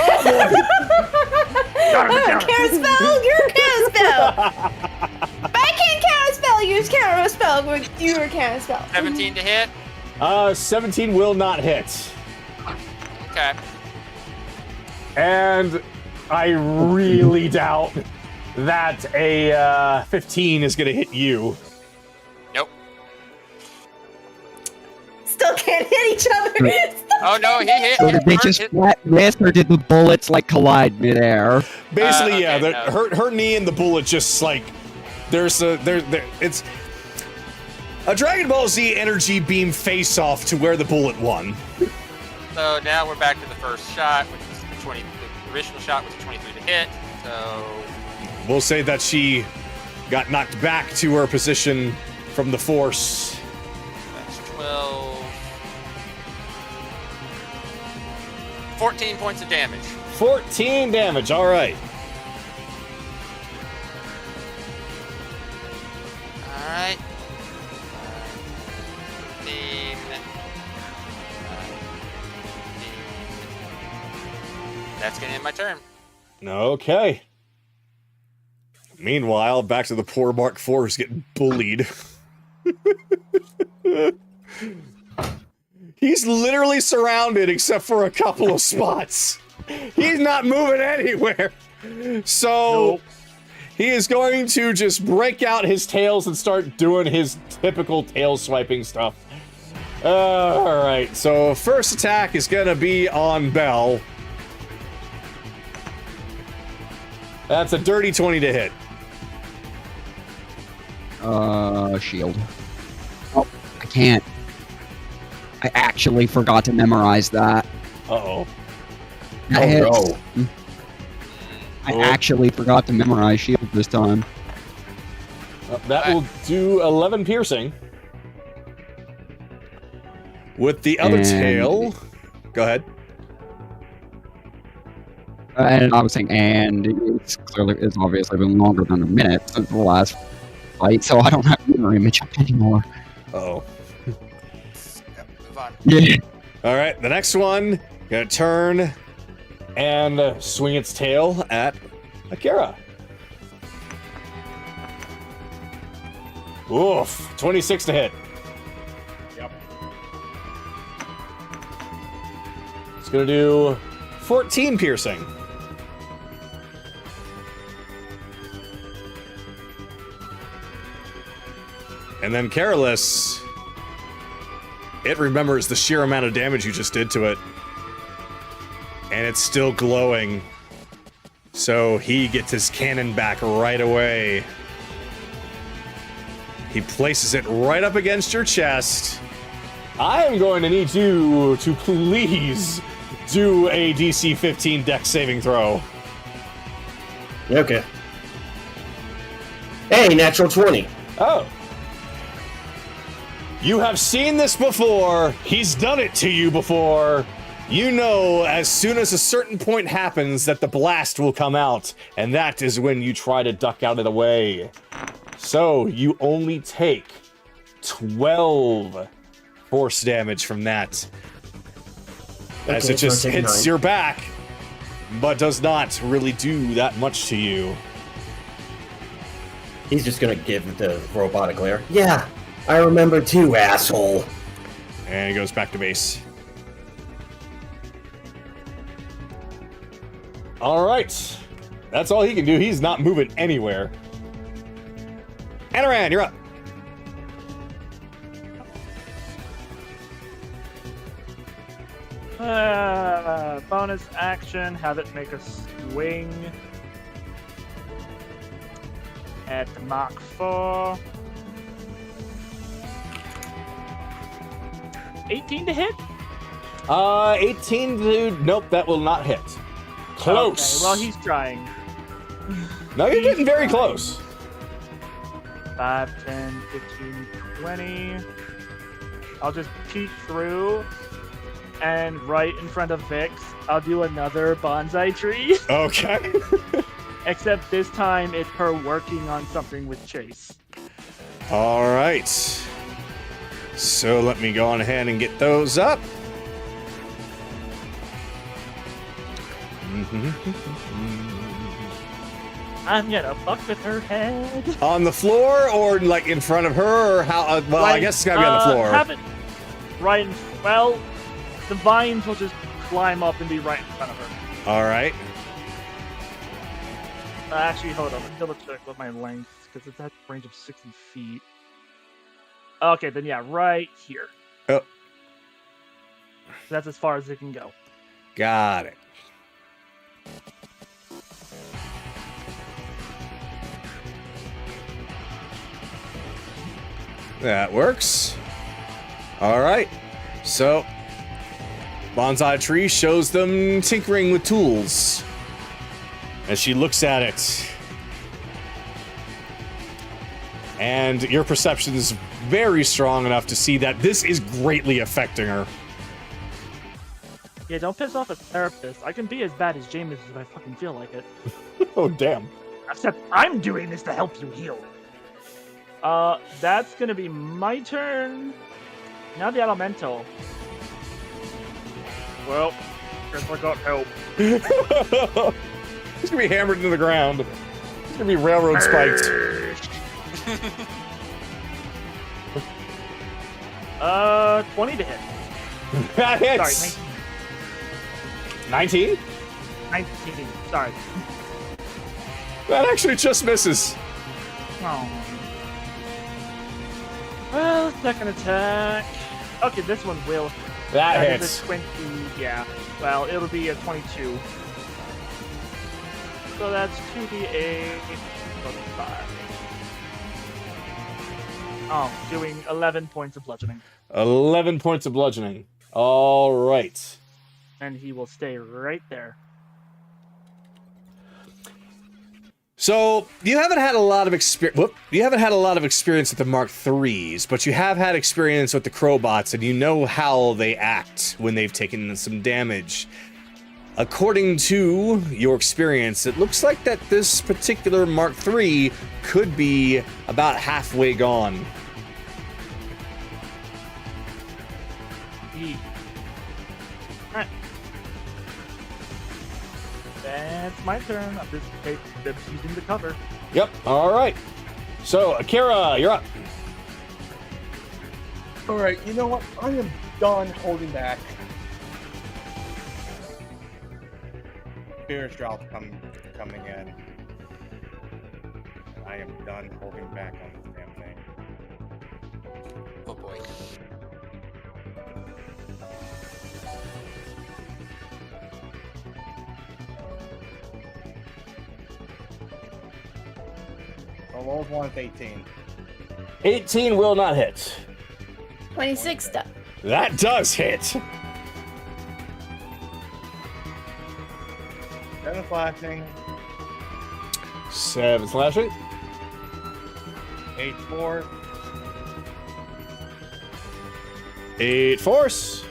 Counterspell, your counterspell. If I can't counterspell, use counterspell with your counterspell. 17 to hit. 17 will not hit. Okay. And I really doubt that a 15 is gonna hit you. Nope. Still can't hit each other. Oh no, he hit. So did they just flat miss, or did the bullets like collide midair? Basically, okay, yeah. no. Her knee and the bullet just like it's a Dragon Ball Z energy beam face off to where the bullet won. So now we're back to the first shot, which was the 20. The original shot was 23 to hit. So We'll say that she got knocked back to her position from the force. that's 12. 14 points of damage. 14 damage. All right. All right. 15. 15. That's gonna end my turn. Okay. Meanwhile, back to the poor Mark IV who's getting bullied. He's literally surrounded except for a couple of spots. He's not moving anywhere. So he is going to just break out his tails and start doing his typical tail swiping stuff. All right, so first attack is going to be on Bell. That's a dirty 20 to hit. Shield. Oh, I can't. I actually forgot to memorize that. Uh-oh. That hits. no. I actually forgot to memorize shield this time. That will do 11 piercing. With the other And- tail... Go ahead. And I was saying, and it's obviously been longer than a minute since the last fight, so I don't have the mirror image up anymore. Uh-oh. Yep, move on. Yeah. Alright, the next one, gonna turn and swing its tail at Akira. Oof, 26 to hit. Yep. It's gonna do 14 piercing. And then Careless, it remembers the sheer amount of damage you just did to it. And it's still glowing. So he gets his cannon back right away. He places it right up against your chest. I am going to need you to please do a DC 15 dex saving throw. Okay. Hey, natural 20. Oh. You have seen this before. He's done it to you before. You know, as soon as a certain point happens, that the blast will come out, and that is when you try to duck out of the way. So, you only take 12 force damage from that. As Okay, it just so I take hits 9. your back, but does not really do that much to you. He's just gonna give the robot a glare. Yeah, I remember too, asshole. And he goes back to base. Alright. That's all he can do. He's not moving anywhere. Anaran, you're up. Bonus action, have it make a swing at the Mach 4. 18 to hit? 18 to... Nope, that will not hit. Close. Okay, well, he's trying. No, you're getting very close. 5, 10, 15, 20. I'll just peek through, and right in front of Vhyx, I'll do another bonsai tree. Okay. Except this time it's her working on something with Chase. Alright. So let me go on ahead and get those up. I'm gonna fuck with her head. On the floor, or like in front of her, or how? Well, I guess it's gotta be on the floor. Have it right in, well, the vines will just climb up and be right in front of her. Alright. Actually, hold on. Let's double check with my length, because it's at a range of 60 feet. Okay, then yeah, right here. Oh. That's as far as it can go. Got it. That works. Alright. So, Bonsai Tree shows them tinkering with tools. As she looks at it. And your perception is very strong enough to see that this is greatly affecting her. Yeah, don't piss off a therapist. I can be as bad as James if I fucking feel like it. Oh, damn. Except I'm doing this to help you heal. That's gonna be my turn. Now the elemental. Well, guess I got help. He's gonna be hammered into the ground. He's gonna be railroad spiked. 20 to hit. That hits. Sorry, 19? 19. Sorry. That actually just misses. Oh. Well, second attack. Okay, this one will. That is hits. a 20. Yeah. Well, it'll be a 22. So that's 2d8 plus 5. Oh, doing 11 points of bludgeoning. 11 points of bludgeoning. All right. And he will stay right there. So you haven't had a lot of experience. You haven't had a lot of experience with the Mark IIIs, but you have had experience with the Crowbots, and you know how they act when they've taken some damage. According to your experience, it looks like that this particular Mark III could be about halfway gone. Alright. That's my turn. I'm just using the cover. Yep. All right. So Akira, you're up. Alright, you know what? I am done holding back. Spirit drought coming in. I am done holding back on this damn thing. Oh boy. The lowest one is 18. 18 will not hit. 26 stuff. That does hit. 7 flashing. 7 slashing. 8 4. 8 force.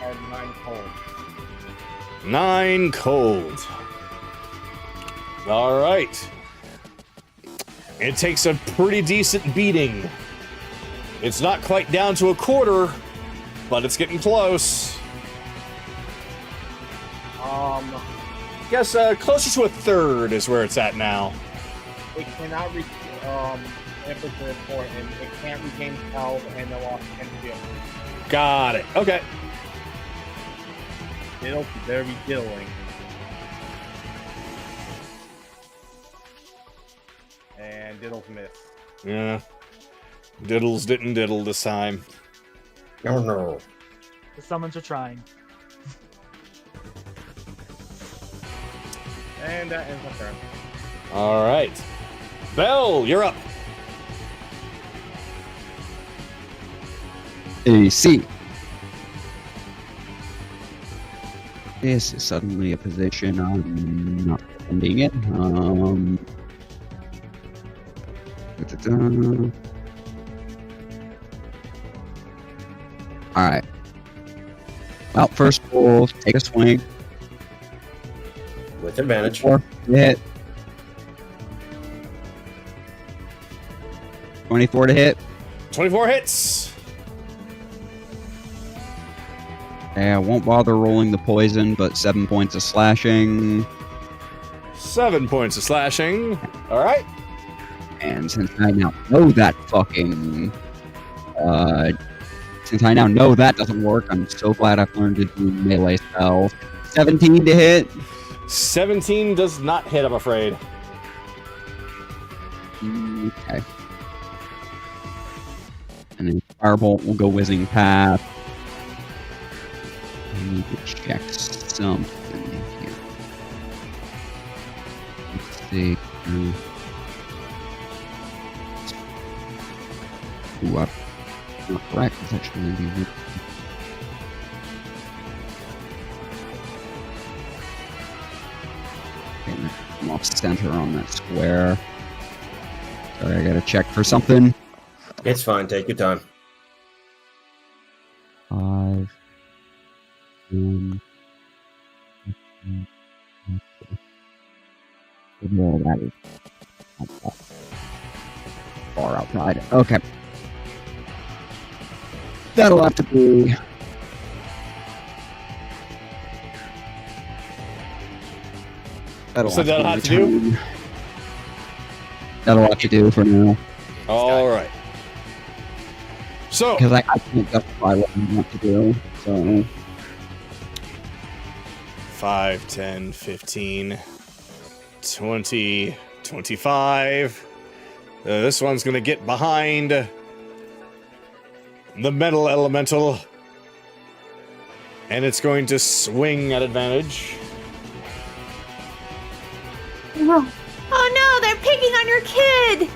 And 9 cold. 9 cold. All right. It takes a pretty decent beating. It's not quite down to a quarter, but it's getting close. Guess closer to a third is where it's at now. It cannot reach temperature report, and it can't regain health, and no loss can feel. Got it. Okay. It'll very diddling. And Diddles missed. Yeah. Diddles didn't diddle this time. Oh no. The summons are trying. And that ends my turn. All right. Bell, you're up. AC. This is suddenly a position I'm not defending it. Alright. Well, first we'll take a swing. With advantage. Hit. 24 to hit. 24 hits. I won't bother rolling the poison, but 7 points of slashing. 7 points of slashing. All right. And since I now know that fucking... since I now know that doesn't work, I'm so glad I've learned to do melee spells. 17 to hit. 17 does not hit, I'm afraid. Okay. And then Firebolt will go whizzing past. I need to check something here. Let's see. Ooh, I'm not correct. It's actually going to be... Okay, I'm off center on that square. Sorry, I gotta check for something. It's fine. Take your time. 5, 10, 15, well, that is not that far outside. Okay. That'll have to be... That'll have to do? That'll have to do for now. All right. So, Because I can't justify what I want to do, so... 5, 10, 15, 20, 25. This one's going to get behind the metal elemental. And it's going to swing at advantage. Oh no, they're picking on your kid!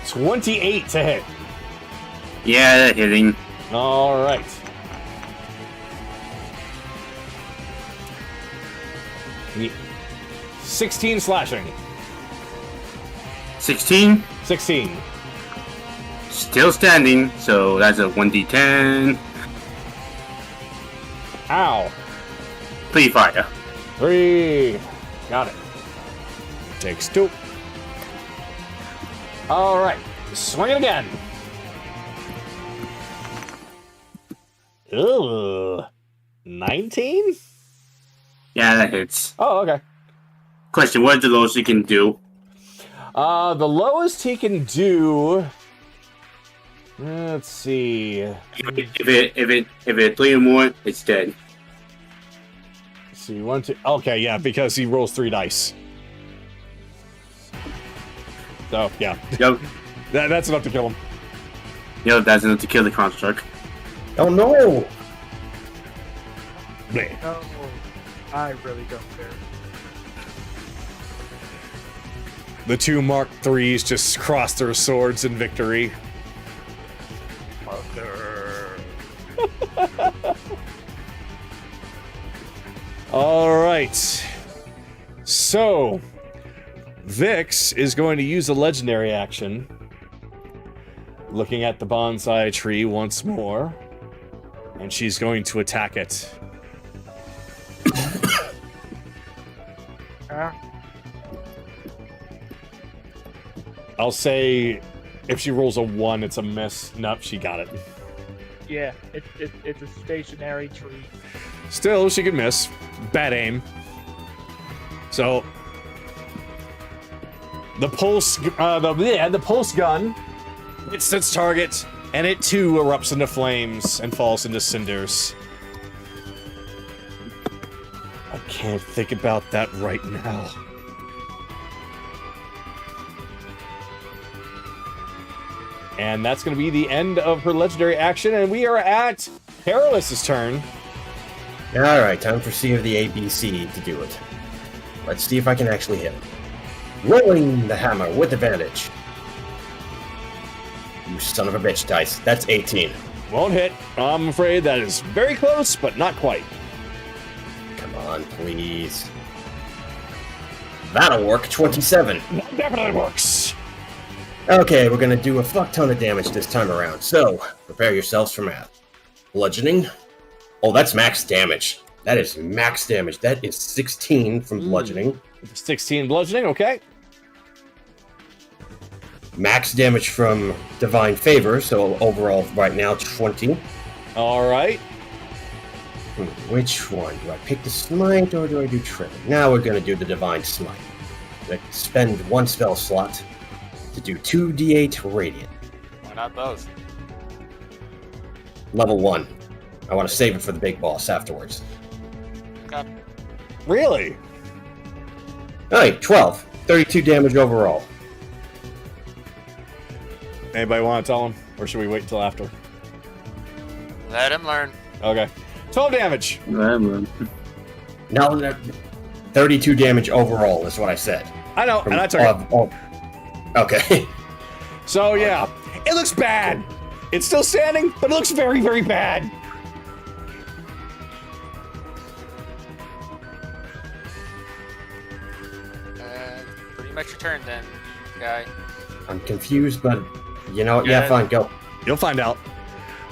28 to hit. Yeah, that hitting. All right. Ye- 16 slashing. 16. 16. Still standing, so that's a 1d10. Ow. Please fire. 3. Got it. Takes 2. All right. Swing it again. Ooh. 19? Yeah, that hits. Oh, okay. Question, what is the lowest you can do? The lowest he can do... Let's see. If it 3 or more, it's dead. Let's see, 1, 2... Okay, yeah, because he rolls 3 dice. So, yeah. Yep. That's enough to kill him. Yep, that's enough to kill the construct. Oh no! Bleh. No, I really don't care. The 2 Mark IIIs just cross their swords in victory. All right. So, Vhyx is going to use a legendary action. Looking at the bonsai tree once more. And she's going to attack it. I'll say if she rolls a 1, it's a miss. Nope, she got it. Yeah, it's a stationary tree. Still, she could miss. Bad aim. So, the pulse gun hits its target, and it too erupts into flames and falls into cinders. I can't think about that right now. And that's going to be the end of her legendary action, and we are at Perilous' turn. Alright, time for C of the ABC to do it. Let's see if I can actually hit him. Rolling the hammer with advantage. You son of a bitch, dice. That's 18. Won't hit. I'm afraid that is very close, but not quite. Come on, please. That'll work. 27. That definitely works. Okay, we're gonna do a fuck ton of damage this time around, so prepare yourselves for math. Bludgeoning. Oh, that's max damage. That is max damage. That is 16 from bludgeoning. 16 bludgeoning, okay. Max damage from Divine Favor, so overall right now 20. All right. Which one? Do I pick the Smite or do I do Trimming? Now we're gonna do the Divine Smite. I spend 1 spell slot to do 2d8 Radiant. Why not both? Level 1. I want to save it for the big boss afterwards. Okay. Really? Alright, 12. 32 damage overall. Anybody want to tell him? Or should we wait until after? Let him learn. Okay. 12 damage. Now, 32 damage overall is what I said. I know, and I took it. Okay. So, yeah. It looks bad. It's still standing, but it looks very, very bad. Pretty much your turn then, guy. I'm confused, but you know what? Yeah, fine, go. You'll find out.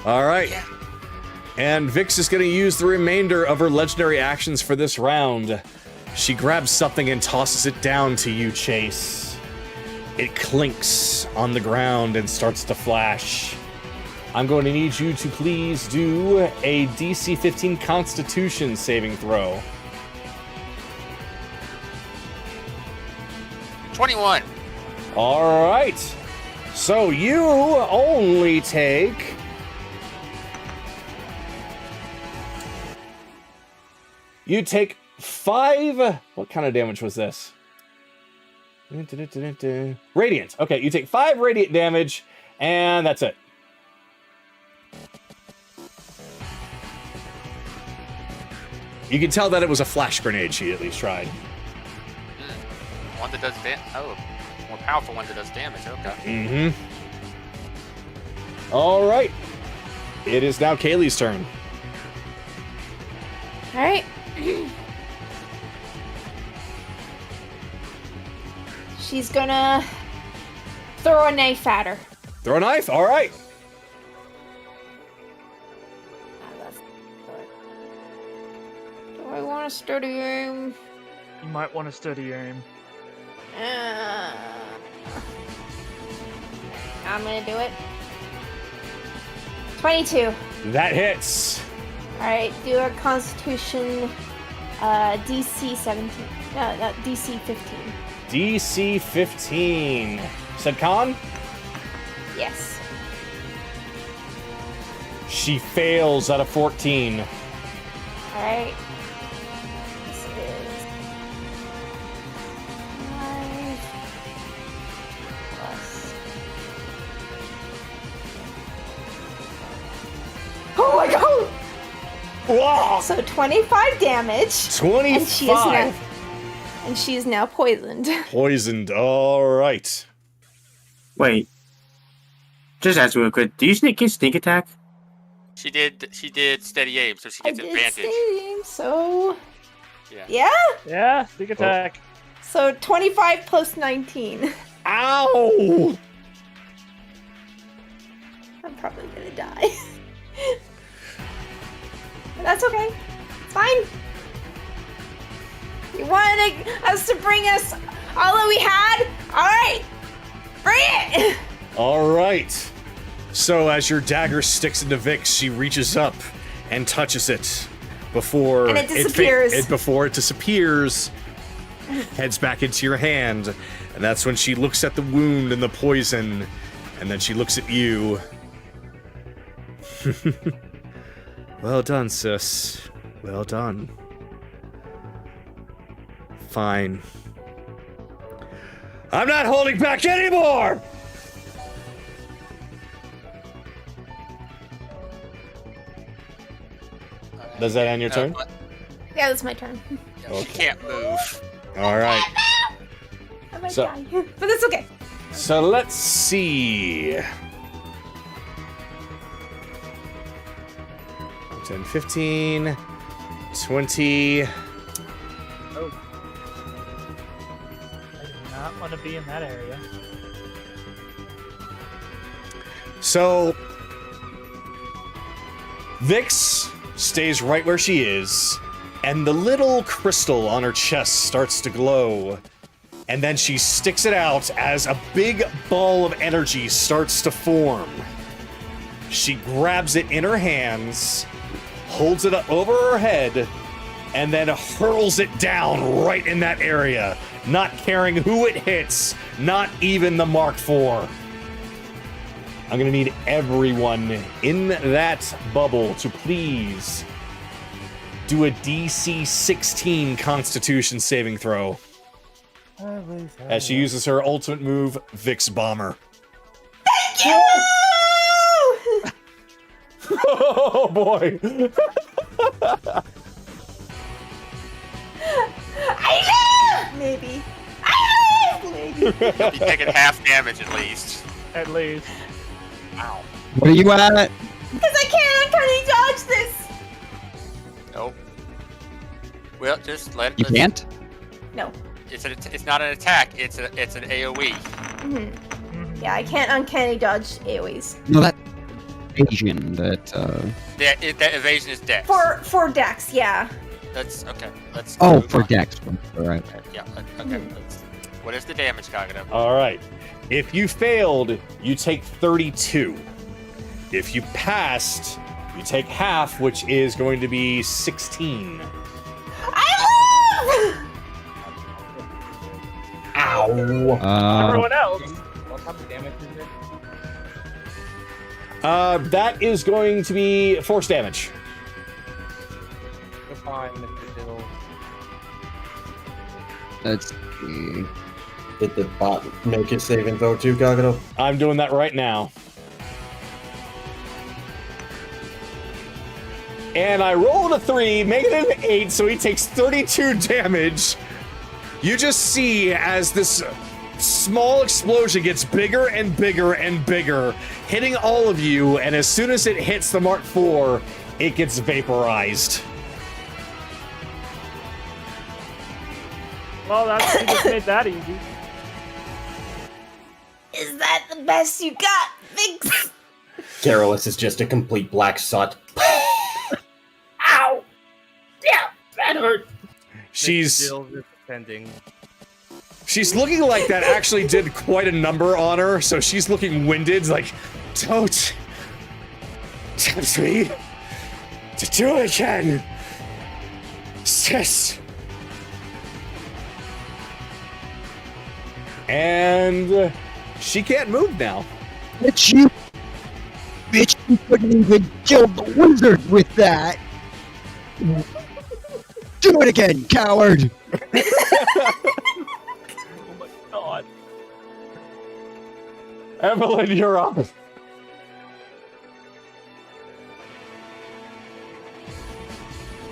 All right. Yeah. And Vhyx is going to use the remainder of her legendary actions for this round. She grabs something and tosses it down to you, Chase. It clinks on the ground and starts to flash. I'm going to need you to please do a DC 15 Constitution saving throw. 21. All right. So you only take... You take 5... What kind of damage was this? Radiant. Okay, you take 5 radiant damage, and that's it. You can tell that it was a flash grenade she at least tried. One that does more powerful one that does damage. Okay. Mm-hmm. All right. It is now Kaylee's turn. All right. She's gonna throw a knife at her. Throw a knife. All right. Do I want to study aim? You might want to study aim. I'm gonna do it. 22. That hits. Alright, do a Constitution DC 17. No, DC 15. DC 15. Said con? Yes. She fails at a 14. Alright. This is 5 plus. Oh my god! Wow! So 25 damage. 25. And she is now poisoned. Poisoned. All right. Wait. Just ask real quick. Do you get sneak attack? She did steady aim, so she gets advantage. Steady aim, so Yeah? Yeah, sneak attack. So 25 plus 19. Ow! I'm probably gonna die. But that's okay. It's fine. You wanted us to bring us all that we had? Alright! Bring it! Alright. So as your dagger sticks into Vhyx, she reaches up and touches it before And it disappears. before it disappears, heads back into your hand. And that's when she looks at the wound and the poison, and then she looks at you. Well done, sis. Well done. Fine. I'm not holding back anymore! Does that end your turn? Yeah, that's my turn. She can't move. All right. I might So- die. But that's okay. So let's see. 10, 15, 20. I do not want to be in that area. So Vhyx stays right where she is, and the little crystal on her chest starts to glow. And then she sticks it out as a big ball of energy starts to form. She grabs it in her hands, holds it up over her head, and then hurls it down right in that area, not caring who it hits, not even the Mark IV. I'm gonna need everyone in that bubble to please do a DC 16 Constitution saving throw. As she uses her ultimate move, Vhyx Bomber. Thank you! Oh boy! I live! Maybe. I live! Maybe. You'll be taking half damage at least. At least. Ow. Where you at? Because I can't uncanny dodge this! Nope. Well, just let it. You can't? No. It's not an attack. It's an AOE. Mm-hmm. Yeah, I can't uncanny dodge AoEs. No, that Asian that That evasion is dex. For Dex, yeah. That's okay. Let's. Oh, move for on. Dex. Right. Yeah. Okay. What is the damage, Kagado? All right. If you failed, you take 32. If you passed, you take half, which is going to be 16. I live! Ow! Everyone else. What type of damage is it? That is going to be force damage. You're fine, Mr. Diddle. Let's see. Did the bot make it saving throw too, Gagano? I'm doing that right now. And I rolled a 3, making it an 8, so he takes 32 damage. You just see as this small explosion gets bigger and bigger and bigger, hitting all of you, and as soon as it hits the Mark IV, it gets vaporized. Well, that's you just made that easy. Is that the best you got, Vhyx? Carolus is just a complete black sot. Ow! Yeah, that hurt. She's Still defending. looking like that actually did quite a number on her, so she's looking winded, like, don't tempt me to do it again, sis. And she can't move now. Bitch, you couldn't even kill the wizard with that. Do it again, coward. Oh my god. Evelyn, you're up.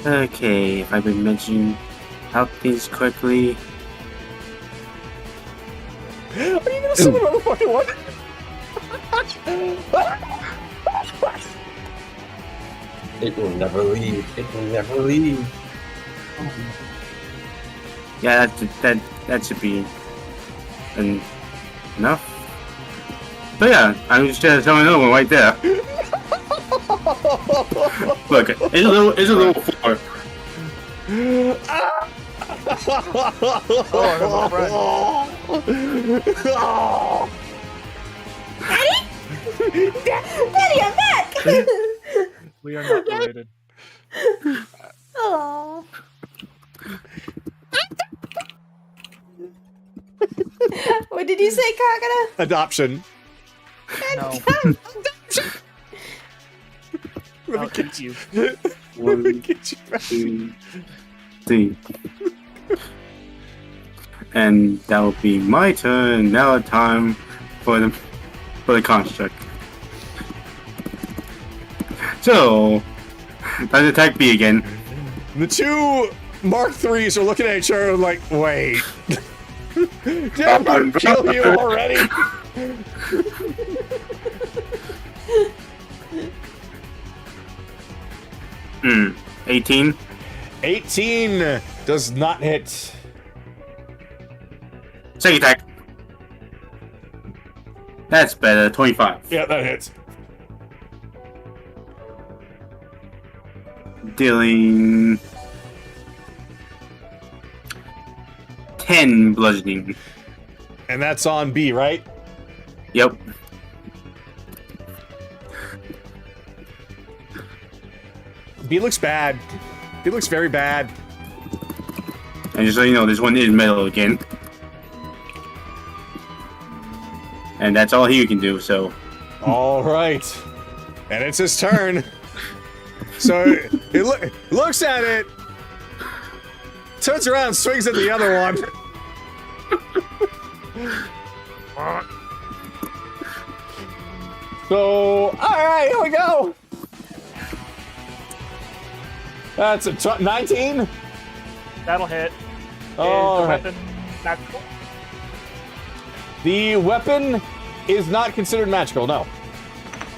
Okay, if I've been mentioning out things quickly. Are you gonna summon another fucking one? It will never leave. It will never leave. Yeah, that should be enough. But yeah, I'm just throwing another one right there. Look, it's a little far. Daddy, I'm back! We are not related. Oh. What did you say, Kagura? Adoption. No. I'll get you. Let me 1, get you back. 2, 3. And that will be my turn. Now time for the construct. So, let's attack B again. The two Mark IIIs are looking at each other like, wait. Did I kill you already? 18. 18 does not hit. Second attack. That's better. 25. Yeah, that hits. Dealing 10 bludgeoning. And that's on B, right? Yep. B looks bad. B looks very bad. And just so you know, this one is metal again. And that's all he can do, so. All right. And it's his turn. So it looks at it, turns around, swings at the other one. So, alright, here we go. That's a 19. That'll hit. All Is the right. weapon magical? The weapon is not considered magical, no.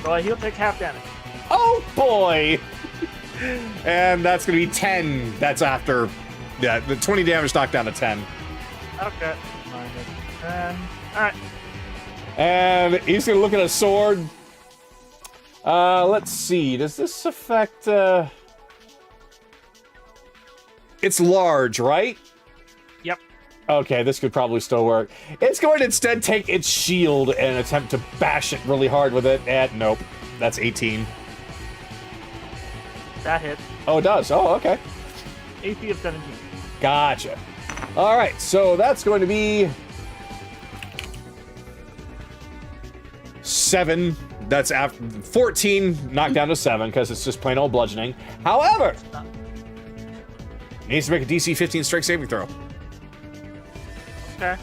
So he'll take half damage. Oh boy! And that's gonna be 10. That's after. Yeah, the 20 damage knocked down to 10. Okay. Alright. And he's gonna look at a sword. Let's see. Does this affect? It's large, right? Yep. Okay, this could probably still work. It's going to instead take its shield and attempt to bash it really hard with it. And nope, that's 18. That hits. Oh, it does. Oh, okay. AC of 17. Gotcha. All right, so that's going to be 7. That's after 14, knocked down to 7 because it's just plain old bludgeoning. However, needs to make a DC 15 strength saving throw. Okay.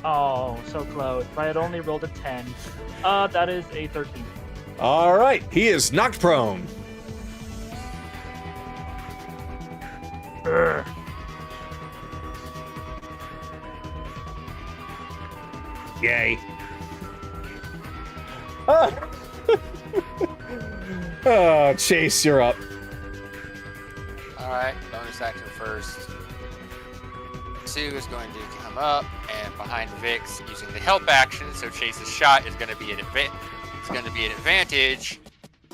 Oh, so close. If I had only rolled a 10. That is a 13. All right, he is knocked prone. Urgh. Yay. Chase, you're up. Alright, bonus action first. Sue is going to come up and behind Vhyx using the help action, so Chase's shot is going to be an advantage.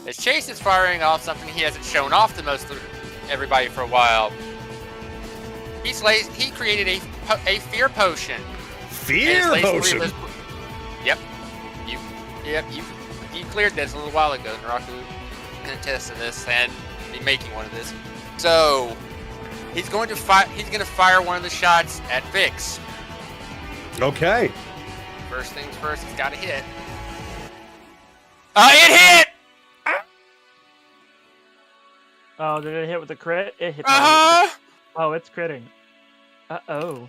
As Chase is firing off something he hasn't shown off to most of everybody for a while. He created a fear potion. Fear potion? Yep. You cleared this a little while ago, Naraku can attest to this and be making one of this. So he's going to fire one of the shots at Vhyx. Okay. First things first, he's got to hit. It hit! Oh, did it hit with a crit? It hit. Uh-huh. Oh, it's critting. Uh-oh.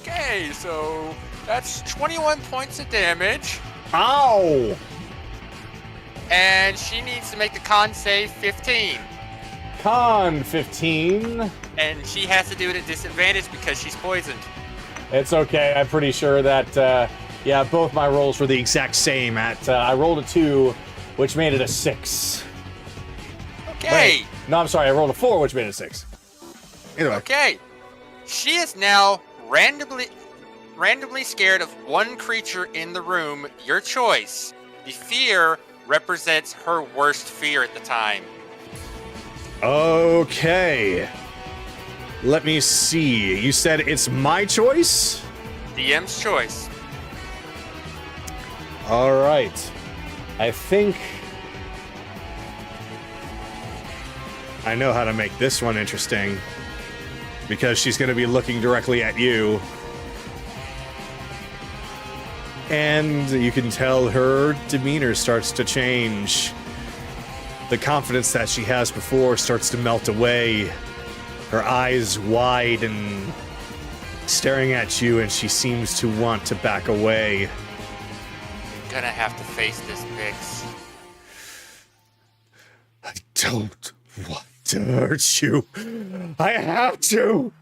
Okay, so that's 21 points of damage. Ow! And she needs to make a con save 15. Con 15. And she has to do it at disadvantage because she's poisoned. It's okay. I'm pretty sure that, yeah, both my rolls were the exact same. I rolled a 2, which made it a 6. Okay. Wait, no, I'm sorry. I rolled a 4, which made it a 6. Either way. Okay. She is now randomly scared of one creature in the room. Your choice. The fear represents her worst fear at the time. Okay. Let me see. You said it's my choice? DM's choice. All right. I think I know how to make this one interesting. Because she's going to be looking directly at you. And you can tell her demeanor starts to change. The confidence that she has before starts to melt away. Her eyes wide and staring at you, and she seems to want to back away. Gonna have to face this, Vhyx. I don't want to hurt you. I have to,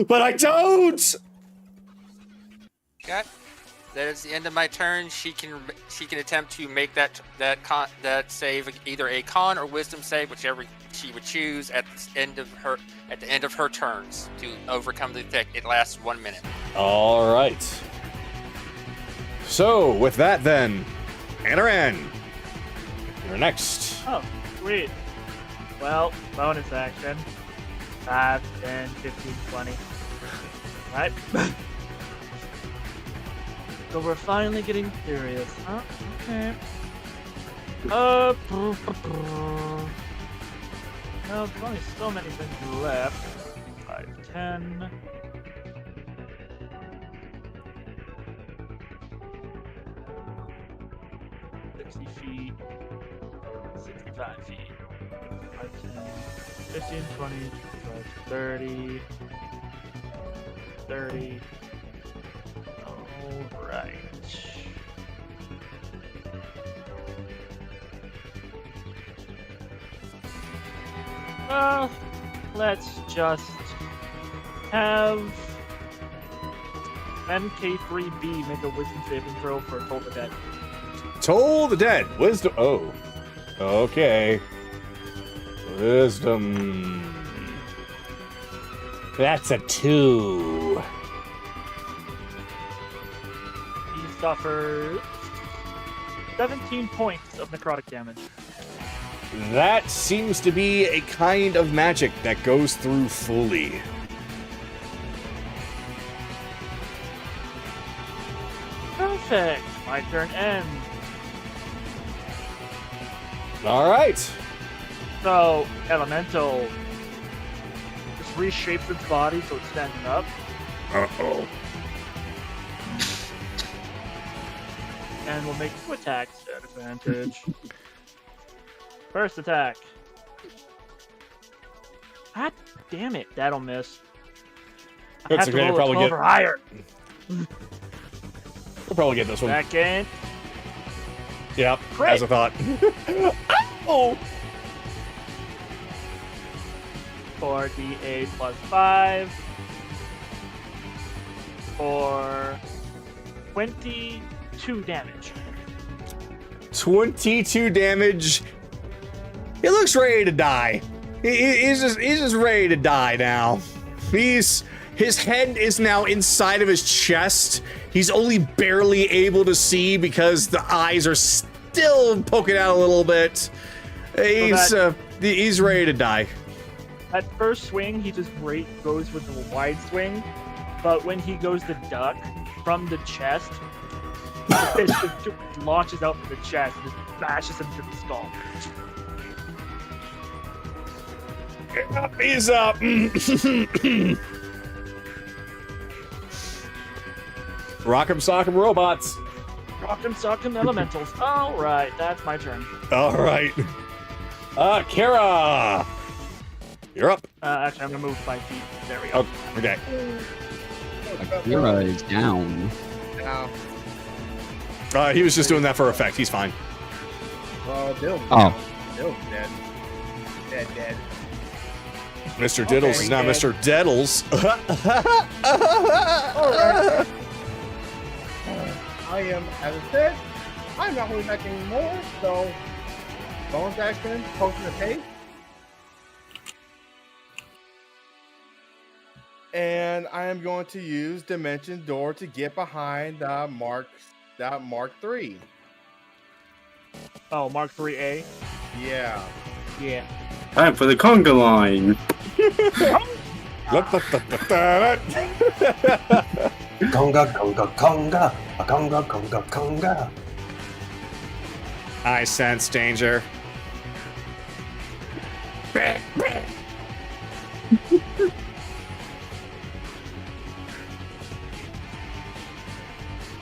but I don't. Okay. That is the end of my turn. She can attempt to make that save, either a con or wisdom save, whichever she would choose at the end of her turns to overcome the effect. It lasts 1 minute. All right. So with that, then, Anaran, you're next. Oh, sweet. Well, bonus action. 5, 10, 15, 20. Right? So we're finally getting serious, huh? Okay. No, there's only so many things left. 5, 10. Feet, 65 feet, 5, 10, 15, 20, 25, 30, 30. Alright. Let's just have MK3B make a wisdom saving throw for Toll the Dead. Toll the Dead. Wisdom. Oh. Okay. Wisdom. That's a 2. He suffers 17 points of necrotic damage. That seems to be a kind of magic that goes through fully. Perfect. My turn ends. All right. So, Elemental just reshapes its body so it's standing up. Uh-oh. And we'll make 2 attacks at advantage. First attack. God damn it, that'll miss. I That's have to okay, roll a probably 12 get- or higher. We'll probably get this one. Second. Yep, Great. as I thought. Oh! 4d8 plus 5 for 22 damage. 22 damage. He looks ready to die. He's just ready to die now. His head is now inside of his chest. He's only barely able to see because the eyes are still poking out a little bit. He's ready to die. At first swing, he just goes with the wide swing, but when he goes to duck from the chest, the fish just launches out from the chest and just bashes him through the skull. He's up. Rock'em sock'em robots. Rock'em sock'em elementals. Alright, that's my turn. All right. Kara, you're up. Actually, I'm gonna move 5 feet. There we go. Oh, okay. Akira is down. He was just doing that for effect. He's fine. Diddle's Oh. Diddle's dead. Dead. Mr. Diddles is now Mr. Deddles. Alright. I am, as I said, I'm not holding back anymore, so bonus action, potion of haste. And I am going to use Dimension Door to get behind Mark 3. Oh, Mark 3A. Yeah. Yeah. Time for the conga line. Conga, conga, conga, a conga, conga, conga. I sense danger.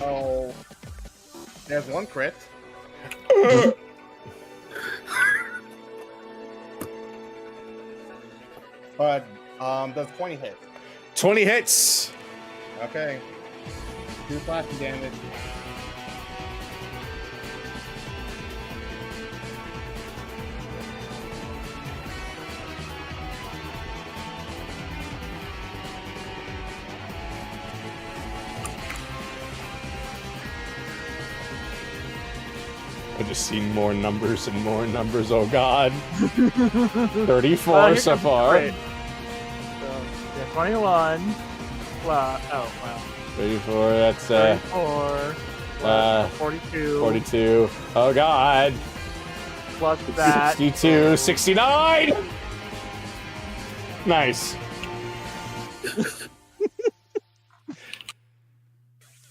Oh, there's one crit. But does 20 hit? 20 hits. Okay. 2 slashing damage. I just seen more numbers and more numbers. Oh God. 34 so far. Great. So, yeah, 21. Wow. Oh, wow. 34, that's 34. 42. 42. Oh God. Plus that. 62, 69! Nice.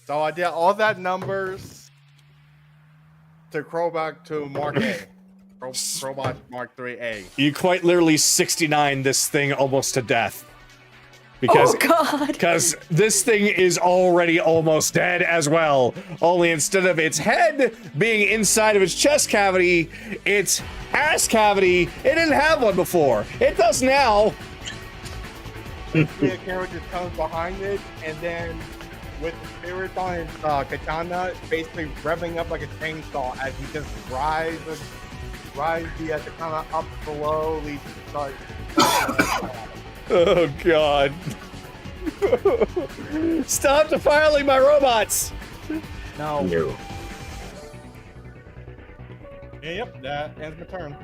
So I did all that numbers to crow back to Mark A. Crowbot Mark 3A. You quite literally 69 this thing almost to death. Because, Oh God! Because this thing is already almost dead as well. Only instead of its head being inside of its chest cavity, its ass cavity, it didn't have one before. It does now. The character just comes behind it, and then with the spirit on his katana, basically revving up like a chainsaw as he just rides the katana up slowly to start. Oh God. Stop defiling my robots! No. No. Yeah, yep, that ends my turn.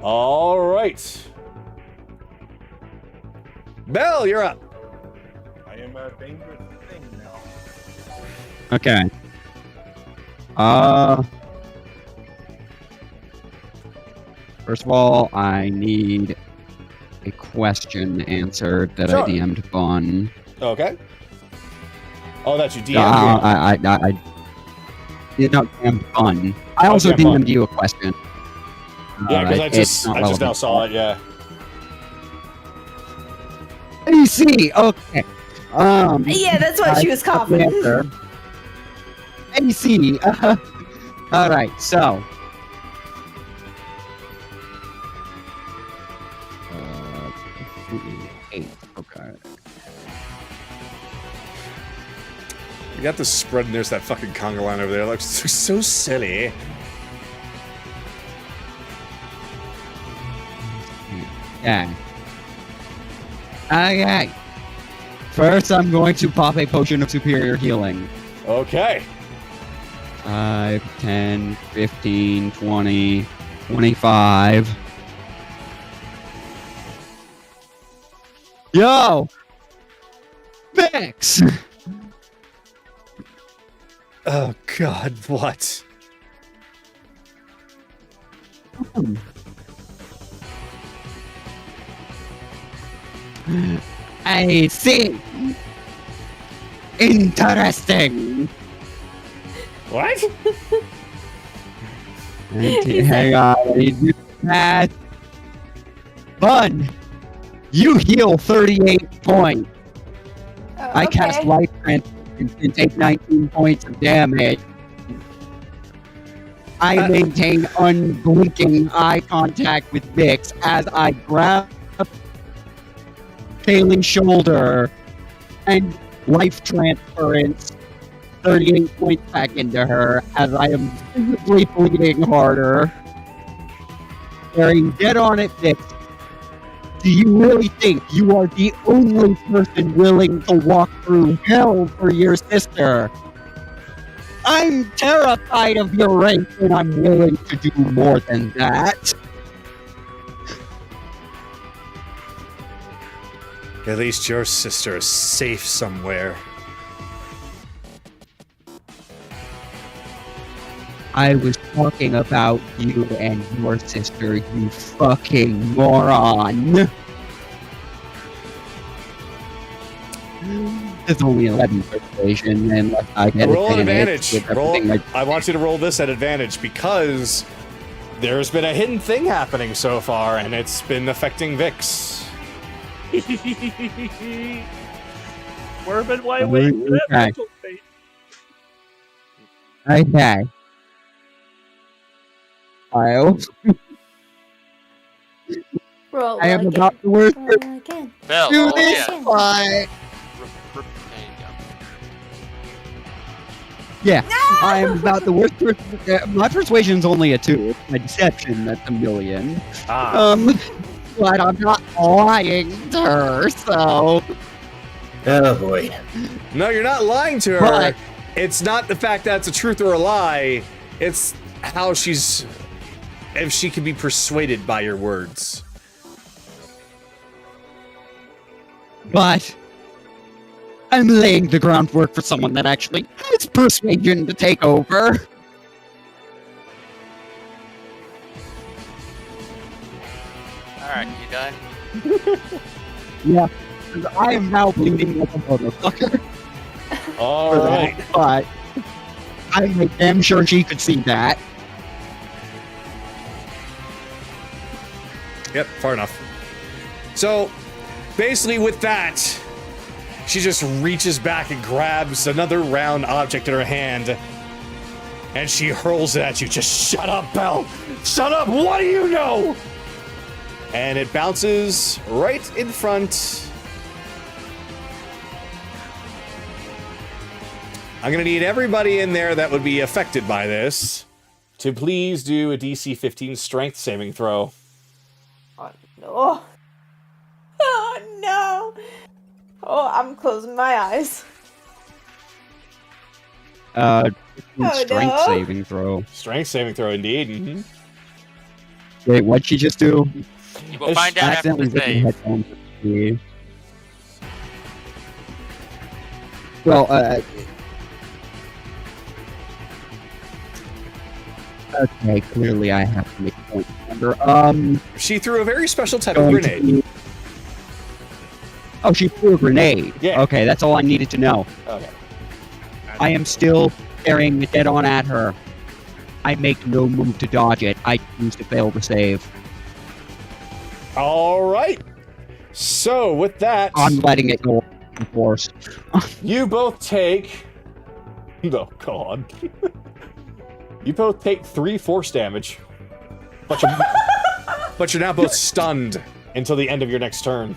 Alright. Bell, you're up. I am a dangerous thing now. Okay. First of all, I need a question answered that Sure. I DM'd Bun. Okay. Oh, that's you DM'd. I did not DM Bun. I also DM Bun. DM'd you a question. Yeah, because I it's just not now relevant. saw it, yeah. AC, okay. Yeah, that's why she was coughing. AC. All right, so. Eight. Okay. You got this spread and there's that fucking conga line over there. Looks so silly. Yeah. Okay. First, I'm going to pop a potion of superior healing. Okay. 5, 10, 15, 20, 25. Yo! Vhyx! Oh God, what? I see. Interesting. What? Hang on. I need to do that. Bun, you heal 38 points. I cast Life Transfusion and take 19 points of damage. I maintain unblinking eye contact with Vhyx as I grab Kaylee's shoulder and life transference 38 points back into her as I am visibly bleeding harder. Staring dead on at Vhyx. Do you really think you are the only person willing to walk through hell for your sister? I'm terrified of your race, and I'm willing to do more than that. At least your sister is safe somewhere. I was talking about you and your sister, you fucking moron. It's only 11 persuasion, unless I get Roll an advantage. with Roll. everything I want you to roll this at advantage because there's been a hidden thing happening so far, and it's been affecting Vhyx. We've been waiting for that Okay. mental state. Okay. Kyle, Roll I am again. about the worst Roll again. Bell, do roll this again. fight. There you go. Yeah, I am about the worst. My persuasion's only a 2. It's my deception that's a million. But I'm not lying to her, so. Oh boy. No, you're not lying to her. But- It's not the fact that it's a truth or a lie. It's how she's... if she can be persuaded by your words. But I'm laying the groundwork for someone that actually has persuasion to take over. Alright, you done? Yeah, 'cause I am now bleeding like a motherfucker. All for right. that, but I'm damn sure she could see that. Yep, far enough. So, basically with that, she just reaches back and grabs another round object in her hand, and she hurls it at you. Just shut up, Belle! Shut up! What do you know? And it bounces right in front. I'm gonna need everybody in there that would be affected by this to please do a DC 15 strength saving throw. Oh no. Oh no. Oh, I'm closing my eyes. Strength no. saving throw. Strength saving throw, indeed. Mm-hmm. Wait, what'd she just do? You will find out after the Accidentally ripped save. my headphones. Yeah. Well, okay, clearly I have to make a point. Remember, She threw a very special type of going to grenade. be- Oh, she threw a grenade. Yeah. Okay, that's all I needed to know. Okay. I am still staring dead on at her. I make no move to dodge it. I choose to fail the save. All right. So with that, I'm letting it go in force. you both take. Oh God. You both take 3 force damage, but you're now both stunned until the end of your next turn.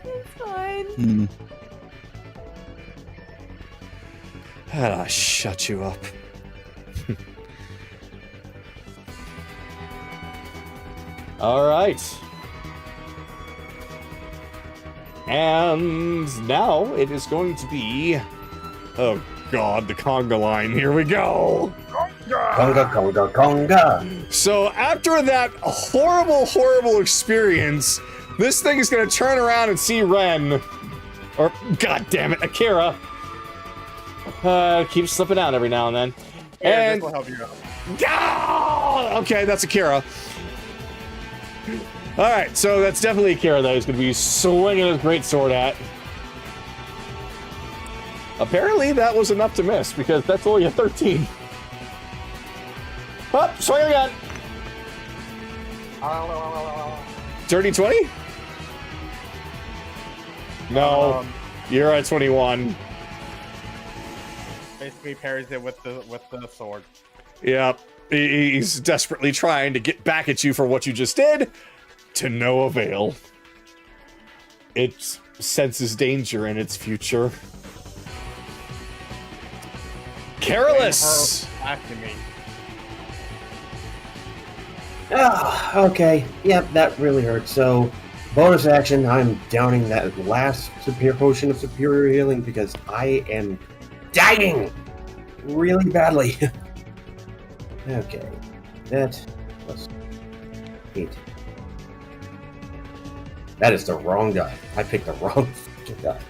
It's fine. Hmm. Ah, shut you up. All right. And now it is going to be... Oh God, the conga line. Here we go. Conga, conga, conga. So after that horrible, horrible experience, this thing is going to turn around and see Ren. Or, god damn it, Akira. Keeps slipping out every now and then. Here, And this will help you out. okay, that's Akira. Alright, so that's definitely Akira that he's going to be swinging his greatsword at. Apparently that was enough to miss, because that's only a 13. Up, swing again. Dirty 20? No, you're at 21. Basically parries it with the sword. Yep, he's desperately trying to get back at you for what you just did, to no avail. It senses danger in its future. Careless! After me. Ah, okay. Yep, that really hurt. So, bonus action, I'm downing that last potion of superior healing because I am dying. really badly. Okay. That plus 8. That is the wrong die. I picked the wrong die.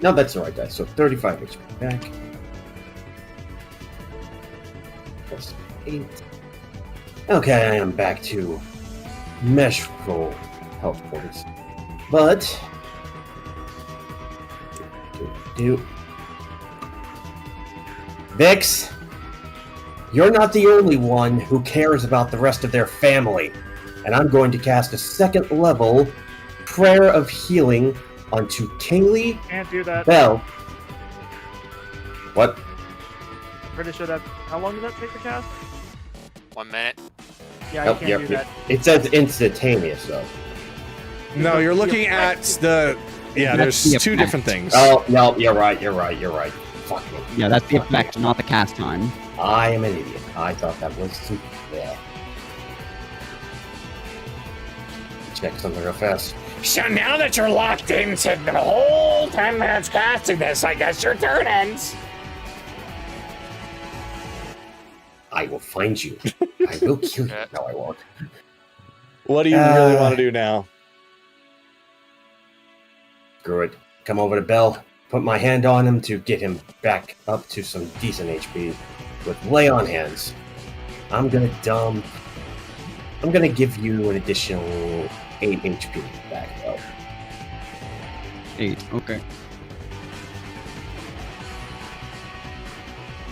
No, that's the right die. So 35 HP back. Plus 8. Okay, I am back to meshful health points. But Vhyx, you're not the only one who cares about the rest of their family, and I'm going to cast a 2nd level Prayer of Healing onto Kaylee Can't do that. Bell. What? Pretty sure that. How long does that take to cast? 1 minute. Yeah, you can't do that. It says instantaneous, though. No, you're looking at the. Yeah, That's there's the two effect. different things. Oh, no, you're right. Fuck me. Yeah, that's the effect, not the cast time. I am an idiot. I thought that was super. Yeah. Check something real fast. So now that you're locked into the whole 10 minutes casting this, I guess your turn ends. I will find you. I will kill you. No, I won't. What do you really want to do now? Screw it. Come over to Bell. Put my hand on him to get him back up to some decent HP. With lay on hands. I'm gonna give you an additional 8 HP back, Bell. 8, okay.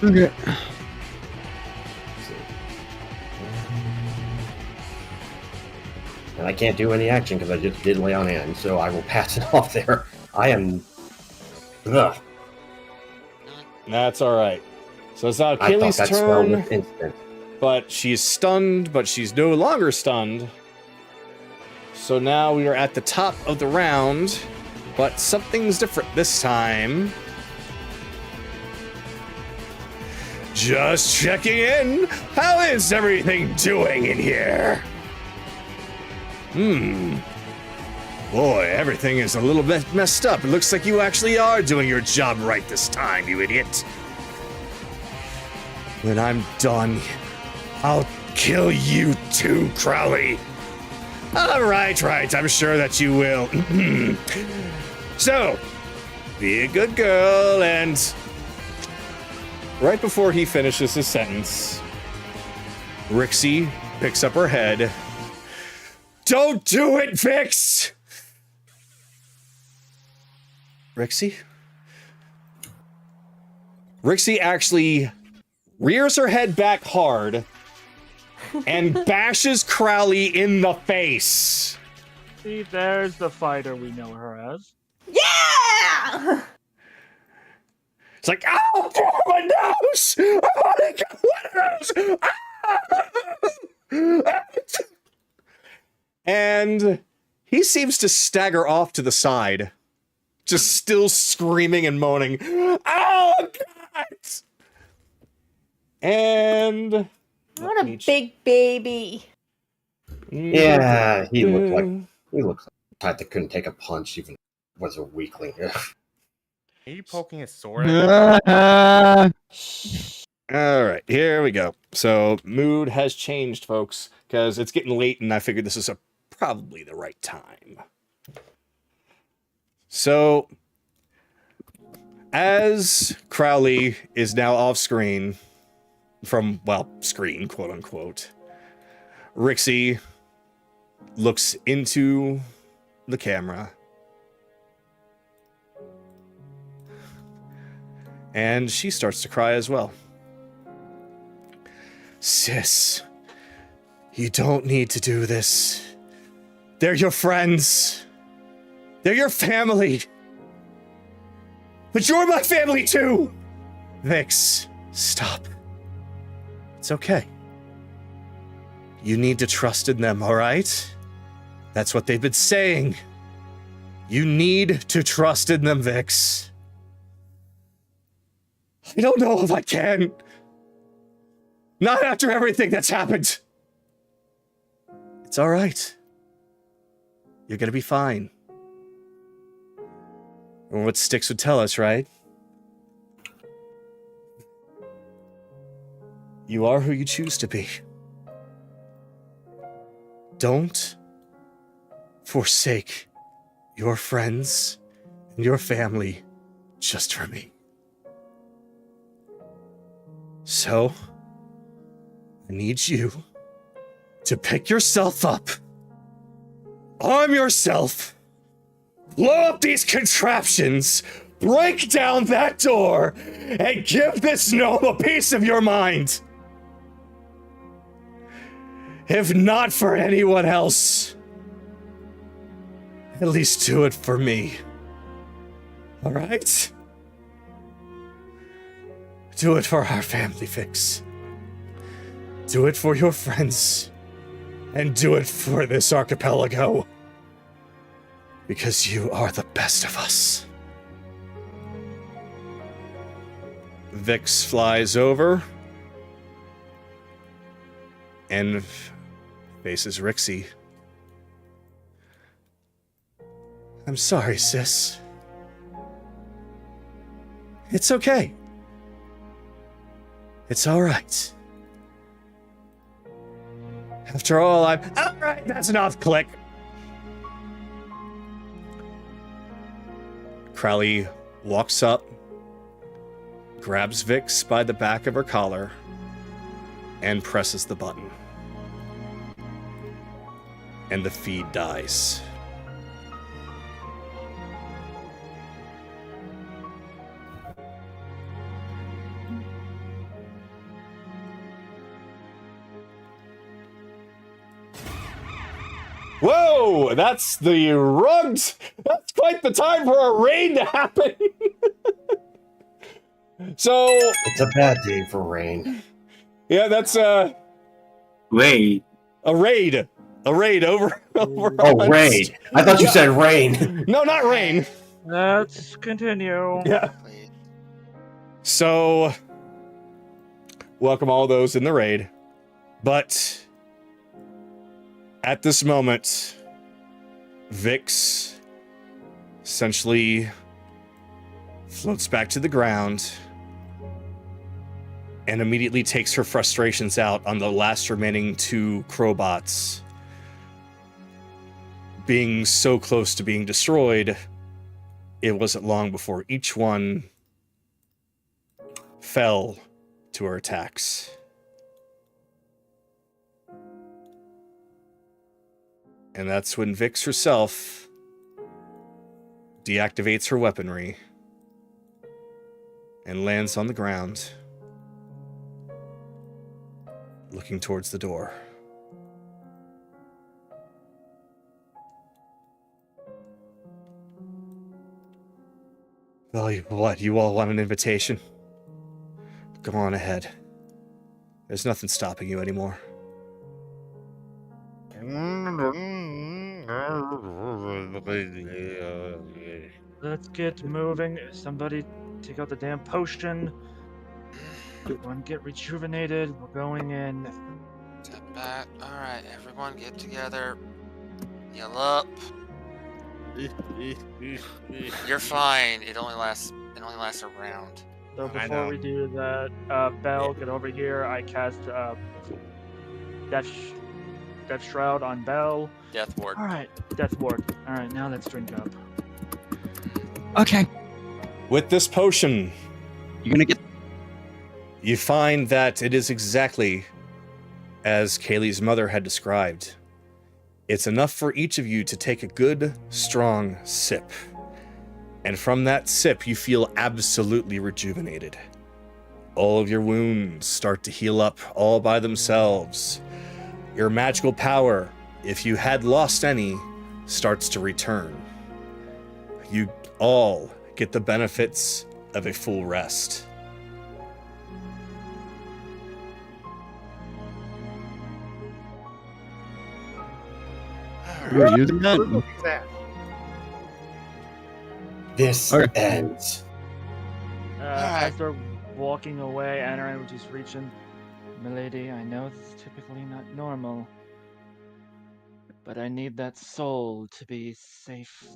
Okay. And I can't do any action because I just did lay on hands, so I will pass it off there. I am. Ugh. That's all right. So it's now I thought Kaylee's that spell was turn, instant. but she's stunned, but she's no longer stunned. So now we are at the top of the round, but something's different this time. Just checking in. How is everything doing in here? Boy, everything is a little bit messed up. It looks like you actually are doing your job right this time, you idiot. When I'm done, I'll kill you too, Crowley. All right, I'm sure that you will. So, be a good girl and... Right before he finishes his sentence, Rixie picks up her head. Don't do it, Vhyx! Rixie actually rears her head back hard and bashes Crowley in the face. See, there's the fighter we know her as. Yeah! It's like, oh, my nose! I want to get one of those! And he seems to stagger off to the side, just still screaming and moaning, oh, God! And... What a big baby. Yeah, he looks like the type that couldn't take a punch, even was a weakling. Are you poking a sword? All right, here we go. So mood has changed, folks, because it's getting late, and I figured this is probably the right time. So, as Crowley is now off screen, from, well, screen, quote unquote, Rixie looks into the camera. And she starts to cry as well. Sis, you don't need to do this. They're your friends. They're your family. But you're my family too! Vhyx, stop. It's okay. You need to trust in them, alright? That's what they've been saying. You need to trust in them, Vhyx. I don't know if I can. Not after everything that's happened. It's all right. You're gonna be fine. Or what Styx would tell us, right? You are who you choose to be. Don't forsake your friends and your family just for me. So, I need you to pick yourself up, arm yourself, blow up these contraptions, break down that door, and give this gnome a piece of your mind. If not for anyone else, at least do it for me. All right? Do it for our family, Vhyx. Do it for your friends. And do it for this archipelago. Because you are the best of us. Vhyx flies over and faces Rixie. I'm sorry, sis. It's okay. It's alright. After all, I'm... Alright, that's enough, click. Crowley walks up, grabs Vhyx by the back of her collar, and presses the button. And the feed dies. Whoa, that's quite the time for a raid to happen. So It's a bad day for rain. yeah, that's Wait. a raid over Oh, on- raid. I thought you said rain. No, not rain. Let's continue. Yeah. So welcome all those in the raid. But at this moment, Vhyx essentially floats back to the ground and immediately takes her frustrations out on the last remaining 2 crowbots. Being so close to being destroyed, it wasn't long before each one fell to her attacks. And that's when Vhyx herself deactivates her weaponry and lands on the ground, looking towards the door. Well, you all want an invitation? Go on ahead. There's nothing stopping you anymore. Let's get moving. Somebody take out the damn potion. Everyone get rejuvenated. We're going in. Step back. Alright, everyone get together. Heal up. You're fine. It only lasts a round. So I before know. we do that, Belle, get over here. I cast Death Shroud on Belle. Death ward. Alright, Death Ward. Alright, now let's drink up. Okay. With this potion, You're gonna get. you find that it is exactly as Kaylee's mother had described. It's enough for each of you to take a good, strong sip. And from that sip, you feel absolutely rejuvenated. All of your wounds start to heal up all by themselves. Your magical power, if you had lost any, starts to return. You all get the benefits of a full rest. You're using that? Who's that? This Okay. ends. As they're walking away, Anaran will just reach in. Milady, I know this is typically not normal, but I need that soul to be safe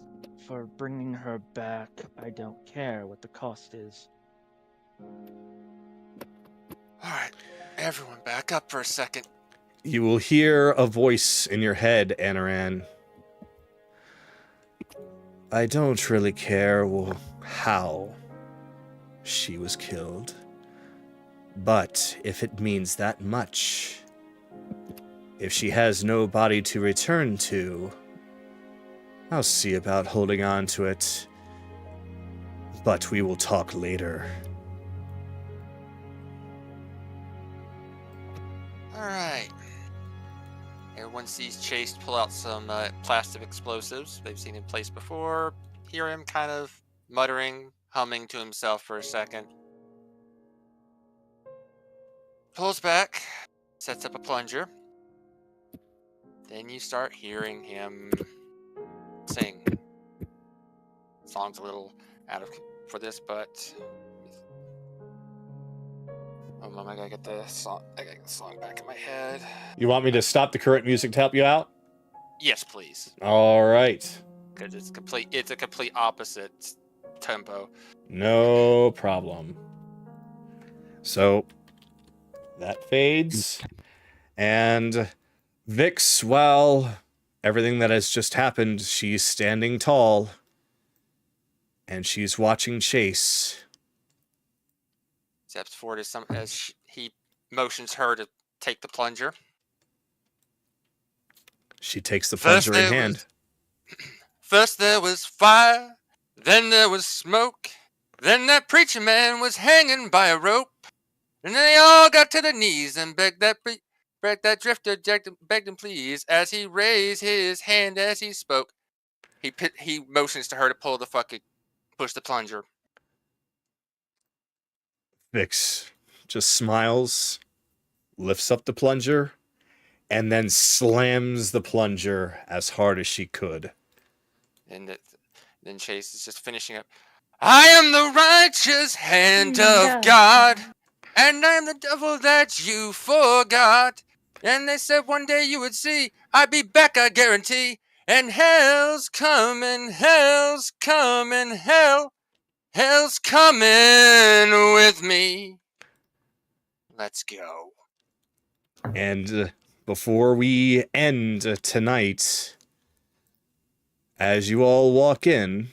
for bringing her back. I don't care what the cost is. Alright, everyone back up for a second. You will hear a voice in your head, Anaran. I don't really care how she was killed. But if it means that much, if she has no body to return to, I'll see about holding on to it. But we will talk later. Alright. Everyone sees Chase pull out some plastic explosives they've seen in place before. Hear him kind of muttering, humming to himself for a second. Pulls back, sets up a plunger. Then you start hearing him sing. Song's a little out of for this, but oh mom, I gotta get the song. I gotta get the song back in my head. You want me to stop the current music to help you out? Yes, please. All right. Because it's complete. It's a complete opposite tempo. No problem. So that fades, and Vhyx, well, everything that has just happened, she's standing tall, and she's watching Chase. Steps forward as he motions her to take the plunger. She takes the plunger in hand. First there was fire, then there was smoke, then that preacher man was hanging by a rope, and then they all got to their knees and begged that drifter, begged him please, as he raised his hand as he spoke. He motions to her to push the plunger. Vhyx just smiles, lifts up the plunger, and then slams the plunger as hard as she could. And then Chase is just finishing up. I am the righteous hand of God, and I am the devil that you forgot. And they said one day you would see, I'd be back, I guarantee. And hell's coming, hell's coming, hell's coming with me. Let's go. And before we end tonight, as you all walk in,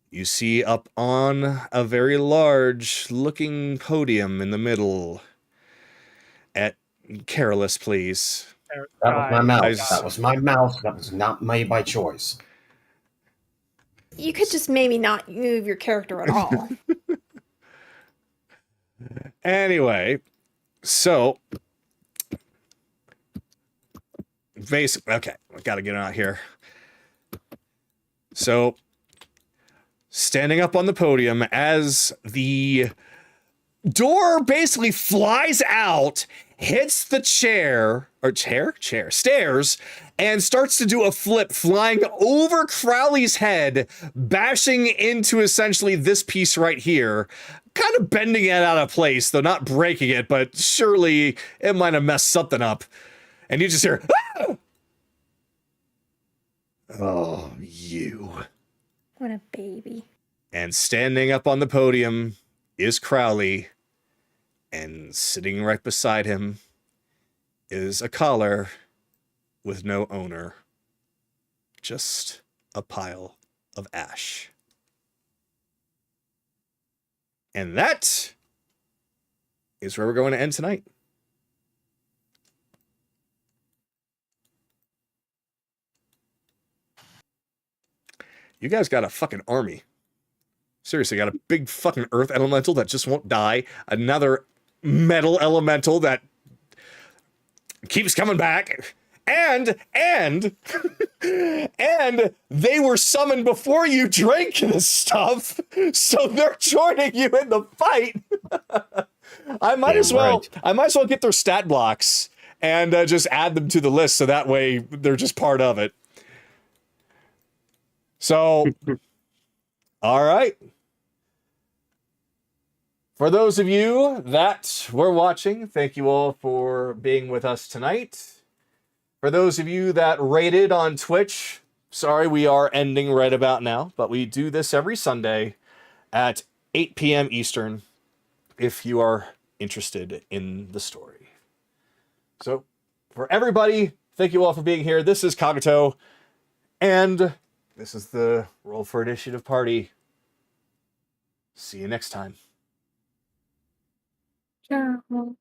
you see up on a very large-looking podium in the middle. Careless, please. That was my mouse. Guys. That was my mouse. That was not made by choice. You could just maybe not move your character at all. Anyway, so basically, okay, I gotta get out here. So, standing up on the podium as the door basically flies out, hits the stairs, and starts to do a flip, flying over Crowley's head, bashing into essentially this piece right here, kind of bending it out of place, though not breaking it, but surely it might have messed something up. And you just hear, ah! Oh, you. What a baby. And standing up on the podium is Crowley, and sitting right beside him is a collar with no owner. Just a pile of ash. And that is where we're going to end tonight. You guys got a fucking army. Seriously, got a big fucking earth elemental that just won't die. Another metal elemental that keeps coming back. And they were summoned before you drank this stuff, so they're joining you in the fight. I might as well get their stat blocks and just add them to the list, so that way they're just part of it. So, all right. For those of you that were watching, thank you all for being with us tonight. For those of you that rated on Twitch, sorry we are ending right about now, but we do this every Sunday at 8 p.m. Eastern. if you are interested in the story. So, for everybody, thank you all for being here. This is Kagato, and this is the Roll for Initiative party. See you next time. Ciao.